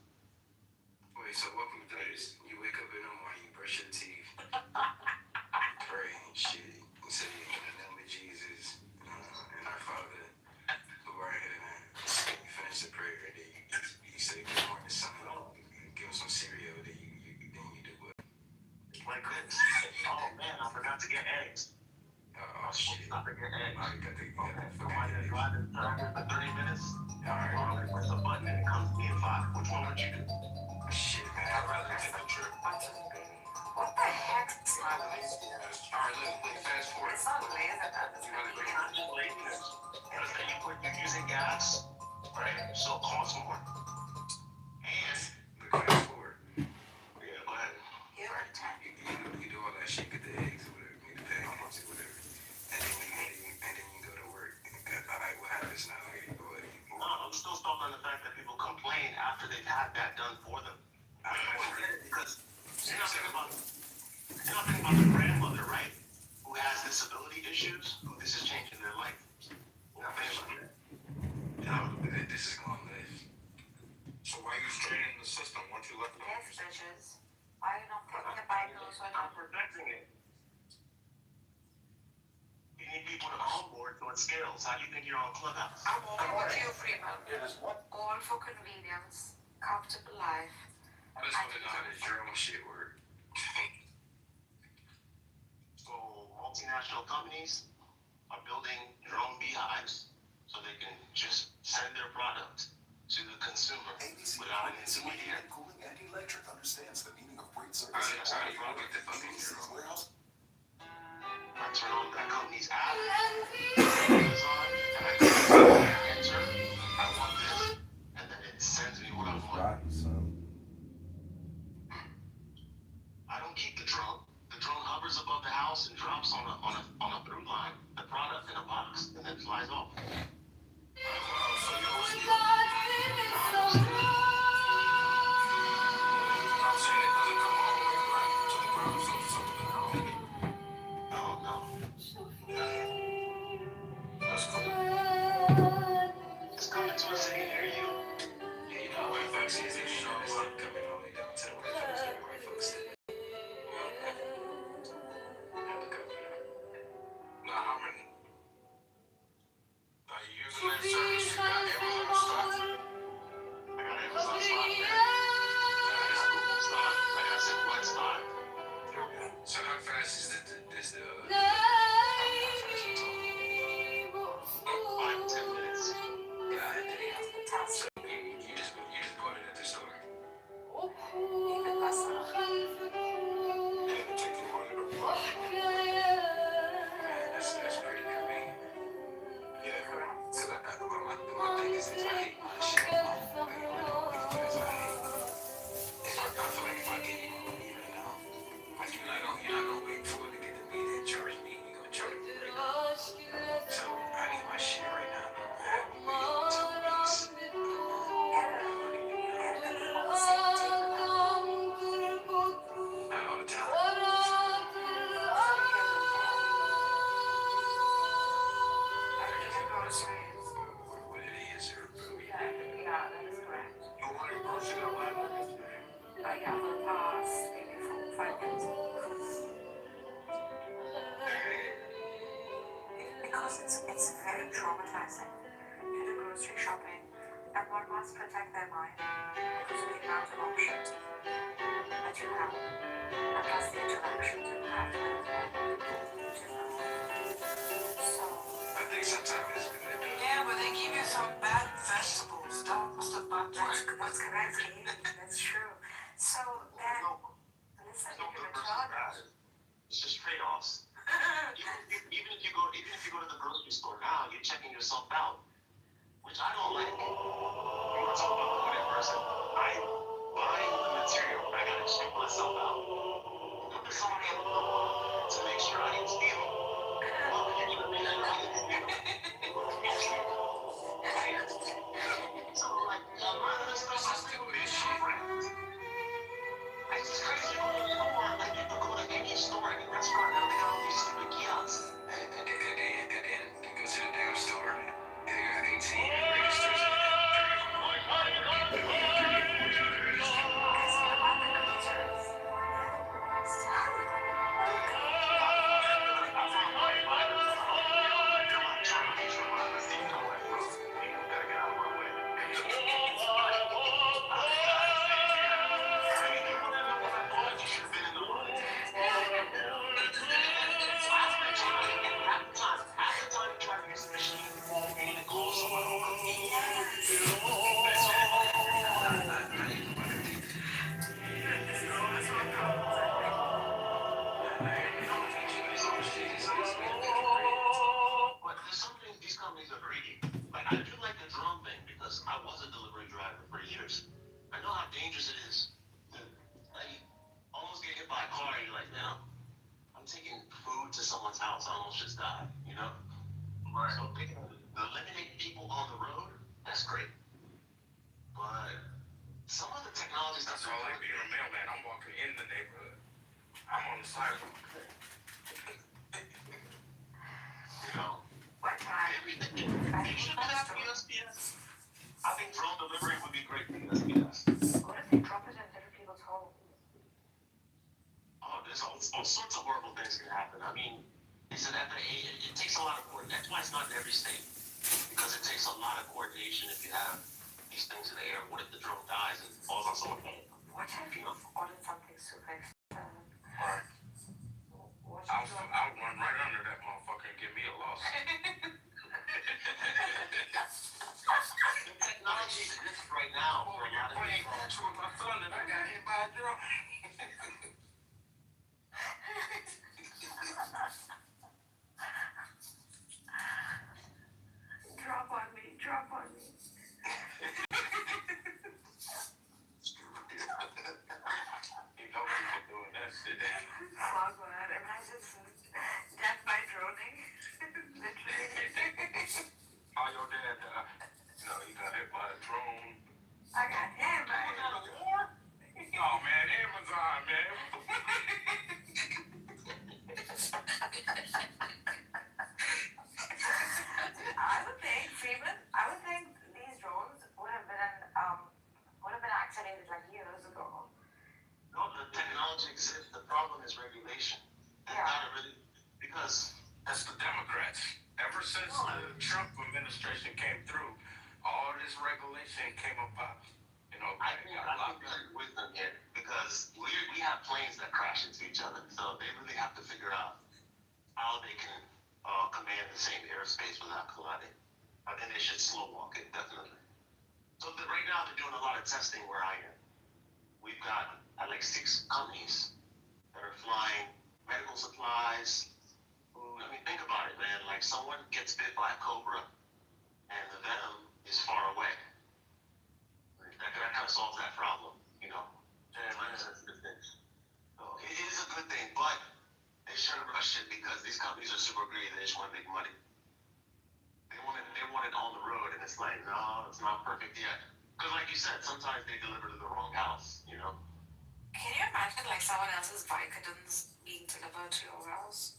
Wait, so welcome to this. You wake up in the morning, you brush your teeth, pray and shit. You say, in the name of Jesus and our Father who art in heaven. You finish the prayer, then you say, good morning, son. You give him some cereal, then you do what? Like this. Oh man, I forgot to get eggs. Oh shit. I forgot eggs. I got the So fucking I eggs. drive it for 30 minutes. Alright. I press the button and it comes to me in 5. Which one would you do? Shit, man. I'd rather take a trip. What the heck? Alright, look, fast forward. It's not lazy that this You want to go? It's not just laziness. It's that you're using gas, right? So it costs more. And Fast forward. yeah, go ahead. You do all that shit, get the eggs or whatever, get the pancakes or whatever, and then you go to work. Alright, what happens now? No, I'm still stuck on the fact that people complain after they've had that done for them. Because you're not thinking about the grandmother, right? Who has disability issues, who this is changing their life. You're not thinking about that. This is gonna live. So why are you straining the system once you left it on Yes, bitches. Why are you not putting the Bible so I'm protecting it. You need people to on board so it scales. How do you think you're on Clubhouse? I'm all with you, Freeman. All for convenience, comfortable life. I just want to know how this drone shit work. So multinational companies are building drone beehives so they can just send their product to the consumer without an intermediary. Cooling and Electric understands the meaning of great service. How do you get the fucking drone? Warehouse. I turn on that company's app, Amazon, and I enter, I want this, and then it sends me what I want. Rocky, son. I don't keep the drone. The drone hovers above the house and drops on a through line, the product in a box, and then flies off. It's coming to a city near you. Yeah, you know, white folks is coming all the way down to the white folks that white folks did. Now, how many? Are you using that service? You got Amazon stock? I got Amazon stock, man. I got Google stock. I got Simplex stock. yeah, for the past maybe 4 or 5 years. Because it's very traumatizing to do grocery shopping and one must protect their mind because of the amount of options that you have and plus the interactions you have with different people. So I think sometimes it's manipulated. Yeah, but they give you some bad vegetables. That's the bad that's correct, Kate. That's true. So then, listen, you can return. It's just trade-offs. Even if you go to the grocery store now, you're checking yourself out, which I don't like. You want to talk about the good person? I'm buying the material. I gotta check myself out. Put somebody on the floor to make sure I didn't steal. Well, you're gonna make sure I didn't steal. So like, a lot of the stuff I steal is shit. It's just crazy to go to the store. Like you can go to any store, any restaurant, and they got all these stupid kiosks. And you go to the damn store, and they got 18 registers. But there's some things these companies are greedy. Like I do like the drone thing because I was a delivery driver for years. I know how dangerous it is to like almost get hit by a car and you're like, man, I'm taking food to someone's house. I almost just died, you know? Right. So they can eliminate people on the road, that's great. But some of the technologies That's all like being a mailman. I'm walking in the neighborhood. I'm on the sidewalk. You know, everything. You should have USPS. I think drone delivery would be great for USPS. What if they drop it in different people's homes? Oh, there's all sorts of horrible things can happen. I mean, it's an FAA. It takes a lot of coordination. That's why it's not in every state. Because it takes a lot of coordination if you have these things in the air. What if the drone dies and falls on someone's head? What if you ordered something super expensive? Right. I'll run right under that motherfucker and give me a loss. The technology exists right now for a lot of people. With my son and I got hit by a drone. Drop on me, drop on me. You know people doing that shit. Oh God, imagine death by droning. Literally. How your dad died? You know, he got hit by a drone. I got hit by Was that a war? Oh man, Amazon, man. I would think these drones would have been activated like years ago. No, the technology exists. The problem is regulation. And not really, because that's the Democrats. Ever since the Trump administration came through, all this regulation came about. You know, I think there's wisdom here because we have planes that crash into each other, so they really have to figure out how they can command the same airspace without colliding. I think they should slow walk it, definitely. So right now they're doing a lot of testing where I am. We've got like 6 companies that are flying medical supplies. I mean, think about it, man. Like someone gets bit by a cobra and the venom is far away. That kind of solves that problem, you know. Time-sensitive things. So it is a good thing, but they shouldn't rush it because these companies are super greedy. They just want to make money. They want it on the road, and it's like, no, it's not perfect yet. Because like you said, sometimes they deliver to the wrong house, you know. Can you imagine like someone else's Vicodins being delivered to your house?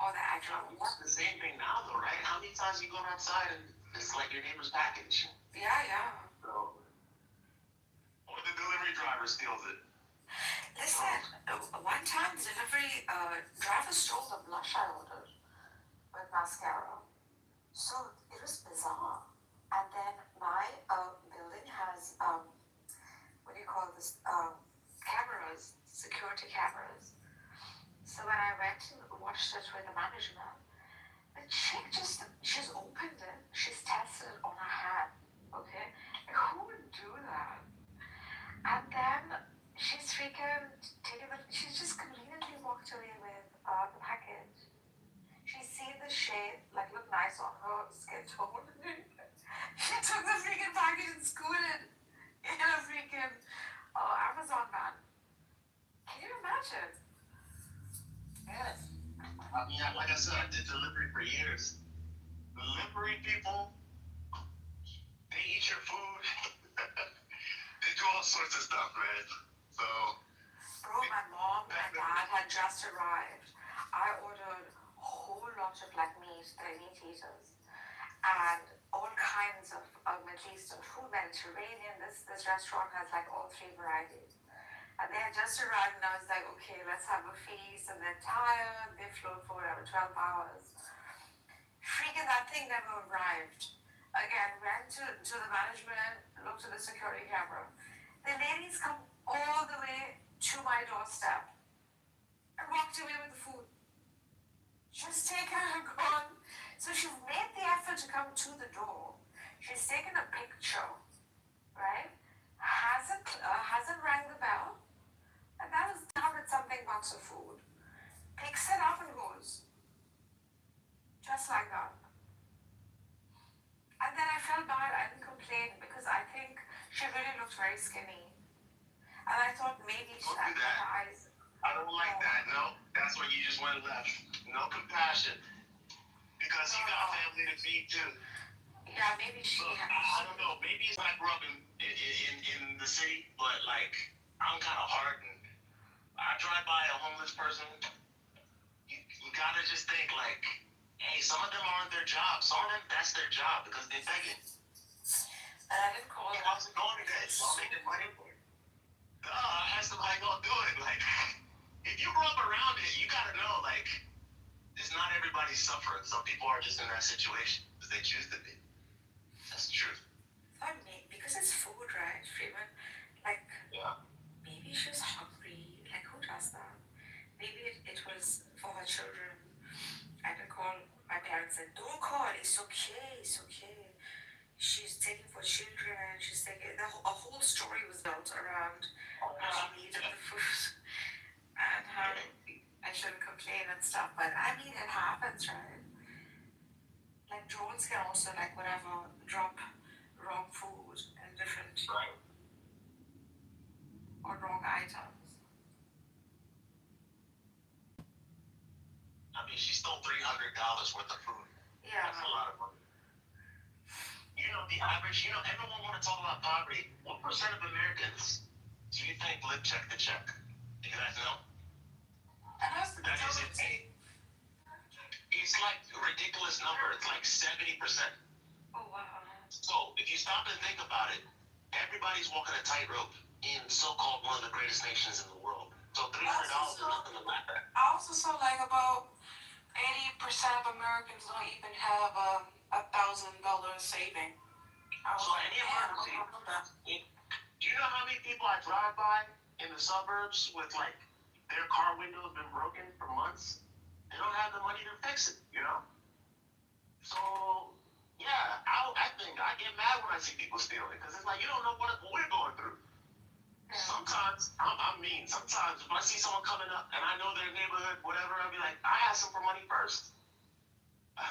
Or the actual... It's the same thing now though, right? How many times you go outside and it's like your neighbor's package? Yeah. So, or the delivery delivery driver steals it. Listen, one time delivery driver stole the blush I ordered with mascara. So it was bizarre. And then my building has what do you call this? Cameras, security cameras. So when I went and watched it with the management, the chick she's opened it, she's tested it on her hand. Okay? Like, who would do that? And then she's she's just conveniently walked away with the package. She's seen the shade, like, look nice on her skin tone. She took the freaking package and scooted in a freaking Amazon van. Can you imagine? Yes. I mean, like I said, I did delivery for years. Delivery people, they eat your food. They do all sorts of stuff, man. So. Bro, my mom and dad had just arrived. I ordered a whole lot of like meat, their meat eaters, and all kinds of Middle Eastern food, Mediterranean. This restaurant has like all three varieties. And they had just arrived, and I was like, okay, let's have a feast. And they're tired. They flew for whatever 12 hours. Freaking that thing never arrived. Again, went to the management, looked at the security camera. The ladies come all the way to my doorstep and walked away with the food. Just taken and gone. So she made the effort to come to the door. She's taken a picture, right? Hasn't rang the bell. And that was done with something bucks of food. Picks it up and goes. Just like that. And then I felt bad. I didn't complain because I think she really looked very skinny. And I thought maybe she had her eyes. I don't like that. No, that's when you just went left. No compassion. Because you got a family to feed too. Yeah, maybe she had. I don't know. Maybe it's I grew up in the city, but like I'm kind of hard, and I drive by a homeless person. You gotta just think like, hey, some of them aren't their job. Some of them that's their job because they're begging. And I didn't call it. How's it going today? I'll make it money for you. I have somebody go do it. Like, if you grew up around it, you gotta know like, it's not everybody suffering. Some people are just in that situation because they choose to be. That's the truth. For me, because it's food, right, Freeman? Like, yeah. Maybe she was hungry. Like, who does that? Maybe it was for her children. I didn't call. My parents said, don't call. It's okay. It's okay. She's taking for children. She's taking. A whole story was built around how she needed the food and how I shouldn't complain and stuff. But I mean, it happens, right? Like drones can also like whatever drop wrong food and different or wrong items. I mean, she stole $300 worth of food. Yeah. That's a lot of money. You know, the average, everyone want to talk about poverty. What percent of Americans do you think live check to check? Do you guys know? That is insane. It's like a ridiculous number. It's like 70%. Oh, wow. So if you stop and think about it, everybody's walking a tightrope in so-called one of the greatest nations in the world. So $300 is nothing to laugh at. I also saw like about 80% of Americans don't even have $1,000 saving. So any emergency, do you know how many people I drive by in the suburbs with like their car windows been broken for months? They don't have the money to fix it, So yeah, I think I get mad when I see people stealing because it's like you don't know what we're going through. Sometimes I'm mean. Sometimes if I see someone coming up and I know their neighborhood, whatever, I'll be like, I ask them for money first. I'm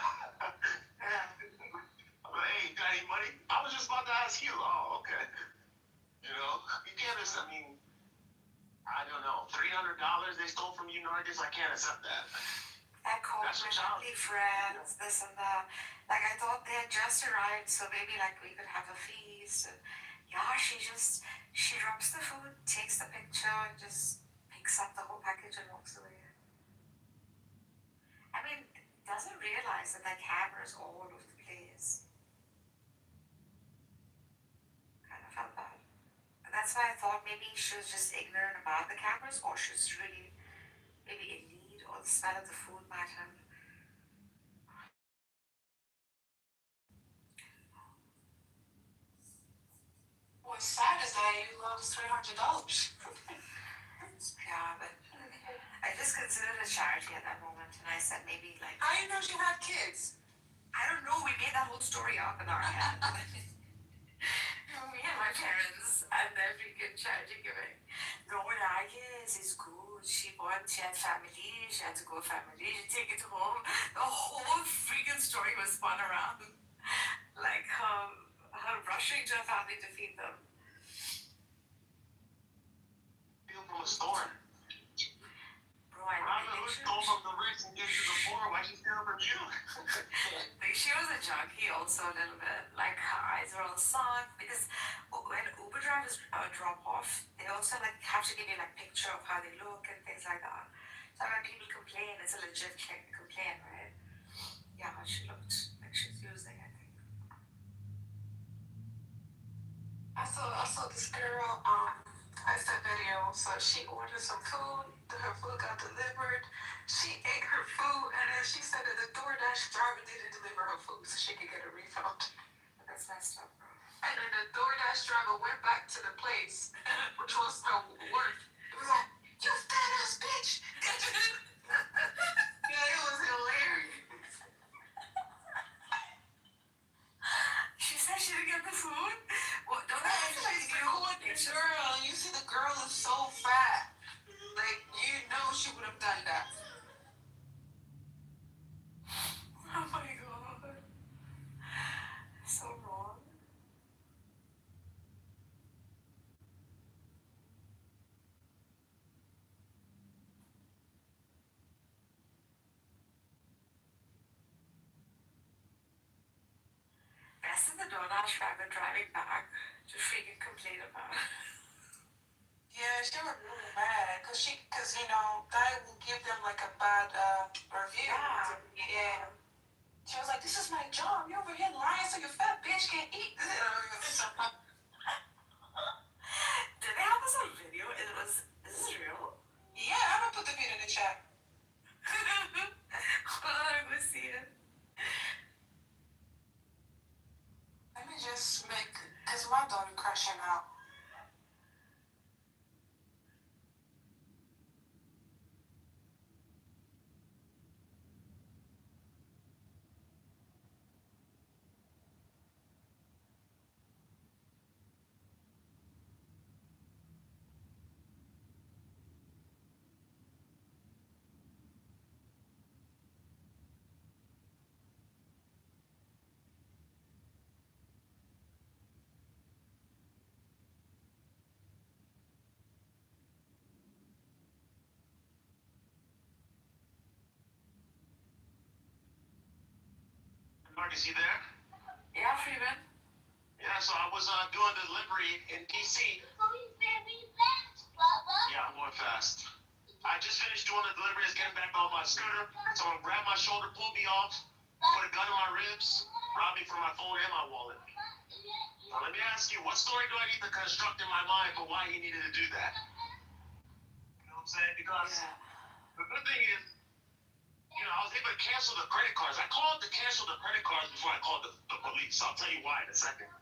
like, hey, you got any money? I was just about to ask you. Oh, okay. You can't just, I don't know, $300 they stole from you, Nargis? I can't accept that. I called my family friends, this and that. Like, I thought they had just arrived, so maybe, like, we could have a feast. And, yeah, she drops the food, takes the picture, and just picks up the whole package and walks away. I mean, doesn't realize that there are cameras all over the place. Kind of felt bad. And that's why I thought maybe maybe she was just ignorant about the cameras, or she was really maybe in need, or the smell of the food might have. What's sad is that you lost $300. Yeah, but I just considered a charity at that moment, and I said maybe like. How do you know she had kids? I don't know. We made that whole story up in our head. Me and my parents and their freaking charity giving. No, like, yes, it's good. She had family. She had to go family. She take it home. The whole freaking story was spun around, like her rushing to her family to feed them. Steal from a store. Bro, I Robin Hood stole from the rich and gave to the poor. Why'd she steal from you? Like, she was a junkie also a little bit. Like, her eyes were all sunk because when Uber drivers drop off, they also like have to give you like picture of how they look and things like that. So when people complain, it's a legit complaint, right? Yeah, she looked like she's using, I think. I saw this girl, I saw a video, so she ordered some food, her food got delivered, she ate her food, and then she said that the DoorDash driver didn't deliver her food so she could get a refund. That's messed up, bro. And then the DoorDash driver went back to the place, which was her work. It was like, you fat ass bitch! Yeah, it was hilarious. She said she didn't get the food? What, don't I That's like the cool girl. You see the girl is so fat. Like, you know she would have done that. Oh my god. So wrong. Best in the DoorDash driver driving back to freaking complain about it. Yeah, she was really mad because you know, that will give them like a bad review. Yeah. She was like, this is my job. You're over here lying so your fat bitch can't eat. Did they have this on video? Is this real? Yeah, I'm gonna put the video in the chat. Hold on, I'm gonna see it. Let me just because my daughter crashing out. Mark, is he there? Yeah, Freeman. Yeah, so I was doing delivery in DC. Yeah, I'm going fast. I just finished doing the delivery, is getting back on my scooter. Someone grabbed my shoulder, pulled me off, put a gun in my ribs, robbed me for my phone and my wallet. Now let me ask you, what story do I need to construct in my mind for why he needed to do that? You know what I'm saying? Because the good thing is, you know, I was able to cancel the credit cards. I called to cancel the credit cards before I called the police. I'll tell you why in a second.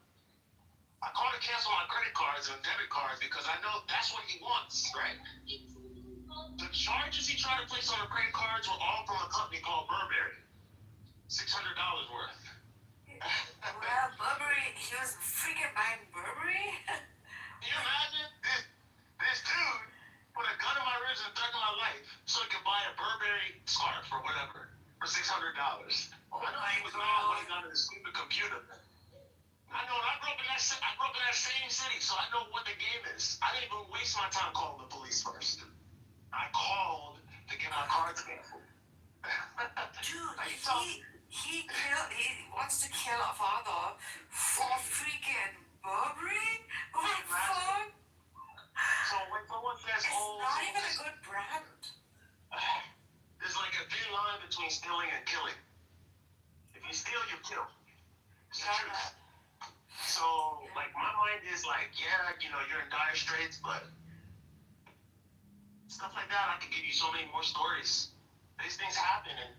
I called to cancel my credit cards and debit cards because I know that's what he wants, right? The charges he tried to place on the credit cards were all from a company called Burberry. $600 worth. Well, Burberry, he was freaking buying Burberry? Can you imagine? This dude put a gun in my ribs and threatened my life so he could buy a Burberry scarf or whatever for $600. Oh, I know he was mad when he got his stupid computer. I know, and I grew up in that same city, so I know what the game is. I didn't even waste my time calling the police first. I called to get my cards canceled. Dude, he wants to kill a father for freaking Burberry? What the fuck? So when someone says, it's not even a good brand. There's like a thin line between stealing and killing. If you steal, you kill. It's the truth. So, like, my mind is like, yeah, you know, you're in dire straits, but stuff like that, I could give you so many more stories. These things happen, and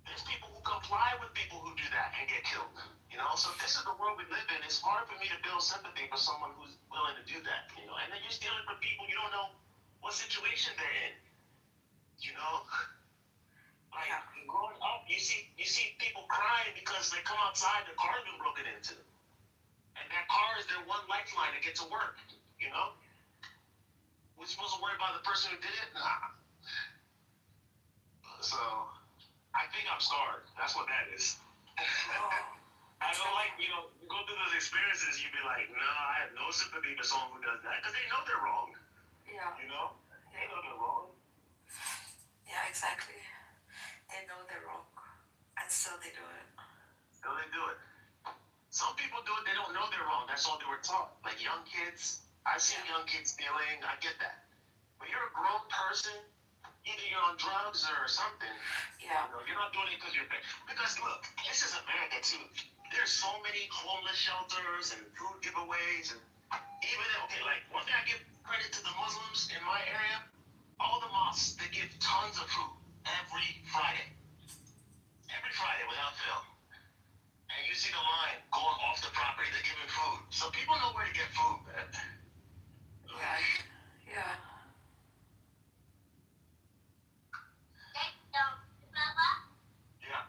there's people who comply with people who do that and get killed. You know, so this is the world we live in. It's hard for me to build sympathy for someone who's willing to do that. You know, and then you're stealing from people you don't know what situation they're in. You know, like growing up, you see people crying because they come outside, their car's been broken into, and that car is their one lifeline to get to work. You know, we're supposed to worry about the person who did it. Nah. So I think I'm scarred. That's what that is. I don't like, you know, you go through those experiences, you'd be like, no, I have no sympathy for someone who does that because they know they're wrong. Yeah. You know, they know they're wrong. Yeah, exactly. They know they're wrong, and still they do it. Still they do it. Some people do it, they don't know they're wrong. That's all they were taught. Like young kids, I've seen young kids stealing. I get that. But you're a grown person, either you're on drugs or something. Yeah. You know, you're not doing it because you're bad. Because look, this is America too. There's so many homeless shelters and food giveaways, and even okay, like one thing I give credit to the Muslims in my area, all the mosques, they give tons of food every Friday. Every Friday without fail. And you see the line going off the property, they're giving food. So people know where to get food, man. Yeah. Yeah. Yeah.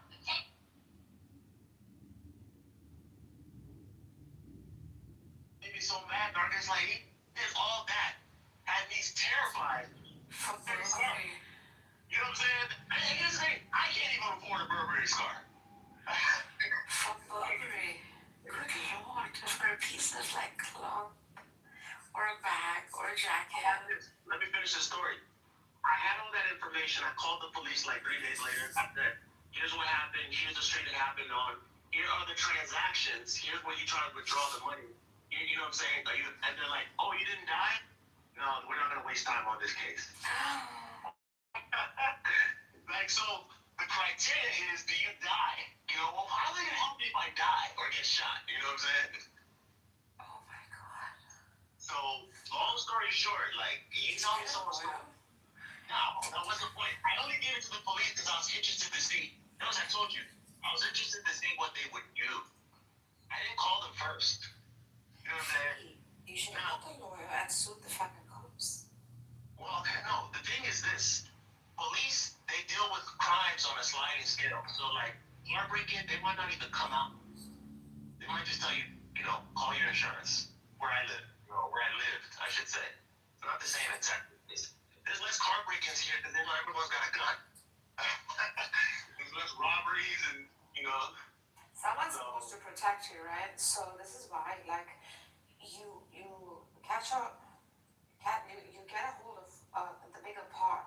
They'd be so mad, Darkest like he did all that. Had me terrified. From Burberry. You know what I'm saying? And here's the thing, I can't even afford a Burberry scarf. From Burberry. Good lord, for a piece of like cloth or a bag or a jacket. Let me finish the story. I had all that information. I called the police like 3 days later. I said, here's what happened. Here's the street it happened on. Here are the transactions. Here's where you try to withdraw the money. You know what I'm saying? And they're like, oh, you didn't die? No, we're not going to waste time on this case. Like, so the criteria is, do you die? You know, well, how are they going to help me if I die or get shot? You know what I'm saying? Oh my god. So, long story short, like, you tell me someone's going. No, that wasn't the point. I only gave it to the police because I was interested to see. As I told you, I was interested to see what they would do. I didn't call them first. You know what I'm saying? You should have got a lawyer and sued the fucking cops. Well, no, the thing is this. Police, they deal with crimes on a sliding scale. So, like, heartbreaking, they might not even come out. They might just tell you, you know, call your insurance. Where I live. You know, where I lived, I should say. It's not the same exactly. There's less car break-ins here because then everyone's got a gun. There's less robberies and, you know. Someone's supposed to protect you, right? So this is why, like, you get a hold of the bigger part.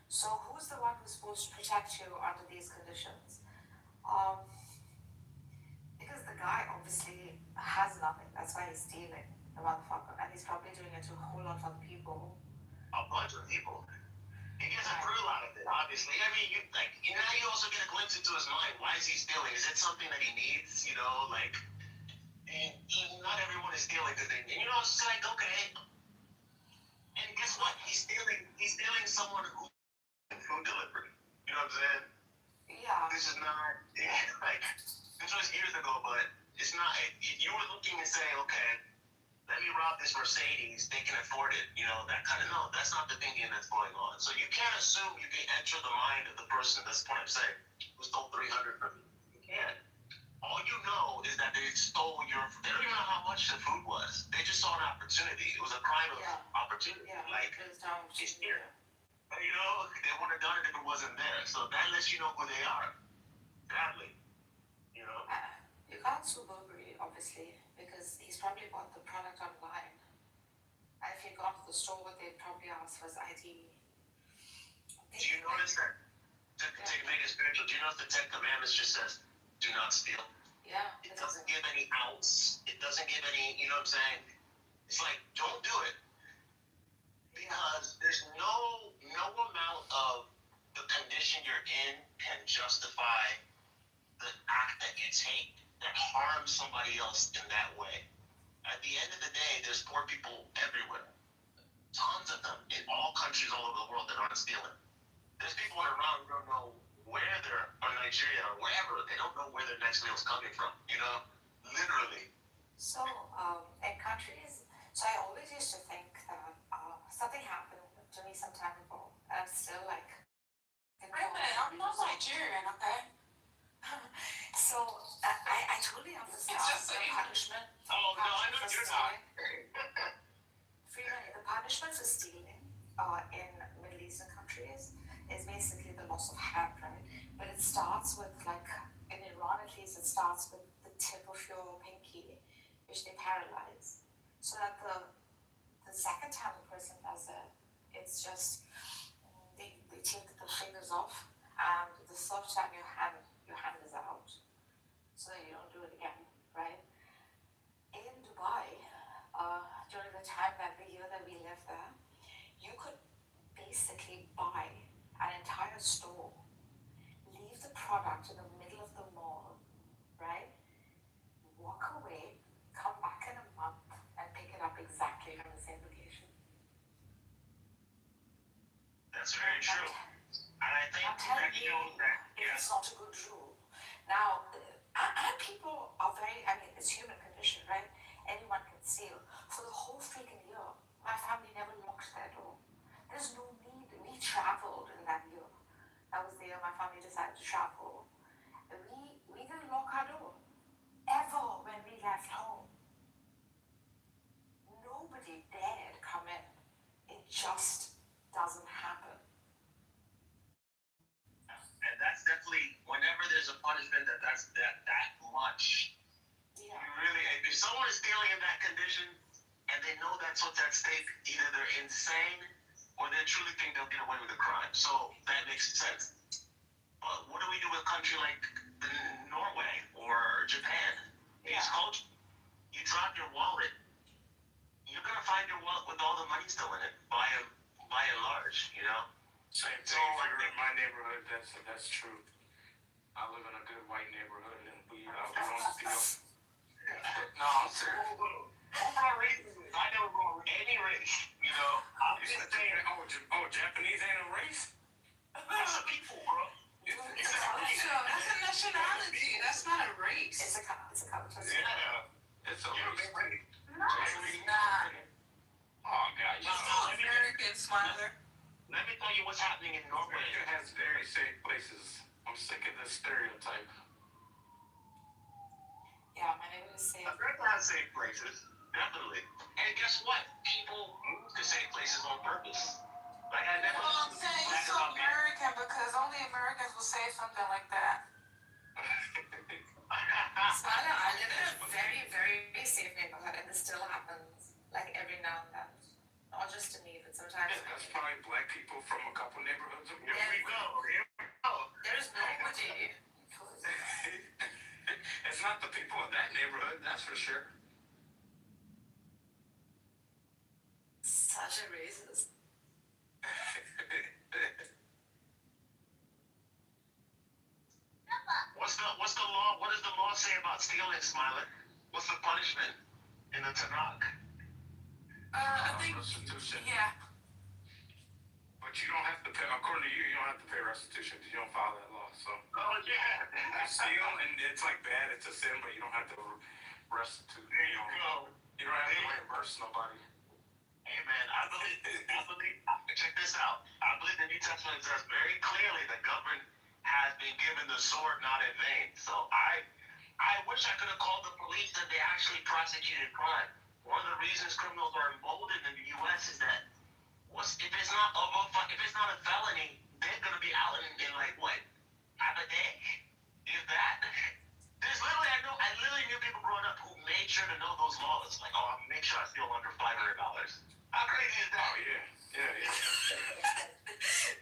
So who's the one who's supposed to protect you under these conditions? Because the guy obviously has nothing. That's why he's stealing, the motherfucker, and he's probably doing it to a whole lot of other people. A bunch of people. He gets a thrill out of it, obviously. I mean, now you also get a glimpse into his mind. Why is he stealing? Is it something that he needs? You know, like, and not everyone is stealing because you know, it's like, okay. And guess what? He's stealing someone who food delivery. You know what I'm saying? Yeah. This is not, like, this was years ago, but it's not, if you were looking and saying, okay, let me rob this Mercedes, they can afford it, you know, that kind of, no, that's not the thinking that's going on. So you can't assume you can enter the mind of the person, that's the point I'm saying, who stole 300 from you. You can't. All you know is that they stole they don't even know how much the food was. They just saw an opportunity. It was a crime of opportunity. Yeah. Like, it's here. But, you know, they wouldn't have done it if it wasn't there. So that lets you know who they are. Sadly. You know? You can't sue Burberry, obviously, because he's probably bought the product online. And if you got to the store, what they'd probably ask for his ID. Do you notice that, to make it spiritual, do you notice the Ten Commandments just says, do not steal? Yeah. It doesn't give any ounce. It doesn't give any, you know what I'm saying? It's like, don't do it. Because there's no amount of the condition you're in can justify the act that you take that harm somebody else in that way. At the end of the day, there's poor people everywhere. Tons of them in all countries all over the world that aren't stealing. There's people in Iran who don't know where they're, or Nigeria, or wherever, they don't know where their next meal's coming from, you know? Literally. So, in countries, so I always used to think that something happened to me some time ago, and I'm still like, wait a minute, I'm not Nigerian, okay? So, I totally understand the punishment. Oh, no, I know you're not. Freeman, the punishment for stealing in Middle Eastern countries is basically the loss of hand, right? But it starts with, like, in Iran at least, it starts with the tip of your pinky, which they paralyze. So that the second time a person does it, it's just, they take the fingers off, and the third time your hand is out. So that you don't do it again, right? In Dubai, during the time that the year that we lived there, you could basically buy an entire store, leave the product in the middle of the mall, right? Walk away, come back in a month, and pick it up exactly from the same location. That's very true. And I think that shows that, it's not a good rule. Now, and people are very, I mean, it's human condition, right? Anyone can steal. For the whole freaking year, my family never locked their door. There's no need. We traveled in that year. That was the year my family decided to travel. We didn't lock our door ever when we left home. Nobody dared come in. It just doesn't happen. and that's definitely, whenever there's a punishment that's that much, you really, if someone is stealing in that condition and they know that's what's at stake, either they're insane or they truly think they'll get away with a crime. So that makes sense. But what do we do with a country like Norway or Japan? These cultures, you drop your wallet, you're gonna find your wallet with all the money still in it, by and large, you know. Same thing. If you're in my neighborhood, that's true. I live in a good white neighborhood, and we don't steal. No, I'm serious. I never wrong any race, you know. I'm just saying. Oh, Japanese ain't a race? That's a people, bro. It's a nationality. That's not a race. It's a culture. Yeah. It's a race. No, it's not. Oh, God. You're so American, Smiler. Let me tell you what's happening in Norway. America has very safe places. I'm sick of this stereotype. Yeah, my neighbor is safe. America has safe places, definitely. And guess what? People move to safe places on purpose. Like I never. Well, I'm saying it's so American because only Americans will say something like that. Smiler, I live in a very, very safe neighborhood, and this still happens, like every now and then. Not just to me, but sometimes. Yeah, that's probably black people from a couple neighborhoods. Here we go. There's nobody. It's not the people in that neighborhood, that's for sure. Such a racist. What's the law? What does the law say about stealing, Smiler? What's the punishment in the Tanakh? I think. Restitution. Yeah. But you don't have to pay, according to you, you don't have to pay restitution because you don't follow that law. So. Oh yeah. You steal and it's like bad, it's a sin, but you don't have to restitute. There you go. You don't have to reimburse nobody. Hey man, I believe. Check this out. I believe the New Testament says very clearly the government has been given the sword not in vain. So I wish I could have called the police that they actually prosecuted crime. One of the reasons criminals are emboldened in the U.S. is that if it's not a felony, they're gonna be out in like what, half a day? If that. There's literally I literally knew people growing up who made sure to know those laws. Like, oh, I'll make sure I steal under $500. How crazy is that? Oh yeah.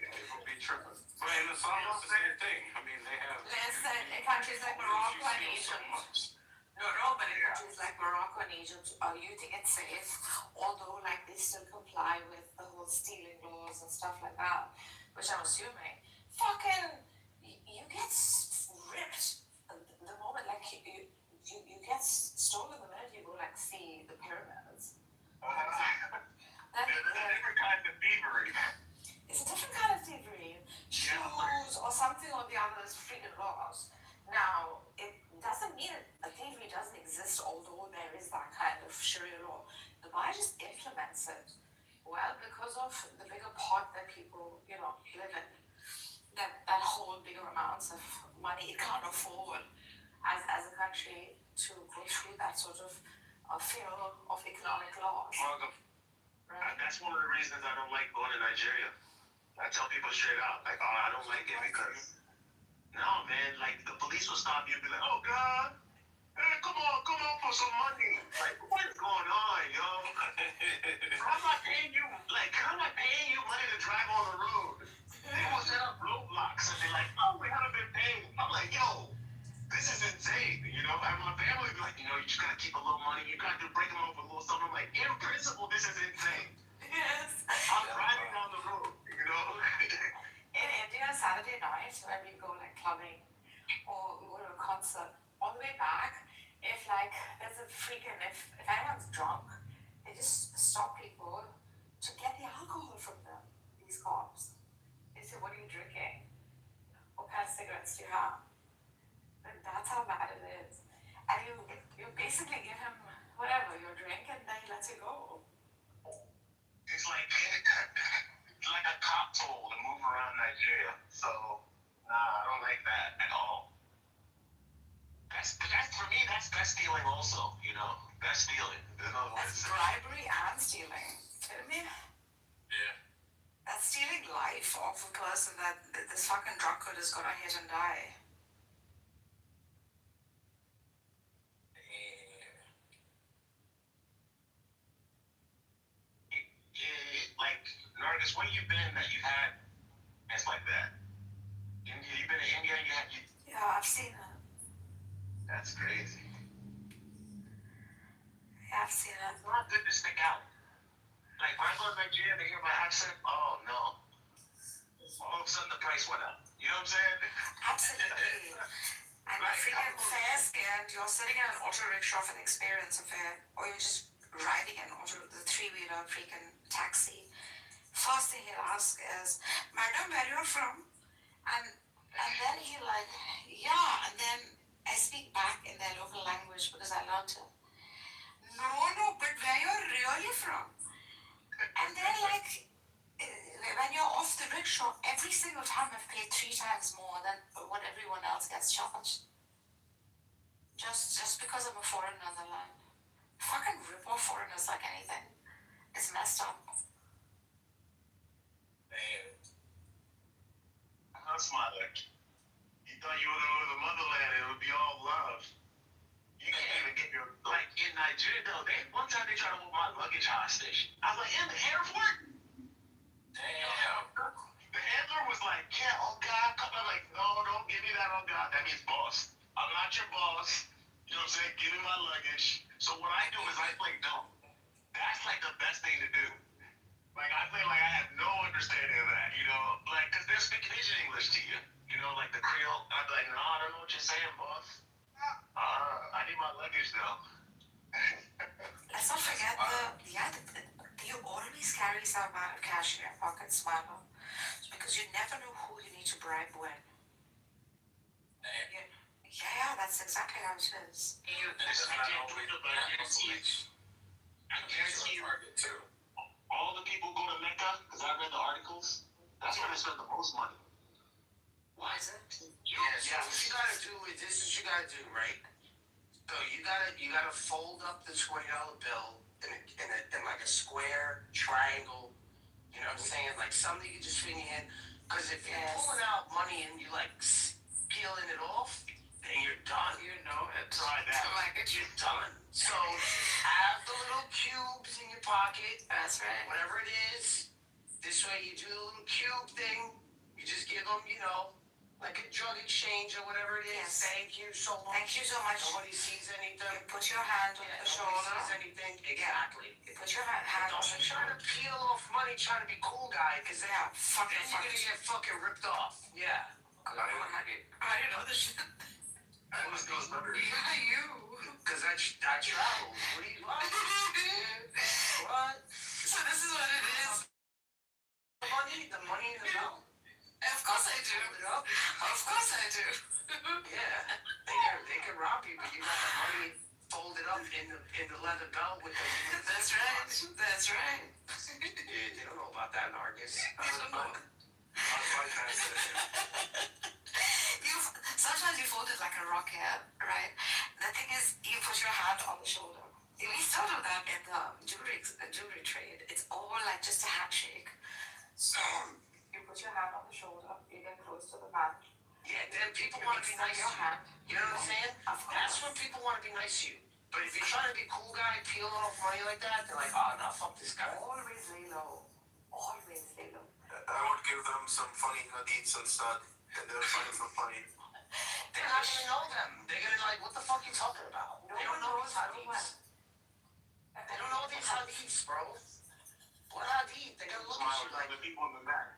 People be tripping. But in the song, it's the same thing. I mean, they have. Listen, in countries like Morocco and Egypt. No, but in countries like Morocco and Egypt, you think it's safe, although like they still comply with the whole stealing laws and stuff like that, which I'm assuming. Fucking, you get ripped the moment like There's a different kind of thievery. It's a different kind of thievery. Shoes or something or the other is freaking laws. Now, it doesn't mean a thievery doesn't exist, although there is that kind of Sharia law. The Bible just implements it. Well, because of the bigger pot that people, live in, that hold bigger amounts of money, it can't afford as a country to go through that sort of fear of economic loss. Margo, that's one of the reasons I don't like going to Nigeria. I tell people straight out, like, oh, I don't like it because, no, man, like, the police will stop you and be like, oh, God, hey, come on for some money. Like, what is going on, yo? I'm not paying you money to drive on the road. They will set up roadblocks and they're like, oh, we haven't been paying. I'm like, yo, this is insane, And my family be like, you just gotta keep a little money. You gotta break them off a little something. I'm like, in principle, this is insane. Yes. I'm driving down the road, In India, Saturday night, when we go like clubbing or we go to a concert, on the way back, if there's a freaking, if anyone's drunk, they just stop people to get the alcohol from them, these cops. They say, what are you drinking? What kind of cigarettes do you have? And that's how bad it is. And you basically give him whatever, your drink, and then he lets you go. It's like a cop tool to move around Nigeria. So, I don't like that at all. That's for me, that's stealing also, That's stealing. That's bribery and stealing. Kidding me? Yeah. That's stealing life of a person that this fucking drunkard is gonna hit and die. Like, Nargis, where you been that you had it's like that? India, you been to India? Yeah, I've seen it. That's crazy. Yeah, I've seen it. It's not good to stick out. Like, when I go to Nigeria, they hear my accent, oh no. All of a sudden the price went up. You know what I'm saying? Absolutely. And you're freaking fair scared. You're sitting in an auto rickshaw for an experience affair, or you're just riding an the three-wheeler freaking taxi. First thing he'll ask is, madam, where you're from? And then he'll like, yeah, and then I speak back in their local language because I learned it. No, but where you're really from? And then when you're off the rickshaw, every single time I've paid 3 times more than what everyone else gets charged. Just because I'm a foreigner in the land. Fucking rip off foreigners like anything. It's messed up. Man. That's my luck. You thought you were going to go to the motherland and it would be all love. You can't even get your, in Nigeria though, one time they tried to hold my luggage hostage. I was like, in the airport? Damn. The handler was like, yeah, oh God. I'm like, no, don't give me that, oh God. That means boss. I'm not your boss. You know what I'm saying? Give me my luggage. So what I do is I play dumb. That's the best thing to do. I play like I have no understanding of that, because they're speaking Asian English to you, the Creole. I'd be like, no, I don't know what you're saying, boss. I need my luggage though. Let's not forget you always carry some amount of cash in your pocket, Swallow, because you never know who you need to bribe when. Yeah, that's exactly how it is. I guarantee you, all the people who go to Mecca, because I read the articles, that's where they spend the most money. Why is it? Yeah, what you gotta do is this is what you gotta do, right? So you gotta fold up the $20 bill in like a square triangle. You know what I'm saying? Like something you can just swing your hand. Because if you're pulling out money and you peeling it off, then you're done. You know it. Try that. You're done. So have the little cubes in your pocket. That's right. Whatever it is. This way you do the little cube thing. You just give them, like a drug exchange or whatever it is. Yes. Thank you so much. Thank you so much. Nobody sees anything. You put your hand on the shoulder. Nobody sees anything. Exactly. You put your hand on the Don't try to peel off money trying to be cool guy, because then you're gonna get fucking ripped off. Yeah. How do you know this shit? I was goes under. Yeah, you. Because I travel. What do you want? What? So this is what it is. The money in the belt. Of course I do. Of course I do. Yeah, they can rob you, but you got the money folded up in the leather belt with the. That's right. That's right. Yeah, they don't know about that in Argus. I don't know. You sometimes you fold it like a rocket, right? The thing is, you put your hand on the shoulder. We still do that in the jewelry trade. It's all like just a handshake. So you put your hand on the shoulder, you get close to the man. Yeah, then people want to be nice to you. You know what I'm saying? That's when people want to be nice to you. But if you're trying to be cool guy, peel off money like that, they're like, oh, no, fuck this guy. Always lay low. Always lay low. I would give them some funny hadiths instead, and they'll find it for funny. They're not gonna know them. They're gonna be like, what the fuck are you talking about? They don't know these hadiths. They don't know these hadiths, bro. What hadith? They're gonna look at you like the people in the back.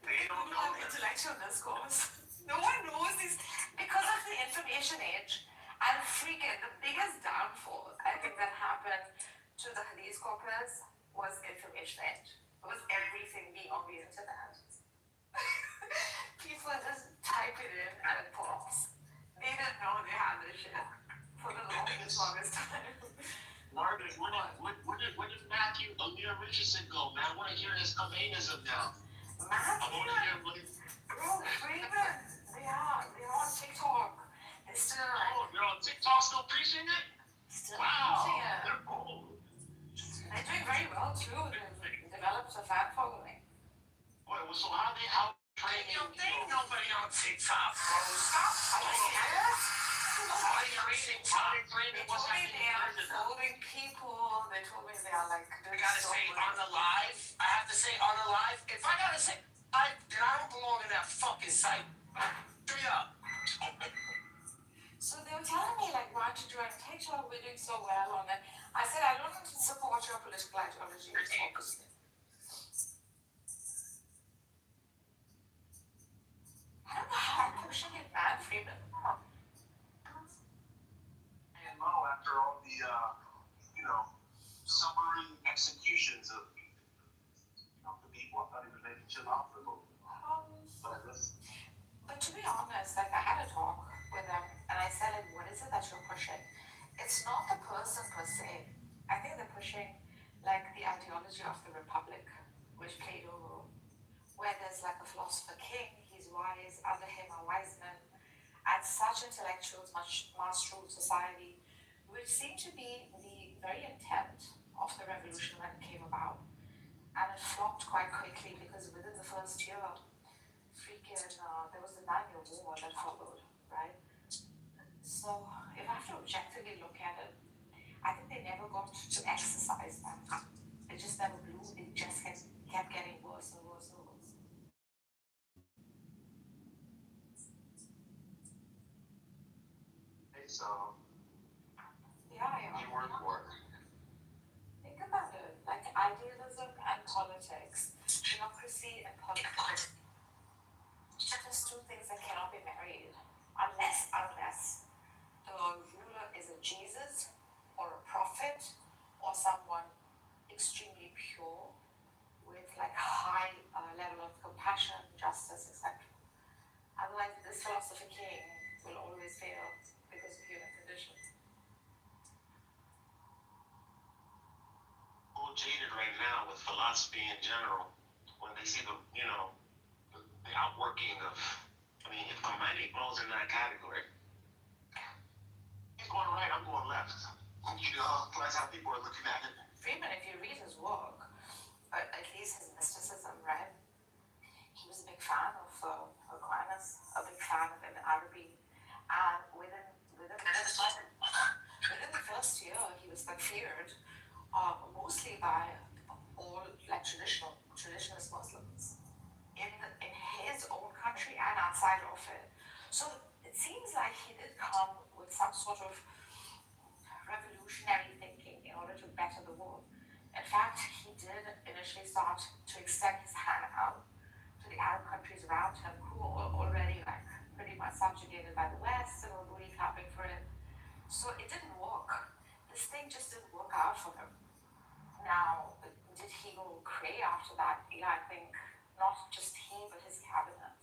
They don't know intellectual discourse. No one knows this because of the information age. And freaking the biggest downfall I think that happened to the Hadith corpus was information age. It was everything being on the internet. People just type it in and it pops. They didn't know they had this shit for the longest time. Margaret, where did Matthew Amir Richardson go, man? I want to hear his Khomainism now. I want to hear what he... Bro, Freeman, they are on TikTok. They're still like... Oh, they're on TikTok still preaching it? Still Wow. preaching it. They're bold. They're doing very well too. They've developed a fan following. Wait, well, so how training? There ain't nobody on TikTok, bro. Stop. They told me they are following people. They told me they are like... I gotta say on the live. I have to say on the live. If I gotta say live, then I don't belong in that fucking site. Straight up. So they were telling me like, why don't you join TikTok? We're doing so well on it. I said, I don't support your political ideology, obviously. I don't know how I'm pushing it, man, Freeman. And low after all the, summary executions of, the people. I thought he was making shit off the book. But to be honest, like I had a talk with them and I said, like, what is it that you're pushing? It's not the person per se. I think they're pushing like the ideology of the Republic, which played a role. Where there's like a philosopher king, he's wise, under him are wise men, and such intellectuals must rule society, which seemed to be the very intent of the revolution when it came about. And it flopped quite quickly because within the first year, there was the 9-year war that followed, right? So if I have to objectively look at it, I think they never got to exercise that. It just never blew. It just kept getting worse and worse and worse. So, Yeah. you work for it. Think about it, like idealism and politics, democracy and politics. There's two things that cannot be married unless the ruler is a Jesus or a prophet or someone extremely pure with like a high level of compassion, justice, etc. Otherwise, this philosophy king will always fail because of human condition. All jaded right now with philosophy in general when they see the outworking of, if Khomeini falls in that category, he's going right, I'm going left. That's how people are looking at it. Freeman, if you read his work, at least his mysticism, right? He was a big fan of Aquinas, a big fan of Ibn Arabi, and within the first year, he was like feared, mostly by all like traditionalist Muslims in his own country and outside of it. So it seems like he did come with some sort of revolutionary thinking in order to better the world. In fact, he did initially start to extend his hand out to the Arab countries around him who were already like pretty much subjugated by the West and were really clapping for it. So it didn't work. This thing just didn't work out for him. Now, did he go cray after that? Yeah, I think not just he, but his cabinet.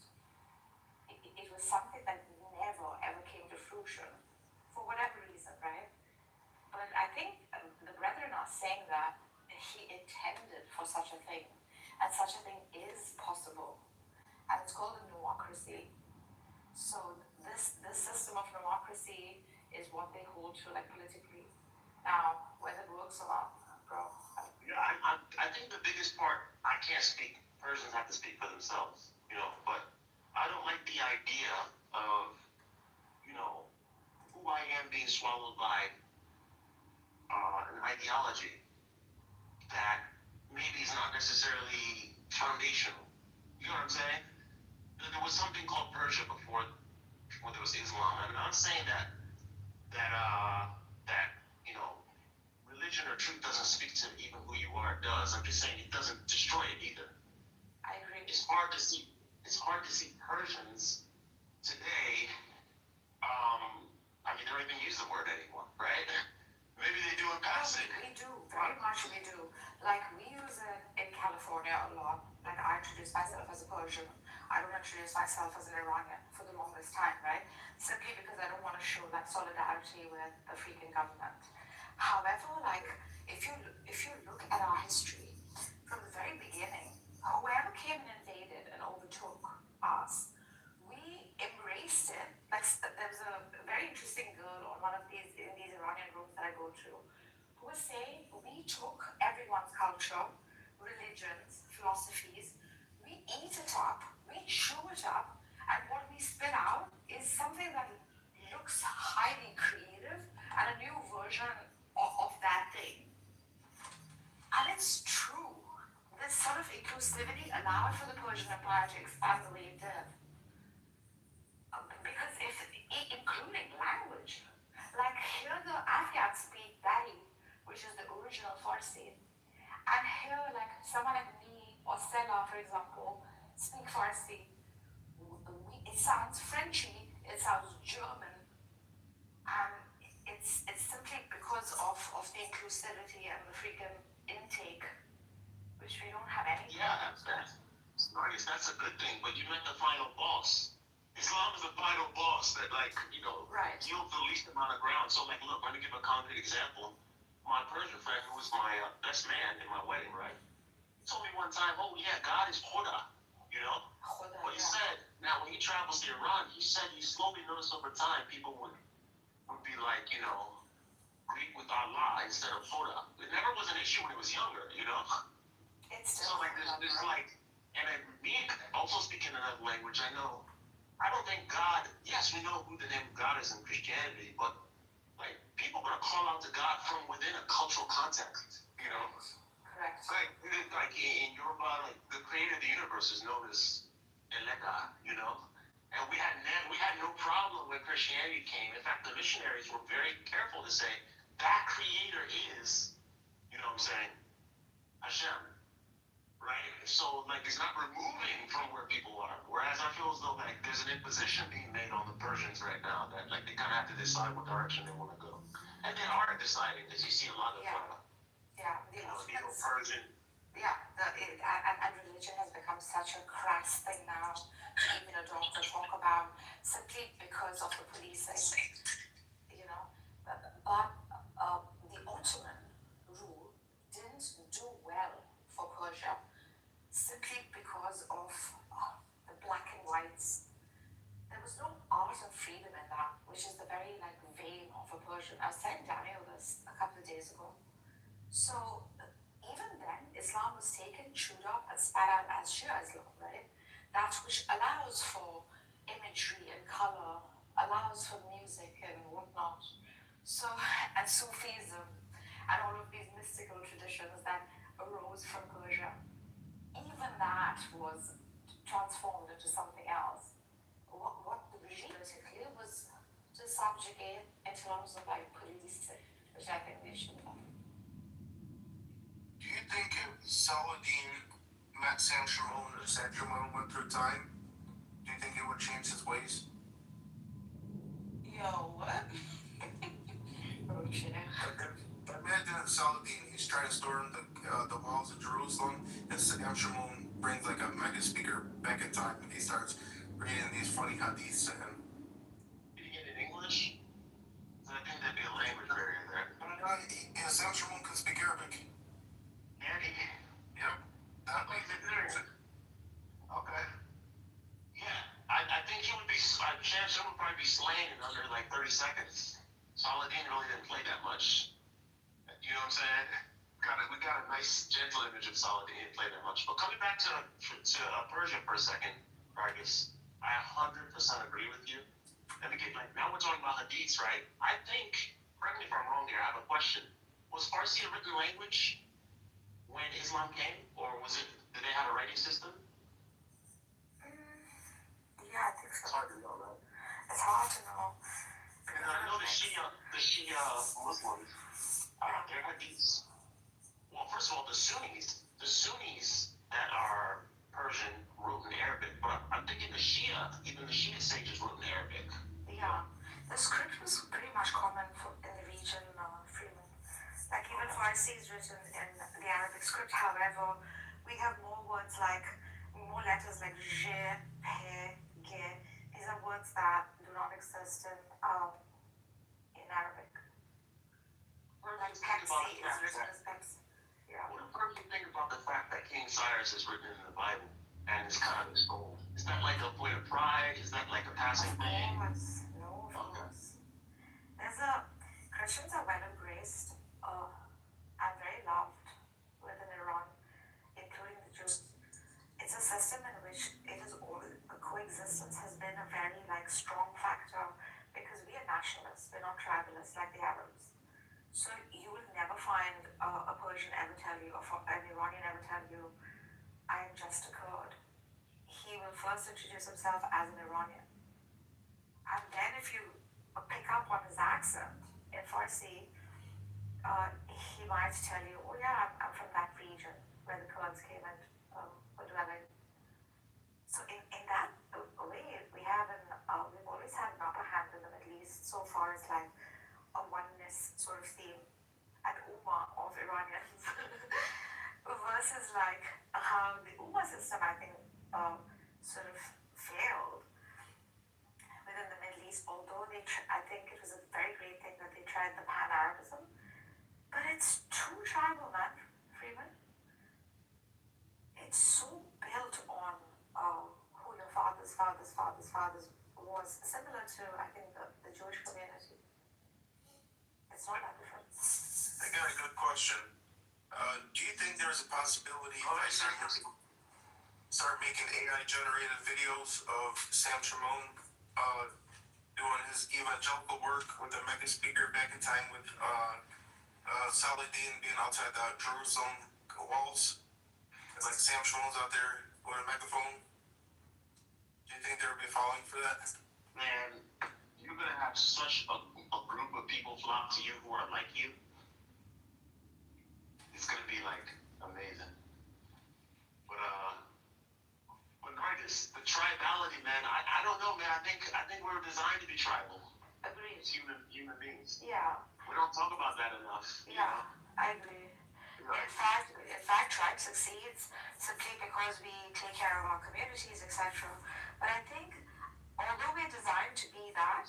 It was something that never ever came to fruition for whatever reason, right? But I think the brethren are saying that he intended for such a thing, and such a thing is possible, and it's called a democracy. So this system of democracy is what they hold to, like, politically. Now, whether it works or not, bro. Yeah, I think the biggest part, I can't speak, Persians have to speak for themselves, but I don't like the idea of, who I am being swallowed by an ideology that maybe is not necessarily foundational. You know what I'm saying? There was something called Persia before there was Islam. I'm not saying that religion or truth doesn't speak to even who you are. It does. I'm just saying it doesn't destroy it either. I agree. It's hard to see Persians today. They don't even use the word anymore, right? Maybe they do in passing. We do, very much we do. Like, we use it in California a lot. Like, I introduce myself as a Persian. I don't introduce myself as an Iranian for the longest time, right? Simply because I don't want to show that solidarity with the freaking government. However, like, if you look at our history from the very beginning, whoever came and invaded and overtook us, we embraced it. Like, there was a very interesting girl on one of these Iranian rooms that I go to, who was saying we took everyone's culture, religions, philosophies, we eat it up, we chew it up, and what we spit out is something that looks highly creative and a new version of that thing. And it's true. This sort of inclusivity allowed for the Persian Empire to expand the way it did. Because including language, like here the Afghans speak Dari, which is the original Farsi, and here like someone like me or Stella, for example, speak Farsi. It sounds Frenchy, it sounds German, and it's simply because of the inclusivity and the freaking intake, which we don't have any. Yeah, that's a good thing, but you meant the final boss. Islam is the final boss that, right, yields the least amount of ground. So, look, let me give a concrete example. My Persian friend, who was my best man in my wedding, right? He told me one time, oh, yeah, God is Khuda, Khuda, But he said, now, when he travels to Iran, he said he slowly noticed over time people would be like, Greek with Allah instead of Khuda. It never was an issue when he was younger, It's so, there's and me also speaking another language, I don't think God, yes, we know who the name of God is in Christianity, but people are going to call out to God from within a cultural context, Correct. Like in Yoruba, the creator of the universe is known as Eleka, and we had no problem when Christianity came. In fact, the missionaries were very careful to say that creator is, Hashem. Right? So, it's not removing from where people are. Whereas I feel as though, there's an imposition being made on the Persians right now that, they kind of have to decide what direction they want to go. And they are deciding, because you see a lot of, Persian. Yeah, and religion has become such a crass thing now to even adopt or talk about simply because of the policing, But the Ottoman rule didn't do well for Persia simply because of the black and whites. There was no art of freedom in that, which is the very vein of a Persian. I was telling Daniel this a couple of days ago. So even then, Islam was taken, chewed up, and spat out as Shia Islam, right? That which allows for imagery and color, allows for music and whatnot. So, and Sufism, and all of these mystical traditions that arose from Persia, even that was transformed into something else. What the regime basically was to subjugate in terms of policing, which I think we should have. Do you think if Saladin met Sam Shamoun or Sam Shamoun went through time, do you think he would change his ways? Yo, what? That man didn't Saladin. He's trying to storm the walls of Jerusalem, and Saddam Shimon brings like a mega speaker back in time, and he starts reading these funny hadiths to him. Did he get it in English? I think there'd be a language barrier there. Saddam Shimon can speak Arabic. Yeah, he can. Yep. That makes it interesting. Okay. Yeah, I think he would be. Chance would probably be slain in under like 30 seconds. Saladin really didn't play that much. You know what I'm saying? We got a nice, gentle image of Saladin. He didn't play that much. But coming back to Persia for a second, Vargas, I 100% agree with you. Let me get now we're talking about hadiths, right? I think, correct me if I'm wrong here, I have a question. Was Farsi a written language when Islam came? Or did they have a writing system? Yeah, I think so. It's hard to know, right? It's hard to know. And I know the Shia Muslims, their hadiths. Well, first of all, the Sunnis that are Persian wrote in Arabic, but I'm thinking even the Shia sages wrote in Arabic. Yeah, the script was pretty much common in the region, Freeman. Like even Farsi is written in the Arabic script. However, we have more letters like je, pe, ge. These are words that do not exist in Arabic. Like Pepsi is written as Pepsi. Yeah. What do you think about the fact that King Cyrus is written in the Bible and it's kind of extolled? Is that like a point of pride? Is that like a passing thing? No, of course. Christians are well embraced and very loved within Iran, including the Jews. It's a system in which the coexistence has been a very strong factor because we are nationalists, we're not tribalists like the Arabs. So you will never find a Persian ever tell you, or an Iranian ever tell you, I am just a Kurd. He will first introduce himself as an Iranian. And then if you pick up on his accent in Farsi, he might tell you, oh yeah, I'm from that region where the Kurds came and were dwelling. So in that way, we've always had an upper hand in the Middle East so far as a oneness sort of theme, an ummah of Iranians versus how the ummah system, I think, sort of failed within the Middle East, although I think it was a very great thing that they tried the pan-Arabism, but it's too tribal, man, Freeman. It's so built on who your fathers was, similar to, I think, the Jewish community. It's not that different. I got a good question. Do you think there's a possibility start making AI-generated videos of Sam Shimon doing his evangelical work with the mega speaker back in time with Saladin being outside the Jerusalem walls? Like Sam Shimon's out there with a megaphone. Do you think there would be following for that? Man, you're gonna have such a group of people flock to you who are like you. It's gonna be amazing. But Marcus, the tribality, man, I don't know, man. I think we're designed to be tribal. Agreed. As human beings. Yeah. We don't talk about that enough. Yeah, I agree. Right. In fact, tribe succeeds simply because we take care of our communities, etc. But I think, although we're designed to be that,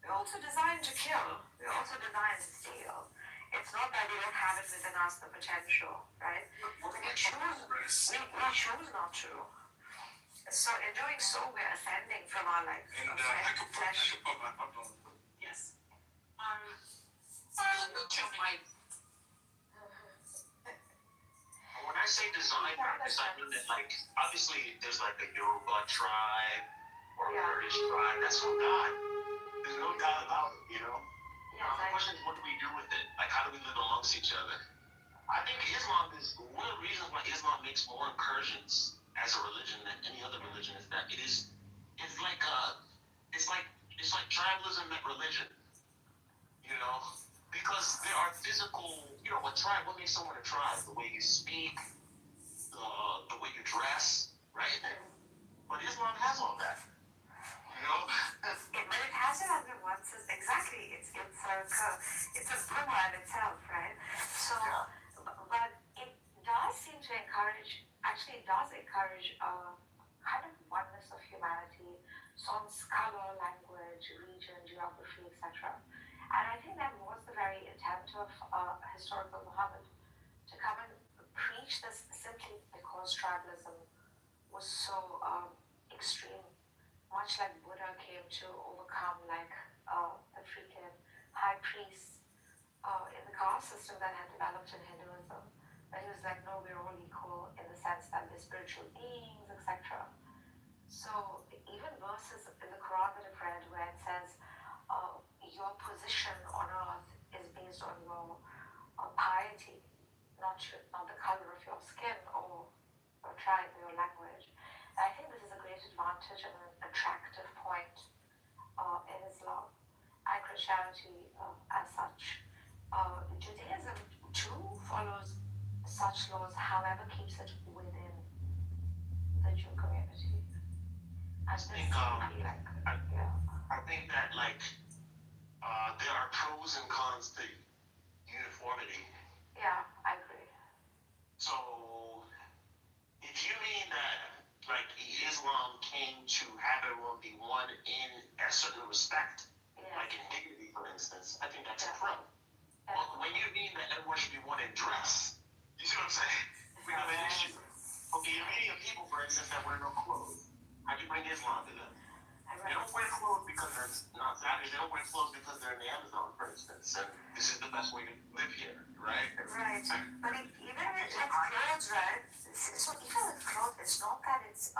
we're also designed to kill. We're also designed to steal. It's not that we don't have it within us, the potential, right? We choose not to. So in doing so, we're ascending from our flesh. Yes. When I say design practice, I mean that obviously there's a Yoruba tribe or a Kurdish tribe. That's from God. There's no doubt about it, you know? The question is, what do we do with it? How do we live amongst each other? I think Islam is one of the reasons why Islam makes more incursions as a religion than any other religion is that it's like tribalism met religion, you know, because there are physical, a tribe. What makes someone a tribe? The way you speak, the way you dress, right? But Islam has all that, you know. But it has to have nuances. Exactly. It's a does encourage a kind of oneness of humanity, sans color, language, region, geography, etc. And I think that was the very intent of historical Muhammad, to come and preach this simply because tribalism was so extreme, much like Buddha came to overcome like the freaking high priests in the caste system that had developed in Hinduism. But he was like, no, we're all equal in the sense that we're spiritual beings, etc. So even verses in the Quran that I've read where it says your position on earth is based on your piety, not the color of your skin or your tribe or your language. And I think this is a great advantage and an attractive point in Islam and Christianity as such. Judaism too follows such laws, however, keeps it within the Jew community. And I think I think that like there are pros and cons to uniformity. Yeah, I agree. So if you mean that like Islam came to have everyone be one in a certain respect, like in dignity, for instance, I think that's a pro. Well, when you mean that everyone should be one in dress, you see what I'm saying? We have an issue. Okay, you're meeting people, for instance, that wear no clothes. How do you bring Islam to them? They don't wear clothes because they're not savage. They don't wear clothes because they're in the Amazon, for instance. And this is the best way to live here, right? Right. But even with clothes, right? So even with clothes, it's not that it's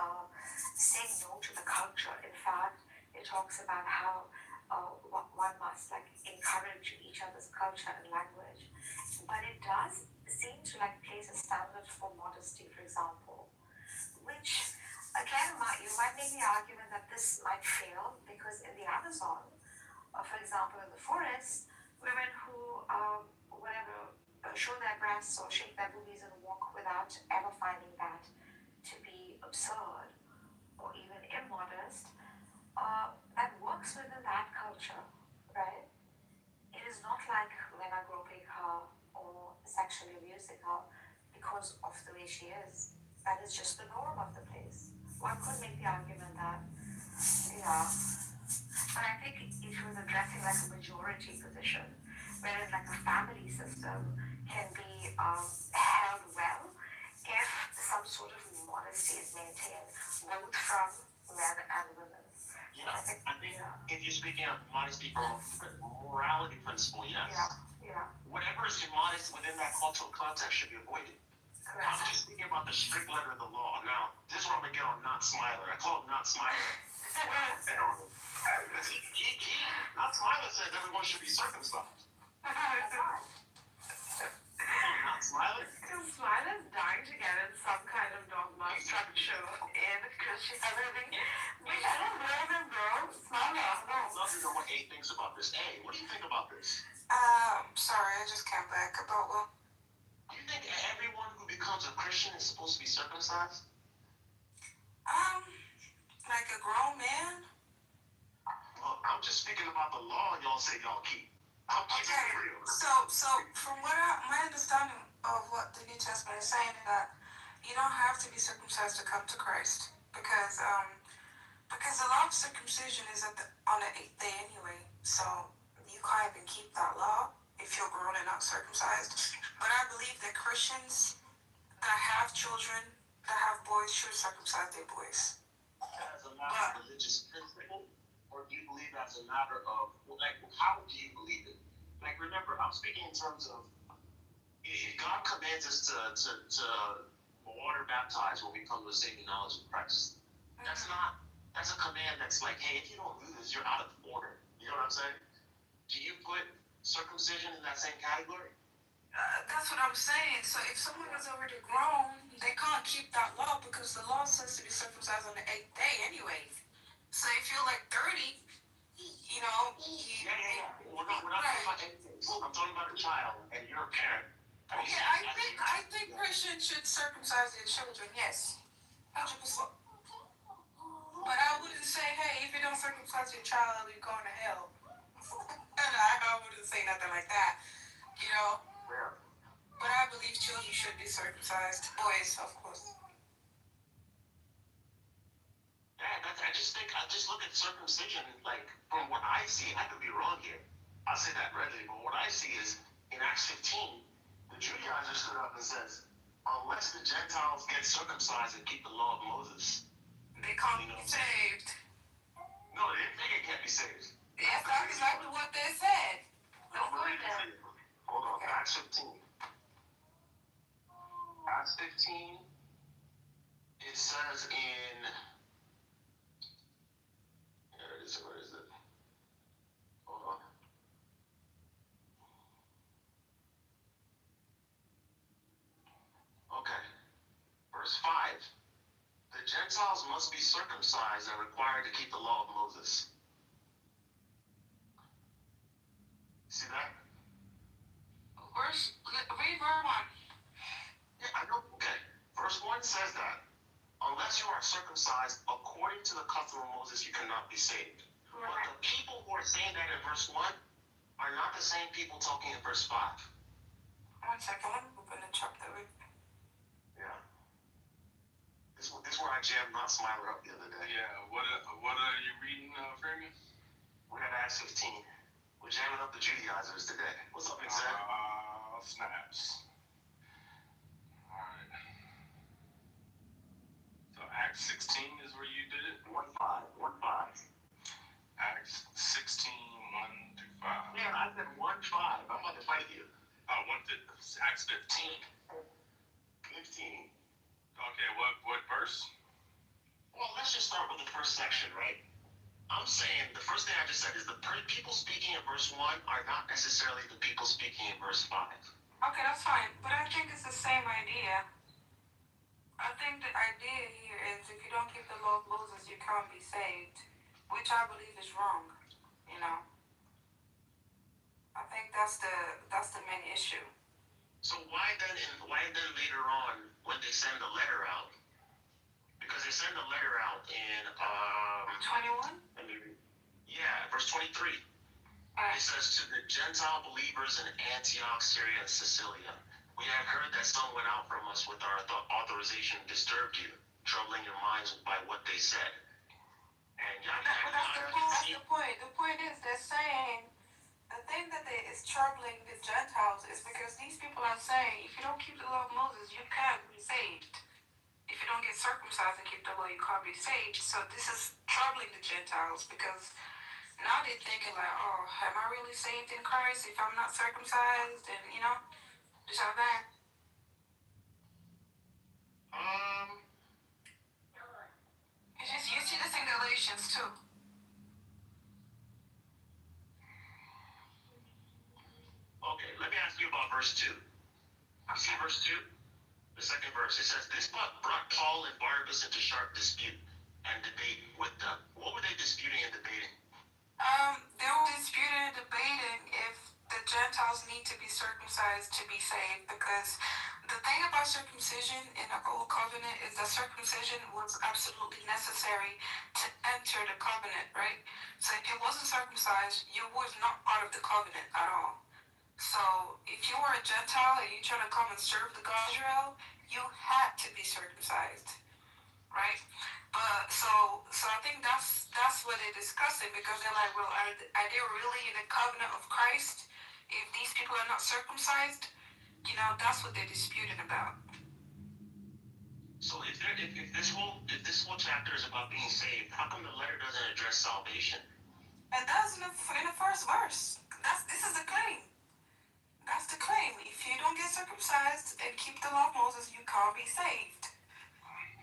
saying no to the culture. In fact, it talks about how one must like encourage each other's culture and language. But it does seem to like place a standard for modesty, for example, which again you might make the argument that this might fail because in the Amazon, for example, in the forest, women who whatever show their breasts or shake their boobies and walk without ever finding that to be absurd or even immodest, that works within that culture, right? It is not like men are groping her or sexually abusing her because of the way she is. That is just the norm of the place. One could make the argument that, yeah. But I think it was addressing like a majority position, whereas like a family system can be held well if some sort of modesty is maintained, both from men and women. Yeah, I think if you're speaking of modesty from a morality principle, yes. Yeah. Whatever is immodest within that cultural context should be avoided. Correct. I'm just speaking about the strict letter of the law. Now, this is where I'm going to get on Not Smiler. I call him Not Smiler. Not Smiler says everyone should be circumcised. Not Smiler? Smiler's dying to get in some kind of dogma structure in Christianity, which I don't blame him, bro. Smiler, I'd love to know what A thinks about this. A, what do you think about this? Sorry, I just came back about what? Do you think everyone who becomes a Christian is supposed to be circumcised? Like a grown man? Well, I'm just speaking about the law y'all say y'all keep. I'm keeping it real. So from what my understanding of what the New Testament is saying is that you don't have to be circumcised to come to Christ because the law of circumcision is on the 8th day anyway. So you can't even keep that law if you're grown and not circumcised. But I believe that Christians that have children, that have boys, should circumcise their boys. As a matter of religious principle, or do you believe that's a matter of, like, how do you believe it? Like, remember, I'm speaking in terms of, if God commands us to water baptize when we come to a saving knowledge of Christ, that's a command that's like, hey, if you don't do this, you're out of order. You know what I'm saying? Do you put circumcision in that same category? That's what I'm saying. So if someone is already grown, they can't keep that law because the law says to be circumcised on the 8th day anyway. So if you're like 30, you know, Yeah. We're not talking about anything. I'm talking about a child and you're a parent. Yeah, I think Christians should circumcise their children, yes. 100%. But I wouldn't say, hey, if you don't circumcise your child, you're going to hell. And I wouldn't say nothing like that, you know. Yeah. But I believe children should be circumcised. Boys, of course. just look at circumcision, like, from what I see, I could be wrong here. I'll say that readily, but what I see is, in Acts 15, the Judaizer stood up and says, unless the Gentiles get circumcised and keep the law of Moses, They can't be saved. no, they can't be saved. Yes, that's exactly what they said. Let's go there. Hold on, Acts 15. Acts 15, it says in, there it is, where is it? Hold on. Okay, verse 5. The Gentiles must be circumcised and required to keep the law of Moses. See that? Read verse 1. Yeah, I know. Okay. Verse 1 says that unless you are circumcised according to the custom of Moses, you cannot be saved. But the people who are saying that in verse 1 are not the same people talking in verse 5. 1 second, let me open the chapter. Yeah. This is where I jammed Not Smiler up the other day. Yeah, what are you reading, Freeman? We're at Acts 15. We're jamming up the Judaizers today. What's up, Exec? Snaps. Alright. So Acts 16 is where you did it? 1-5. Acts 16, 1 through 5. Man, I said 1-5. I'm about to fight you. Acts 15. 15. Okay, what verse? Well, let's just start with the first section, right? I'm saying the first thing I just said is the people speaking in verse 1 are not necessarily the people speaking in verse 5. Okay, that's fine. But I think it's the same idea. I think the idea here is if you don't keep the law of Moses, you can't be saved, which I believe is wrong. You know, I think that's the main issue. So why then later on when they send the letter out? Because they send the letter out in 21. Yeah, verse 23. It says to the Gentile believers in Antioch, Syria, and Sicilia, we have heard that some went out from us with our authorization and disturbed you, troubling your minds by what they said. And That's the point. The point is they're saying the thing that is troubling the Gentiles is because these people are saying if you don't keep the law of Moses, you can't be saved. If you don't get circumcised and keep the law, you can't be saved. So this is troubling the Gentiles because now they're thinking like, oh, am I really saved in Christ if I'm not circumcised? And you know, just like that. You see this in Galatians too. Okay, let me ask you about verse 2. You see verse 2? The second verse. It says, this brought Paul and Barnabas into sharp dispute and debate with them. What were they disputing and debating? They were disputing and debating if the Gentiles need to be circumcised to be saved, because the thing about circumcision in the Old Covenant is that circumcision was absolutely necessary to enter the covenant, right? So if you wasn't circumcised, you was not part of the covenant at all. So if you were a Gentile and you trying to come and serve the God of Israel, you had to be circumcised, right? But so I think that's what they're discussing, because they're like, well, are they really in the covenant of Christ if these people are not circumcised? You know, that's what they're disputing about. So if this whole chapter is about being saved, how come the letter doesn't address salvation? It does in the first verse. This is the claim. That's the claim. If you don't get circumcised and keep the law of Moses, you can't be saved.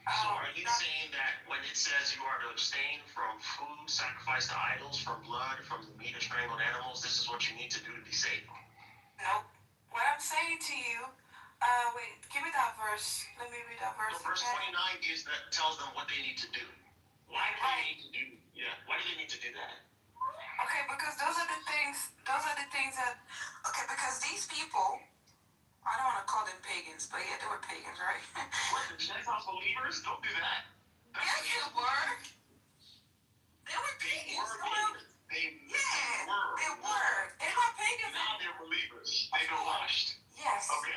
So are you saying that when it says you are to abstain from food sacrificed to idols, from blood, from the meat of strangled animals, this is what you need to do to be saved? Nope. What I'm saying to you, wait, give me that verse. Let me read that verse. So verse 29 tells them what they need to do. Why do they need to do? Yeah. Why do they need to do that? Okay, because those are the things that. Okay, because these people. I don't want to call them pagans, but yeah, they were pagans, right? What, the Gentile believers? Don't do that. Yes, they were. They were pagans. They were. They're not pagans. Now they're believers. They got washed. Yes. Okay.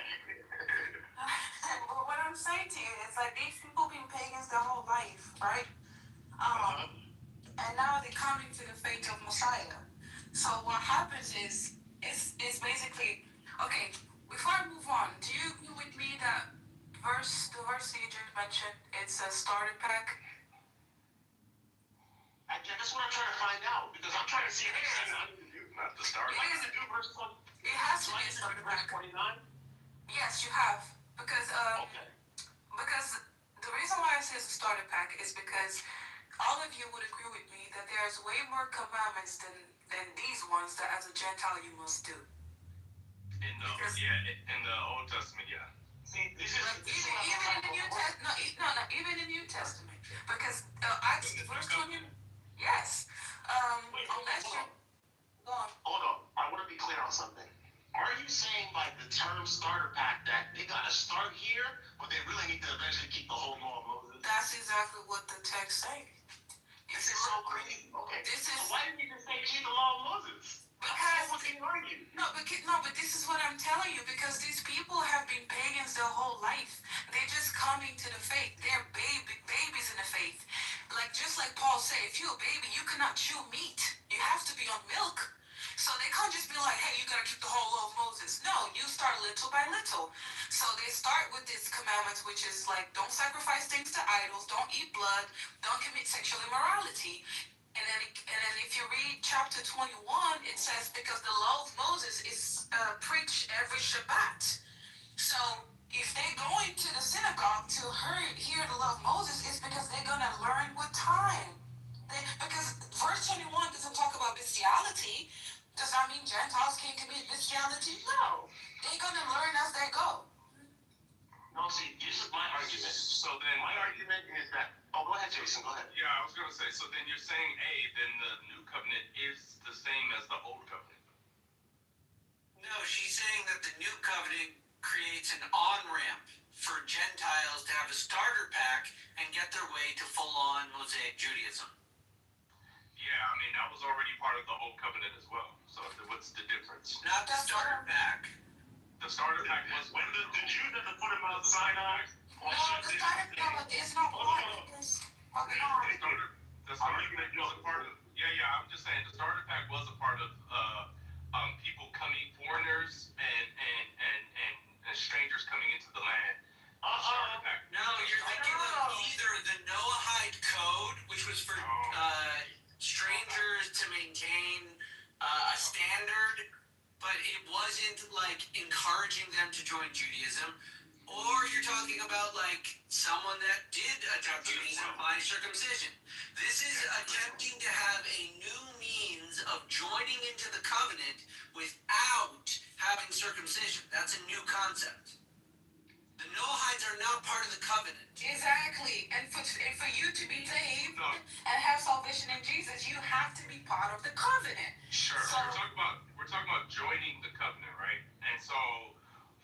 But what I'm saying to you is like these people been pagans their whole life, right? now they're coming to the faith of Messiah. So what happens is, it's basically, okay, before I move on, do you agree with me that the verse that you just mentioned, it's a starter pack? That's what I'm trying to find out, because I'm trying to see if it's Not the start. It is. It has to be a starter pack. 29? Yes, you have. Because the reason why I say it's a starter pack is because all of you would agree with me that there's way more commandments than these ones that as a Gentile you must do. In the Old Testament, yeah. See, this is Even in the New Testament, no, even in the New Testament, because Acts verse 20. Yes. Unless you go on. Hold on. I want to be clear on something. Are you saying by the term starter pack that they got to start here, but they really need to eventually keep the whole law of Moses? That's exactly what the text says. This is so crazy. Okay. This is so why didn't you just say keep the law of Moses? because What was he arguing? no, but this is what I'm telling you, because these people have been pagans their whole life. They're just coming to the faith. They're babies in the faith. Like just like Paul said, if you're a baby, you cannot chew meat. You have to be on milk. So they can't just be like, hey, you gotta keep the whole law of Moses. No, you start little by little. So they start with these commandments, which is like, don't sacrifice things to idols, don't eat blood, don't commit sexual immorality. And then if you read chapter 21, it says because the law of Moses is preached every Shabbat. So if they're going to the synagogue to hear the law of Moses, it's because they're gonna learn with time. Because verse 21 doesn't talk about bestiality. Does that mean Gentiles can't commit bestiality? No. They're gonna learn as they go. No, see, this is my argument. So then My argument is that. Oh, go ahead, Jason. Go ahead. Yeah, I was gonna say, so then you're saying, then the new covenant is the same as the old covenant. No, she's saying that the new covenant creates an on-ramp for Gentiles to have a starter pack and get their way to full-on Mosaic Judaism. Yeah, I mean, that was already part of the old covenant as well. So what's the difference? Not the starter pack. The starter pack was When the Jews had to put him out Sinai. No, the starter pack is not part of this. The starter pack was a part of. Yeah. I'm just saying the starter pack was a part of people coming, foreigners and strangers coming into the land. Starter pack. No, you're thinking of either the Noahide Code, which was for strangers to maintain a standard, but it wasn't like encouraging them to join Judaism. Or you're talking about like someone that did adopt Judaism by circumcision. This is attempting to have a new means of joining into the covenant without having circumcision. That's a new concept. The Noahides are not part of the covenant. Exactly. And for you to be saved and have salvation in Jesus, you have to be part of the covenant. Sure. So, we're talking about joining the covenant, right? And so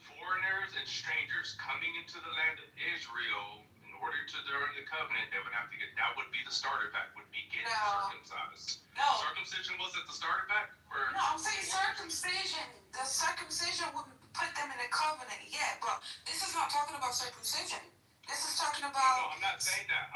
foreigners and strangers coming into the land of Israel, in order to join the covenant, they would have to get, that would be the starter pack, would be getting circumcised. No. Circumcision wasn't the starter pack? No, I'm saying circumcision. The circumcision wouldn't put them in the covenant yet, but this is not talking about circumcision. This is talking about. No, I'm not saying that.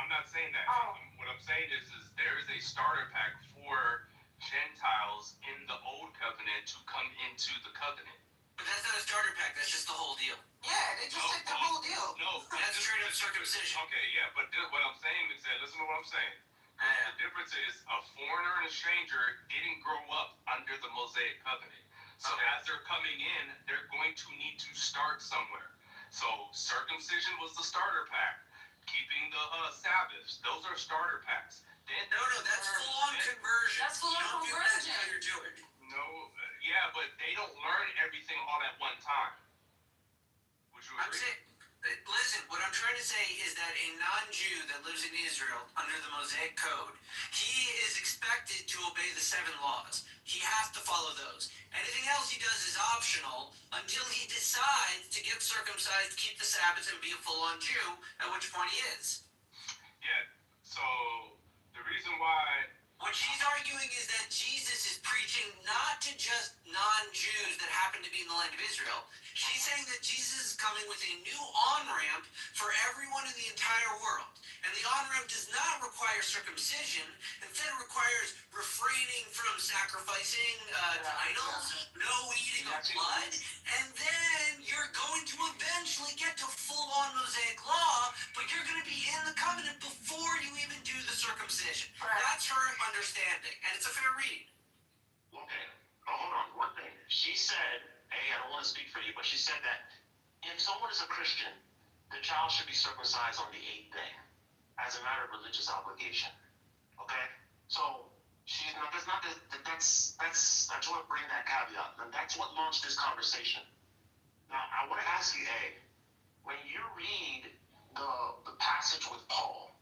Oh. What I'm saying is there is a starter pack for Gentiles in the old covenant to come into the covenant. But that's not a starter pack, that's just the whole deal. Yeah, they just take the whole deal. No, That's straight up circumcision. Okay, yeah, but what I'm saying is that, listen to what I'm saying. The difference is a foreigner and a stranger didn't grow up under the Mosaic covenant. So as they're coming in, they're going to need to start somewhere. So circumcision was the starter pack. Keeping the Sabbaths, those are starter packs. Then No, that's full-on conversion. That's full-on You don't do that conversion. until you're Jewish. no, yeah, but they don't learn everything all at one time. Would you I'm agree? saying, listen, what I'm trying to say is that a non-Jew that lives in Israel under the Mosaic Code, he is expected to obey the 7 laws. He has to follow those. Anything else he does is optional until he decides to get circumcised, keep the Sabbath, and be a full-on Jew, at which point he is. Yeah, so the reason why What she's arguing is that Jesus is preaching not to just non-Jews that happen to be in the land of Israel. She's saying that Jesus is coming with a new on-ramp for everyone in the entire world. And the on-ramp does not require requires circumcision. Instead, it requires refraining from sacrificing to idols, no eating of blood, and then you're going to eventually get to full-on Mosaic law, but you're going to be in the covenant before you even do the circumcision. That's her understanding, and it's a fair read. Okay. Oh, hold on. One thing. She said, hey, I don't want to speak for you, but she said that if someone is a Christian, the child should be circumcised on the 8th day as a matter of religious obligation. Okay? So she's not. That's what bring that caveat, and that's what launched this conversation. Now, I want to ask you, A, when you read the passage with Paul,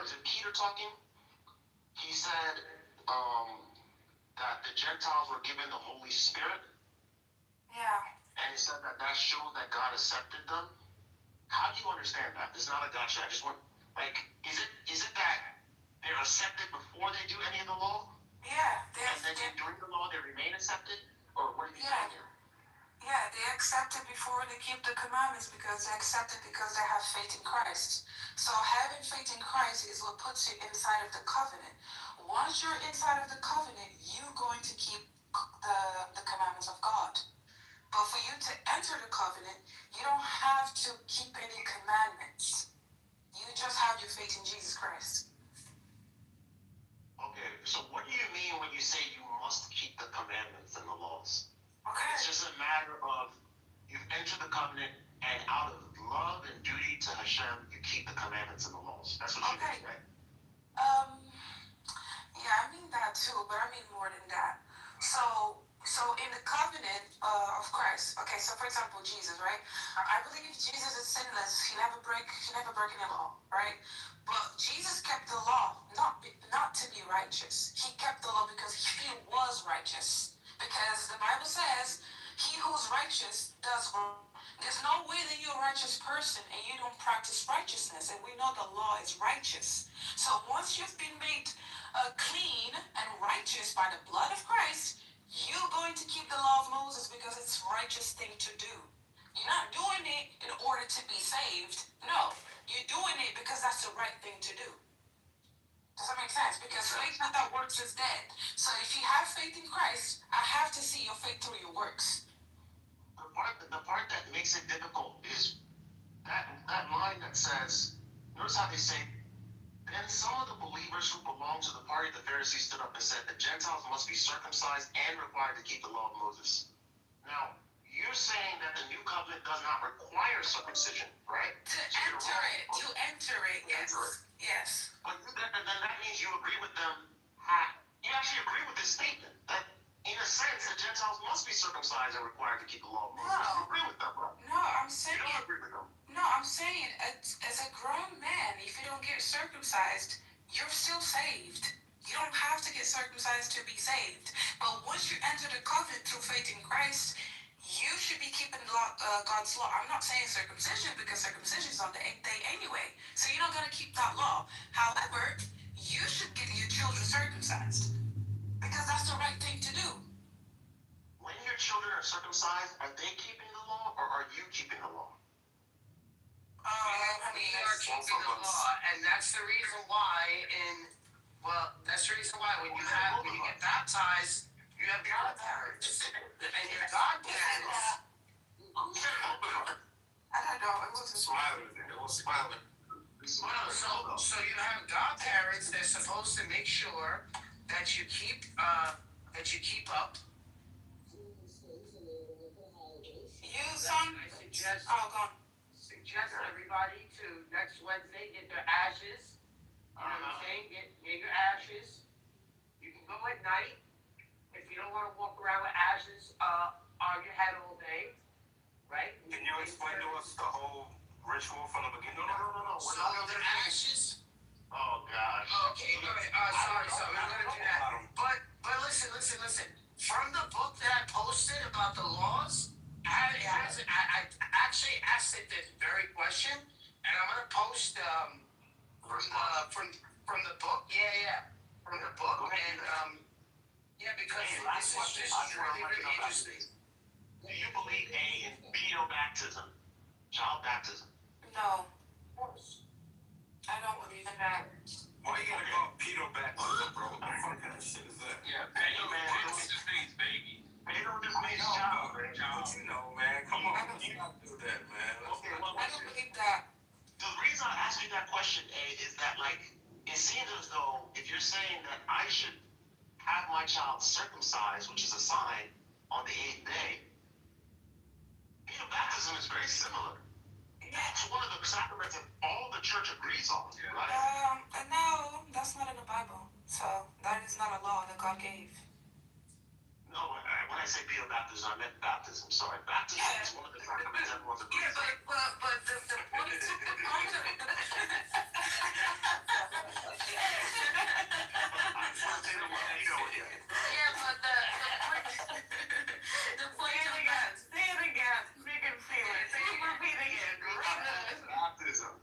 is it Peter talking? He said that the Gentiles were given the Holy Spirit. Yeah. And he said that showed that God accepted them. How do you understand that? It's not a gotcha. I just want, is it that they're accepted before they do any of the law? Yeah. And then during the law they remain accepted? Or what are you saying here? Yeah, they accept it before they keep the commandments because they accept it because they have faith in Christ. So having faith in Christ is what puts you inside of the covenant. Once you're inside of the covenant, you're going to keep the commandments of God. But for you to enter the covenant, you don't have to keep any commandments. You just have your faith in Jesus Christ. Okay, so what do you mean when you say you must keep the commandments and the laws? Okay. It's just a matter of you've entered the covenant and out of love and duty to Hashem, you keep the commandments and the laws. That's what you mean, right? Yeah, I mean that too, but I mean more than that. So in the covenant of Christ, okay, so for example, Jesus, right? I believe Jesus is sinless. He never broke any law, right? But Jesus kept the law not to be righteous. He kept the law because he was righteous. Because the Bible says, he who's righteous does wrong. There's no way that you're a righteous person and you don't practice righteousness. And we know the law is righteous. So once you've been made clean and righteous by the blood of Christ, you're going to keep the law of Moses because it's a righteous thing to do. You're not doing it in order to be saved. No, you're doing it because that's the right thing to do. Does that make sense? Because faith without works is dead. So if you have faith in Christ, I have to see your faith through your works. The part that makes it difficult is that line that says, notice how they say, then some of the believers who belonged to the party of the Pharisees stood up and said the Gentiles must be circumcised and required to keep the law of Moses. Now, you're saying that the new covenant does not require circumcision, right? To enter it, yes. Yes. But then that means you agree with them. You actually agree with this statement that, in a sense, the Gentiles must be circumcised and required to keep the law of Moses. You agree with them, right? No, I'm saying. You don't agree with them. No, I'm saying as a grown man, if you don't get circumcised, you're still saved. You don't have to get circumcised to be saved. But once you enter the covenant through faith in Christ, you should be keeping God's law. I'm not saying circumcision because circumcision is on the 8th day anyway. So you're not going to keep that law. However, you should get your children circumcised because that's the right thing to do. When your children are circumcised, are they keeping the law or are you keeping the law? We are keeping the law, and that's the reason why when you get baptized, you have godparents. And your godparents. I don't know. It wasn't Smiling. It was smiling. So you have godparents. They're supposed to make sure that you keep up. You, son? Suggest everybody to next Wednesday get their ashes. You know what I'm saying? Get your ashes. You can go at night if you don't want to walk around with ashes on your head all day, right? Can you explain to us the whole ritual from the beginning? No. So the ashes. Oh gosh. Okay, all right. Sorry. We're not gonna do that. But listen. From the book that I posted about the laws, I actually asked it this very question, and I'm gonna post from the book. Yeah. From the book, and because this is just really interesting. Do you believe in pedo baptism, child baptism? No. Of course. I don't believe in that. Why you gotta call pedo baptism, bro? What the fuck kind of shit is that? Yeah, pedo just means baby. Pedo just means child, man. What you know, man? Come on, you gotta do that, man. Okay, well, I don't believe that. the reason I asked you that question, A, is that like it seems as though if you're saying that I should have my child circumcised, which is a sign, on the 8th day, baptism is very similar. That's one of the sacraments that all the church agrees on, right? No, that's not in the Bible. So that is not a law that God gave. No, when I say pedo baptism, I meant baptism. Sorry, baptism is one of the sacraments everyone's agrees on. But the point of the point of say it again. Make it feel it. Say it repeat again. Baptism.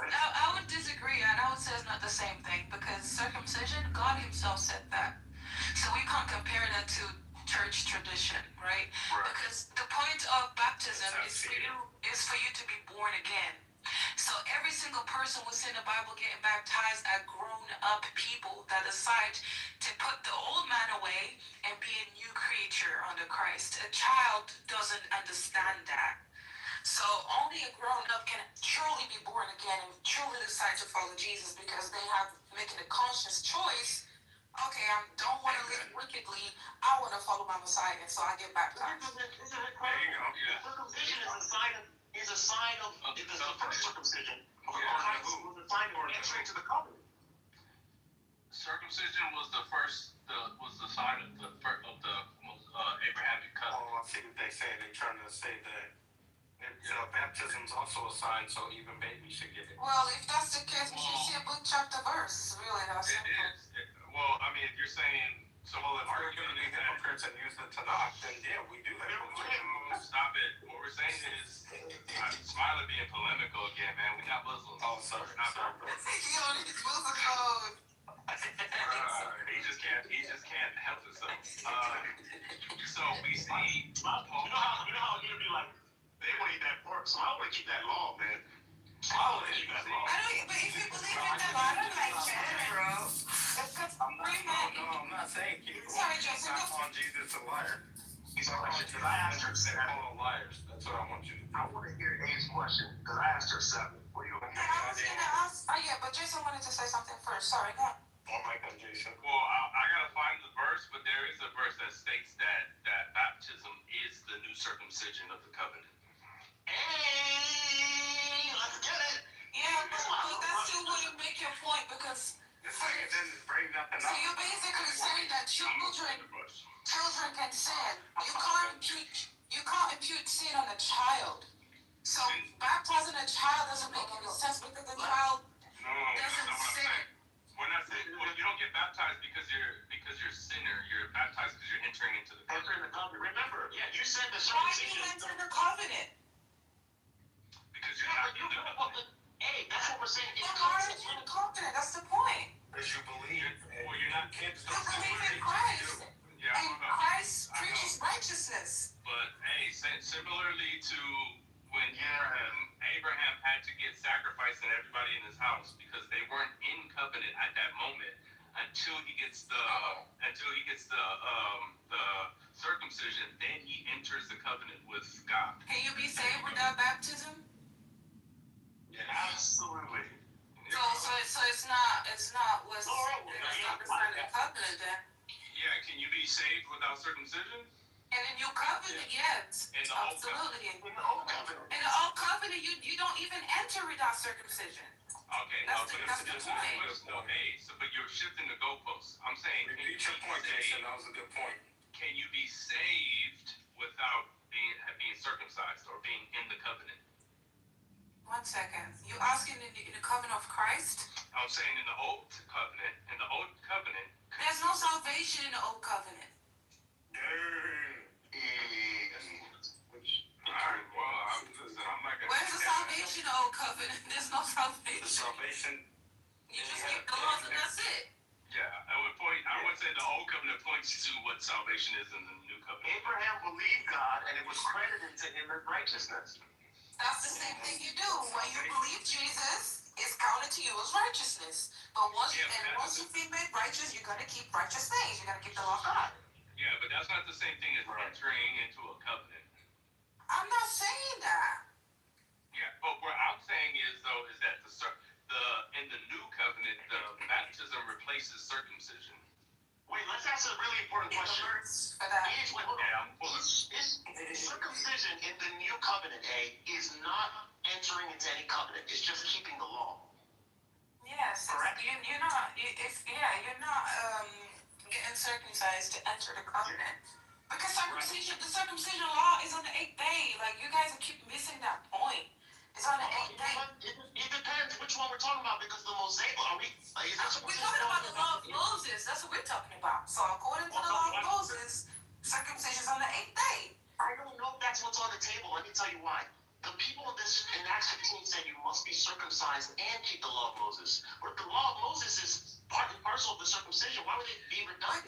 I would disagree, and I would say it's not the same thing because circumcision, God Himself said that. So we can't compare that to church tradition, right? Because the point of baptism is for you to be born again. So every single person was in the Bible getting baptized are grown-up people that decide to put the old man away and be a new creature under Christ. A child doesn't understand that. So only a grown-up can truly be born again and truly decide to follow Jesus because they have making a conscious choice. Okay, I don't want to live wickedly. I want to follow my Messiah, so I get baptized. There you go. Yeah. Circumcision is a sign of the first circumcision of Christ was a sign of entry into the covenant. Circumcision was the sign of the Abrahamic covenant. Oh, I see what they say. They're trying to say that baptism's also a sign, so even babies should get it. Well, if that's the case, we should see a book, chapter, verse. Really, that's it. Well, I mean, if you're saying, so if we're going to be hypocrites and use the Tanakh, then yeah, we do that. Stop it. What we're saying is, I'm smiling being polemical again, man. We're not Muslims. Oh, sorry. Not He just can't help himself. So we see. You know how you're gonna be like, they want to eat that pork, so I want to keep that law, man. I want to keep that law. But if you believe in the law, I don't like that, bro. I'm not saying keep it. Sorry, Joseph. I'm not calling Jesus a liar. He's a question because I asked her All liars. That's what I want you to do. I want to hear Abe's question because I asked her 7. What do you want? I was gonna ask. Oh yeah, but Jason wanted to say something first. Sorry, go ahead. Oh my God, Jason. Well, I gotta find the verse, but there is a verse that states that baptism is the new circumcision of the covenant. Hey, let's get it. Yeah, but that still wouldn't make your point because. So you're basically saying that children can sin. You can't impute sin on a child. So baptizing a child doesn't make any sense because the child doesn't sin. We're not saying. Well, you don't get baptized because you're a sinner. You're baptized because you're entering into the covenant. Remember, yeah, you said the Why do circumcision. you enter the covenant? Because you have to do it. Hey, that's what we're saying. Why are you in the covenant? That's the point. As you believe, well, you're not kids. You believe in Christ. Yeah, and Christ preaches righteousness. But hey, similarly to when Abraham had to get sacrifice and everybody in his house because they weren't in covenant at that moment until he gets the circumcision, then he enters the covenant with God. Can you be saved without baptism? Yeah, absolutely. So it's not the sign of the covenant then. Yeah, can you be saved without circumcision? In the new covenant, yes. In the absolutely. In the old covenant. In the old covenant, you don't even enter without circumcision. Okay, that's the point. No, hey, but you're shifting the goalposts. I'm saying, repeat your point, Jason. That was a good point. Can you be saved without being circumcised or being in the covenant? 1 second. You asking in the covenant of Christ? I'm saying in the old covenant. In the old covenant. There's no salvation in the old covenant. Alright, well, listen, I'm not gonna. Where's the salvation in the old covenant? There's no salvation. The salvation. You just keep the laws and that's it. Yeah, I would say the old covenant points to what salvation is in the new covenant. Abraham believed God and it was credited to him as righteousness. That's the same thing you do. When you believe Jesus, it's counted to you as righteousness. But once Yeah, but once you've been made righteous, you're gonna keep righteous things. You're gonna keep the law of God. Yeah, but that's not the same thing as entering into a covenant. I'm not saying that. Yeah, but what I'm saying is though is that the in the new covenant, the baptism replaces circumcision. Wait, let's ask a really important question. For that. Is circumcision in the new covenant, is not entering into any covenant. It's just keeping the law. Yes, Correct. You're not. You're not getting circumcised to enter the covenant. Because the circumcision law is on the 8th day. Like you guys keep missing that point. It's on the 8th day. It depends which one we're talking about because the Mosaic. We're talking about the law of Moses. That's what we're talking about. So according to the law of Moses, circumcision is on the 8th day. I don't know if that's what's on the table. Let me tell you why. The people in Acts 15 said you must be circumcised and keep the law of Moses. But the law of Moses is part and parcel of the circumcision. Why would it be redundant?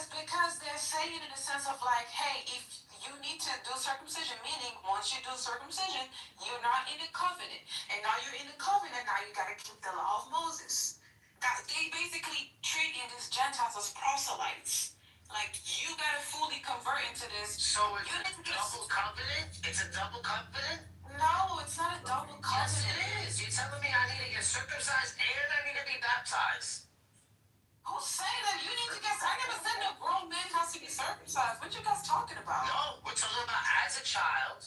Because they're saying in the sense of like, hey, if you need to do circumcision, meaning once you do circumcision, you're not in the covenant. And now you're in the covenant, now you gotta keep the law of Moses. They basically treating these Gentiles as proselytes. Like you gotta fully convert into this. So it's a double covenant? It's a double covenant? No, it's not a double covenant. Yes, it is. You're telling me I need to get circumcised and I need to be baptized. Who's saying that you need to get? I never said no grown man has to be circumcised. What you guys talking about? No, we're talking about as a child.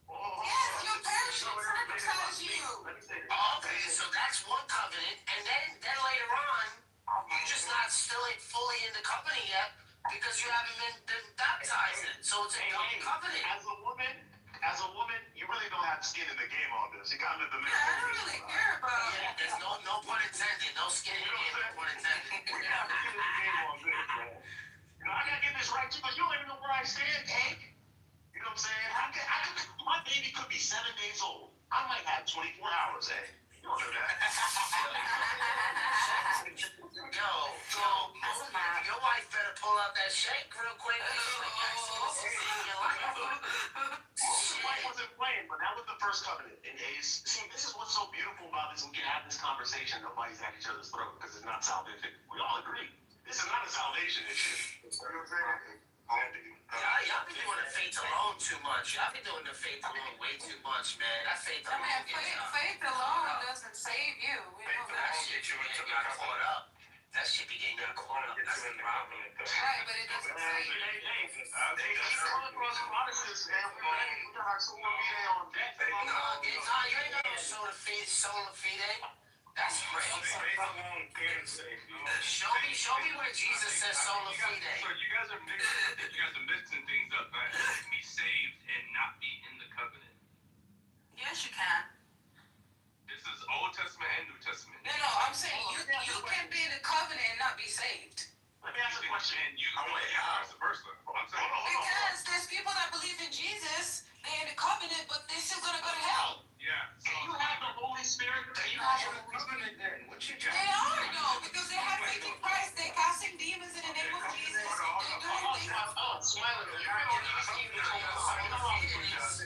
Yes, your parents should circumcise you. Okay, so that's one covenant, and then later on, you're just not still fully in the covenant yet because you haven't been baptized in. So it's a double covenant. As a woman, you really don't have skin in the game on this. You got into the middle. I don't really care about. Yeah, there's no pun intended. No skin in the game, no pun intended. We got skin in the game on this, man. You know, I gotta get this right too, but you don't even know where I stand, Hank. You know what I'm saying? My baby could be 7 days old. I might have 24 hours, You don't know that. Your wife better pull out that shank real quick. My wife wasn't playing, but that was the first covenant. And see, this is what's so beautiful about this. We can have this conversation. Nobody's at each other's throat because it's not salvific. We all agree. This is not a salvation issue. You know what I'm saying? Y'all been doing the faith alone too much. Y'all been doing the faith alone way too much, man. That faith alone. Faith alone doesn't save you. We know that. That shit you got caught up. That shit be getting you caught up. That's the problem. Right, but it doesn't save you. Protestants, man. We got our soul fide on deck. You ain't got no sola fide. That's crazy. Show me where Jesus says sola fide. So you guys are mixing things up, man. You can be saved and not be in the covenant. Yes, you can. This is Old Testament and New Testament. No, I'm saying you can be in the covenant and not be saved. Let me ask a question. And you vice versa. I'm saying. Because there's people that believe in Jesus, they're in the covenant, but they're still gonna go to hell. Yeah. So you have the Holy Spirit. You have the Holy Spirit then. What you got? They are though, because they have faith in Christ. They're casting demons in the name of Jesus. They're doing things. Smiling.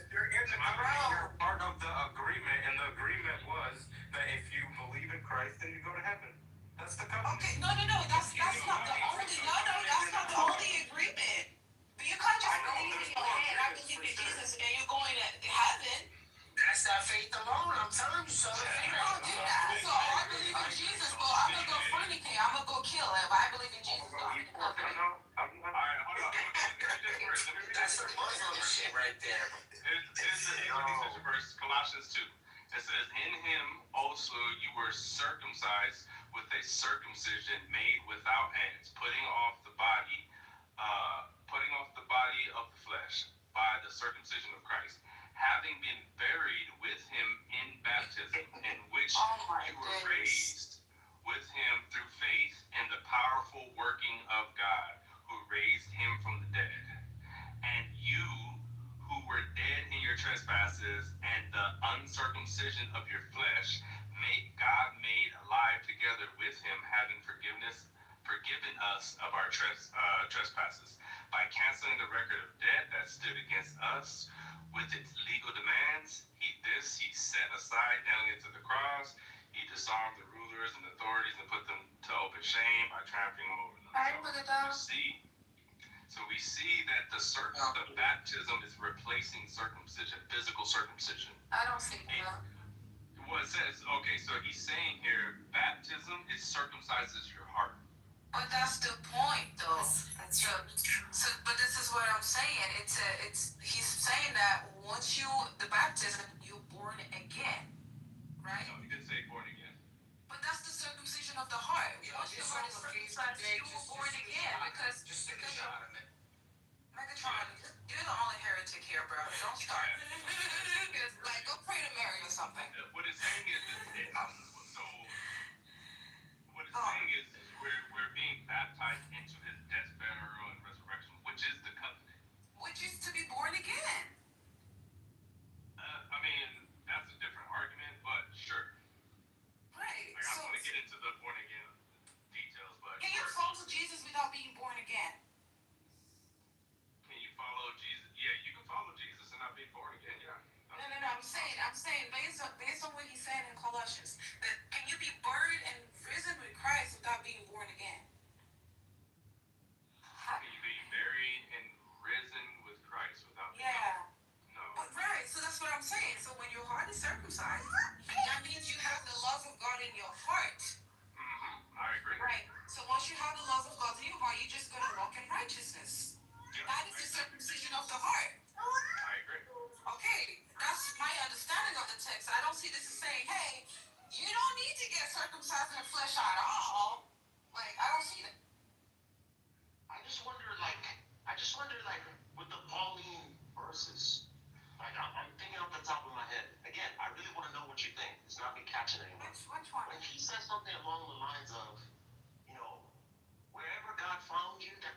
You're in the covenant, you're part of the agreement, and the agreement was that if you believe in Christ, then you go to heaven. That's the covenant. Okay, no, that's not the only. That's not the only agreement. But you can't just believe in your head. I believe in Jesus, and you're going to heaven. That's that faith alone. I'm telling you so. You don't do that. So I believe in Jesus, but I'm gonna go fornicate. I'm gonna go kill him. I believe in Jesus. That's the Muslim shit right there. It's a verse, Colossians 2. It says, in him also you were circumcised with a circumcision made without hands, putting off the body of the flesh by the circumcision of Christ, having been buried with him in baptism, in which you were raised with him through faith in the powerful working of God, who raised him from the dead. And you, who were dead in your trespasses and the uncircumcision of your flesh, God made alive together with him, having forgiven us of our trespasses, by canceling the record of debt that stood against us with its legal demands. He set aside, nailing it to the cross. disarmed the rulers and authorities and put them to open shame by trampling over them. I put it down. So we see that the baptism is replacing circumcision, physical circumcision. I don't see that. Well, it says, okay, so he's saying here, baptism is circumcises your heart. But that's the point, though. That's true. So, but this is what I'm saying. He's saying that once the baptism, you're born again, right? No, he didn't say born again. But that's the circumcision of the heart. Yeah, Once your heart is circumcised, you were born again. Because Megatron, you're the only heretic here, bro. Don't start. Like, go pray to Mary or something. What it's saying is we're being baptized into his death, burial, and resurrection, which is the covenant. Which is to be born again. I mean, that's a different argument, but sure. Right. Like, I don't want to get into the born again details, but Can you follow Jesus without being born again? Can you follow Jesus? Yeah, you can follow Jesus and not be born again, yeah. No. I'm saying based on what he's saying in Colossians, that can you be buried and risen with Christ without being born again? Can you be buried and risen with Christ without Yeah. No. But right, so that's what I'm saying. So when your heart is circumcised, that means you have the love of God in your heart. I agree. Right. So once you have the love of God in your heart, you're just going to walk in righteousness. Yeah, That is the circumcision of the heart. I agree. Okay, that's my understanding of the text. I don't see this as saying, hey, you don't need to get circumcised in the flesh at all. Like, I don't see that. I just wonder, with the Pauline verses, like, I'm thinking off the top of my head. Again, I really want to know what you think. It's not me catching anyone. Which one? When he says something along the lines of, wherever God found you, that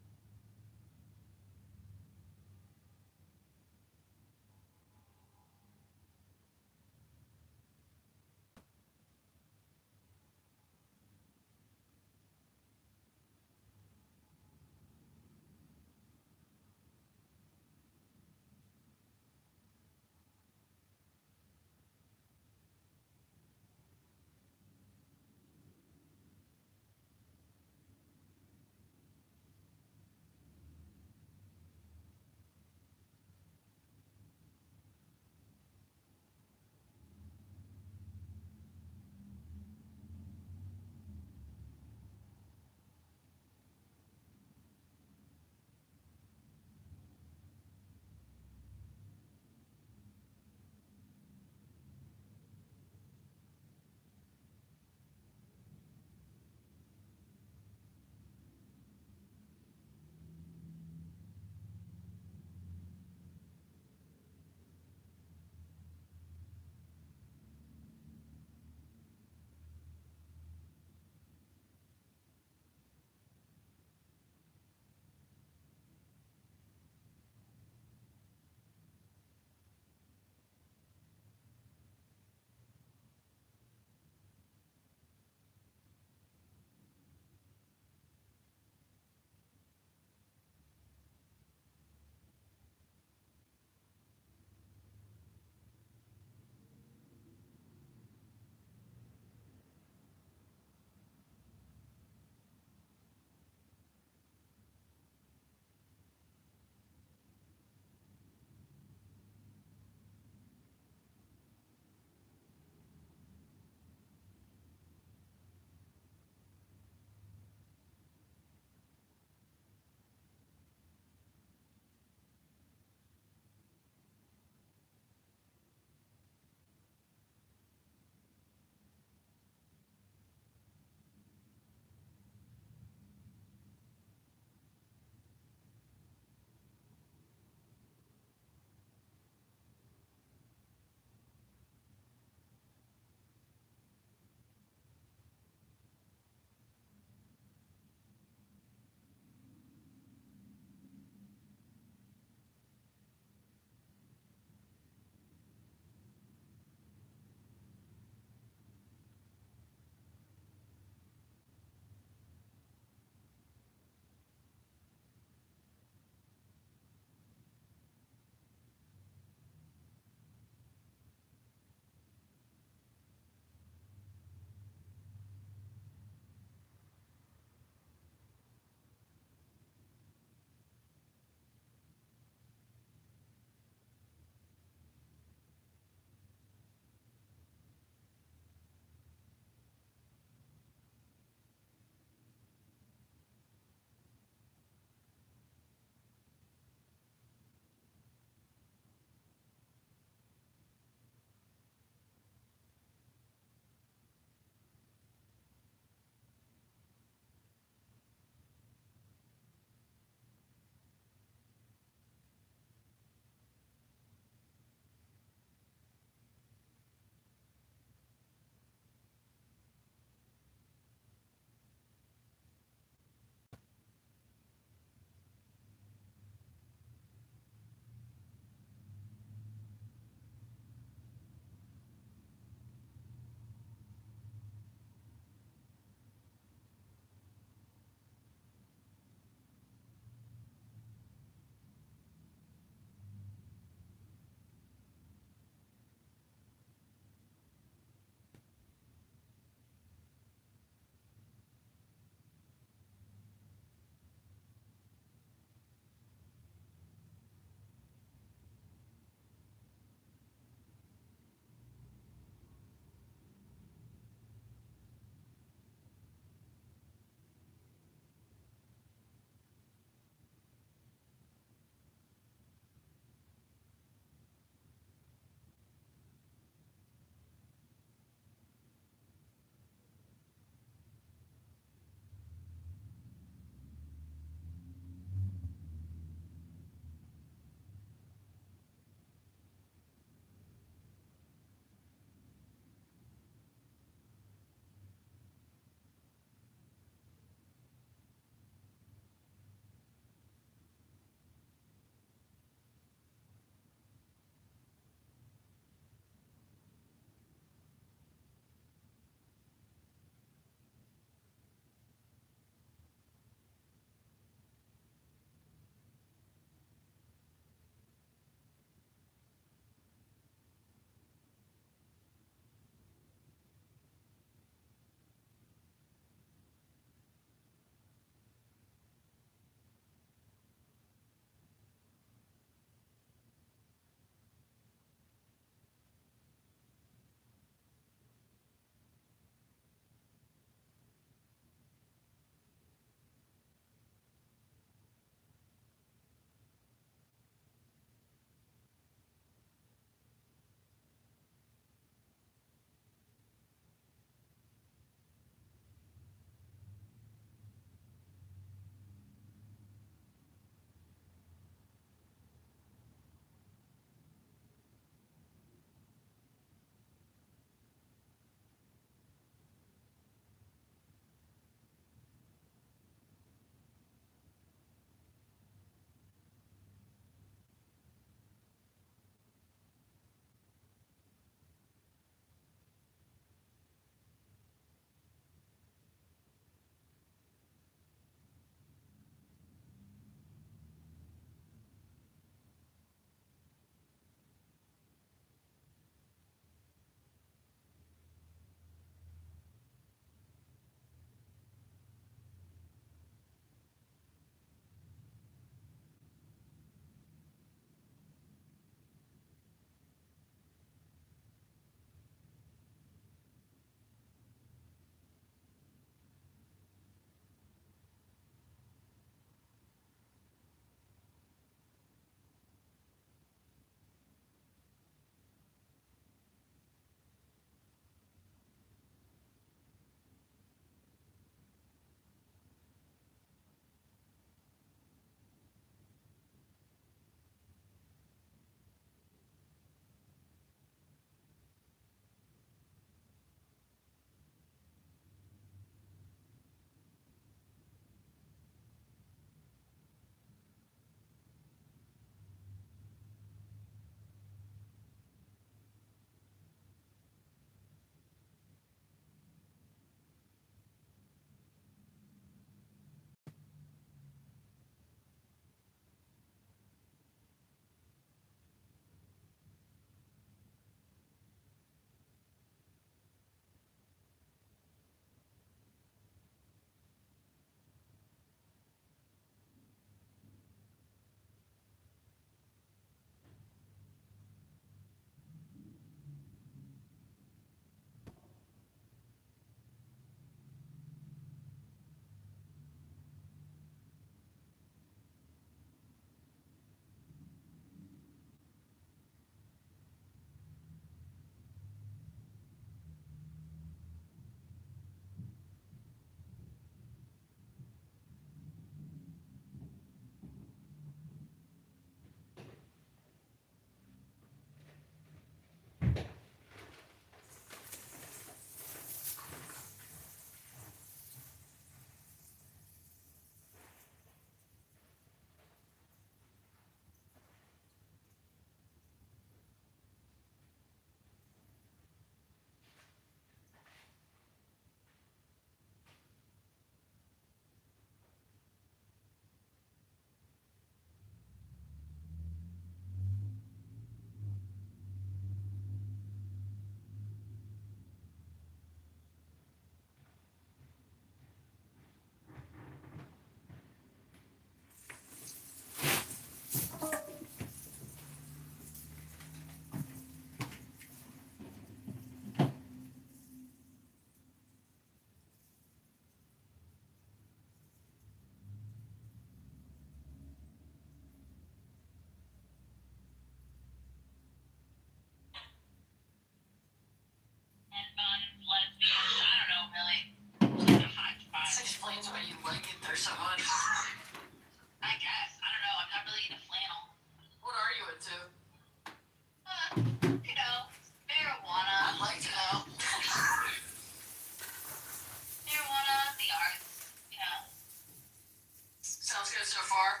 good so far?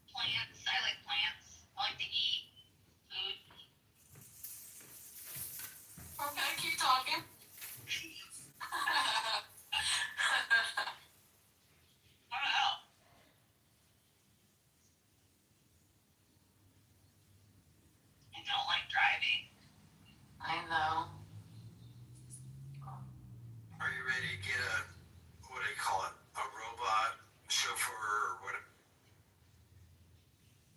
Plants. I like plants. I like to eat food. Okay, keep talking. I don't know. I don't like driving. I know. Are you ready to get a, what do you call it, a robot chauffeur or whatever?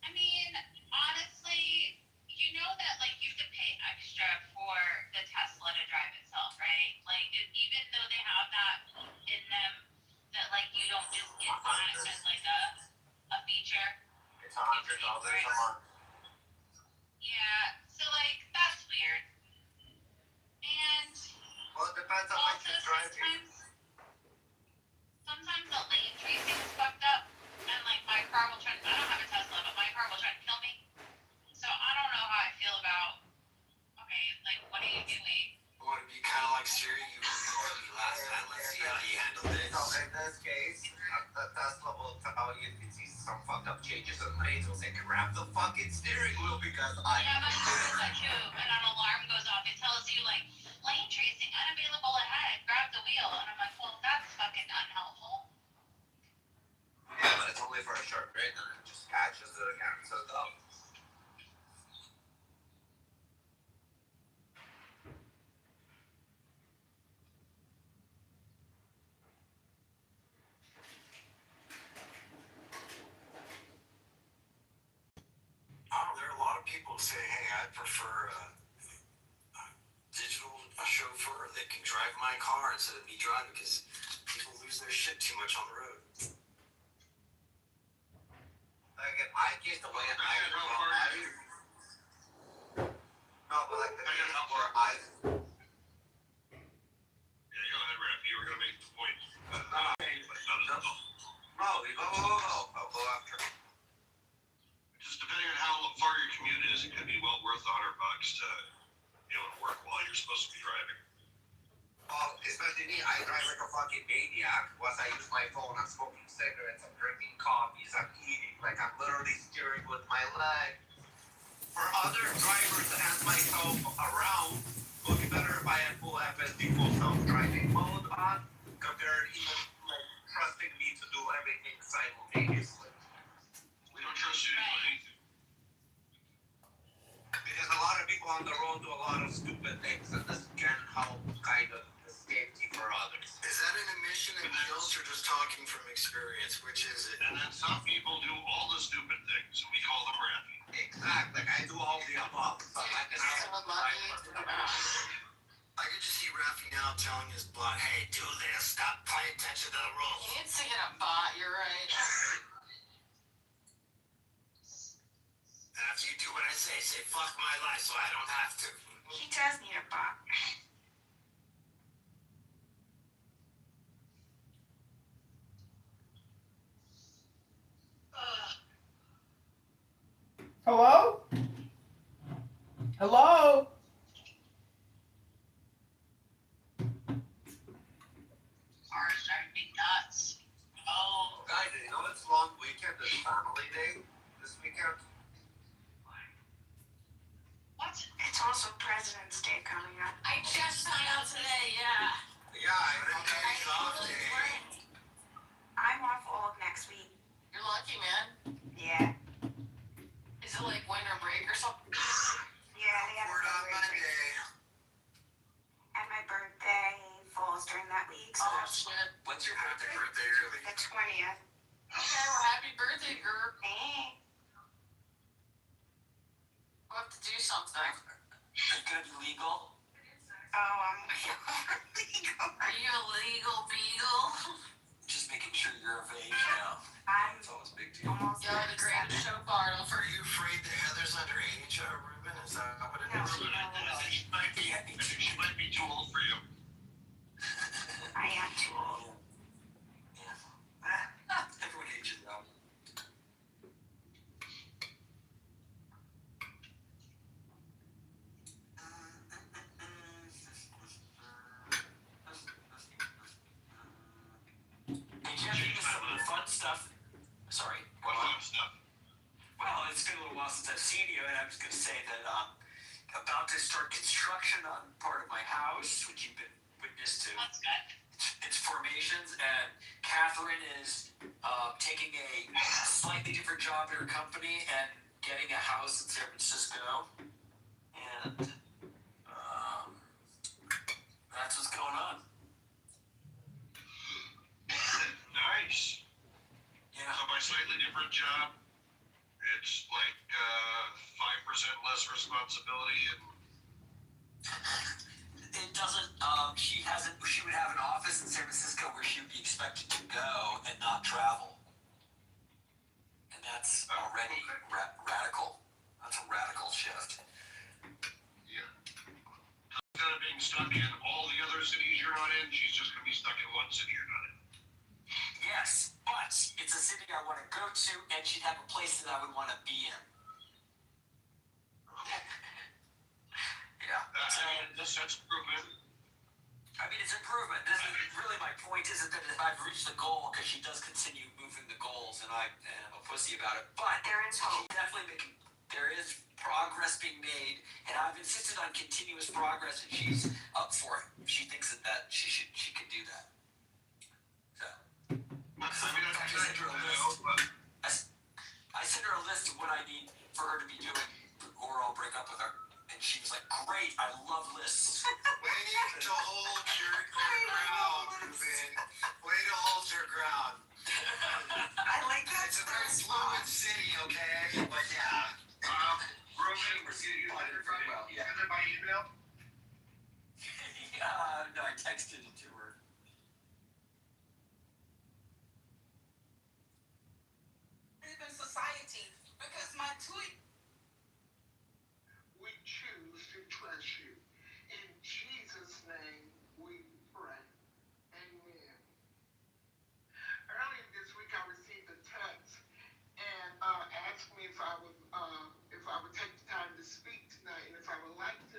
I mean, honestly, you know that like you have to pay extra for the Tesla to drive itself, right? Like even though they have that in them, that like you don't just get that as like a feature. It's $100 a month. Yeah, so like that's weird. And Well, it depends on what also you're driving. sometimes the lane tracing's fucked up, and like my car will try. I don't have a Tesla, but my car will try to kill me. So I don't know how I feel about. Okay, like what are you doing? Would it be kind of like Siri? You ignored me last time. Let's see how you handle this. So in this case, the Tesla will tell you if it sees some fucked up changes in lanes. It'll say, grab the fucking steering wheel because I. Yeah, my car does that too. And an alarm goes off. It tells you like lane tracing unavailable ahead. Grab the wheel, and I'm like, well, that's fucking unhelpful. Yeah, but it's only for a short break, and it just catches it again. So dumb. There are a lot of people who say, hey, I prefer a digital chauffeur that can drive my car instead of me driving because people lose their shit too much on the road. Like in my case, the way I go at it. No, but like the case where I. Yeah, go ahead, Raph. You were going to make the point. No, go after. Just depending on how far your commute is, it could be well worth $100 to, work while you're supposed to be driving. Well, especially me, I drive like a fucking maniac. Once I use my phone, I'm smoking cigarettes, I'm drinking coffees, I'm eating, like I'm literally steering with my leg. For other drivers and myself around, it would be better if I had full FSD, full self-driving mode on, compared even like trusting me to do everything simultaneously. We don't trust you to do anything. Because a lot of people on the road do a lot of stupid things, and this can help kind of the safety for others. Is that an admission and guilt or just talking from experience? Which is it? And then some people do all the stupid things, and we call them rapping. Exactly. I do all the above. But I can I could just see Rafi now telling his bot, hey, do this. Stop paying attention to the rules. He needs to get a bot. You're right. After you do what I say fuck my life so I don't have to. He does need a bot. Hello? Hello? Cars drive me nuts. Oh. Guys, you know it's long weekend, it's family day this weekend. What? It's also President's Day coming up. I just found out today, yeah. Yeah, I know it's off day. I'm off all of next week. You're lucky, man. Yeah. Is it like winter break or something? Yeah, they have Word on Monday. And my birthday falls during that week, so Oh, that's shit. When's your birthday early? the 20th. Okay, well, happy birthday, girl. Thanks. We'll have to do something. Good legal. Oh, I'm legal. Are you a legal beagle? Just making sure you're of age now. I'm It's always a big deal. almost You're the greatest show bar. Are you afraid that Heather's underage, Ruben? Is that what it No, is? She might be too old for you. I am too old. Everyone ages young. Hey, Jeff, you just something fun fun stuff. Sorry. What fun stuff? Well, it's been a little while since I've seen you, and I was going to say that about to start construction on part of my house, which you've been witness to. That's good. Its formations, and Catherine is taking a slightly different job at her company and getting a house in San Francisco, and that's what's going on. Nice. Yeah. So my slightly different job, it's like 5% less responsibility and. It doesn't. She would have an office in San Francisco where she would be expected to go and not travel, and that's already radical. That's a radical shift. Yeah. Instead of being stuck in all the other cities you're not in, she's just going to be stuck in one city you're not in. Yes, but it's a city I want to go to, and she'd have a place that I would want to be in. Yeah. That's improvement. I mean, it's improvement. This is really my point. Isn't that I've reached the goal, because she does continue moving the goals, and I am a pussy about it. But There is hope. there is progress being made, and I've insisted on continuous progress, and she's up for it. She thinks that she could do that. So. I sent her a list of what I need for her to be doing, or I'll break up with her. And she was like, "Great, I love lists." Way to hold your ground, Ruben. Way to hold your ground. I like that. It's a very fluid city, okay? But yeah. Ruben, you send it by email? No, I texted it to her. Even society, because my tweet. We choose to trust you. In Jesus' name we pray. Amen. Earlier this week I received a text and asked me if I would take the time to speak tonight, and if I would like to.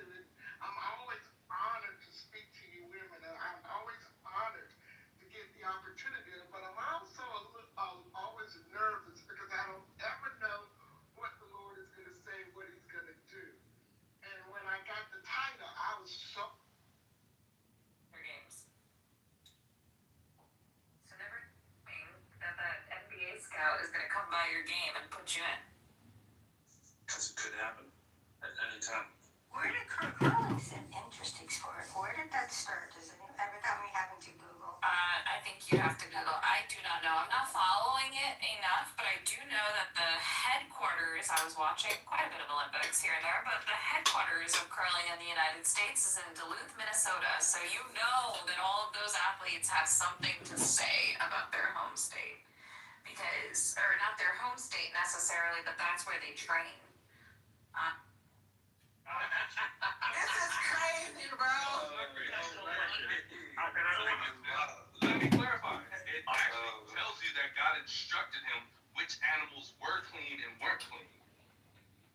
I'm always honored to speak to you women, and I'm always honored to get the opportunity, but I'm also always nervous because I don't ever know what the Lord is going to say, what he's going to do. And when I got the title, I was so... Your games. So never think that NBA scout is going to come by your game and put you in. Because it could happen at any time. Curling is an interesting sport. Where did that start? Is it every time we happen to Google? I think you have to Google. I do not know. I'm not following it enough, but I do know that the headquarters, I was watching quite a bit of Olympics here and there, but the headquarters of curling in the United States is in Duluth, Minnesota. So you know that all of those athletes have something to say about their home state. Because, or not their home state necessarily, but that's where they train. This is crazy, bro. Let me clarify. It actually tells you that God instructed him which animals were clean and weren't clean.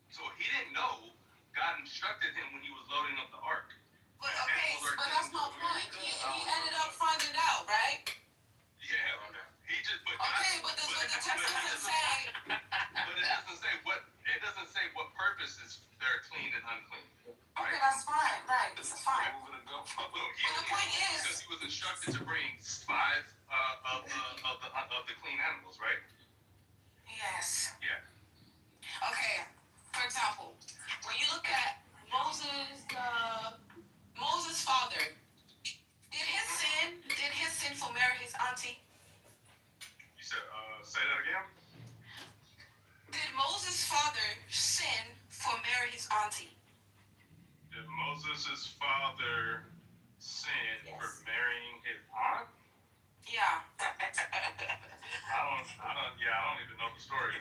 So he didn't know. God instructed him when he was loading up the ark. But okay, but that's my point. He ended up finding out, right? Yeah, he just put. Okay, but the text doesn't say. But it doesn't say what purposes they're clean and unclean. Okay, that's fine. Right, it's fine. But the point is, because he was instructed to bring 5 of the clean animals, right? yes. Yeah. Okay, for example, when you look at Moses' father, did his sin for marry his auntie? You said, say that again? Did Moses' father sin for marry his auntie? Did Moses' father sin for marrying his aunt? Yeah. I don't even know the story.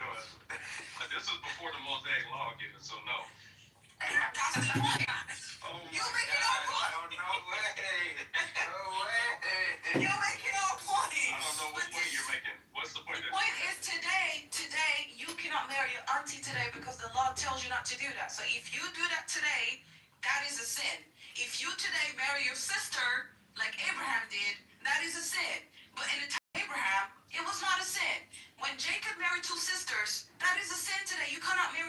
This is before the Mosaic law given, so no. That's the point. Oh You making our point. No way. No way. You're making our point. I don't know what point you're making. What's the point? The point is today, you cannot marry your auntie today because the law tells you not to do that. So if you do that today, that is a sin. If you today marry your sister, like Abraham did, that is a sin. But in the time of Abraham, it was not a sin.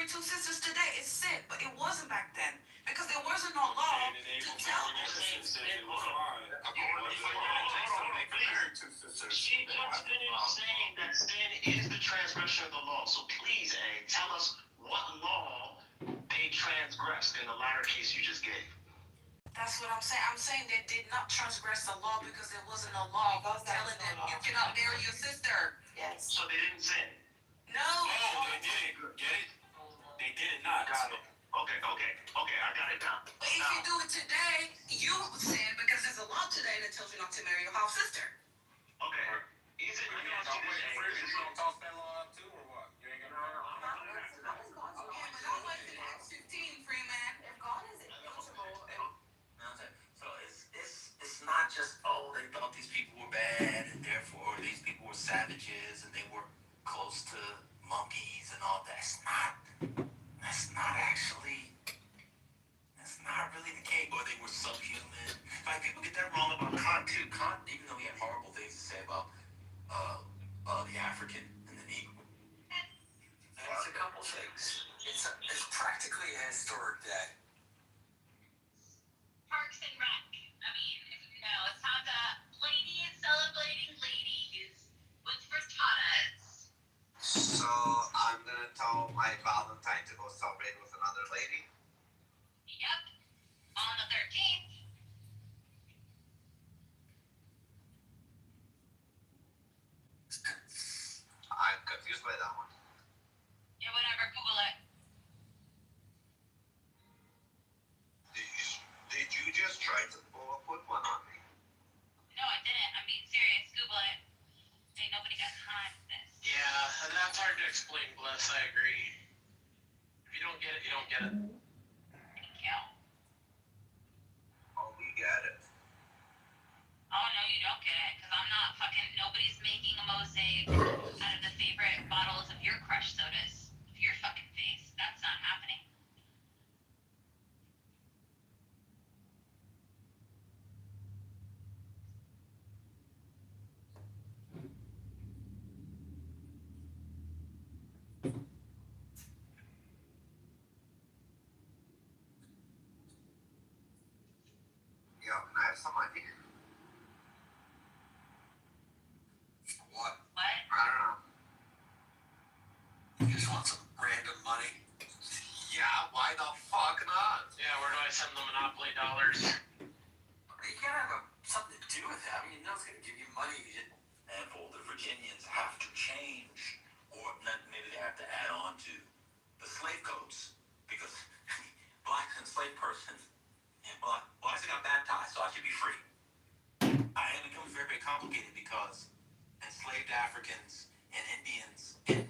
two sisters today is sin, but it wasn't back then because there wasn't no law to tell. She just finished saying that sin is the transgression of the law. So please, A, tell us what law they transgressed in the latter case you just gave. That's what I'm saying. I'm saying they did not transgress the law because there wasn't a law telling them you cannot marry your sister. Yes. So they didn't sin. No. No, they didn't. Get it? They did it not. Got it. Okay, I got it now. But if you do it today, you sin because there's a law today that tells you not to marry your half sister. Okay. Is it? You gonna toss that law up too, or what? You ain't gonna. Yeah, but that was in Acts 15, free man. If God is impossible, So it's not just they thought these people were bad and therefore these people were savages and they were close to monkeys and all that. That's not really the case. Or they were subhuman. Like people get that wrong about Kant too. Kant, even though he had horrible things to say about the African and the Negro. It's a couple things. It's practically a historic day. Parks and Rec. I mean, it's not that ladies celebrating ladies with frittatas. So I'm gonna tell my Valentine to go celebrate with another lady. Yep. On the 13th. I'm confused by that one. Yeah, whatever. Google it. Did you just try to pull a quick one on me? No, I didn't. I'm being serious. Google it. Ain't nobody got time for this. Yeah, and that's hard to explain, Bless. I agree. If you don't get it, you don't get it. Thank you. Oh, we get it. Oh, no, you don't get it. Because I'm not nobody's making a mosaic out of the favorite bottles of your crush sodas. Of your fucking face. That's not happening. Yo, can I have some money? What? What? I don't know. You just want some random money? Yeah, why the fuck not? Yeah, where do I send the Monopoly dollars? You gotta have something to do with that. I mean, it's gonna give you money. And for the Virginians have to change, or maybe they have to add on to the slave codes, because black enslaved person, and blacks got baptized, so I should be free. And it becomes very, very complicated because enslaved Africans and Indians in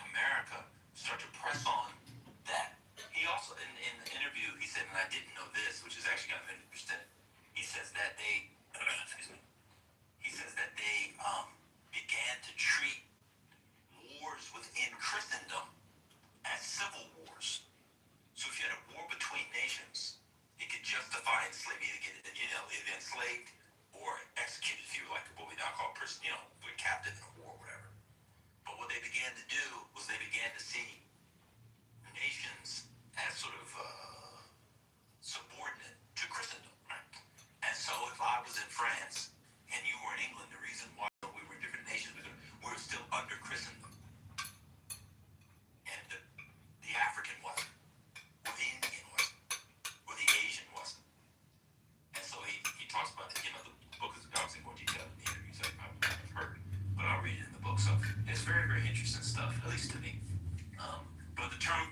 America start to press on that. He also, in the interview, he said, and I didn't know this, which is actually kind of interesting. He says that they, excuse me. He says that they began to treat wars within Christendom as civil wars. So if you had a war between nations, it could justify enslaving, either either enslaved or executed if you were like what we now call person, we're captive in a war or whatever. But what they began to do was they began to see nations as sort of subordinate to Christendom, right? And so if I was in France and you were in England, the reason why we were different nations because we're still under Christendom. And the African wasn't, or the Indian wasn't, or the Asian wasn't. And so he talks about it, the book is obviously more detailed in the interviews I've heard, but I'll read it in the book. So it's very, very interesting stuff, at least to me. But the turn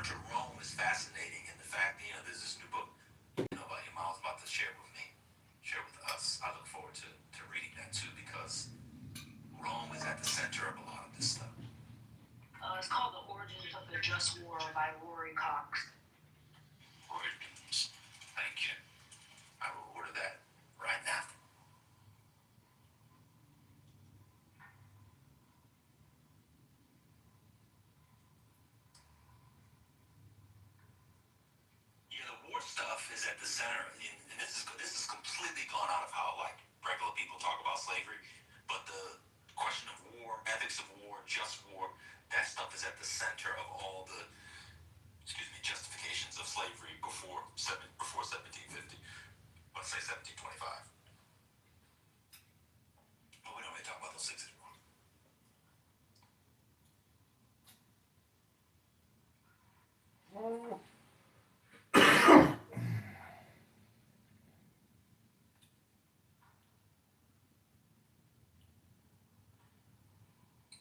to Rome is fascinating, and the fact there's this new book by Miles about to share with us. I look forward to reading that too, because Rome is at the center of a lot of this stuff. It's called The Origins of the Just War by Rory Cox. Origins. Thank you. I will order that right now. Yeah, the war stuff is at the center, and this is completely gone out of how regular people talk about slavery. But the question of war, ethics of war, just war, that stuff is at the center of all the slavery before 1750. Let's say 1725. But we don't really talk about those things anymore.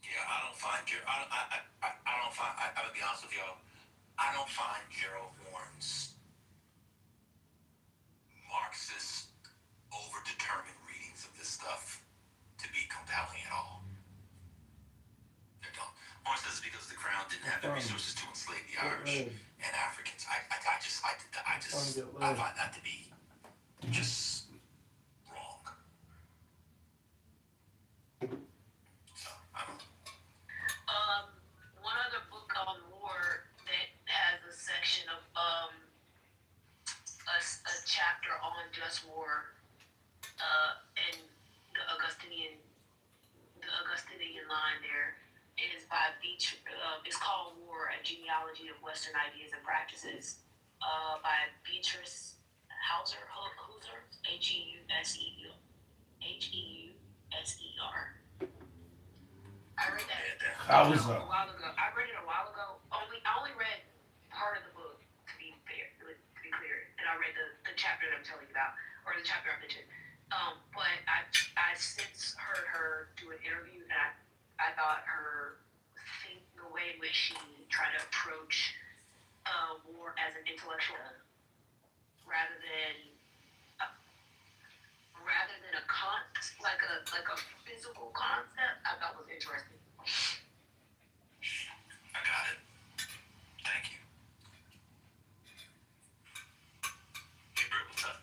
Yeah, I don't find I'm gonna be honest with y'all. I don't find Gerald Horne's Marxist, overdetermined readings of this stuff to be compelling at all. They don't. Horne says it's because the Crown didn't have the resources to enslave the Irish and Africans. I find that to be just wrong. So I don't know. One other book on war that has a section of a chapter on just war, and the Augustinian line there is by Beach. It's called War: A Genealogy of Western Ideas and Practices, by Beatrice Hauser, Heuser. I read that Hauser. a while ago. I read it a while ago. I only read part of the book, to be fair, to be clear, and I read the chapter that I'm telling you about, or the chapter I mentioned. But I since heard her do an interview, and I thought the way in which she tried to approach war as an intellectual rather than a physical concept, I thought was interesting. I got it. Thank you. Hey, Bert, what's up?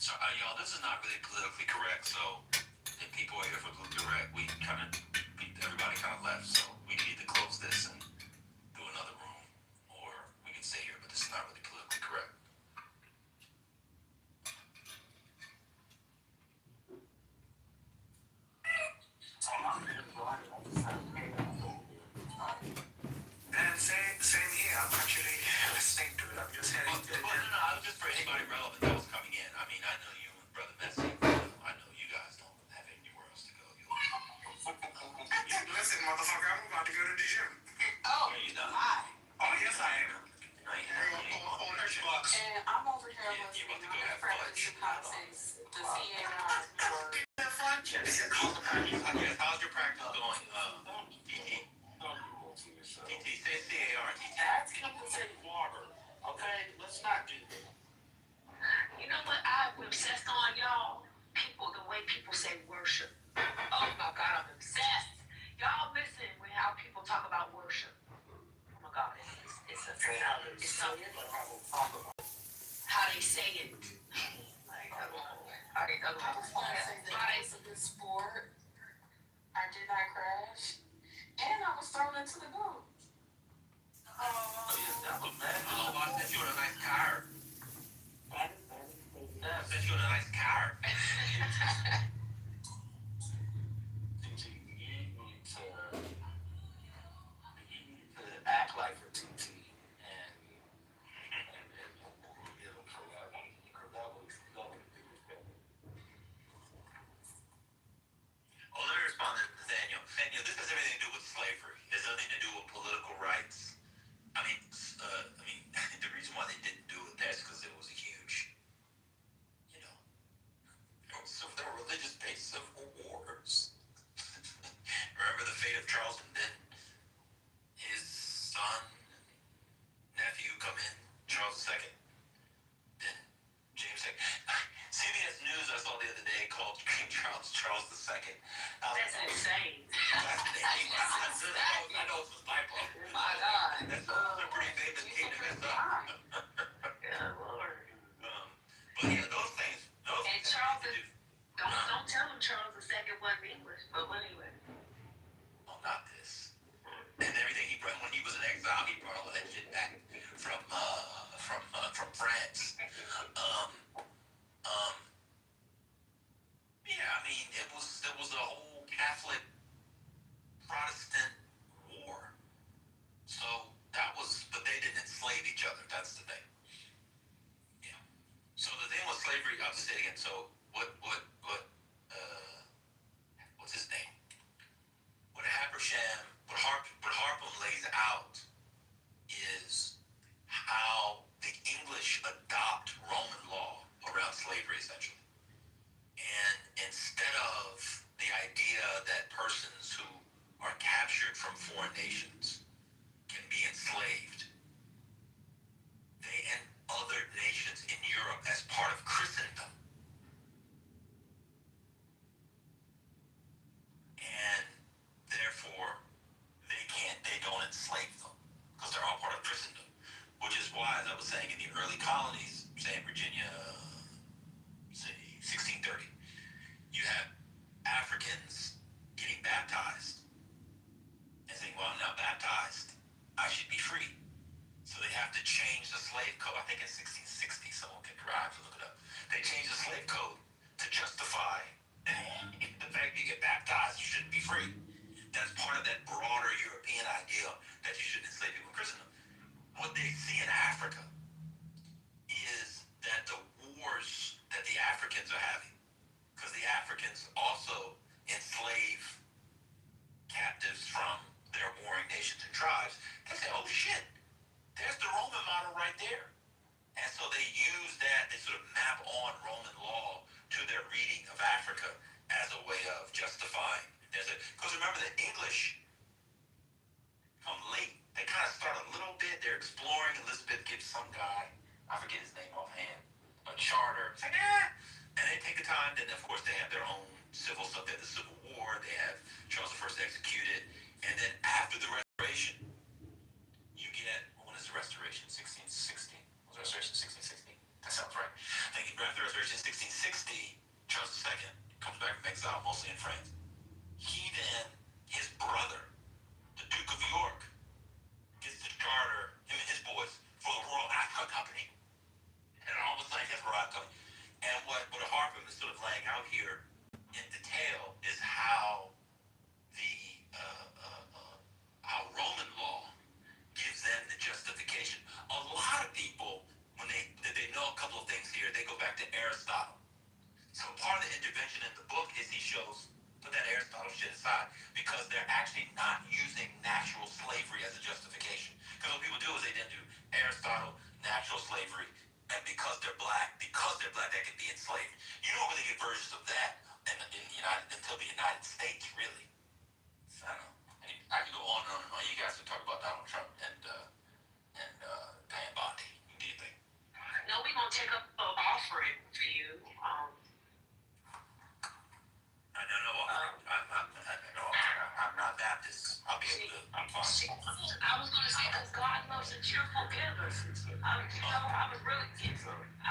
So, y'all, this is not really politically correct, so if people are here for politically correct, everybody kind of left, so we need to close this and do another room, or we can stay here, but this is not really politically correct. And same here. I'm actually listening to it. I'm just heading to the gym. No, just for anybody relevant that was coming in. I mean, I know you and Brother Messi. I know you guys don't have anywhere else to go. Listen, motherfucker, I'm about to go to the gym. Oh, are you done? Oh, yes, I am. No, you haven't. On Xbox. And I'm over here You're about to go have listening to fudge. conversations, the CAR for Yes, how's your practice going, TT? TT, say CAR, TT. That's compensated water. Okay, let's not do that. You know what I'm obsessed on, y'all? The way people say worship. Oh my God, I'm obsessed. Y'all listen with how people talk about worship. Oh my God, it's something. How they say it. How they talk about it's a good sport. I did not crash. And I was thrown into the boat. Oh, yes, that was bad. Oh, I sent you in a nice car. I sent you in a nice car. You need to act like a TT and it'll forever. Oh, let me respond to Nathaniel. Nathaniel, this has everything to do with slavery. It has nothing to do with political rights. I mean, the reason why they didn't do it, that's because it was a huge, there were religious-based civil wars. Remember the fate of Charles and then his son and nephew come in, Charles II, then James II. CBS News I saw the other day called King Charles II. That's insane. I know it's a typo. My God. That's a pretty famous king to mess up. Yeah, Lord. But yeah, those things. And Charles don't tell him Charles II wasn't English, but anyway. Well, not this. And everything he brought when he was in exile, he brought all that shit back from France. Yeah, I mean, it was a whole Catholic Protestant war. that's part of that broader European idea that you shouldn't enslave people in Christendom. What they see in Africa is that the wars that the Africans are having, because the Africans also enslave captives from their warring nations and tribes, they say, oh shit, there's the Roman model right there. And so they use that, they sort of map on Roman law to their reading of Africa as a way of justifying. Because remember, the English come late. They kind of start a little bit, they're exploring. Elizabeth gives some guy, I forget his name offhand, a charter. It's like, and they take the time. Then, of course, they have their own civil stuff. They have the Civil War. They have Charles I executed. And then after the Restoration, you get, when is the Restoration? 1660? Was the Restoration 1660? That sounds right. I think after the Restoration 1660, Charles II comes back from exile, mostly in France. He then, his brother, the Duke of York, gets the charter, him and his boys, for the Royal Africa Company. And all of a sudden, he has a Royal Africa Company. And what Harper is sort of laying out here in detail is how the how Roman law gives them the justification. A lot of people, when they know a couple of things here, they go back to Aristotle. So part of the intervention in the book is he shows, put that Aristotle shit aside, because they're actually not using natural slavery as a justification. Because what people do is they then do Aristotle, natural slavery, and because they're black, they can be enslaved. You don't really get versions of that until the United States, really. So, I don't know. I can go on and on and on. You guys can talk about Donald Trump and Pam Bondi. What do you think? No, we're gonna take up an offering for you. I'm not Baptist. I'll be able to. I'm fine. I was gonna say, because God loves a cheerful giver. I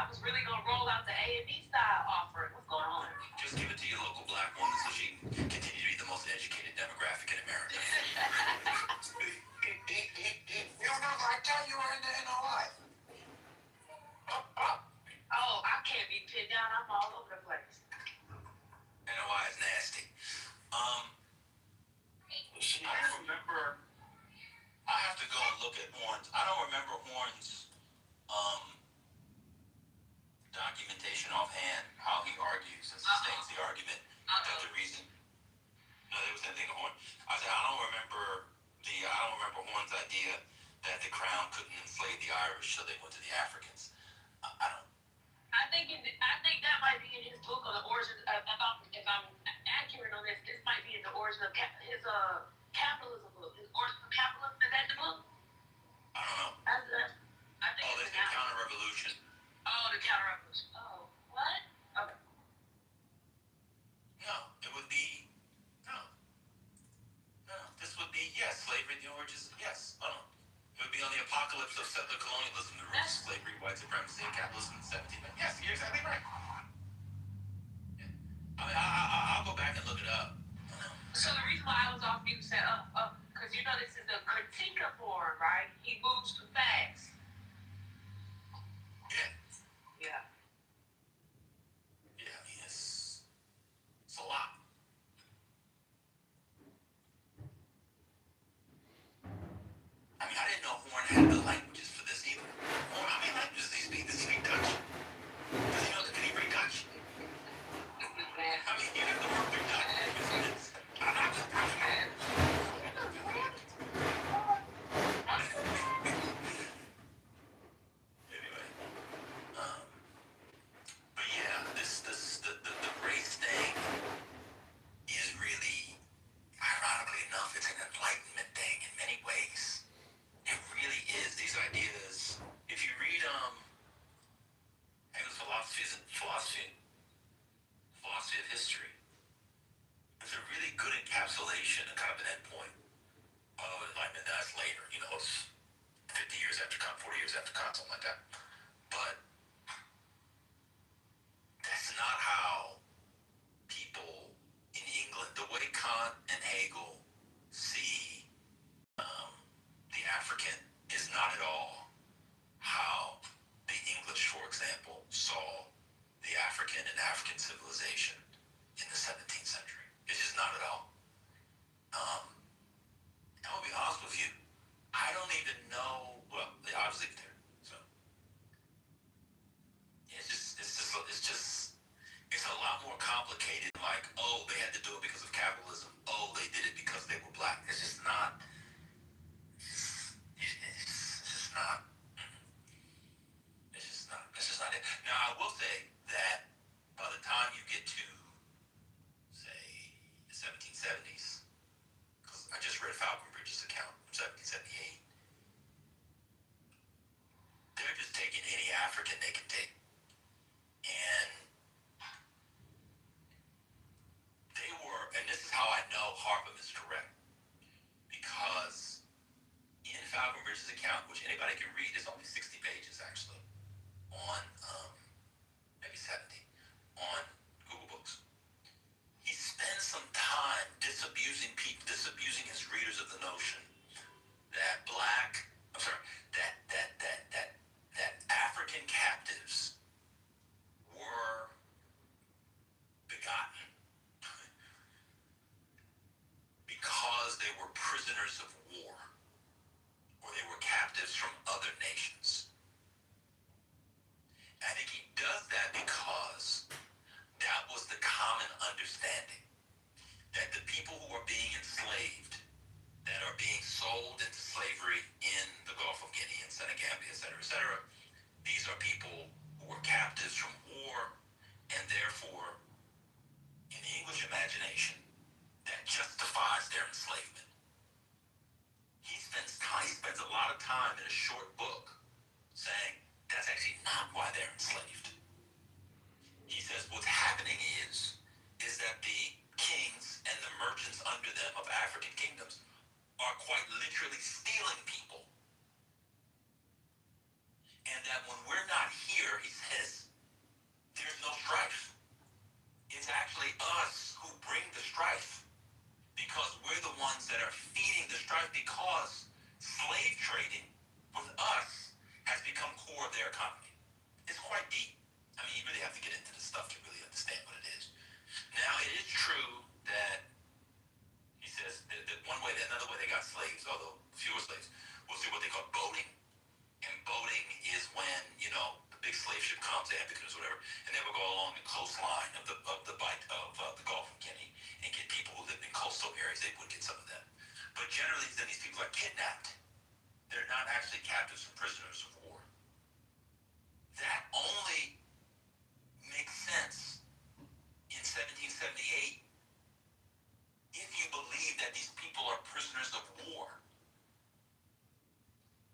was really gonna roll out the A&E style offering. What's going on? Just give it to your local black woman so she can continue to be the most educated demographic in America. You don't know, I thought you were in the NOI. Oh, I can't be pinned down. I'm all over the place. NOI is nasty. I don't remember. I have to go and look at Horns. I don't remember Horns' documentation offhand, how he argues and sustains the argument that the reason. No, there was anything to Horn. I said I don't remember Horn's idea that the crown couldn't enslave the Irish, so they went to the Africans. I don't. I think that might be in his book on the origin. If I'm accurate on this, this might be in the origin of his capitalism book. His origin of capitalism, is that the book? I don't know. I think it's the counter-revolution. Oh, the counter-revolution. Oh, what? Okay. No, it would be no. This would be slavery. The origins. Yes. It would be on the apocalypse of settler colonialism, the roots of slavery, white supremacy, and capitalism in the 17th. Yes, you're exactly right. Yeah. I mean, I'll go back and look it up. So the reason why I was off mute said because you know this is the critique of Warren, right? He moves too fast. Yeah. Yeah, I mean, it's a lot. I mean, I didn't know Horn had the languages for this either. Horn, how many languages does he speak? Does he speak Dutch? Can he read Dutch? I mean, you have to work through Dutch. Anyway, but yeah, the race thing is really, ironically enough, it's an enlightenment thing in many ways. It really is. These ideas, if you read Hegel's philosophy of history, it's a really good encapsulation, a kind of an endpoint of enlightenment. That's later, it's 50 years after Kant, 40 years after Kant, something like that. But that's not how people in England, the way Kant and Hegel see the African is not at all how the English, for example, saw the African and African civilization in the 17th century. It's just not at all. is correct. Because in Falcon Bridges' account, which anybody can read, it's only 60 pages actually, on maybe 70, on Google Books. He spends some time disabusing his readers of the notion that that African captives were begotten because they were prisoners of war, or they were captives from other nations. I think he does that because that was the common understanding, that the people who are being enslaved, that are being sold into slavery in the Gulf of Guinea and Senegambia, et cetera, these are people who were captives from war, and therefore, in the English imagination, that justifies their enslavement. He spends a lot of time in a short book saying that's actually not why they're enslaved. He says what's happening is that the kings and the merchants under them of African kingdoms are quite literally stealing people. And that when we're not here, he says, there's no strife. It's actually us who bring the strife, because we're the ones that are feeding the strife, because slave trading with us has become core of their economy. It's quite deep. I mean, you really have to get into this stuff to really understand what it is. Now, it is true that he says that another way they got slaves, although fewer slaves, was through what they call boating. And boating is when, the big slave ship comes, they have the canoes, whatever, and they would go along the coastline of the Gulf of Guinea and get people who lived in coastal areas. They would get some of them. But generally, then these people are kidnapped. They're not actually captives or prisoners of war. That only makes sense in 1778 if you believe that these people are prisoners of war.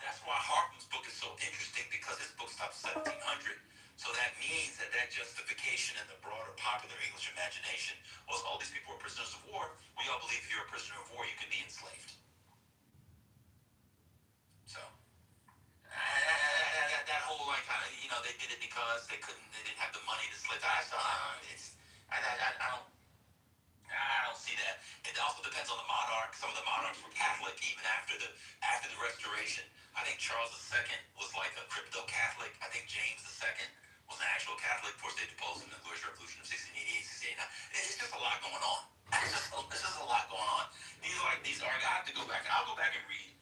That's why Harpman's book is so interesting, because his book stops 1700. So that means that justification in the broader popular English imagination was, all these people are prisoners of war. We all believe if you're a prisoner of war, you can be enslaved. So that whole they did it because they didn't have the money to slave. I don't see that. It also depends on the monarch. Some of the monarchs were Catholic even after the Restoration. I think Charles II was like a crypto-Catholic. I think James II was an actual Catholic. Of course, they deposed him in the Irish Revolution of 1688, 1689. It's just a lot going on. It's just a lot going on. These are. I have to go back. I'll go back and read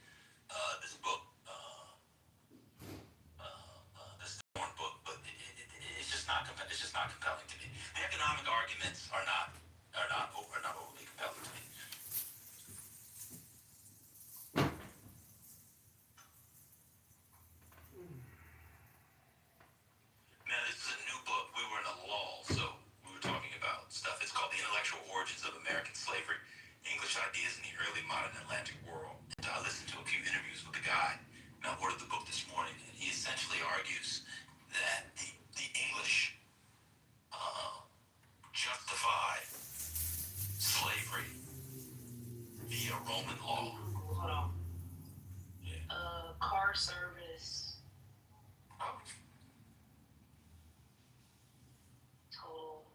this book, this Thorne book, but it's just not compelling. It's just not compelling to me. The economic arguments are not overly compelling to me. Now, this is a new book. We were in a lull, so we were talking about stuff. It's called The Intellectual Origins of American Slavery, English Ideas in the Early Modern Atlantic World. And I listened to a few interviews with the guy, and I ordered the book this morning, and he essentially argues that the English justified slavery via Roman law. Hold on. Car service. Total.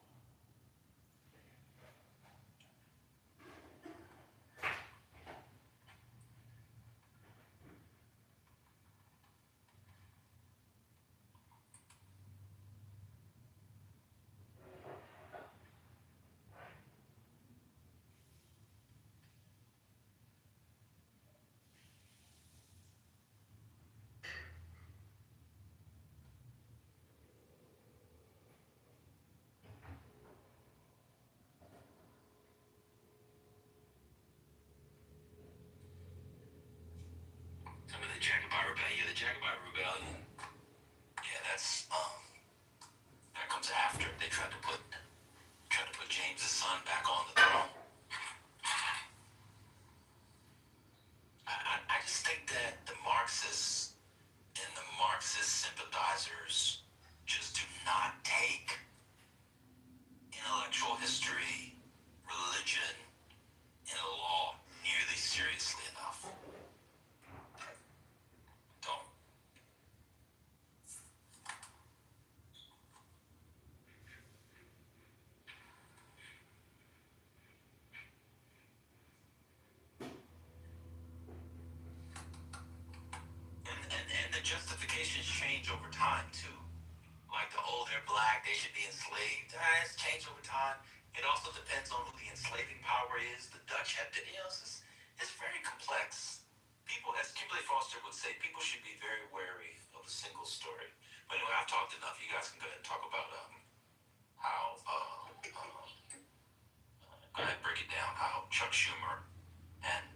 they should be enslaved. It's changed over time. It also depends on who the enslaving power is. The Dutch had, it's very complex. People, as Kimberly Foster would say, people should be very wary of a single story. But anyway, I've talked enough. You guys can go ahead and talk about how, go ahead and break it down, how Chuck Schumer and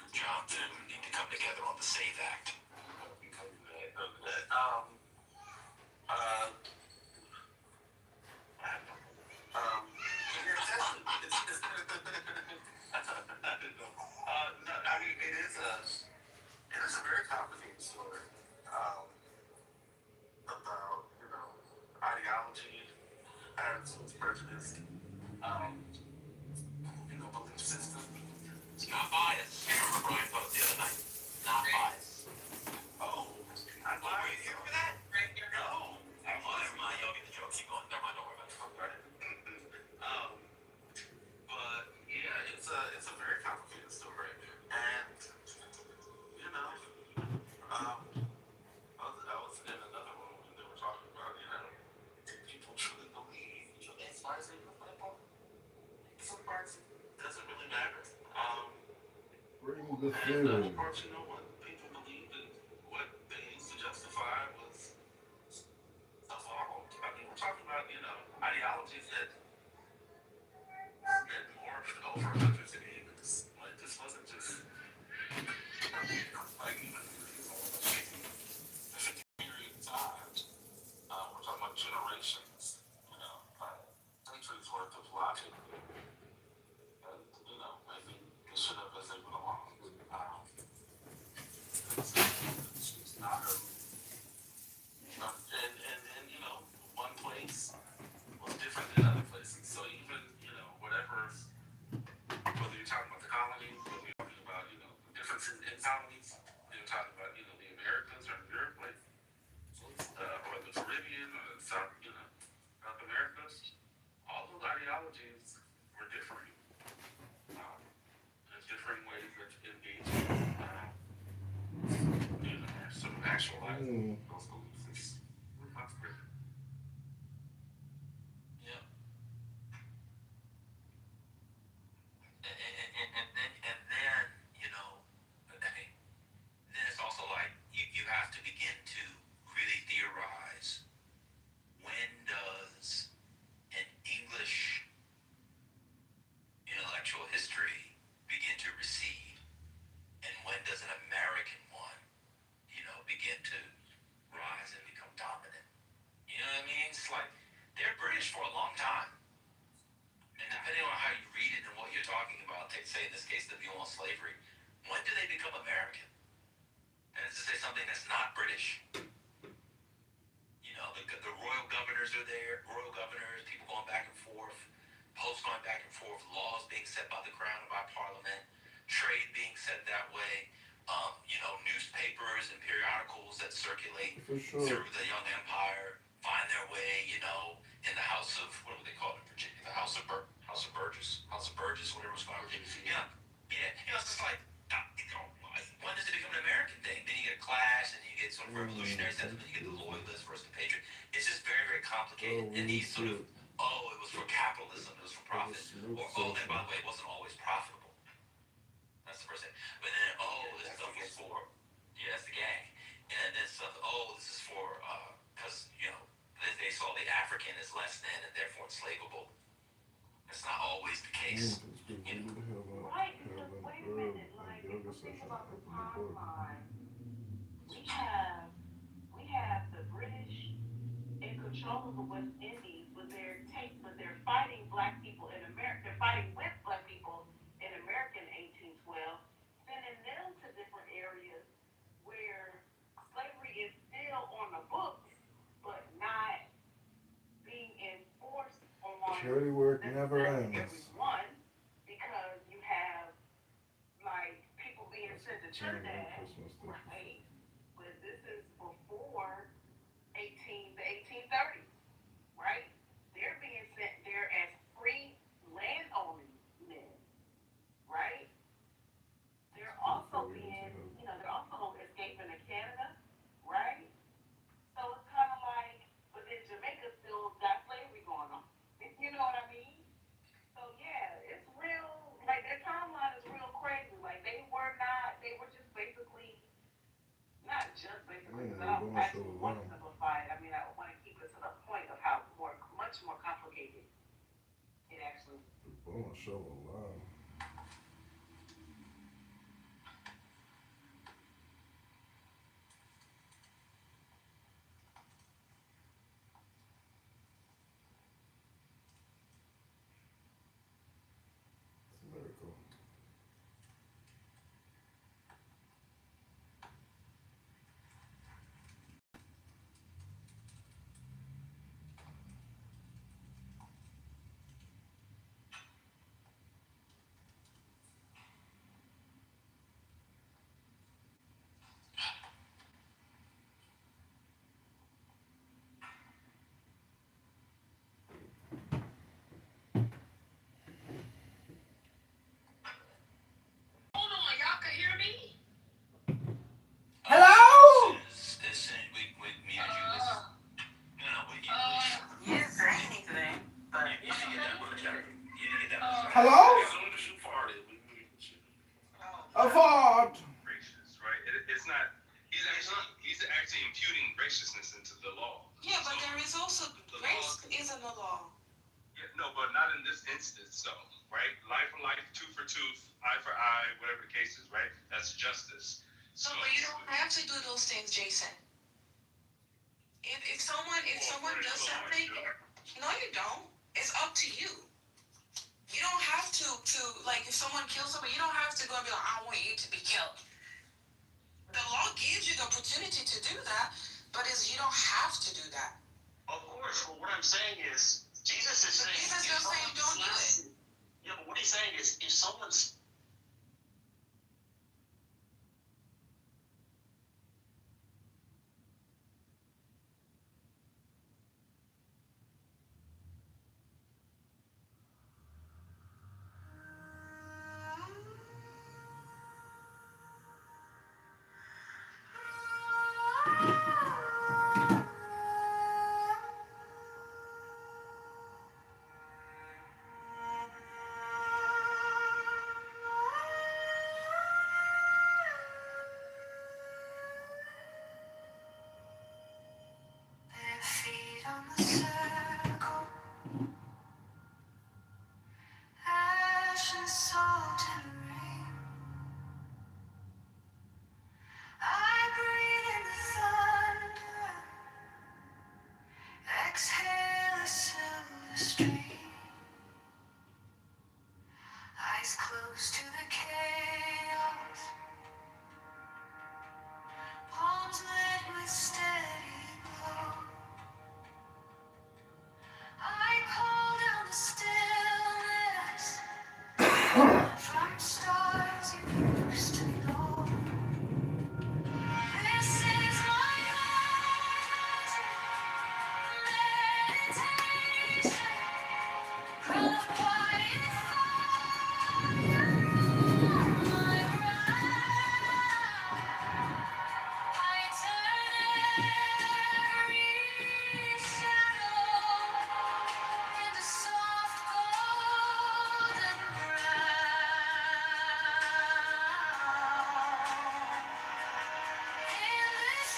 Johnson need to come together on the SAVE Act. No, I mean, it is a very complicated story about, ideology and prejudice, belief system. It's not biased. Remember Brian put it the other night. Not biased. Oh, I'm Were you here for that? No. Oh, never mind. Y'all get the joke. Keep going. Never mind. Don't worry about it. But yeah, it's a very complicated story, and I was in another room and they were talking about do people truly believe X, Y, Z? Sometimes it doesn't really matter. Bring the And food. of course, what people believed and what they used to justify was evolved. I mean, we're talking about ideologies that morphed over hundreds of years. Like, this wasn't just like even a period of time. We're talking about generations, centuries worth of logic. And, maybe they should have as they went along. It's not and one place was different than other places. So even, whether you're talking about the colonies, whether you're talking about, the differences in colonies, you're talking about, the Americas or Europe, or the Caribbean or South Americas, all those ideologies were different. There's different ways of engaging, sort of actualizing those beliefs. That's great. Yeah. And then it's also like you have to begin to really theorize, when does an English intellectual history begin to recede, and when does an American one, begin to rise and become dominant? You know what I mean? It's like they're British for a long time. And depending on how you read it and what you're talking about, say in this case the view on slavery, when do they become American? And it's to say something that's not British. The royal governors are there, royal governors, people going back and forth, posts going back and forth, laws being set by the crown and by parliament, trade being set that way, newspapers and periodicals that circulate through the young empire find their way, in the house of, what do they call it in Virginia? The House of Burgess, whatever it's called. Yeah. It's just like, when does it become an American thing? Then you get a clash, and you get sort of revolutionary sentiment, you get the loyalist versus the patriot. It's just very, very complicated. And these sort of, it was for capitalism, it was for profit. Or, and by the way, it wasn't always profitable. That's the first thing. But then, this stuff was for, that's the gang. And then stuff, this is for, because, they saw the African as less than and therefore enslavable. That's not always the case. Right, because wait a minute, like, if you think about the timeline, we have the British in control of the West Indies, but they're fighting black people in America. They're fighting with black people in America in 1812, sending them to different areas where slavery is still on the books, but not being enforced on Charity work never ends. everyone, because you have people being sent to Trinidad, right? But this is before the 1830s, right? They're being sent there as free landowning men, right? They're also they're also escaping to Canada, right? So it's kind of like, but then want to show a lot. It's very cool. Hold on, y'all can hear me? Hello? This with me and you. This no, but you You didn't say anything, but you didn't get that much out. You didn't get that much out. Hello? oh, A fart. Gracious, right? It's not. He's actually imputing graciousness into the law. Yeah, but there is also grace is in the law. Yeah, no, but not in this instance, though, right? Life for life, tooth for tooth, eye for eye, whatever the case is, right? That's justice. So, but you don't have to do those things, Jason. If someone does something, no, you don't. It's up to you. You don't have to like if someone kills somebody, you don't have to go and be like, I want you to be killed. The law gives you the opportunity to do that, but you don't have to do that. of course. Well, what I'm saying is, Jesus is But saying, Jesus is saying don't do it. yeah, but what he's saying is, if someone's Their feet on the circle, ash and salt and rain. I breathe in the thunder, exhale a silver stream. Eyes close to the chaos, palms lit with steady glow. I call down the stillness from stars you used to know. This is my meditation on a quiet fire. My I turn every shadow into soft golden brown. In this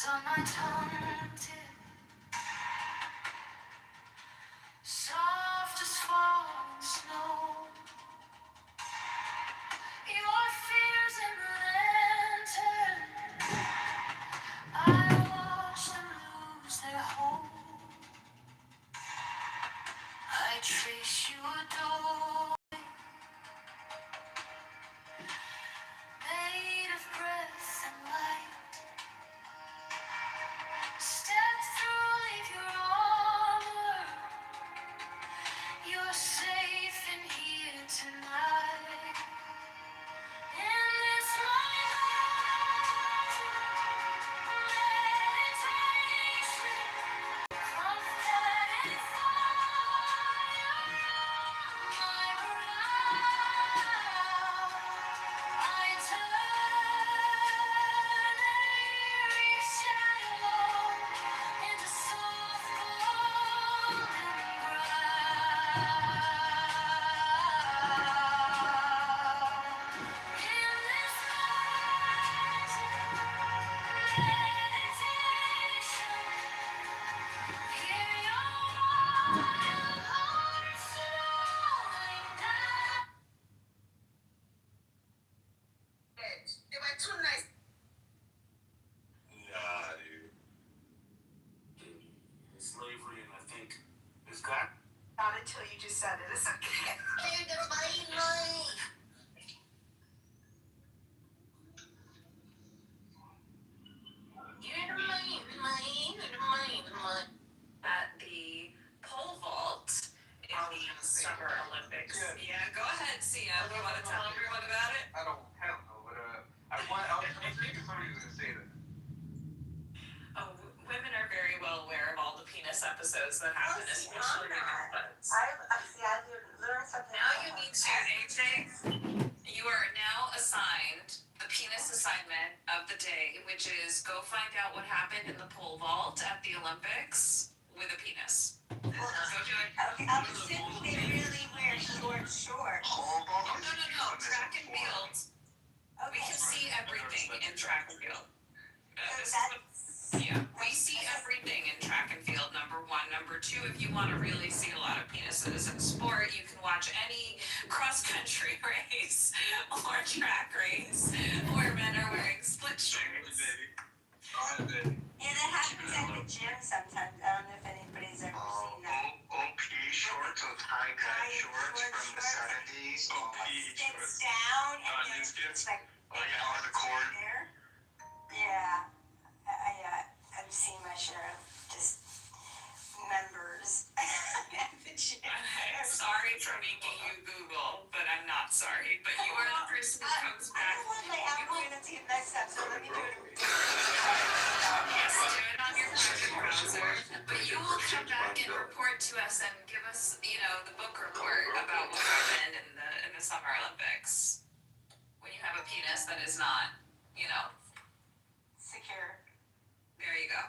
on my tongue tip, soft as falling snow. Your fears in the lantern, I watch them lose their hold. I trace you a door made of breath and light. Step episodes that happen, especially in offense. I learned something. Now you need to, AJ, you are now assigned the penis assignment of the day, which is go find out what happened in the pole vault at the Olympics with a penis. Go do it. Okay, I'm assuming they really wear shorts. No. Track and field. We can see everything in track and field. We see everything in track and field, number one. Number two, if you want to really see a lot of penises in sport, you can watch any cross-country race or track race where men are wearing split shirts. And it happens at the gym sometimes. I don't know if anybody's ever seen that. OP shorts, those high-cut shorts from the 70s. OP shorts. Down and then it's like on the court. there. Yeah. I've seen my share of just members at the gym. I'm sorry for making you Google, but I'm not sorry. But you are the person who comes back. I don't want my algorithm to get messed up, so let me do it. Yes, do it on your private browser. But you will come back and report to us and give us, the book report about what happened in the Summer Olympics. When you have a penis that is not, secure. There you go.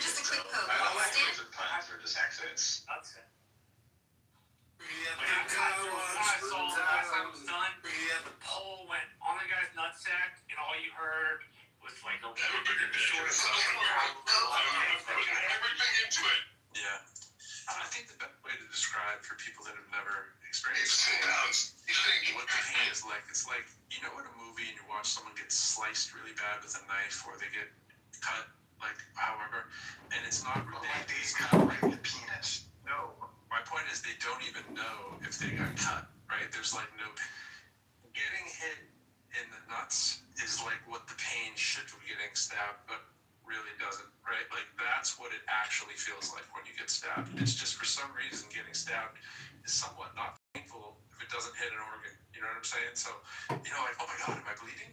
Just a quick quote. I don't like those at times, they're just accidents. That's it. The pole went on the guy's nutsack, and all you heard was like a short. Everything into it. Yeah. I think the best way to describe for people that have never experienced what the pain is like, it's like, in a movie and you watch someone get sliced really bad with a knife or they get cut, however, and it's not really He's cut right in the penis. No. My point is they don't even know if they got cut, right? There's no... Getting hit in the nuts is like what the pain should be getting stabbed, but really doesn't, right? That's what it actually feels like when you get stabbed. It's just for some reason getting stabbed is somewhat not painful if it doesn't hit an organ. You know what I'm saying? So, oh my God, am I bleeding?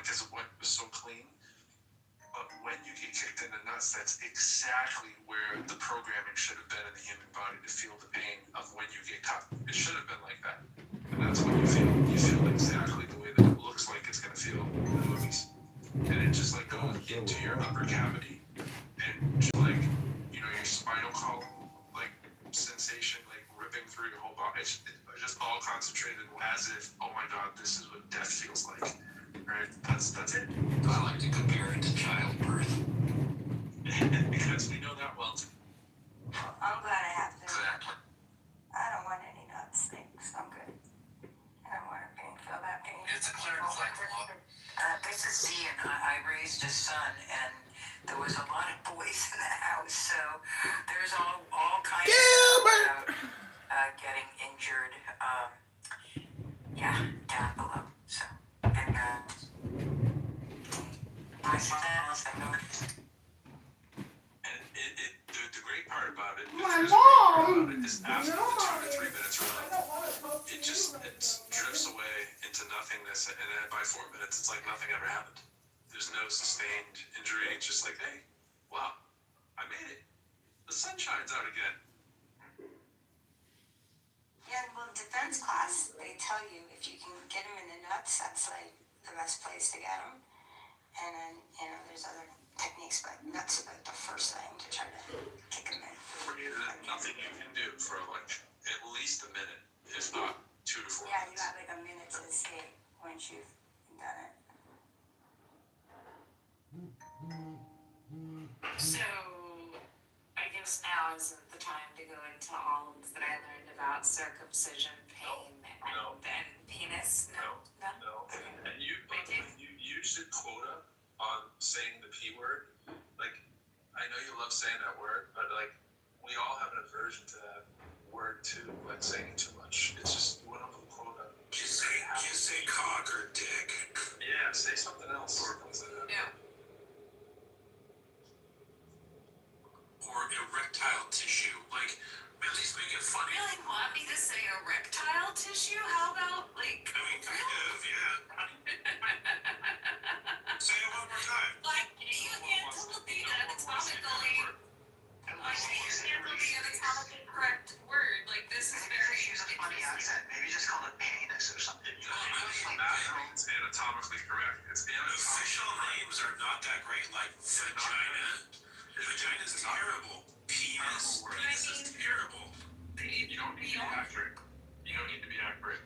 This was so clean. But when you get kicked in the nuts, that's exactly where the programming should have been in the human body to feel the pain of when you get cut. It should have been like that. And that's what you feel. You feel exactly the way that it looks like it's going to feel in the movies. And it just goes into your upper cavity. And your spinal column, sensation, ripping through your whole body. It's just all concentrated as if, oh my God, this is what death feels like. Right? That's it. I like to compare it to childbirth. Because we know that well. I'm glad I have this. Exactly. I don't want any nuts things. I'm good. I don't want to feel that pain. It's a clearance like the law. This is Z, and I raised a son, and there was a lot of boys in the house, so there's all kinds of getting injured. Down below. So, and my son was the great part about it, My mom! is after the 2 to 3 minutes run, it drifts away into nothingness, and then by 4 minutes, it's like nothing ever happened. There's no sustained injury. It's just hey, wow, I made it. The sun shines out again. Yeah, defense class, they tell you if you can get them in the nuts, that's the best place to get them. And then, there's other techniques, but nuts are the first thing to try to kick them in. There's nothing you can do for at least a minute, if not 2 to 4 Yeah, you minutes. got a minute to escape once you've done it. So, I guess now isn't the time to go into all of that I learned about circumcision, pain, and penis. No. And you used a quota on saying the P word. I know you love saying that word, but we all have an aversion to that word too. Saying it too much. It's just one of the quota. Just say cock or dick. Yeah, say something else. Yeah. Or erectile tissue. At least make it funny. You really want me to say erectile tissue? How about kind of, yeah. Say it one more time. you handle the anatomically anatomically correct. It's The official names are not that great, like vagina. Vagina's terrible. Penis. Penis is terrible. You don't need to be accurate. You don't need to be accurate.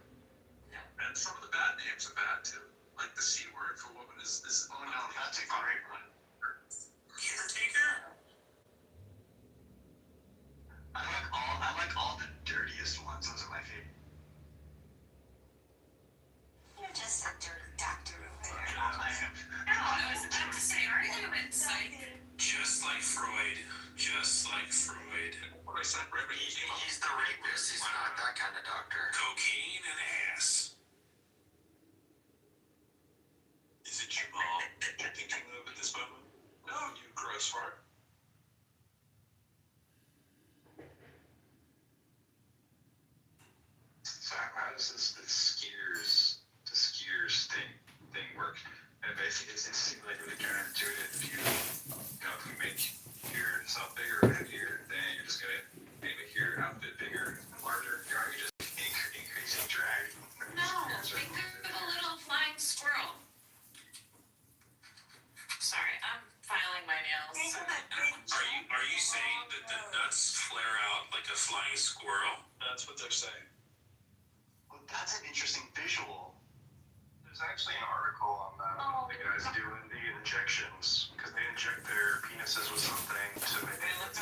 And some of the bad names are bad too. Like the C word for woman is Oh no, that's a great one. Caretaker? I like all the dirtiest ones. Those are my favorite. You're just a dirty doctor over there. I am. No, I was about to say, aren't you in psych? Just like Freud. Just like Freud. What I said right when you came up. He's the rapist. He's not that kind of doctor. Cocaine and ass. Is it your mom you're thinking of at this moment? No, you gross fart. So how does the skiers thing work? And basically, it seems like really counterintuitive. If you make yourself bigger or heavier, then you're just gonna make your outfit bigger and larger. You're just increasing drag. No, think of a little flying squirrel. Sorry, I'm filing my nails. Are you saying that the nuts flare out like a flying squirrel? That's what they're saying. Well, that's an interesting visual. There's actually an article on that. The guys doing the injections because they inject their penises with something to make it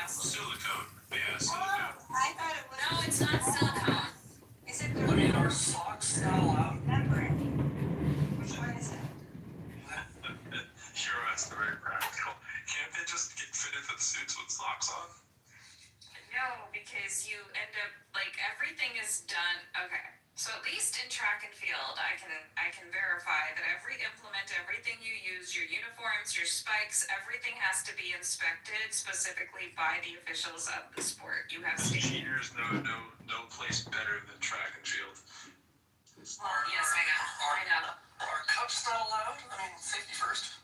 Silicone. Yeah, silicone. I thought it was. No, it's not silicone. Is it the I mean, are socks not allowed? membrane? Which one is it? Sure, that's very practical. Can't they just get fitted for the suits with socks on? No, because you end up like everything is done. Okay, so at least in track and field, I can verify that every implement, everything you use, your uniforms, your spikes, everything has to be inspected specifically by the officials of the sport. You have Cheaters no place better than track and field. Yes, I know. Are cups not allowed? I mean, safety first.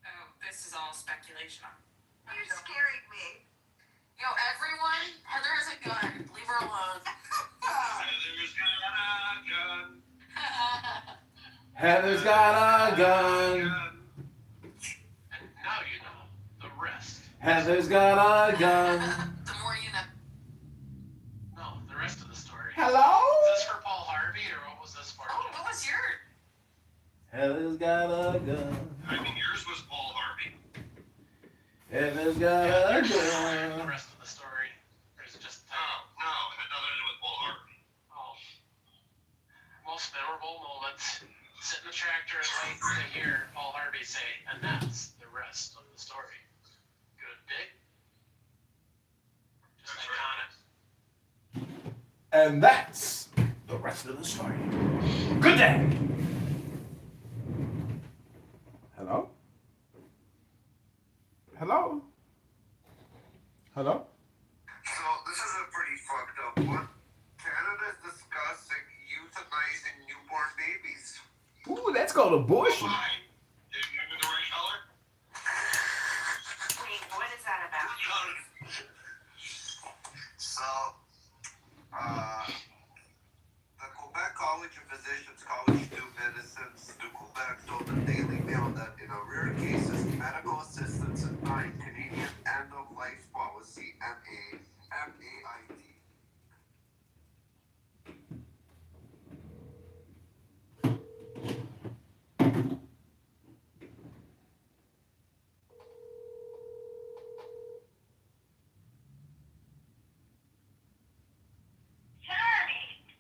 Oh, this is all speculation. You're scaring me. Yo, everyone, Heather has a gun. Leave her alone. Heather's got a gun. And now you know the rest. Heather's got a gun. The more you know. No, the rest of the story. Hello? Is this for Paul Harvey or what was this for? Oh, what was your? Heather's got a gun. I mean, yours was Paul Harvey. Heather's got a The gun. rest of the story. Or is it just No, it had nothing to do with Paul Harvey. oh, most memorable moments? Sit in the tractor and wait to hear Paul Harvey say, and that's the rest of the story. Good dig? Just iconic. And that's the rest of the story. Good day. Hello? Hello? Hello? So this is a pretty fucked up one. Canada's discussing euthanizing newborn babies. Ooh, that's called abortion. Why? Did you give me the right color? Wait, what is that about? So, the Quebec College of Physicians, College of Medicines, du Quebec told the Daily Mail that in a rare cases, medical assistance signed Canadian End of Life Policy, MAID.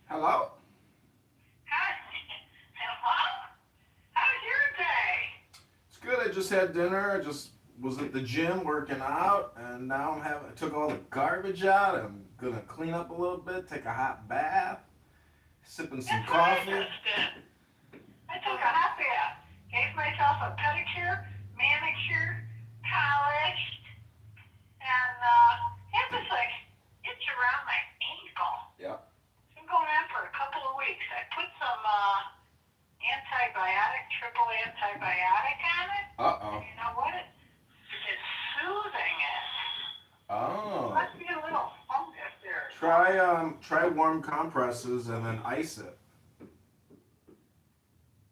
Hello? How's your day? It's good. I just had dinner. I just was at the gym working out, and now I took all the garbage out. I'm gonna clean up a little bit, take a hot bath, sipping some coffee. I took a hot bath, gave myself a pedicure, manicure, polished, and it was like itch around my ankle. Yeah. It's been going on for a couple of weeks. I put some triple antibiotic on it. Uh-oh. And you know what? It's soothing it. Oh. Must be a little fungus there. Try warm compresses and then ice it.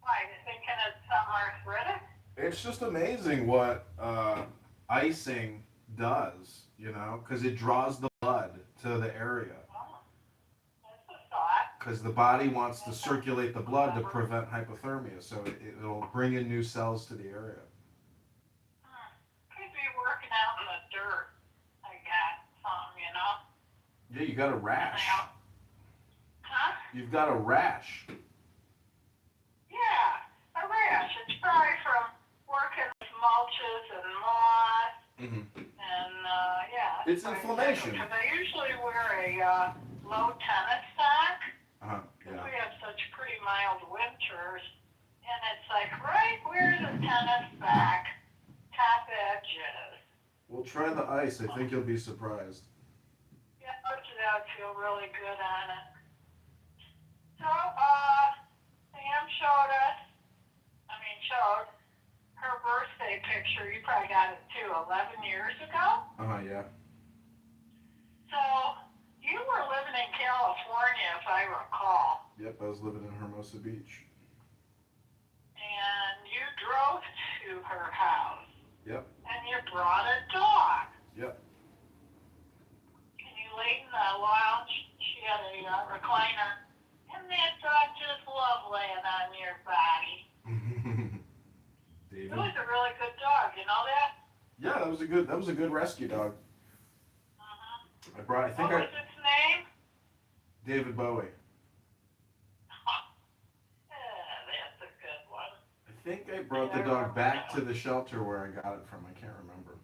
Why? You thinking it's arthritic? It's just amazing what icing does, because it draws the blood to the area. Because the body wants to circulate the blood to prevent hypothermia, so it'll bring in new cells to the area. Could be working out in the dirt. I got some, Yeah, you got a rash. Huh? You've got a rash. Yeah, a rash. It's probably from working with mulches and moss. Mm-hmm. And, yeah. It's inflammation. Because I usually wear a low tennis sock. Yeah. We have such pretty mild winters. And it's like right where the tennis sock top edge is. Well, try the ice. I think you'll be surprised. Yeah, that would feel really good on it. So, Sam showed her birthday picture. You probably got it too, 11 years ago? Yeah. So, you were living in California, if I recall. Yep, I was living in Hermosa Beach. And you drove to her house. Yep. And you brought a dog. Yep. And you laid in the lounge. She had a recliner. And that dog just loved laying on your body. David. It was a really good dog, you know that? Yeah, that was a good rescue dog. What was its name? David Bowie. That's a good one. I think I brought the dog back to the shelter where I got it from. I can't remember.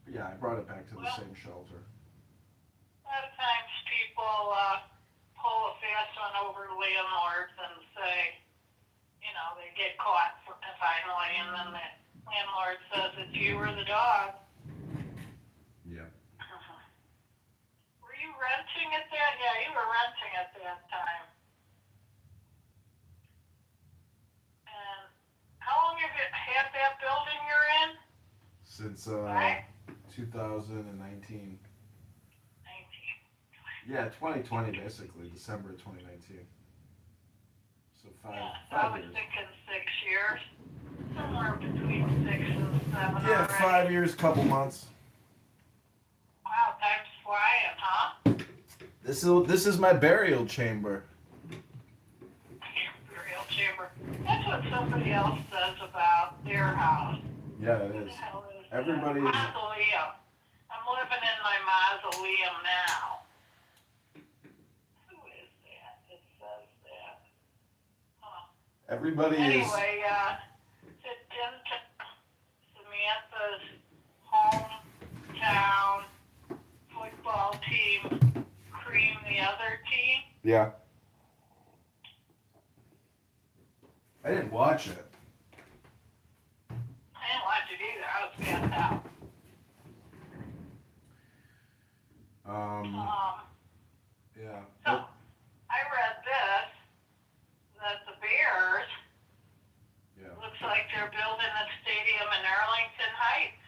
But yeah, I brought it back to the same shelter. A lot of times people pull a fast one over landlords and say, they get caught finally, and then the landlord says it's you or the dog. Yeah. Were you renting at that? Yeah, you were renting at that time. And how long have you had that building you're in? Since 2019. Yeah, 2020 basically, December 2019. So five I was years. thinking 6 years. Somewhere between 6 and 7 Yeah, already. 5 years, couple months. Wow, time's flying, huh? This is my burial chamber. Burial chamber. That's what somebody else says about their house. Yeah, it is. Everybody is. Mausoleum. I'm living in my mausoleum now. Who is that? It says that. Huh. Everybody is. Anyway, didn't Samantha's hometown football team cream the other team? Yeah. I didn't watch it. I didn't watch it either. I was passed out. Yeah. So, I read this, that the Bears, looks like they're building a stadium in Arlington Heights.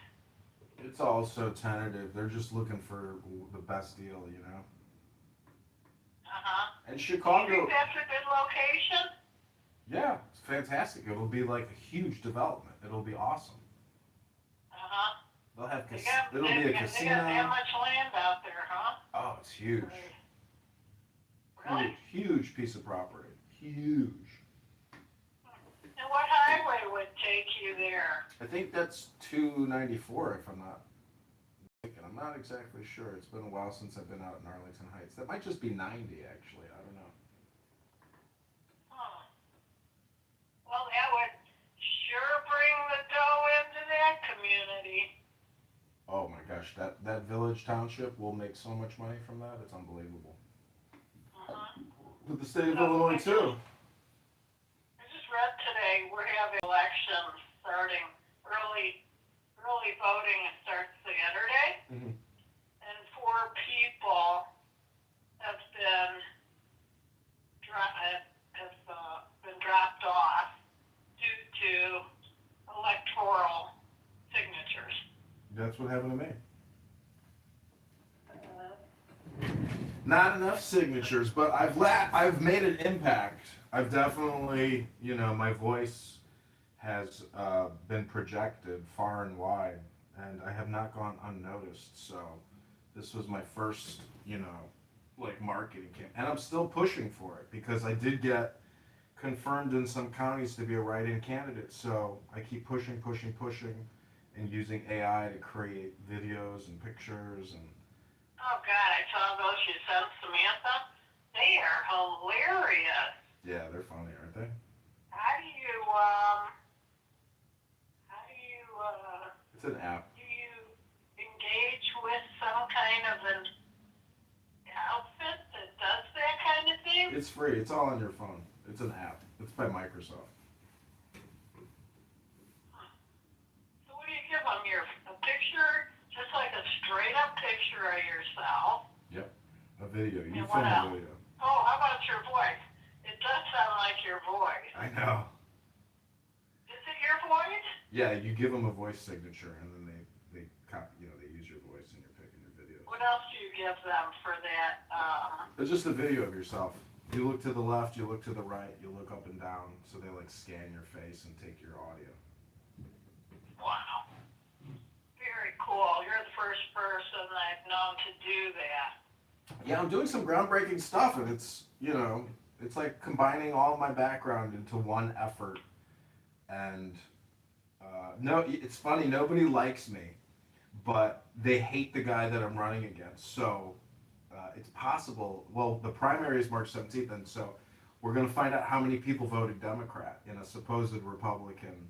It's also tentative. They're just looking for the best deal, And Chicago. Do you think that's a good location? Yeah, it's fantastic. It'll be like a huge development. It'll be awesome. They'll have it'll be a casino. They got that much land out there, huh? Oh, it's huge. Really? Huge piece of property. Huge. And what highway would take you there? I think that's 294, if I'm not mistaken. I'm not exactly sure. It's been a while since I've been out in Arlington Heights. That might just be 90, actually. I don't know. Well, that would sure bring the dough into that community. Oh my gosh, that village township will make so much money from that. It's unbelievable. But the state of Illinois too. I just read today we're having elections starting early voting starts Saturday, and 4 people have been dropped off due to electoral signatures. That's what happened to me. Not enough signatures, but I've made an impact. I've definitely, my voice has been projected far and wide, and I have not gone unnoticed. So this was my first, like marketing campaign, and I'm still pushing for it because I did get confirmed in some counties to be a write-in candidate. So I keep pushing, and using AI to create videos and pictures and. Oh God, I saw those you sent Samantha. They are hilarious. Yeah, they're funny, aren't they? How do you It's an app. do you engage with some kind of an outfit that does that kind of thing? It's free. It's all on your phone. It's an app. It's by Microsoft. So what do you give them? A picture, just like a straight up picture of yourself. Yep. A video. You And film what a else? video. Oh, how about your voice? It does sound like your voice. I know. Is it your voice? Yeah, you give them a voice signature, and then they copy. They use your voice in your pic in your videos. What else do you give them for that? It's just a video of yourself. You look to the left, you look to the right, you look up and down, so they like scan your face and take your audio. Wow. Very cool. You're the first person I've known to do that. Yeah, I'm doing some groundbreaking stuff, and it's it's like combining all my background into one effort. And no, it's funny. Nobody likes me, but they hate the guy that I'm running against. So it's possible. Well, the primary is March 17th, and so we're going to find out how many people voted Democrat in a supposed Republican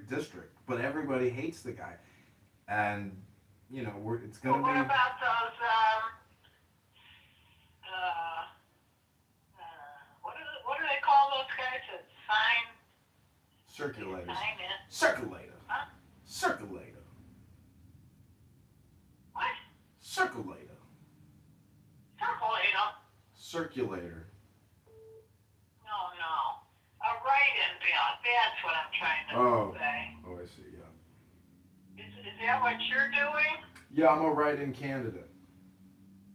district. But everybody hates the guy, and it's going to What be. about those? What do they call those guys that sign? Circulators. Sign in. Circulator. Huh? Circulator. What? Circulator. Circulator. Circulator. No. A write-in ballot. That's what I'm trying to say. Oh, I see. Yeah. Is that what you're doing? Yeah, I'm a write-in candidate.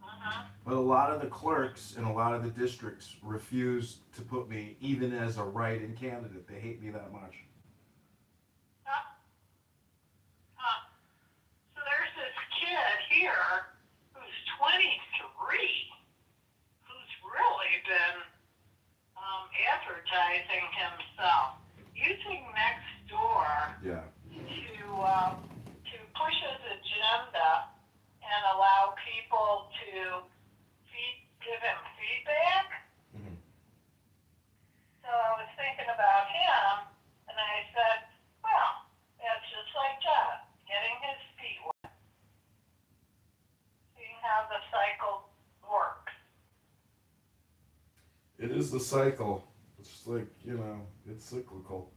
Uh-huh. But a lot of the clerks in a lot of the districts refuse to put me even as a write-in candidate. They hate me that much. So there's this kid here who's 23 who's really been advertising himself using Nextdoor Yeah. to push his agenda and allow people to give him feedback. Mm-hmm. So I was thinking about him, and I said, well, that's just like John, getting his feet wet, seeing how the cycle works. It is the cycle. It's like, it's cyclical.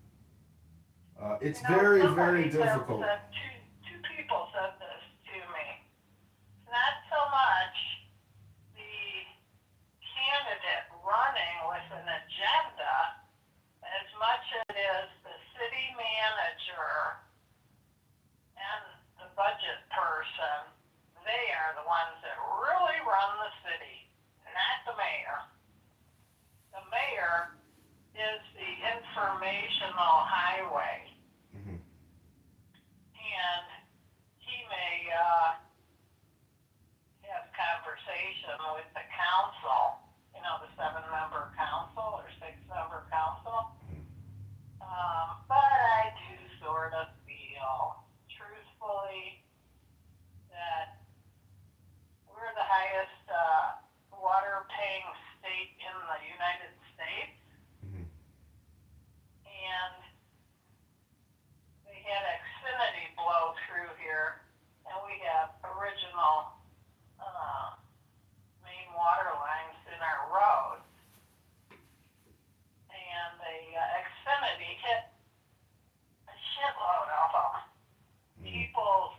It's very, very difficult. Two people said this to me. Not so much the candidate running with an agenda as much as it is the city manager and the budget person. They are the ones that really run the city, not the mayor. The mayor is the informational highway. Mm-hmm. And he may have conversation with the council, the 7-member council or 6-member council. But I do sort of feel, truthfully, that we're the highest water-paying state in the United States. Mm-hmm. And we had Xfinity blow through here, and we have original main water lines in our roads. And the Xfinity hit a shitload of them. People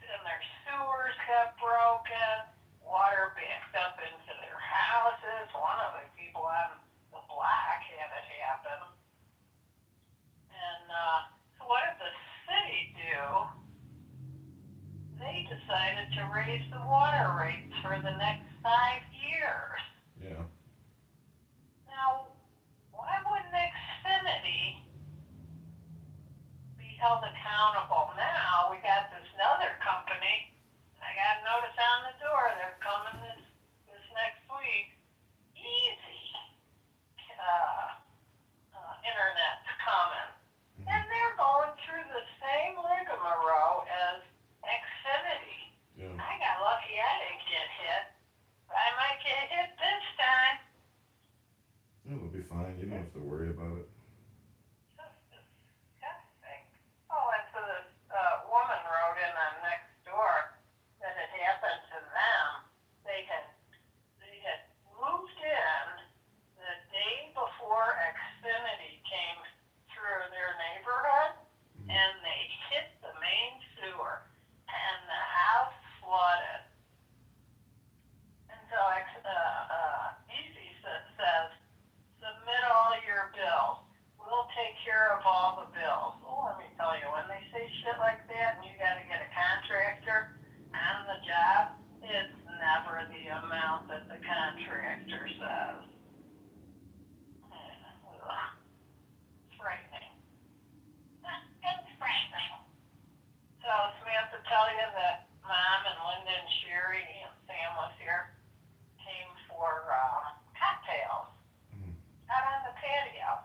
and their sewers got broken, water backed up into their houses. One of the people on the block had it happen. And so what did the city do? They decided to raise the water rates for the next fine. You don't have to worry about it. Just disgusting. Oh, and so this woman wrote in on next door that it happened to them. They had moved in the day before Xfinity came through their neighborhood, and they hit the main sewer, and the house flooded. And so Easy says, submit all your bills. We'll take care of all the bills. Oh, let me tell you, when they say shit like that and you got to get a contractor on the job, it's never the amount that the contractor says. Ugh. It's frightening. It's frightening. So Samantha tell you that Mom and Linda and Sherry and Sam was here, came for cocktails out on the patio.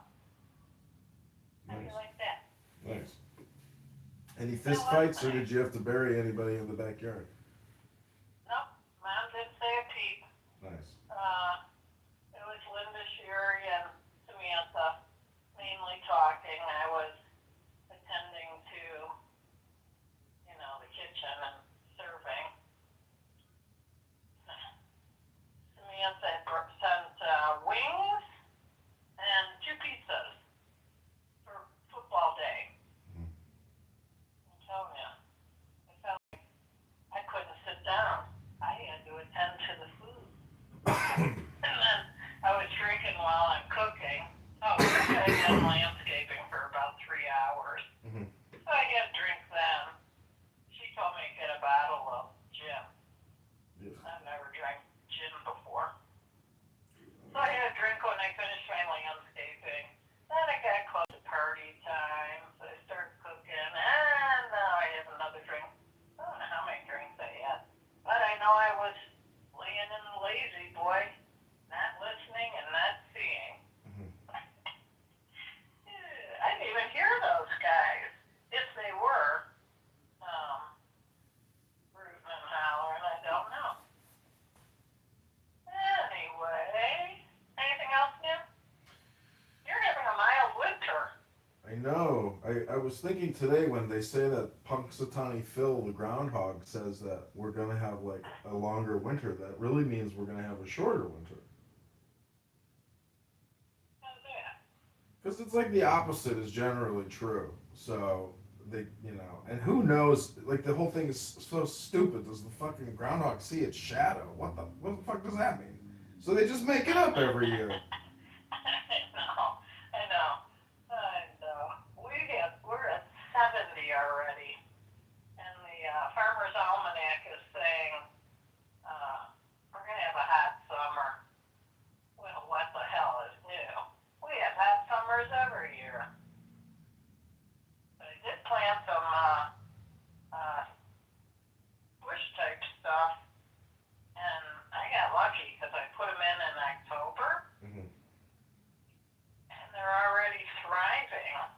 How do you like that? Nice. Any fist fights, or did you have to bury anybody in the backyard? Nope, Mom didn't say a peep. Nice. It was Linda, Sherry, and Samantha mainly talking. I was attending to, the kitchen and serving. Samantha sent wings and 2 pizzas for football day. I'm telling you, I felt like I couldn't sit down. I had to attend to the food. And then I was drinking while I'm cooking. Oh, I've done landscaping for about 3 hours. So I had a drink then. She told me to get a bottle of gin. I've never drank gin before. So I had a drink when I finished my landscaping. Then I got close to party time, so I started cooking, and now I have another drink. I don't know how many drinks I had, but I know I was laying in the lazy boy, not listening and not seeing. I didn't even hear those guys, if they were rooting and hollering. I don't know. Anyway, anything else new? You're having a mild winter. I know. I was thinking today when they say that Punxsutawney Phil, the groundhog, says that we're going to have like a longer winter, that really means we're going to have a shorter winter. How's that? Because it's like the opposite is generally true. So, and who knows, like the whole thing is so stupid. Does the fucking groundhog see its shadow? What the fuck does that mean? So they just make it up every year. I know. We're at 70 already, and the Farmer's Almanac is saying we're gonna have a hot summer. Well, what the hell is new? We have hot summers every year. I did plant some bush type stuff, and I got lucky because I put them in October. And they're already thriving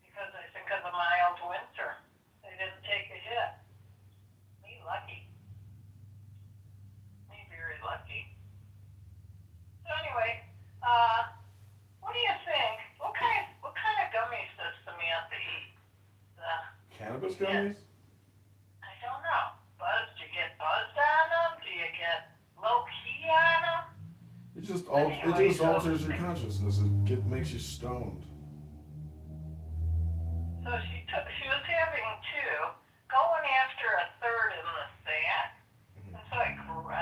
because I think of the mild winter. They didn't take a hit. Me lucky. Me very lucky. So anyway, what do you think? What kind of gummies does Samantha eat? Cannabis gummies? I don't know. Do you get buzzed on them? Do you get low key on them? It just alters your consciousness. It makes you stoned. So she was having 2, going after a third in the sack. And so I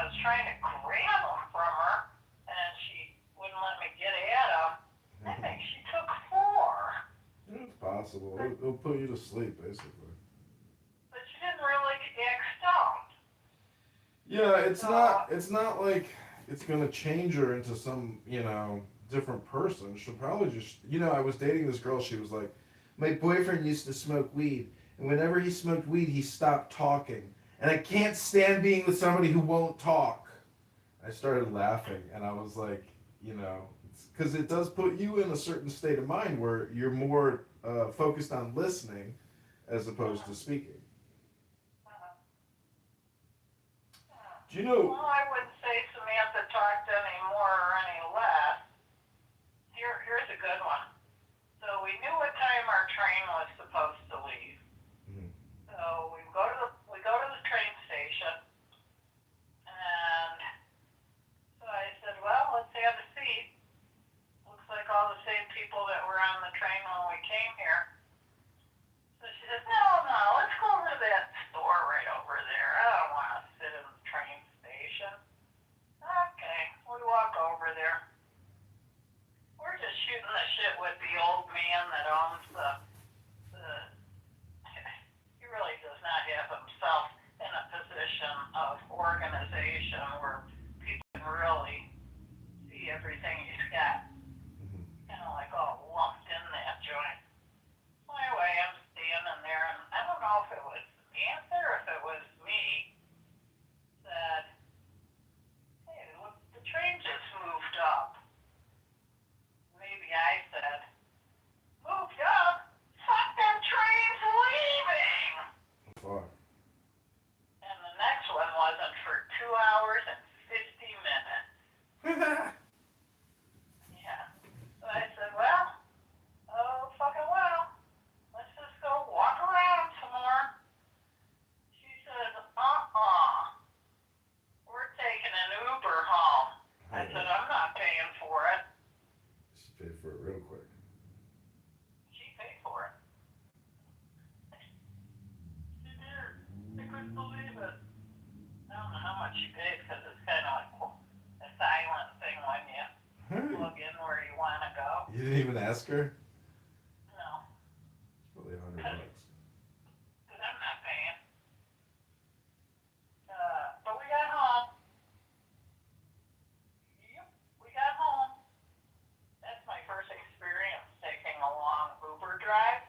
was trying to grab them from her, and she wouldn't let me get at them. I think she took 4. It's possible. It'll put you to sleep, basically. But she didn't really act stoned. Yeah, it's not like it's gonna change her into some, different person. She'll probably just, I was dating this girl, she was like, my boyfriend used to smoke weed, and whenever he smoked weed, he stopped talking. And I can't stand being with somebody who won't talk. I started laughing, and I was like, because it does put you in a certain state of mind where you're more focused on listening as opposed to speaking. Do you know? Well, I wouldn't say Samantha talked any more or any less. bathrooms. He really does not have himself in a position of organization where people can really see everything he's got. Kind of like all lumped in that joint. So anyway, I'm standing there, and I don't know if it was Answer or if it was me, said, hey, look, the train just moved up. Maybe I said, moved up? Fuck, that train's leaving! Fuck. And the next one wasn't for 2 hours and 50 minutes. Yeah. So I said, well, oh, fucking well. Let's just go walk around some more. She says, we're taking an Uber home. I said, I'm not paying for it. She paid for it real quick. She paid for it. She did. I couldn't believe it. I don't know how much she paid because it's kind of like a silent thing when you plug in where you want to go. You didn't even ask her? No. It's probably $100. Because I'm not paying. But we got home. Yep, we got home. That's my first experience taking a long Uber drive.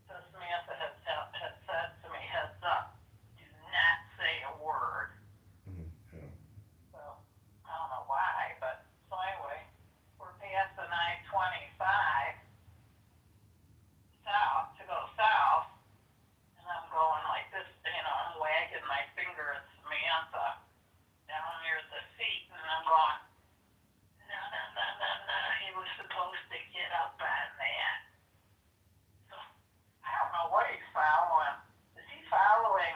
So Samantha had said to me, heads up, do not say a word. Yeah. So, I don't know why, but so anyway, we're past the 925 south to go south, and I'm going like this, I'm wagging my finger at Samantha down near the seat, and I'm going, no, he was supposed to get up on that. So, I don't know what he's following. Is he following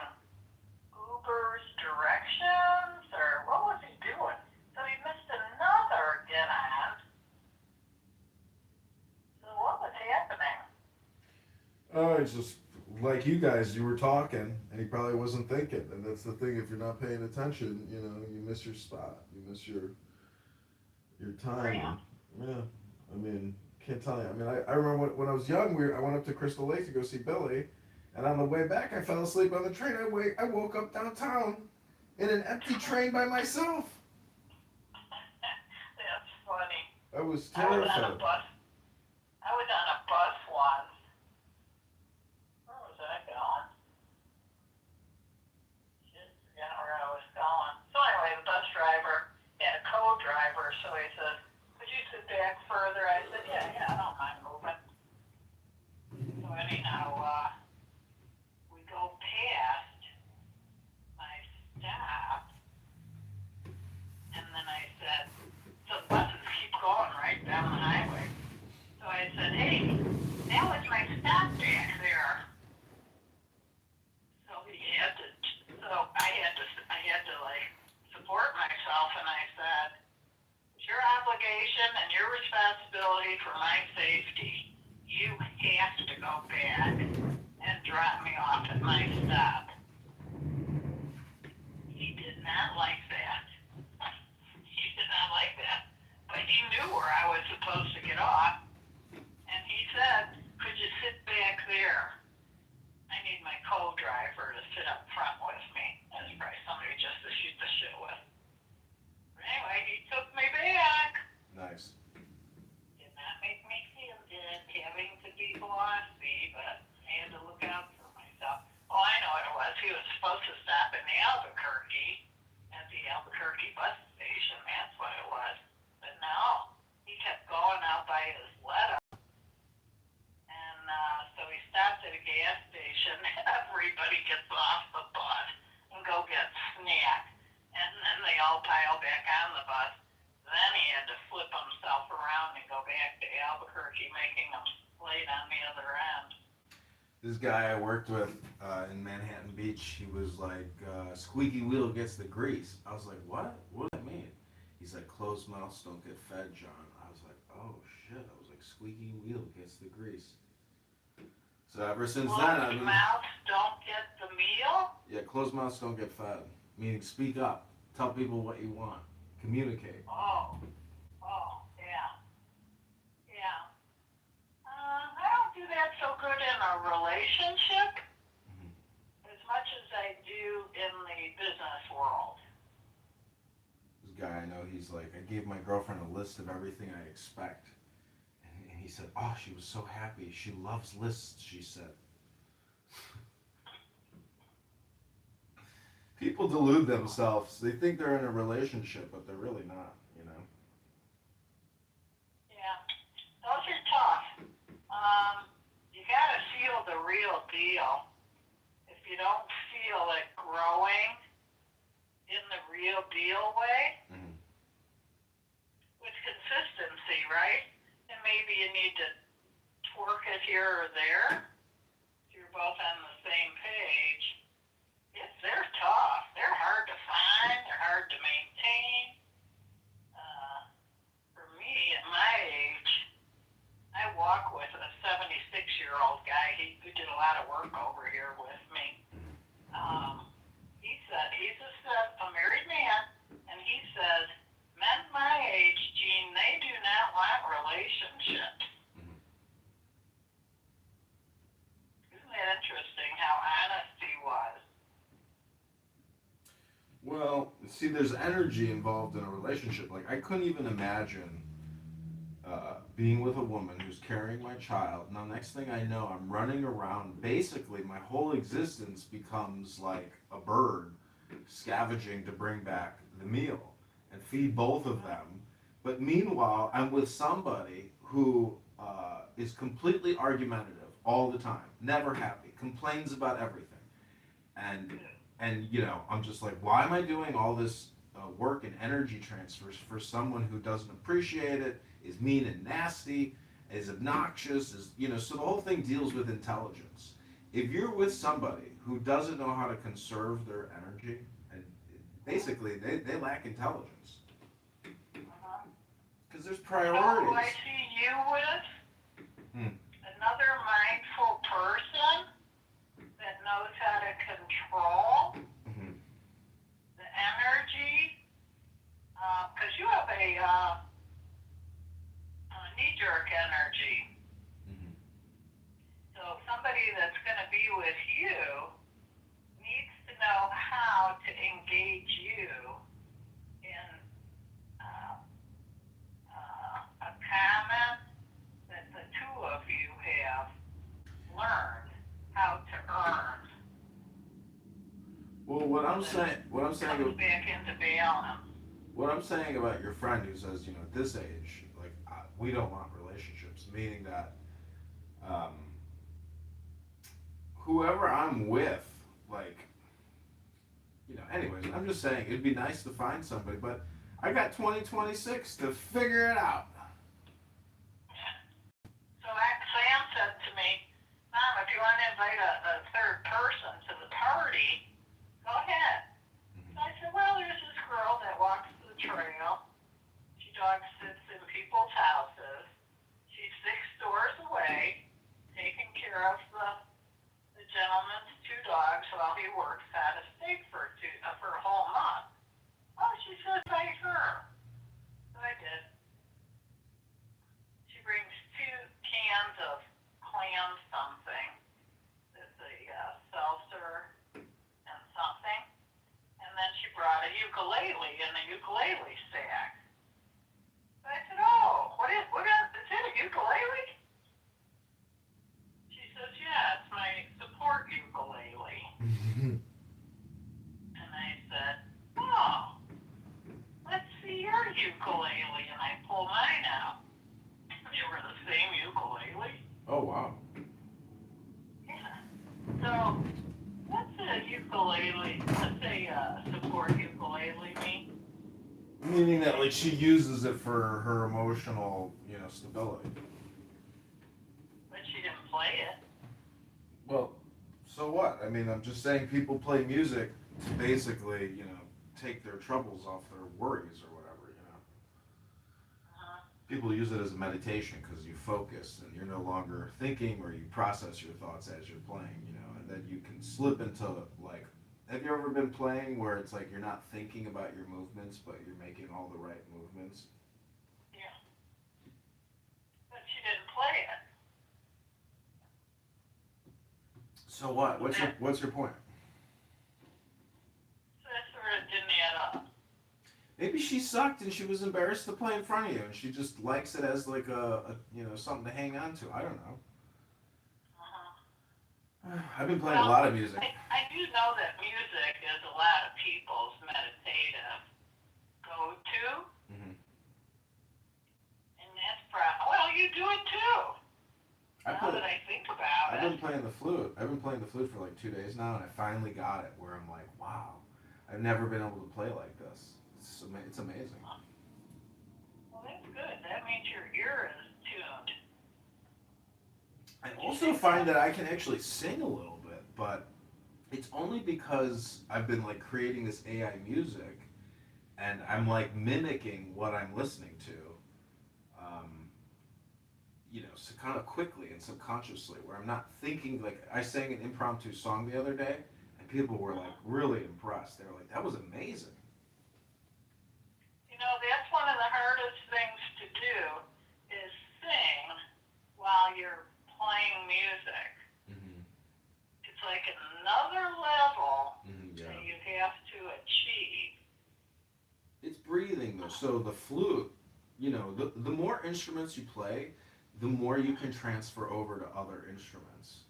Uber's directions, or what was he doing? So he missed another get on. So what was happening? Oh, it's just like you guys, you were talking, and he probably wasn't thinking. And that's the thing, if you're not paying attention, you miss your spot. You miss your time. Yeah. I mean, can't tell you. I mean, I remember when I was young, I went up to Crystal Lake to go see Billy, and on the way back, I fell asleep on the train. I woke up downtown in an empty train by myself. That's funny. I was I was terrified. on a bus once. Where was I going? Shit, forgot where I was going. So anyway, the bus driver had a co-driver, so he says, could you sit back further? I said, yeah, I don't mind moving. So anyhow, we go past my stop, and then I said, so the buses keep going right down the highway. So I said, hey, that was my stop back there. So I had to like support myself, and I said, it's your obligation and your responsibility for my safety. You have to go back and drop me off at my stop. He did not like that. He did not like that. But he knew where I was supposed to get off. And he said, could you sit back there? I need my co-driver to sit up front with me. That's probably somebody just to shoot the shit with. But anyway, he took me back. Nice. Did not make me feel good having to be bossy, but I had to look out for myself. Oh, I know what it was. He was supposed to stop in Albuquerque, at the Albuquerque bus station. That's what it was. But no, he kept going out by his let up. And so he stopped at a gas station. Everybody gets off the bus and go get snacks. And then they all pile back on the bus. Then he had to flip himself around and go back to Albuquerque, making them late on the other end. This guy I worked with in Manhattan Beach, he was like, squeaky wheel gets the grease. I was like, what? What does that mean? He's like, closed mouths don't get fed, John. I was like, oh shit. I was like, squeaky wheel gets the grease. So ever since then, I mean, mouths don't get the meal? Yeah, closed mouths don't get fed. Meaning speak up. Tell people what you want. Communicate. Oh, yeah. Yeah. I a relationship as much as I do in the business world. This guy I know, he's like, I gave my girlfriend a list of everything I expect. And he said, oh, she was so happy. She loves lists, she said. People delude themselves. They think they're in a relationship, but they're really not, you know? Yeah, those are tough. You gotta feel the real deal. If you don't feel it growing in the real deal way, with consistency, right? And maybe you need to twerk it here or there. If you're both on the same page. They're tough. They're hard to find. They're hard to maintain. For me, at my age, I walk with a 76-year-old guy. He did a lot of work over here with me. He's a married man, and he says, men my age, Gene, they do not want relationships. Isn't that interesting how honest he was? Well, see, there's energy involved in a relationship. Like, I couldn't even imagine being with a woman who's carrying my child. Now, next thing I know, I'm running around. Basically, my whole existence becomes like a bird scavenging to bring back the meal and feed both of them. But meanwhile, I'm with somebody who is completely argumentative all the time, never happy, complains about everything. And you know, I'm just like, why am I doing all this work and energy transfers for someone who doesn't appreciate it, is mean and nasty, is obnoxious, is, you know, so the whole thing deals with intelligence. If you're with somebody who doesn't know how to conserve their energy, and basically they lack intelligence. Because there's priorities. Who I see you with? Another mindful person that knows how to control the energy, because you have a knee-jerk energy. So somebody that's going to be with you needs to know how to engage you in a comment that the two of you have learned how to earn. Well, what I'm saying comes back into balance. What I'm saying about your friend who says, you know, at this age, like, we don't want relationships, meaning that whoever I'm with, like, you know, anyways, I'm just saying it'd be nice to find somebody, but I got 2026 to figure it out. So Sam said to me, Mom, if you want to invite a third person to the party, go ahead. So I said, well, there's this girl that walks the trail. She dog sits in people's houses. She's 6 doors away, taking care of the gentleman's 2 dogs while he works out of state for a whole month. Oh, she said, invite her. So I did. She brings 2 cans of clam something. It's a seltzer and something. And then she brought a ukulele in a ukulele sack. So I said, oh, is it a ukulele? She says, yeah, it's my support ukulele. And I said, oh, let's see your ukulele. And I pull mine out. They were the same ukulele. Oh, wow. Yeah. So, what's a ukulele? What's a support ukulele mean? Meaning that, like, she uses it for her emotional, you know, stability. But she didn't play it. Well, so what? I mean, I'm just saying people play music to basically, you know, take their troubles off their worries or whatever, you know. People use it as a meditation because you focus and you're no longer thinking, or you process your thoughts as you're playing, you know, and then you can slip into, like, have you ever been playing where it's like you're not thinking about your movements, but you're making all the right movements? Yeah. But she didn't play it. So what? What's your point? So that sort of didn't add up. Maybe she sucked and she was embarrassed to play in front of you, and she just likes it as like a something to hang on to. I don't know. I've been playing a lot of music. I do know that music is a lot of people's meditative go-to. Mm-hmm. And that's well, you do it too. Now that I think about I've it. been playing the flute. I've been playing the flute for like 2 days now, and I finally got it where I'm like, wow, I've never been able to play like this. It's amazing. Well, that's good. That means your ear is tuned. I also find that I can actually sing a little bit, but it's only because I've been like creating this AI music, and I'm like mimicking what I'm listening to, so kind of quickly and subconsciously, where I'm not thinking. Like I sang an impromptu song the other day, and people were like really impressed. They were like, "That was amazing." You know, that's one of the hardest things to do is sing while you're playing music. Mm-hmm. It's like another level Yeah. that you have to achieve. It's breathing though. So the flute, the more instruments you play, the more you can transfer over to other instruments.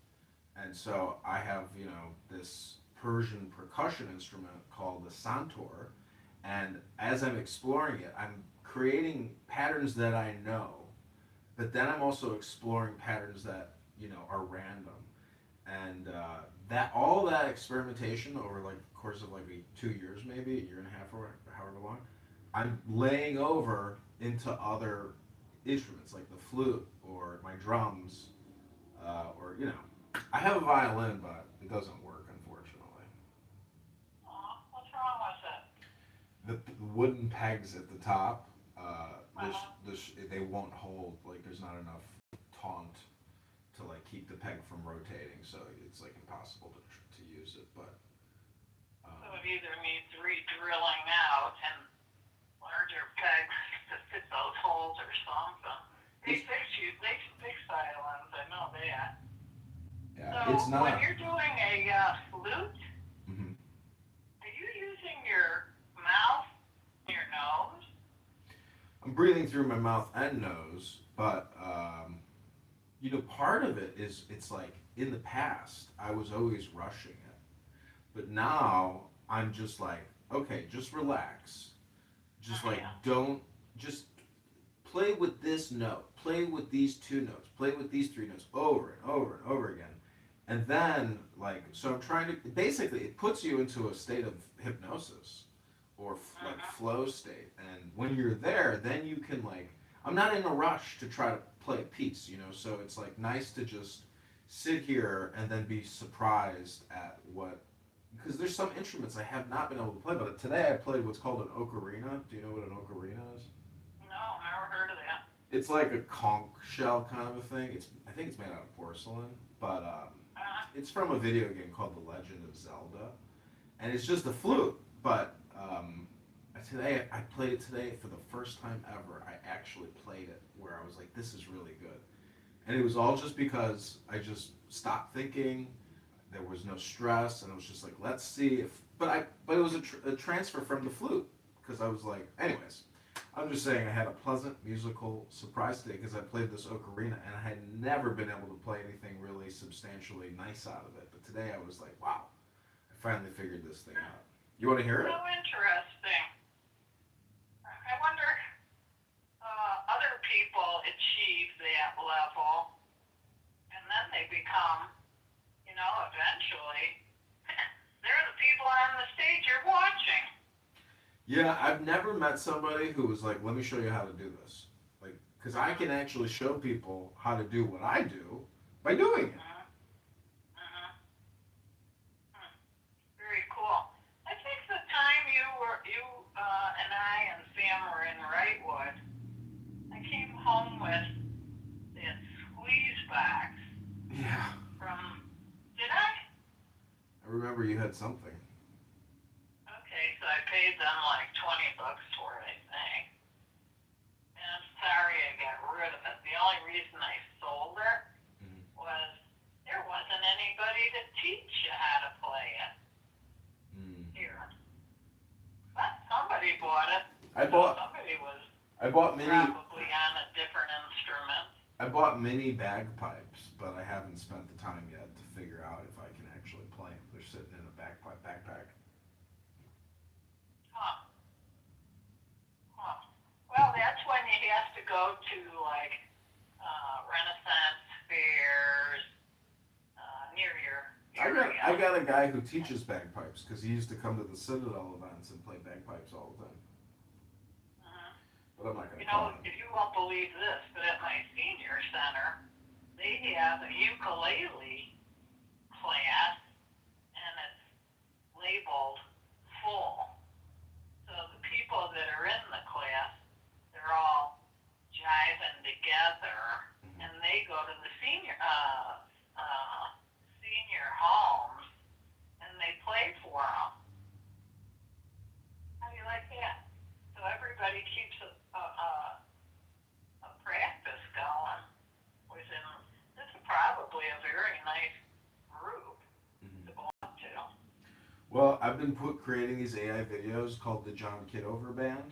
And so I have, this Persian percussion instrument called the santur, and as I'm exploring it, I'm creating patterns that I know, but then I'm also exploring patterns that, are random. And that all that experimentation over like the course of like 2 years, maybe a year and a half or however long, I'm laying over into other instruments like the flute or my drums, or I have a violin, but it doesn't work unfortunately. What's wrong with it? The wooden pegs at the top, they won't hold. Like there's not enough taunt to like keep the peg from rotating, so it's like impossible to use it. But so it either needs re-drilling out and larger pegs to fit those holes or something. They fix violins, I know that. Yeah, so it's not. When you're doing a flute, Mm-hmm. are you using your mouth, your nose? I'm breathing through my mouth and nose, but part of it is it's like in the past I was always rushing it, but now I'm just like, okay, just relax, just like don't just play with this note, play with these 2 notes, play with these 3 notes over and over and over again, and then like so I'm trying to basically it puts you into a state of hypnosis or like flow state, and when you're there, then you can like I'm not in a rush to try to play a piece, so it's like nice to just sit here and then be surprised at what, because there's some instruments I have not been able to play, but today I played what's called an ocarina. Do you know what an ocarina is? No, never heard of that. It's like a conch shell kind of a thing. I think it's made out of porcelain, but it's from a video game called The Legend of Zelda, and it's just a flute, but today I played it today for the first time ever. I actually played it where I was like, this is really good. And it was all just because I just stopped thinking. There was no stress, and it was just like, let's see if. But it was a transfer from the flute, because I was like, anyways. I'm just saying I had a pleasant musical surprise today because I played this ocarina, and I had never been able to play anything really substantially nice out of it. But today I was like, wow, I finally figured this thing out. You want to hear it? So interesting. I wonder, other people achieve that level, and then they become, eventually, they're the people on the stage you're watching. Yeah, I've never met somebody who was like, let me show you how to do this. Like, because I can actually show people how to do what I do by doing it. Very cool. I think the time you and I and Sam were in Wrightwood, I came home with that squeeze box. Yeah. Did I? I remember you had something. Okay, so I paid them like $20 for it, I think. And I'm sorry I got rid of it. The only reason I sold it was there wasn't anybody to teach bought mini. probably on a different instrument. I bought mini bagpipes, but I haven't spent the time yet to figure out if I can actually play them. They're sitting in a backpack. Huh. Huh. Well, that's when you have to go to like Renaissance fairs near your area. I got a guy who teaches bagpipes because he used to come to the Citadel events and play bagpipes all the time. But I'm not gonna. You know, if you won't believe this, but at my senior center, they have a ukulele class, and it's labeled full. So the people that are in the class, they're all jiving together, and they go to the senior homes, and they play for them. How do you like that? So everybody keeps a practice going within. This is probably a very nice group to belong to. Well, I've been creating these AI videos called the John Kitover Band.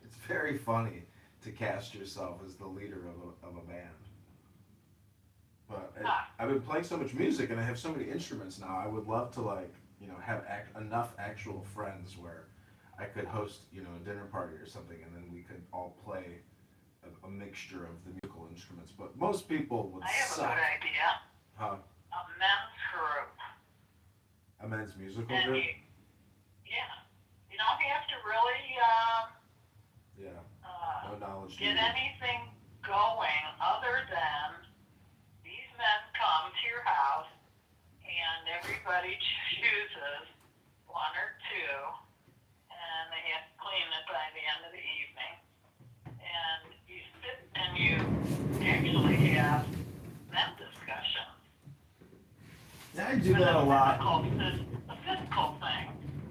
It's very funny to cast yourself as the leader of a band. But I've been playing so much music and I have so many instruments now. I would love to have enough actual friends where I could host a dinner party or something, and then we could all play a mixture of the musical instruments. But most people would suck. I have a good idea. Huh? A men's group. A men's musical And group? You don't have to really no knowledge. get anything going other than these men come to your house and everybody chooses one or two, and they have to clean it by the end of the evening. And you sit and you actually have men discussions. Yeah, I do that a lot. A physical thing.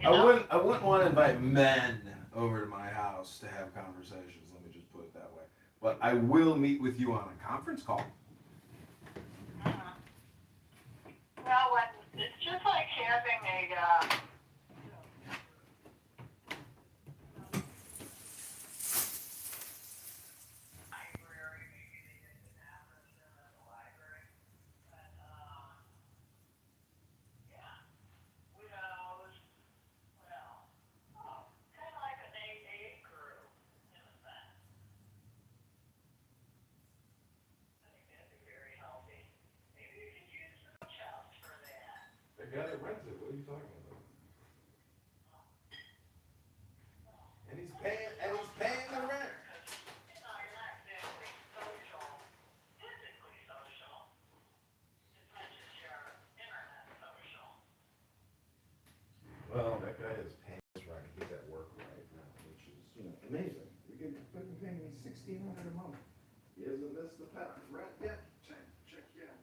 I wouldn't want to invite men over to my house to have conversations. Let me just put it that way. But I will meet with you on a conference call. Well, it's just like having a They got it rented. What are you talking about? And he's paying the rent. You're not exactly social, physically social, as much as you're internet social. Well, that guy is paying his rent. He's at work right now, which is amazing. He's paying me $1,600 a month. He hasn't missed the rent yet. Check yet.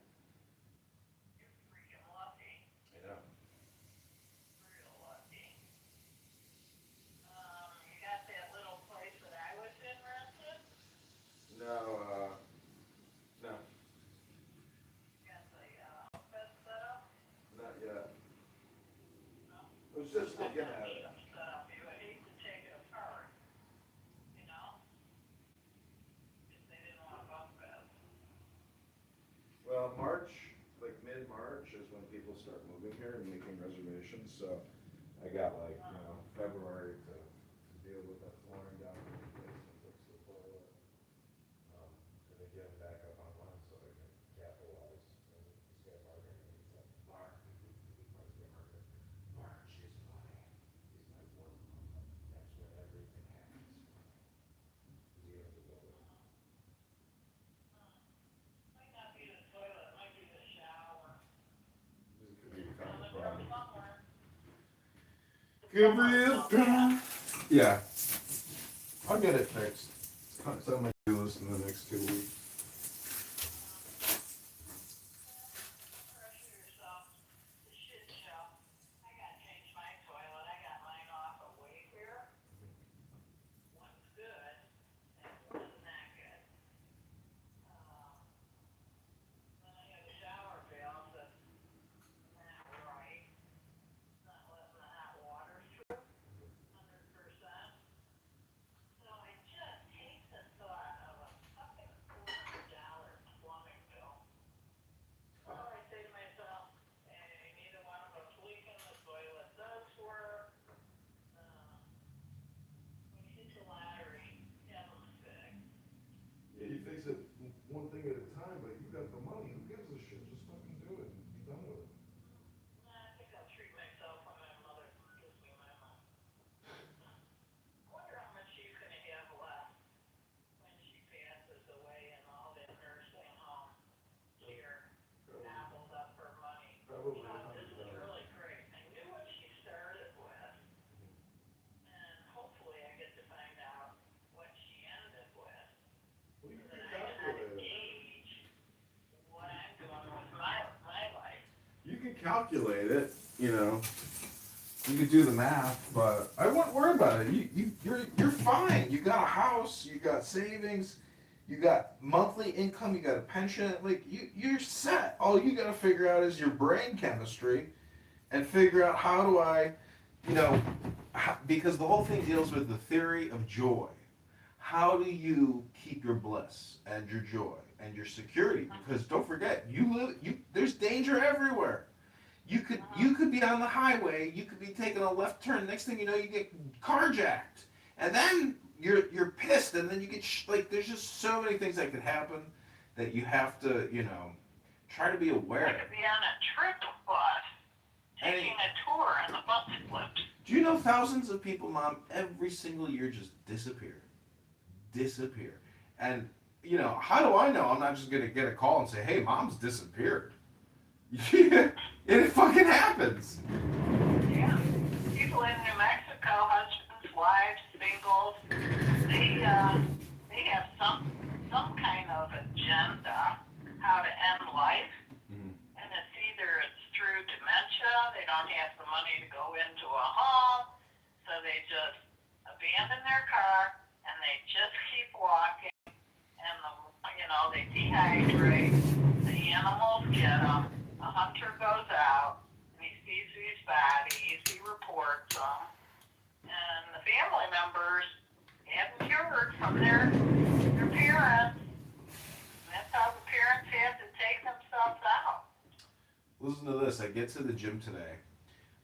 Freaking lucky. I know. Real lucky. You got that little place that I was in rented? No. You got the outfit set up? Not yet. No. I was just looking at it. You would hate to take it apart, if they didn't want bunk beds. Well, mid-March is when people start moving here and making reservations, so I got February to deal with that flooring down in the basement, fix the toilet, and then get it back up online so I can capitalize. And this guy Mark, he's like, Mark, Mark, she's funny. He's my work. That's when everything happens. We have to go there. Might not be the toilet, might be the shower. This could be a common Somewhere. problem. Yeah. I'll get it fixed. It's on my to-do list in the next 2 weeks. Pressure yourself. The shit show. I gotta change my toilet. I got mine off a Wayfair. One's good, and one's not good. Then I have a shower valve that's not right. It's not letting the hot water through 100%. So I calculate it, you know. You could do the math, but I wouldn't worry about it. You're fine. You got a house, you got savings, you got monthly income, you got a pension. Like you're set. All you got to figure out is your brain chemistry, and figure out how do I, you know, because the whole thing deals with the theory of joy. How do you keep your bliss and your joy and your security? Because don't forget, there's danger everywhere. You could be on the highway, you could be taking a left turn. Next thing you know, you get carjacked, and then you're pissed, and then you get like there's just so many things that could happen that you have to try to be aware. I could be on a trip bus, taking a tour, and the bus flipped. Do you know thousands of people, Mom, every single year just disappear, and how do I know I'm not just gonna get a call and say, hey, Mom's disappeared? Yeah, it fucking happens. Yeah. People in New Mexico, husbands, wives, singles, they have some kind of agenda how to end life. And it's through dementia, they don't have the money to go into a home, so they just abandon their car and they just keep walking, and they dehydrate, the animals get them. A hunter goes out, and he sees these bodies, he reports them, and the family members haven't cured from their parents. And that's how the parents have to take themselves out. Listen to this. I get to the gym today.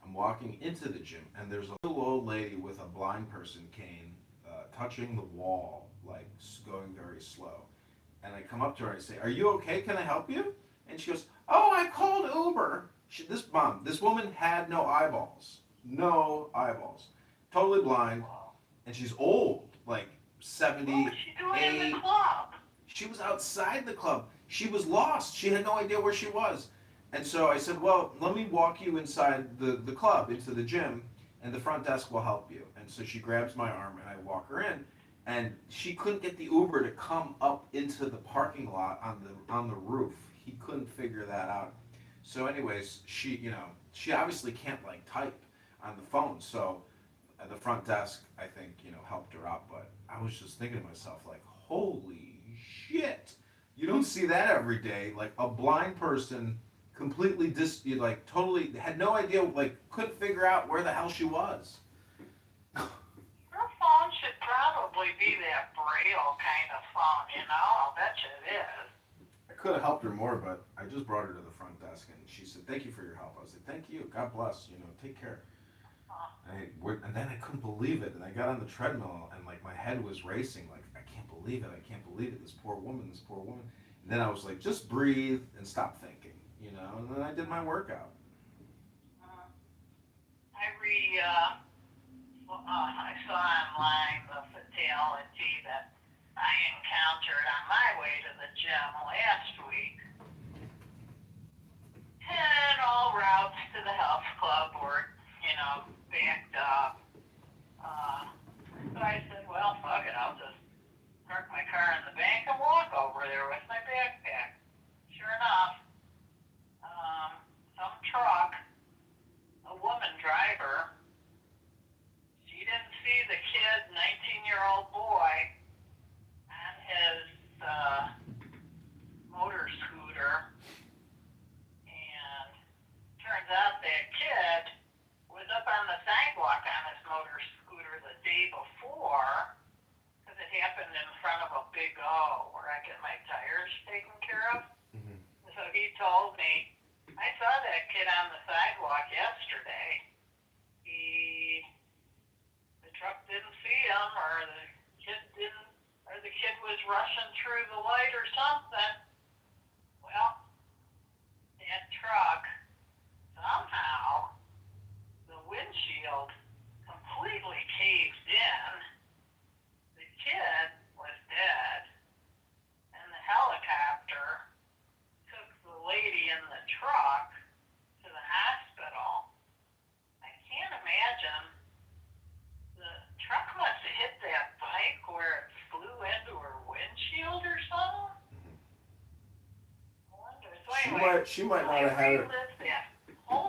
I'm walking into the gym, and there's a little old lady with a blind person cane touching the wall, like going very slow. And I come up to her and I say, are you okay? Can I help you? And she goes, oh, I called Uber. This woman had no eyeballs. No eyeballs. Totally blind. And she's old, like 70. What was she doing in the club? She was outside the club. She was lost. She had no idea where she was. And so I said, well, let me walk you inside the club, into the gym, and the front desk will help you. And so she grabs my arm, and I walk her in. And she couldn't get the Uber to come up into the parking lot on the roof. He couldn't figure that out. So anyways, she obviously can't type on the phone. So at the front desk, I think, helped her out. But I was just thinking to myself, holy shit. You don't see that every day. Like a blind person completely totally had no idea, couldn't figure out where the hell she was. Her phone should probably be that Braille kind of phone, I'll bet you it is. I could have helped her more, but I just brought her to the front desk, and she said, thank you for your help. I said, thank you. God bless. Take care. And then I couldn't believe it, and I got on the treadmill, and my head was racing. I can't believe it. This poor woman. And then I was like, just breathe and stop thinking, and then I did my workout. I saw online the fatality that I encountered on my way to the gym last week. And all routes to the health club were, backed up. So I said, well, fuck it, I'll just park my car in the bank and walk over there with my backpack. Sure enough, some truck, a woman driver, she didn't see the kid, 19-year-old boy, on his motor scooter, and turns out that kid was up on the sidewalk on his motor scooter the day before, because it happened in front of a Big O where I get my tires taken care of. Mm-hmm. So he told me, I saw that kid on the sidewalk yesterday. The truck didn't see him, or the kid was rushing through the light or something. Well, that truck, somehow, the windshield completely caved in. The kid was dead, and the helicopter took the lady in the truck to the hospital. I can't imagine. The truck must have hit that bike where it flew into her windshield or something. I wonder. So anyway, She might not have had it. That whole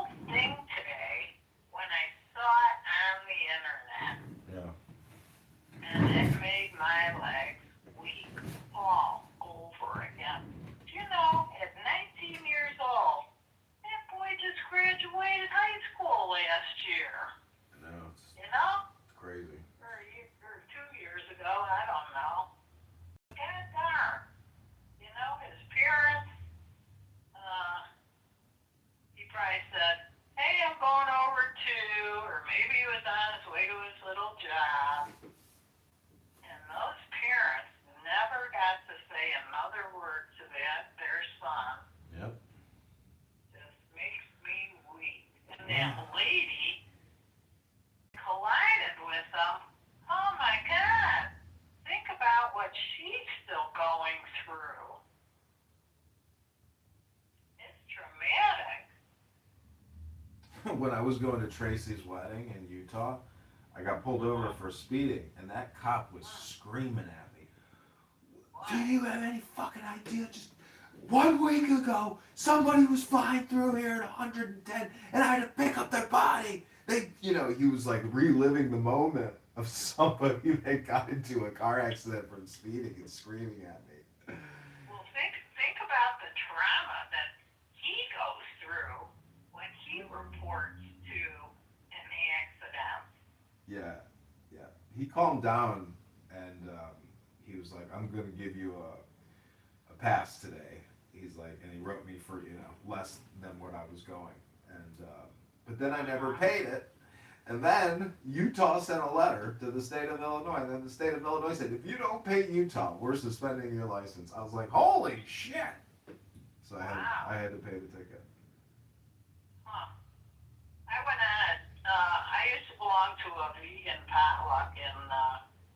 when I was going to Tracy's wedding in Utah, I got pulled over for speeding, and that cop was screaming at me. Do you have any fucking idea? Just 1 week ago, somebody was flying through here at 110, and I had to pick up their body. He was like reliving the moment of somebody that got into a car accident from speeding and screaming at me. Well, think about the trauma that he goes through when he reports to an accident. Yeah. He calmed down, and he was like, "I'm gonna give you a pass today." He's like, and he wrote me for less than what I was going, and but then I never paid it. And then Utah sent a letter to the state of Illinois, and then the state of Illinois said, if you don't pay Utah, we're suspending your license. I was like, holy shit! So I had to pay the ticket. Huh. I went on I used to belong to a vegan potluck in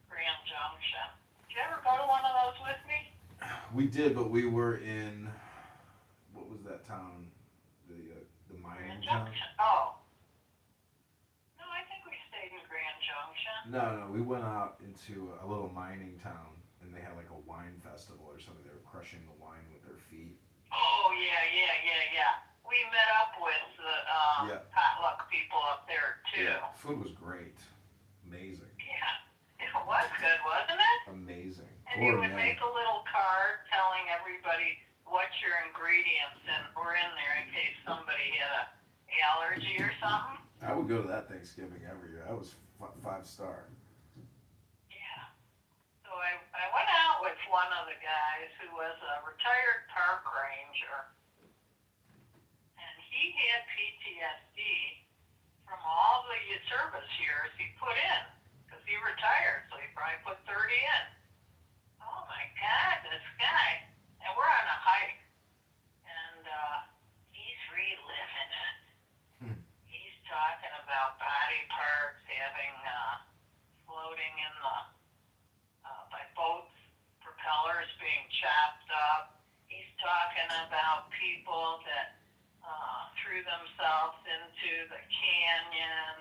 Grand Junction. Did you ever go to one of those with me? We did, but we were in, what was that town? The mining town? Oh. No, I think we stayed in Grand Junction. No, we went out into a little mining town, and they had like a wine festival or something. They were crushing the wine with their feet. Oh, yeah. We met up with the potluck people up there, too. Yeah, food was great. Amazing. Yeah, it was good, wasn't it? Amazing. And you would make a little card telling everybody what your ingredients were in there in case somebody had an allergy or something. I would go to that Thanksgiving every year. That was 5-star. Yeah. So I went out with one of the guys who was a retired park ranger. And he had PTSD from all the service years he put in. Because he retired, so he probably put 30 in. Oh my God, this guy. And we're on a hike. And he's reliving it. He's talking about body parts having floating in the by boats, propellers being chopped up. He's talking about people that threw themselves into the canyon.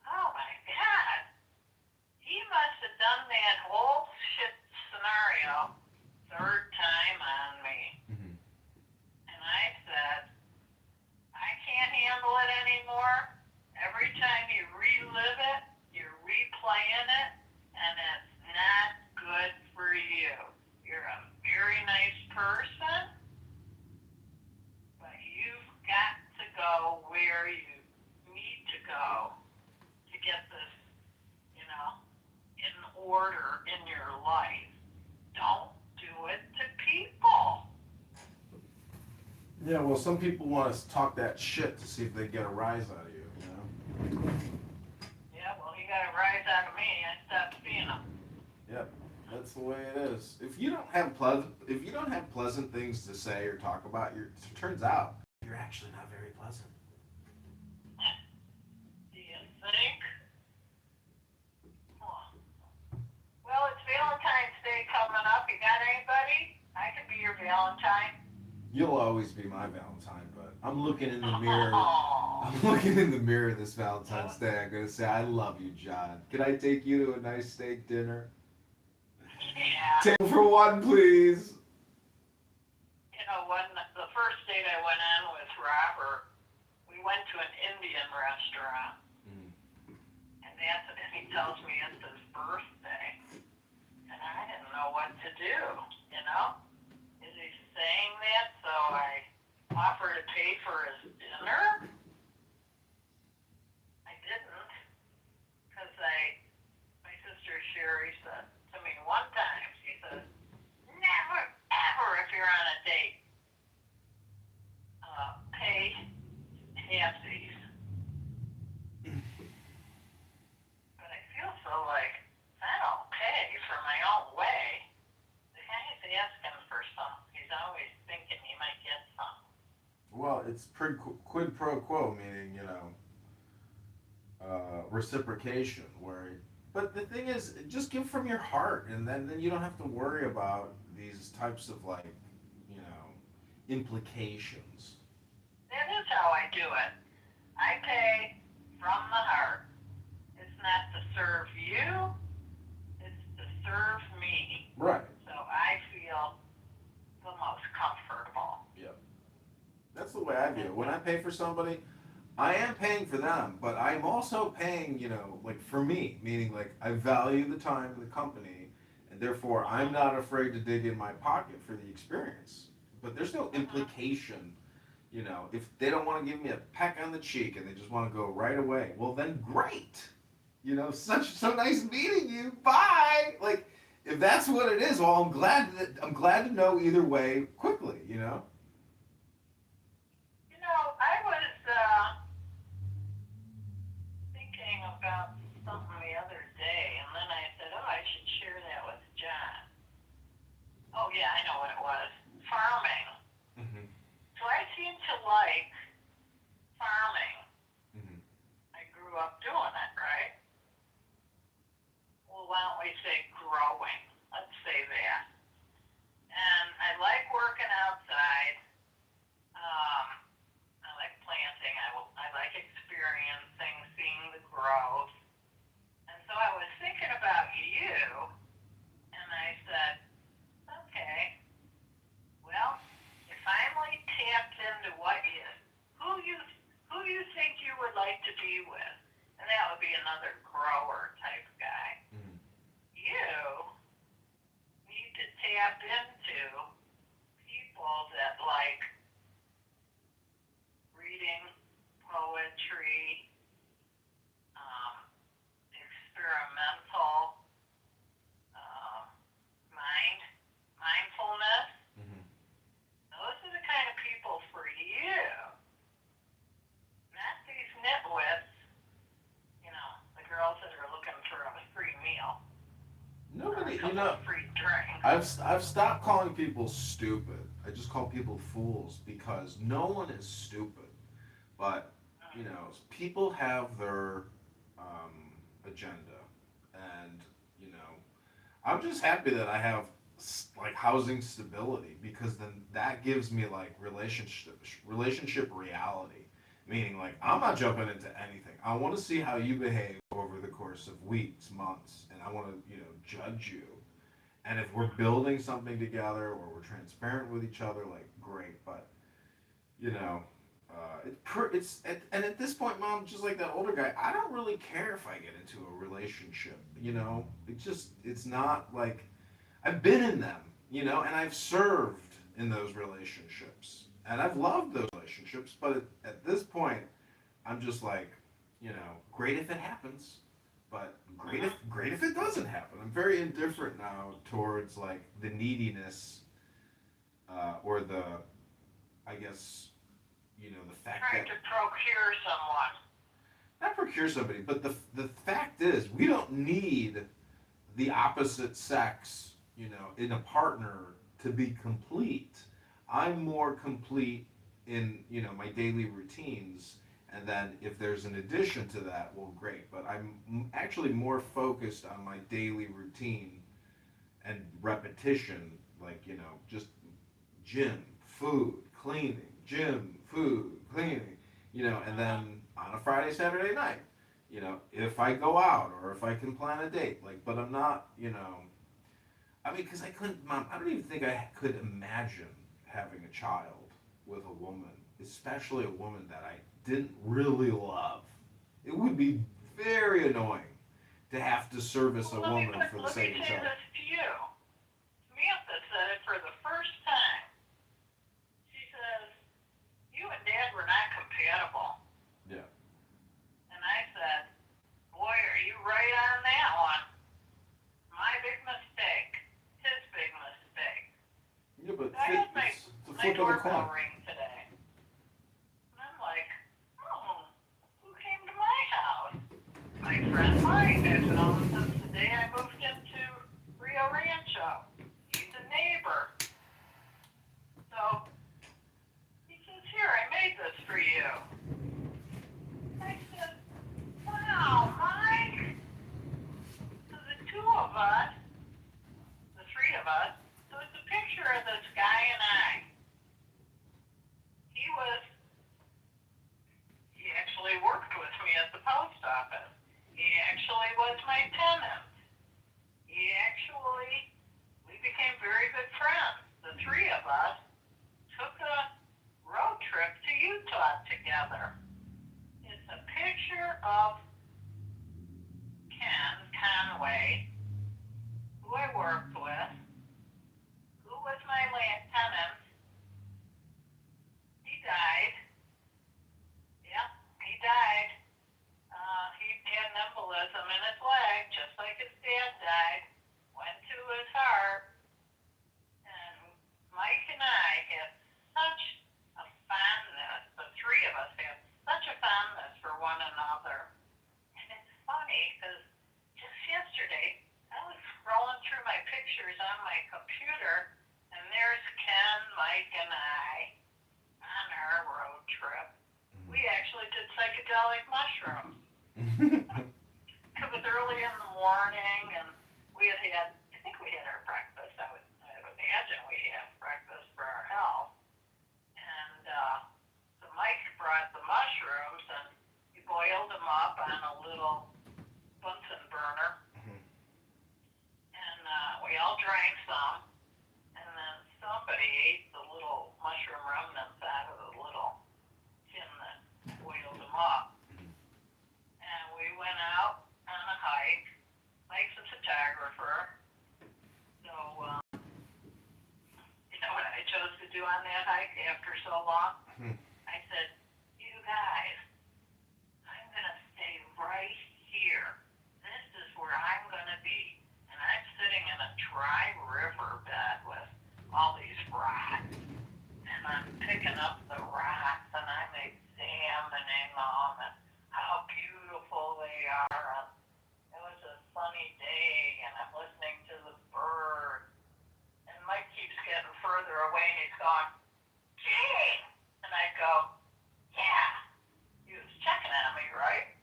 Oh my God. He must have done that whole shit scenario 3rd time on me. Mm-hmm. And I said, I can't handle it anymore. Every time you relive it, you're replaying it, and it's not good for you. You're a very nice person, but you've got to go where you need to go to get this, in order in your life. Don't do it to people. Yeah, well, some people want to talk that shit to see if they get a rise out of you, Yeah, well, he got a rise out of me. I stopped seeing him. Yep, that's the way it is. If you don't have pleasant things to say or talk about, it turns out you're actually not very pleasant. Do you think? Well, it's Valentine's Day coming up. You got anybody? I could be your Valentine. You'll always be my Valentine, but I'm looking in the mirror. I'm looking in the mirror this Valentine's Day. I'm gonna say, I love you, John. Can I take you to a nice steak dinner? Yeah. 2 for 1, please. When the first date I went on with Robert, we went to an Indian restaurant. And he tells me it's his birthday. And I didn't know what to do, Is he saying that so I offer to pay for his dinner? I didn't. Because my sister Sherry said to me one time, she said, never, ever if you're on a date, pay halfsies. But I feel so like I don't pay for my own way. The guy's asking for something. He's always thinking he might get something. Well, it's quid pro quo, meaning, reciprocation. But the thing is, just give from your heart, and then you don't have to worry about these types of, implications. That is how I do it. I pay from the heart. It's not to serve you, it's to serve me. Right. So I feel the most comfortable. Yep. That's the way I view it. When I pay for somebody, I am paying for them, but I'm also paying, like for me, meaning like I value the time of the company, and therefore I'm not afraid to dig in my pocket for the experience. But there's no implication, if they don't want to give me a peck on the cheek and they just want to go right away, well then great. So nice meeting you. Bye. Like if that's what it is, well I'm glad to know either way quickly, I was thinking about something the other day, and then I said, oh, I should share that with John. Oh, yeah, I know what it was. Farming. Mm-hmm. So I seem to like farming. Mm-hmm. I grew up doing it, right? Well, why don't we say growing? Let's say that. And I like working outside. I like planting. I like experiencing, seeing the growth. And so I was thinking about you, and I said, okay, well, you finally tapped into who you think you would like to be with, and that would be another grower type guy. Mm-hmm. You need to tap into people that like reading, poetry, experimental, mindfulness. Mm-hmm. Those are the kind of people for you. Not these nitwits, the girls that are looking for a free meal. Nobody, or a free drink. I've stopped calling people stupid. I just call people fools because no one is stupid. But, people have their agenda. And, I'm just happy that I have like housing stability because then that gives me like relationship reality. Meaning like I'm not jumping into anything. I want to see how you behave over the course of weeks, months, and I want to, judge you. And if we're building something together or we're transparent with each other, like great. But and at this point, Mom, just like that older guy, I don't really care if I get into a relationship. It's not like I've been in them, and I've served in those relationships, and I've loved those relationships. But at this point, I'm just like, great if it happens, but great if it doesn't happen. I'm very indifferent now towards like the neediness, or the, I guess, the fact Trying that to procure someone. not procure somebody, but the fact is we don't need the opposite sex, in a partner to be complete. I'm more complete in, my daily routines, and then if there's an addition to that, well, great. But I'm actually more focused on my daily routine and repetition, like, just gym, food, cleaning, gym, food, cleaning, and then on a Friday, Saturday night, if I go out or if I can plan a date, like, but I'm not, because I couldn't, Mom, I don't even think I could imagine having a child with a woman, especially a woman that I didn't really love. It would be very annoying to have to service a woman for the sake of a child. Let me say this to you. Samantha said it for the first time. She says, you and Dad were not compatible. Yeah. And I said, boy, are you right on that one. My big mistake. His big mistake. Yeah, but I had my it's the flip of the doorbell coin. ring today. And I'm like, oh, who came to my house? My friend Mike. I've known him since the day I moved into Rio Rancho. He's a neighbor. So he says, here, I made this for you. I said, wow, Mike. So the two of us, the three of us, so it's a picture of this guy and I. He actually pictures on my computer, and there's Ken, Mike, and I on our road trip. We actually did psychedelic mushrooms. It was early in the morning, and we had, I think we had our breakfast. I would imagine we had breakfast for our health. And so Mike brought the mushrooms, and he boiled them up on a little Bunsen burner. And we all drank some, and then somebody ate the little mushroom remnants out of the little tin that boiled them up. And we went out on a hike. Mike's a photographer. So, you know what I chose to do on that hike after so long? I said, you guys, I'm going to stay right here. This is where I'm going to be. And I'm sitting in a dry riverbed with all these rocks. And I'm picking up the rocks and I'm examining them and how beautiful they are. And it was a sunny day and I'm listening to the birds. And Mike keeps getting further away and he's going, Gee! And I go, yeah. He was checking at me, right?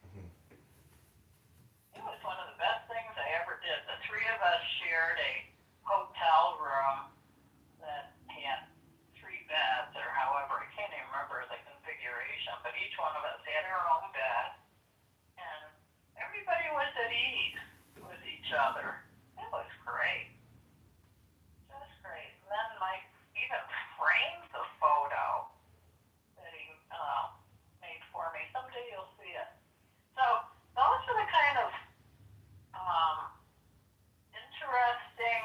It was one of the best things I ever did. The three of us shared a hotel room that had 3 beds or however, I can't even remember the configuration, but each one of us had our own bed. And everybody was at ease with each other. It was great. Just great. And then Mike even framed the photo that he made for me. Someday you'll see it. So those are the kind of interesting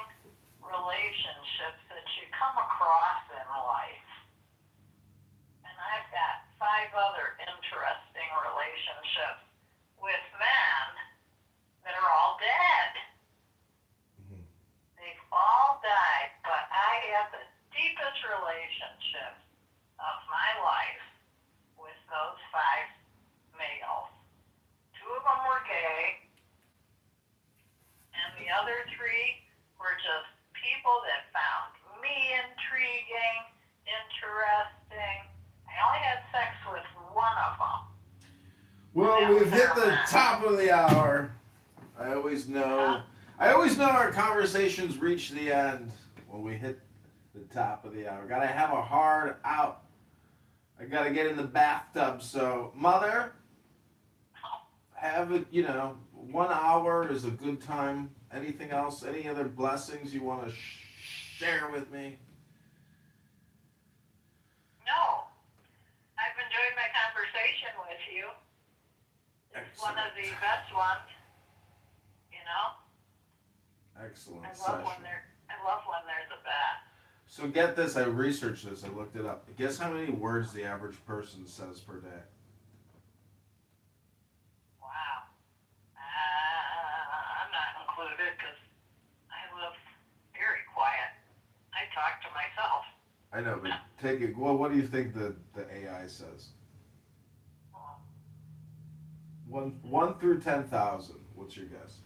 relationships that you come across in life. And I've got 5 other interesting relationships with men that are all dead. They've all died, but I have the deepest relationships of my life with those 5 males. 2 of them were gay, and the other 3 were just people that found me intriguing, interesting. I only had sex with one of them. Well, we've hit the top of the hour. I always know our conversations reach the end when we hit the top of the hour. Gotta have a hard out. I gotta get in the bathtub. So, Mother, have it, 1 hour is a good time. Anything else? Any other blessings you want to share with me? No. I've enjoyed my conversation with you. It's one of the best ones, Excellent I love session. when there's a bat. So get this, I researched this, I looked it up. Guess how many words the average person says per day? Wow. I'm not included because I live very quiet. I talk to myself. I know, but take it. Well, what do you think the AI says? 1 through 10,000. What's your guess?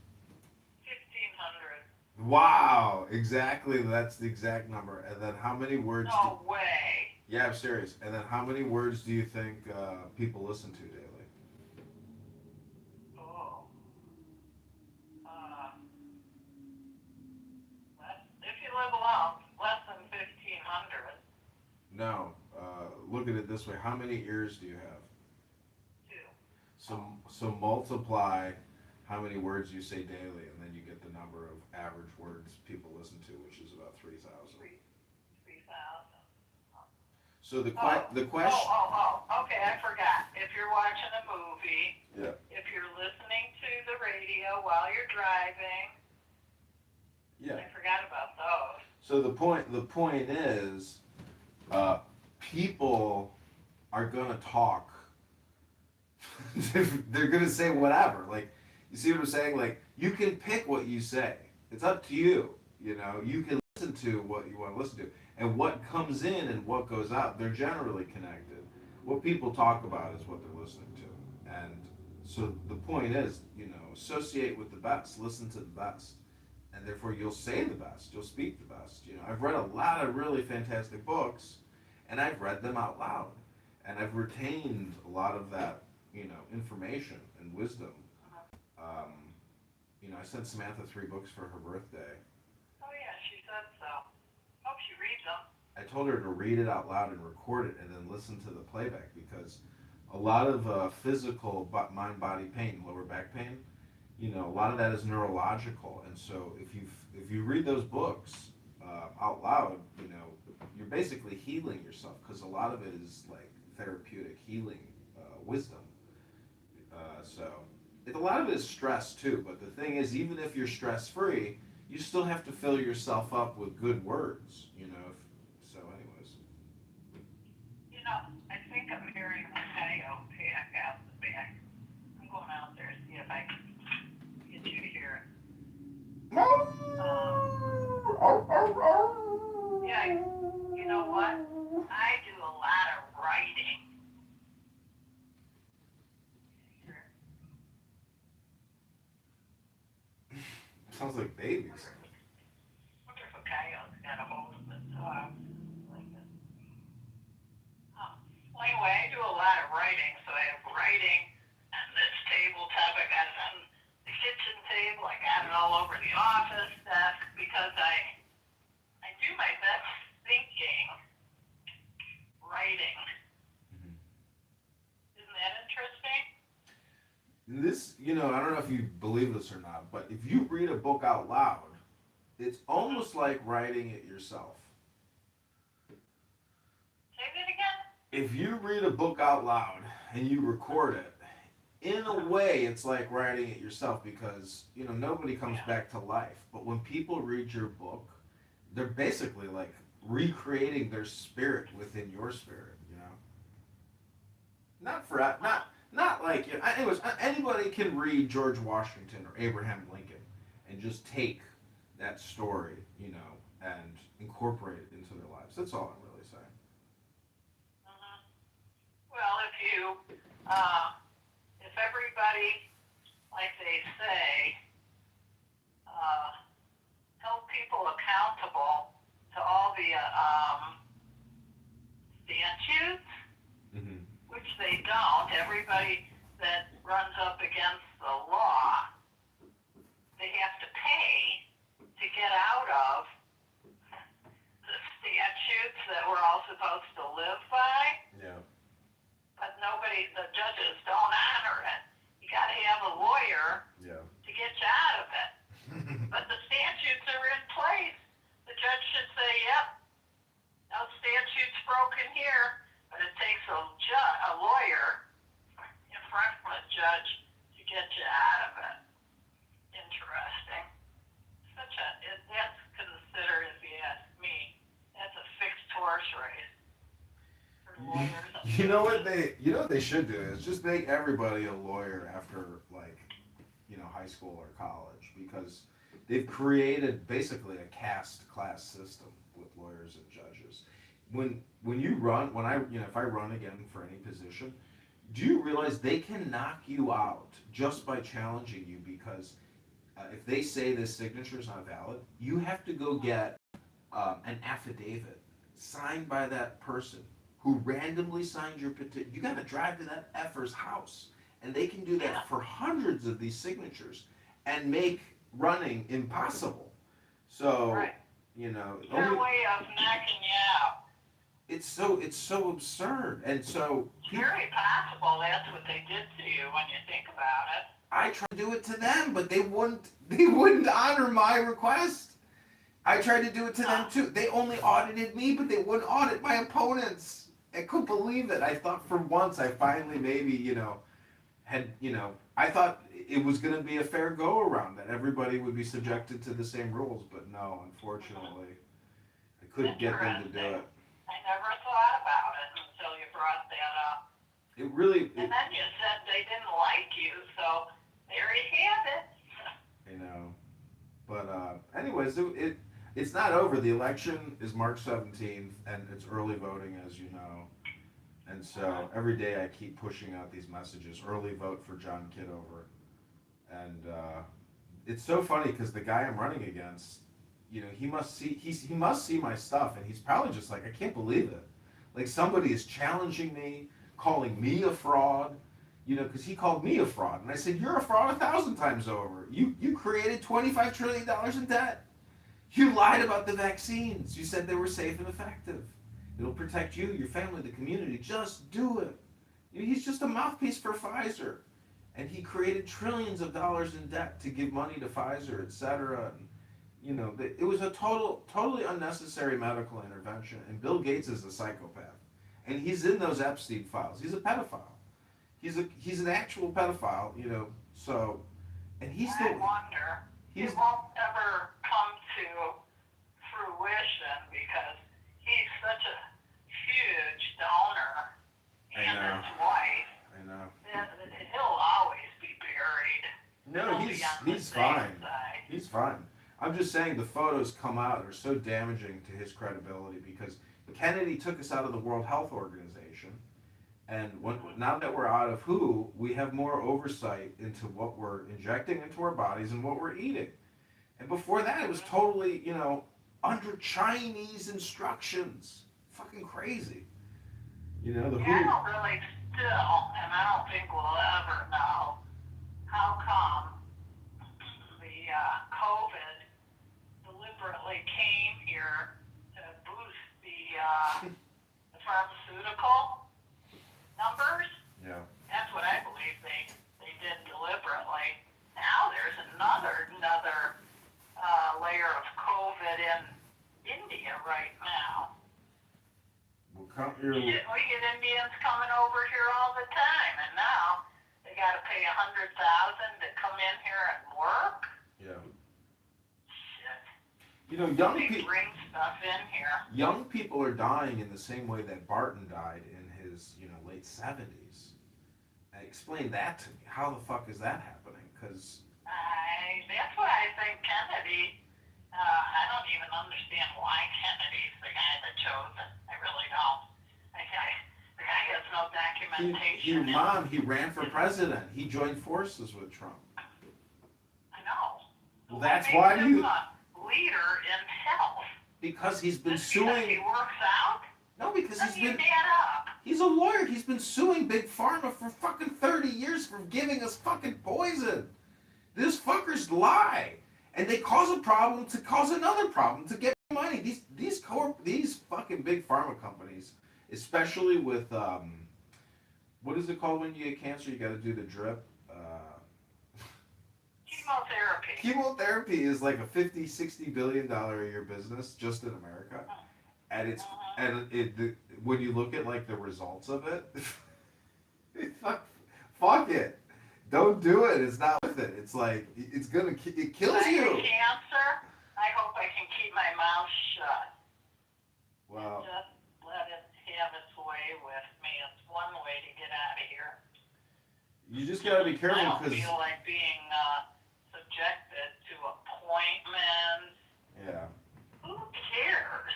1,500. Wow, exactly. That's the exact number. And then how many words? No way. Yeah, I'm serious. And then how many words do you think people listen to daily? Oh. If you live alone, less than 1,500. No. Look at it this way. How many ears do you have? 2. So multiply how many words you say daily, and then you get the number of average words people listen to, which is about 3,000. 3,000. So the question. Okay, I forgot. If you're watching a movie, Yeah. if you're listening to the radio while you're driving, Yeah. I forgot about those. So the point is, people are gonna talk. They're gonna say whatever. Like, you see what I'm saying? Like, you can pick what you say. It's up to you. You can listen to what you want to listen to, and what comes in and what goes out. They're generally connected. What people talk about is what they're listening to, and so the point is, associate with the best. Listen to the best. and therefore you'll say the best, you'll speak the best. I've read a lot of really fantastic books, and I've read them out loud, and I've retained a lot of that, information and wisdom. Um, I sent Samantha 3 books for her birthday. Oh yeah, she said so. Hope she reads them. I told her to read it out loud and record it, and then listen to the playback, because a lot of physical mind-body pain, lower back pain, a lot of that is neurological, and so if you read those books out loud, you're basically healing yourself, because a lot of it is like therapeutic healing wisdom. A lot of it is stress too. But the thing is, even if you're stress free, you still have to fill yourself up with good words. Anyways. I think I'm hearing a patio pack out the back. I'm going out there to see if I can get you to hear it. Yeah, you know what? I do a lot of writing. Sounds like babies. I wonder if a coyote's got a hold of the dog like this. Well, anyway, I do a lot of writing, so I have writing on this tabletop. I got it on the kitchen table. I got it all over the office desk because I do my best thinking writing. Isn't that interesting? This, I don't know if you believe this or not, but if you read a book out loud, it's almost like writing it yourself. Say that again? If you read a book out loud and you record it, in a way it's like writing it yourself, because, nobody comes back to life. But when people read your book, they're basically like recreating their spirit within your spirit, Not like, anyways, anybody can read George Washington or Abraham Lincoln and just take that story, and incorporate it into their lives. That's all I'm really saying. Well, if everybody, like they say, held people accountable to all the statutes, which they don't. Everybody that runs up against the law, they have to pay to get out of the statutes that we're all supposed to live by. Yeah. But the judges don't honor it. You got to have a lawyer to get you out of it. But the statutes are in place. The judge should say, yep, no statute's broken here. But it takes a lawyer in front of a judge to get you out of it. Interesting. That's considered, if you ask me, that's a fixed horse race for lawyers. You know what they should do is just make everybody a lawyer after high school or college, because they've created basically a caste class system with lawyers and judges. When you run, if I run again for any position, do you realize they can knock you out just by challenging you? Because if they say this signature is not valid, you have to go get an affidavit signed by that person who randomly signed your petition. You got to drive to that effer's house, and they can do that for hundreds of these signatures and make running impossible. So, right. Their way of knocking you out. It's so absurd, and so it's very possible that's what they did to you when you think about it. I tried to do it to them, but they wouldn't honor my request. I tried to do it to them too. They only audited me, but they wouldn't audit my opponents. I couldn't believe it. I thought for once I finally maybe I thought it was going to be a fair go around, that everybody would be subjected to the same rules, but no, unfortunately, I couldn't get them to do it. I never thought about it until you brought that up. It really. And then you said they didn't like you, so there you have it. I know, but anyways, it's not over. The election is March 17th, and it's early voting, as you know. And so every day I keep pushing out these messages: early vote for John Kitover, and it's so funny because the guy I'm running against, you know, he must see my stuff, and he's probably just like, I can't believe it. Like somebody is challenging me, calling me a fraud, you know, because he called me a fraud, and I said, you're a fraud 1,000 times over. You created $25 trillion in debt. You lied about the vaccines. You said they were safe and effective. It'll protect you, your family, the community. Just do it. You know, he's just a mouthpiece for Pfizer. And he created trillions of dollars in debt to give money to Pfizer, et cetera. And, you know, it was a totally unnecessary medical intervention. And Bill Gates is a psychopath. And he's in those Epstein files. He's a pedophile. He's an actual pedophile, you know, so, and he's I wonder, it won't ever come to fruition because he's such a huge donor, and his wife. I know. He'll always be buried. No, he's fine. He's fine. I'm just saying the photos come out are so damaging to his credibility because Kennedy took us out of the World Health Organization, and now that we're out of WHO, we have more oversight into what we're injecting into our bodies and what we're eating. And before that, it was totally, you know, under Chinese instructions. Fucking crazy. You know, the WHO. I don't really still, and I don't think we'll ever know how come the COVID deliberately came here to boost the pharmaceutical numbers. Yeah. That's what I believe they did deliberately. Now there's another layer of COVID in India right now. We get Indians coming over here all the time, and now they got to pay $100,000 to come in here and work. Yeah. Shit. You know, They bring stuff in here. young people are dying in the same way that Barton died in his, you know, late 70s. Explain that to me. How the fuck is that happening? Because That's why I think Kennedy. I don't even understand why Kennedy's the guy that chose it. I really don't. The guy has no documentation. he ran for president. He joined forces with Trump. I know. Well, that's why you. A leader in health. Because he's been Just suing. Because he works out. No, because Doesn't he's been. add up. He's a lawyer. He's been suing Big Pharma for fucking 30 years for giving us fucking poison. These fuckers lie. And they cause a problem to cause another problem to get money. These fucking big pharma companies, especially with what is it called when you get cancer? You got to do the drip. Chemotherapy. Chemotherapy is like a $50-60 billion a year business just in America, and when you look at like the results of it, fuck it. Don't do it. It's not worth it. It's like it kills you. Cancer. I hope I can keep my mouth shut. Wow. Just let it have its way with me. It's one way to get out of here. You just gotta be careful I don't because. feel like being subjected to appointments. Yeah. Who cares?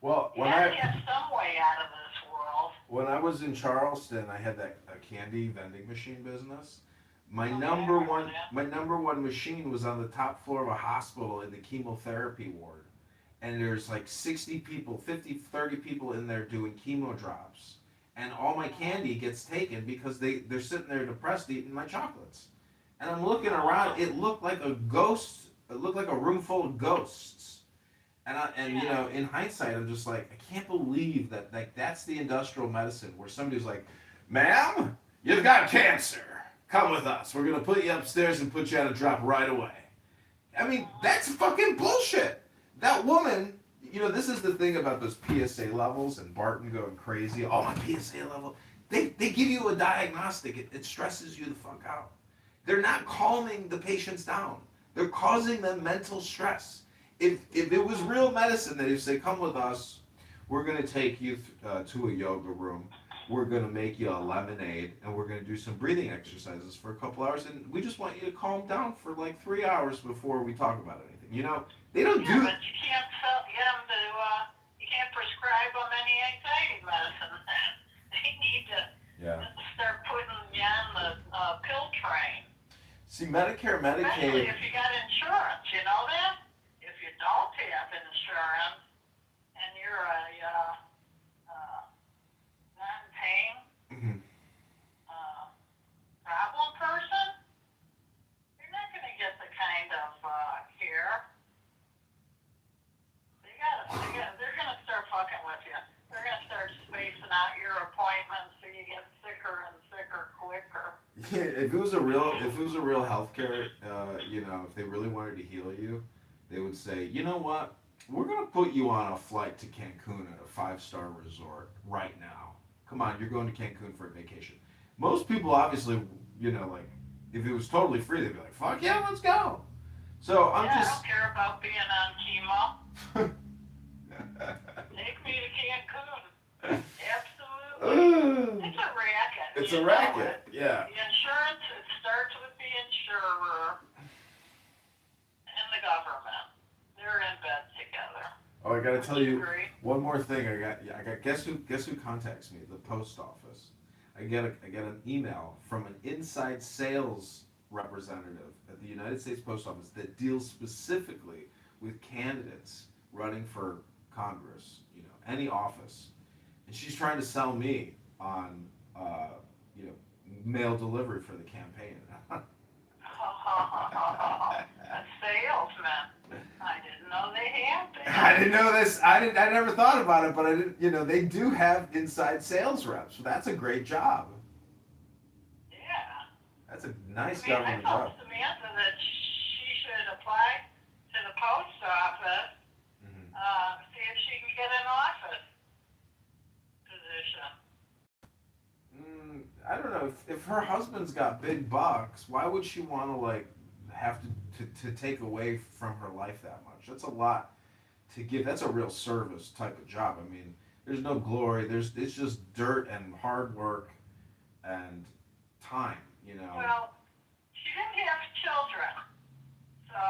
Well, you gotta get some way out of this world. When I was in Charleston, I had a candy vending machine business. My number one machine was on the top floor of a hospital in the chemotherapy ward. And there's like 60 people, 30 people in there doing chemo drops. And all my candy gets taken because they're sitting there depressed eating my chocolates. And I'm looking around, it looked like a ghost, it looked like a room full of ghosts. And you know, in hindsight, I'm just like, I can't believe that that's the industrial medicine where somebody's like, ma'am, you've got cancer. Come with us. We're going to put you upstairs and put you on a drop right away. I mean, that's fucking bullshit. That woman, you know, this is the thing about those PSA levels and Barton going crazy. Oh, my PSA level. They give you a diagnostic. It stresses you the fuck out. They're not calming the patients down. They're causing them mental stress. If it was real medicine, they'd say, come with us. We're going to take you to a yoga room. We're going to make you a lemonade, and we're going to do some breathing exercises for a couple hours, and we just want you to calm down for like 3 hours before we talk about anything. You know, they don't do. But you can't get them to. You can't prescribe them any anxiety medicine. They need to start putting you on the pill train. See, Medicare, Medicaid. Especially if you got insurance and you're a non-paying Mhm. problem person, you're not going to get the kind of care. They're going to start fucking with you. They're going to start spacing out your appointments so you get sicker and sicker quicker. Yeah, if it was a real healthcare, if they really wanted to heal you, they would say, you know what, we're gonna put you on a flight to Cancun at a 5-star resort right now. Come on, you're going to Cancun for a vacation. Most people, obviously, like if it was totally free, they'd be like, fuck yeah, let's go. So I'm I just. don't care about being on chemo. Take me to Cancun. Absolutely. It's a racket. It's a racket, yeah. The insurance, it starts with the insurer and the government. They're in bed together. Oh, I gotta tell you Agree? one more thing. I got. Guess who contacts me? The post office. I get an email from an inside sales representative at the United States Post Office that deals specifically with candidates running for Congress, any office, and she's trying to sell me on, mail delivery for the campaign. A salesman. I didn't know they had that. I didn't know this. I never thought about it, but I didn't. They do have inside sales reps. So that's a great job. Yeah. That's a nice I government told job. Samantha that she should apply to the post office, see if she can get an office position. I don't know if her husband's got big bucks. Why would she want to have to take away from her life that much? That's a lot to give. That's a real service type of job. I mean, there's no glory. It's just dirt and hard work and time. Well, she didn't have children, so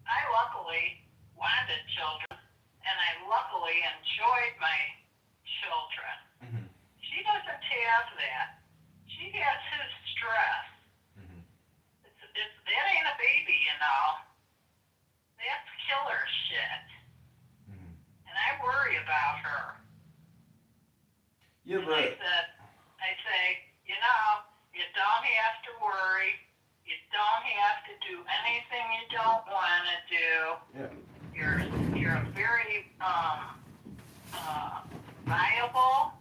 I luckily wanted children, and I luckily enjoyed my children. Mm-hmm. She doesn't have that. She has his stress. Mm-hmm. That ain't a baby, That's killer shit. Mm-hmm. And I worry about her. Yeah, and I say, you don't have to worry. You don't have to do anything you don't want to do. Yeah. You're a very viable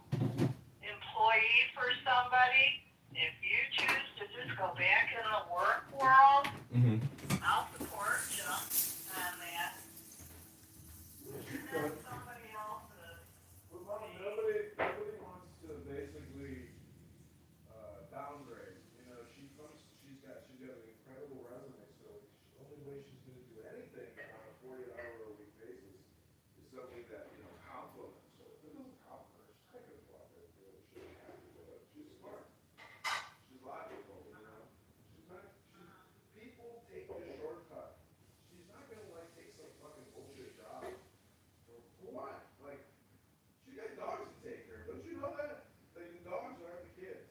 employee for somebody. If you choose to just go back in the work world, Mm-hmm. I'll support you on that. And then somebody else's. Well, Mom, nobody wants to basically downgrade. She's got an incredible resume, so the only way she's going to do anything on a 40-hour-a-week basis is something that complements her. If it doesn't compliment her, she's not going to go out there and do it. She doesn't have to do it. She's smart. She's logical. People take the shortcut. She's not going to take some fucking bullshit job. For what? She got dogs to take care of. Don't you know that? The dogs aren't the kids.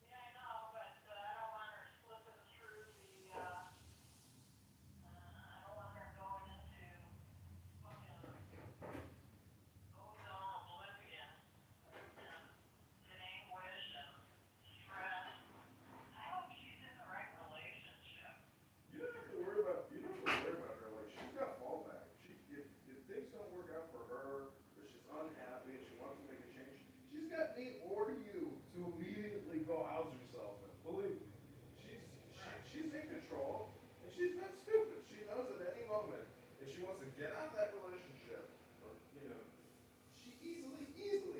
Yeah, I know, but I don't want her slipping through I don't want her going into fucking ozone oblivion and anguish and stress. I hope she's in the right relationship. You don't have to worry about her. She's got fallback. If things don't work out for her, or she's unhappy and she wants to make a change, she's got me or you to immediately go house herself. And believe me, she's in control, and she's not stupid. She knows at any moment if she wants to get out of that relationship, or she easily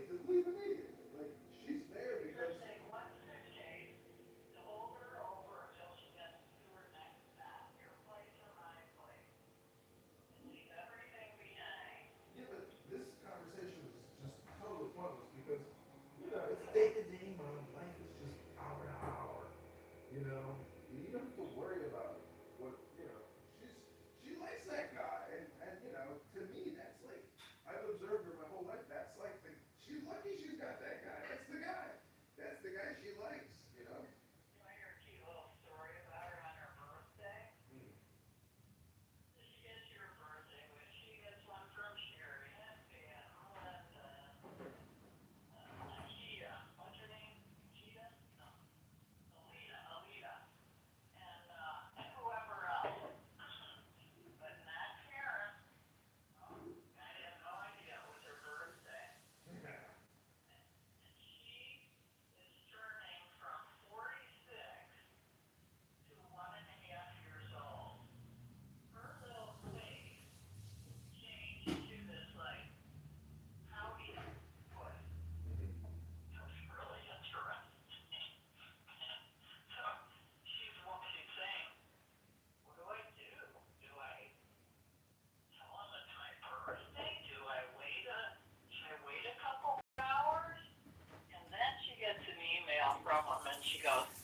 could leave immediately. She's there because. It'll take 1 6 days to hold her over until she gets to her next stop, your place or my place, and leave everything behind. Yeah, but this conversation is just totally pointless because, it's day to day, Mom. Life is just hour to hour. You don't have to worry about what, she likes that guy. And to me, that's I've observed her my whole life. That's problem, and she goes,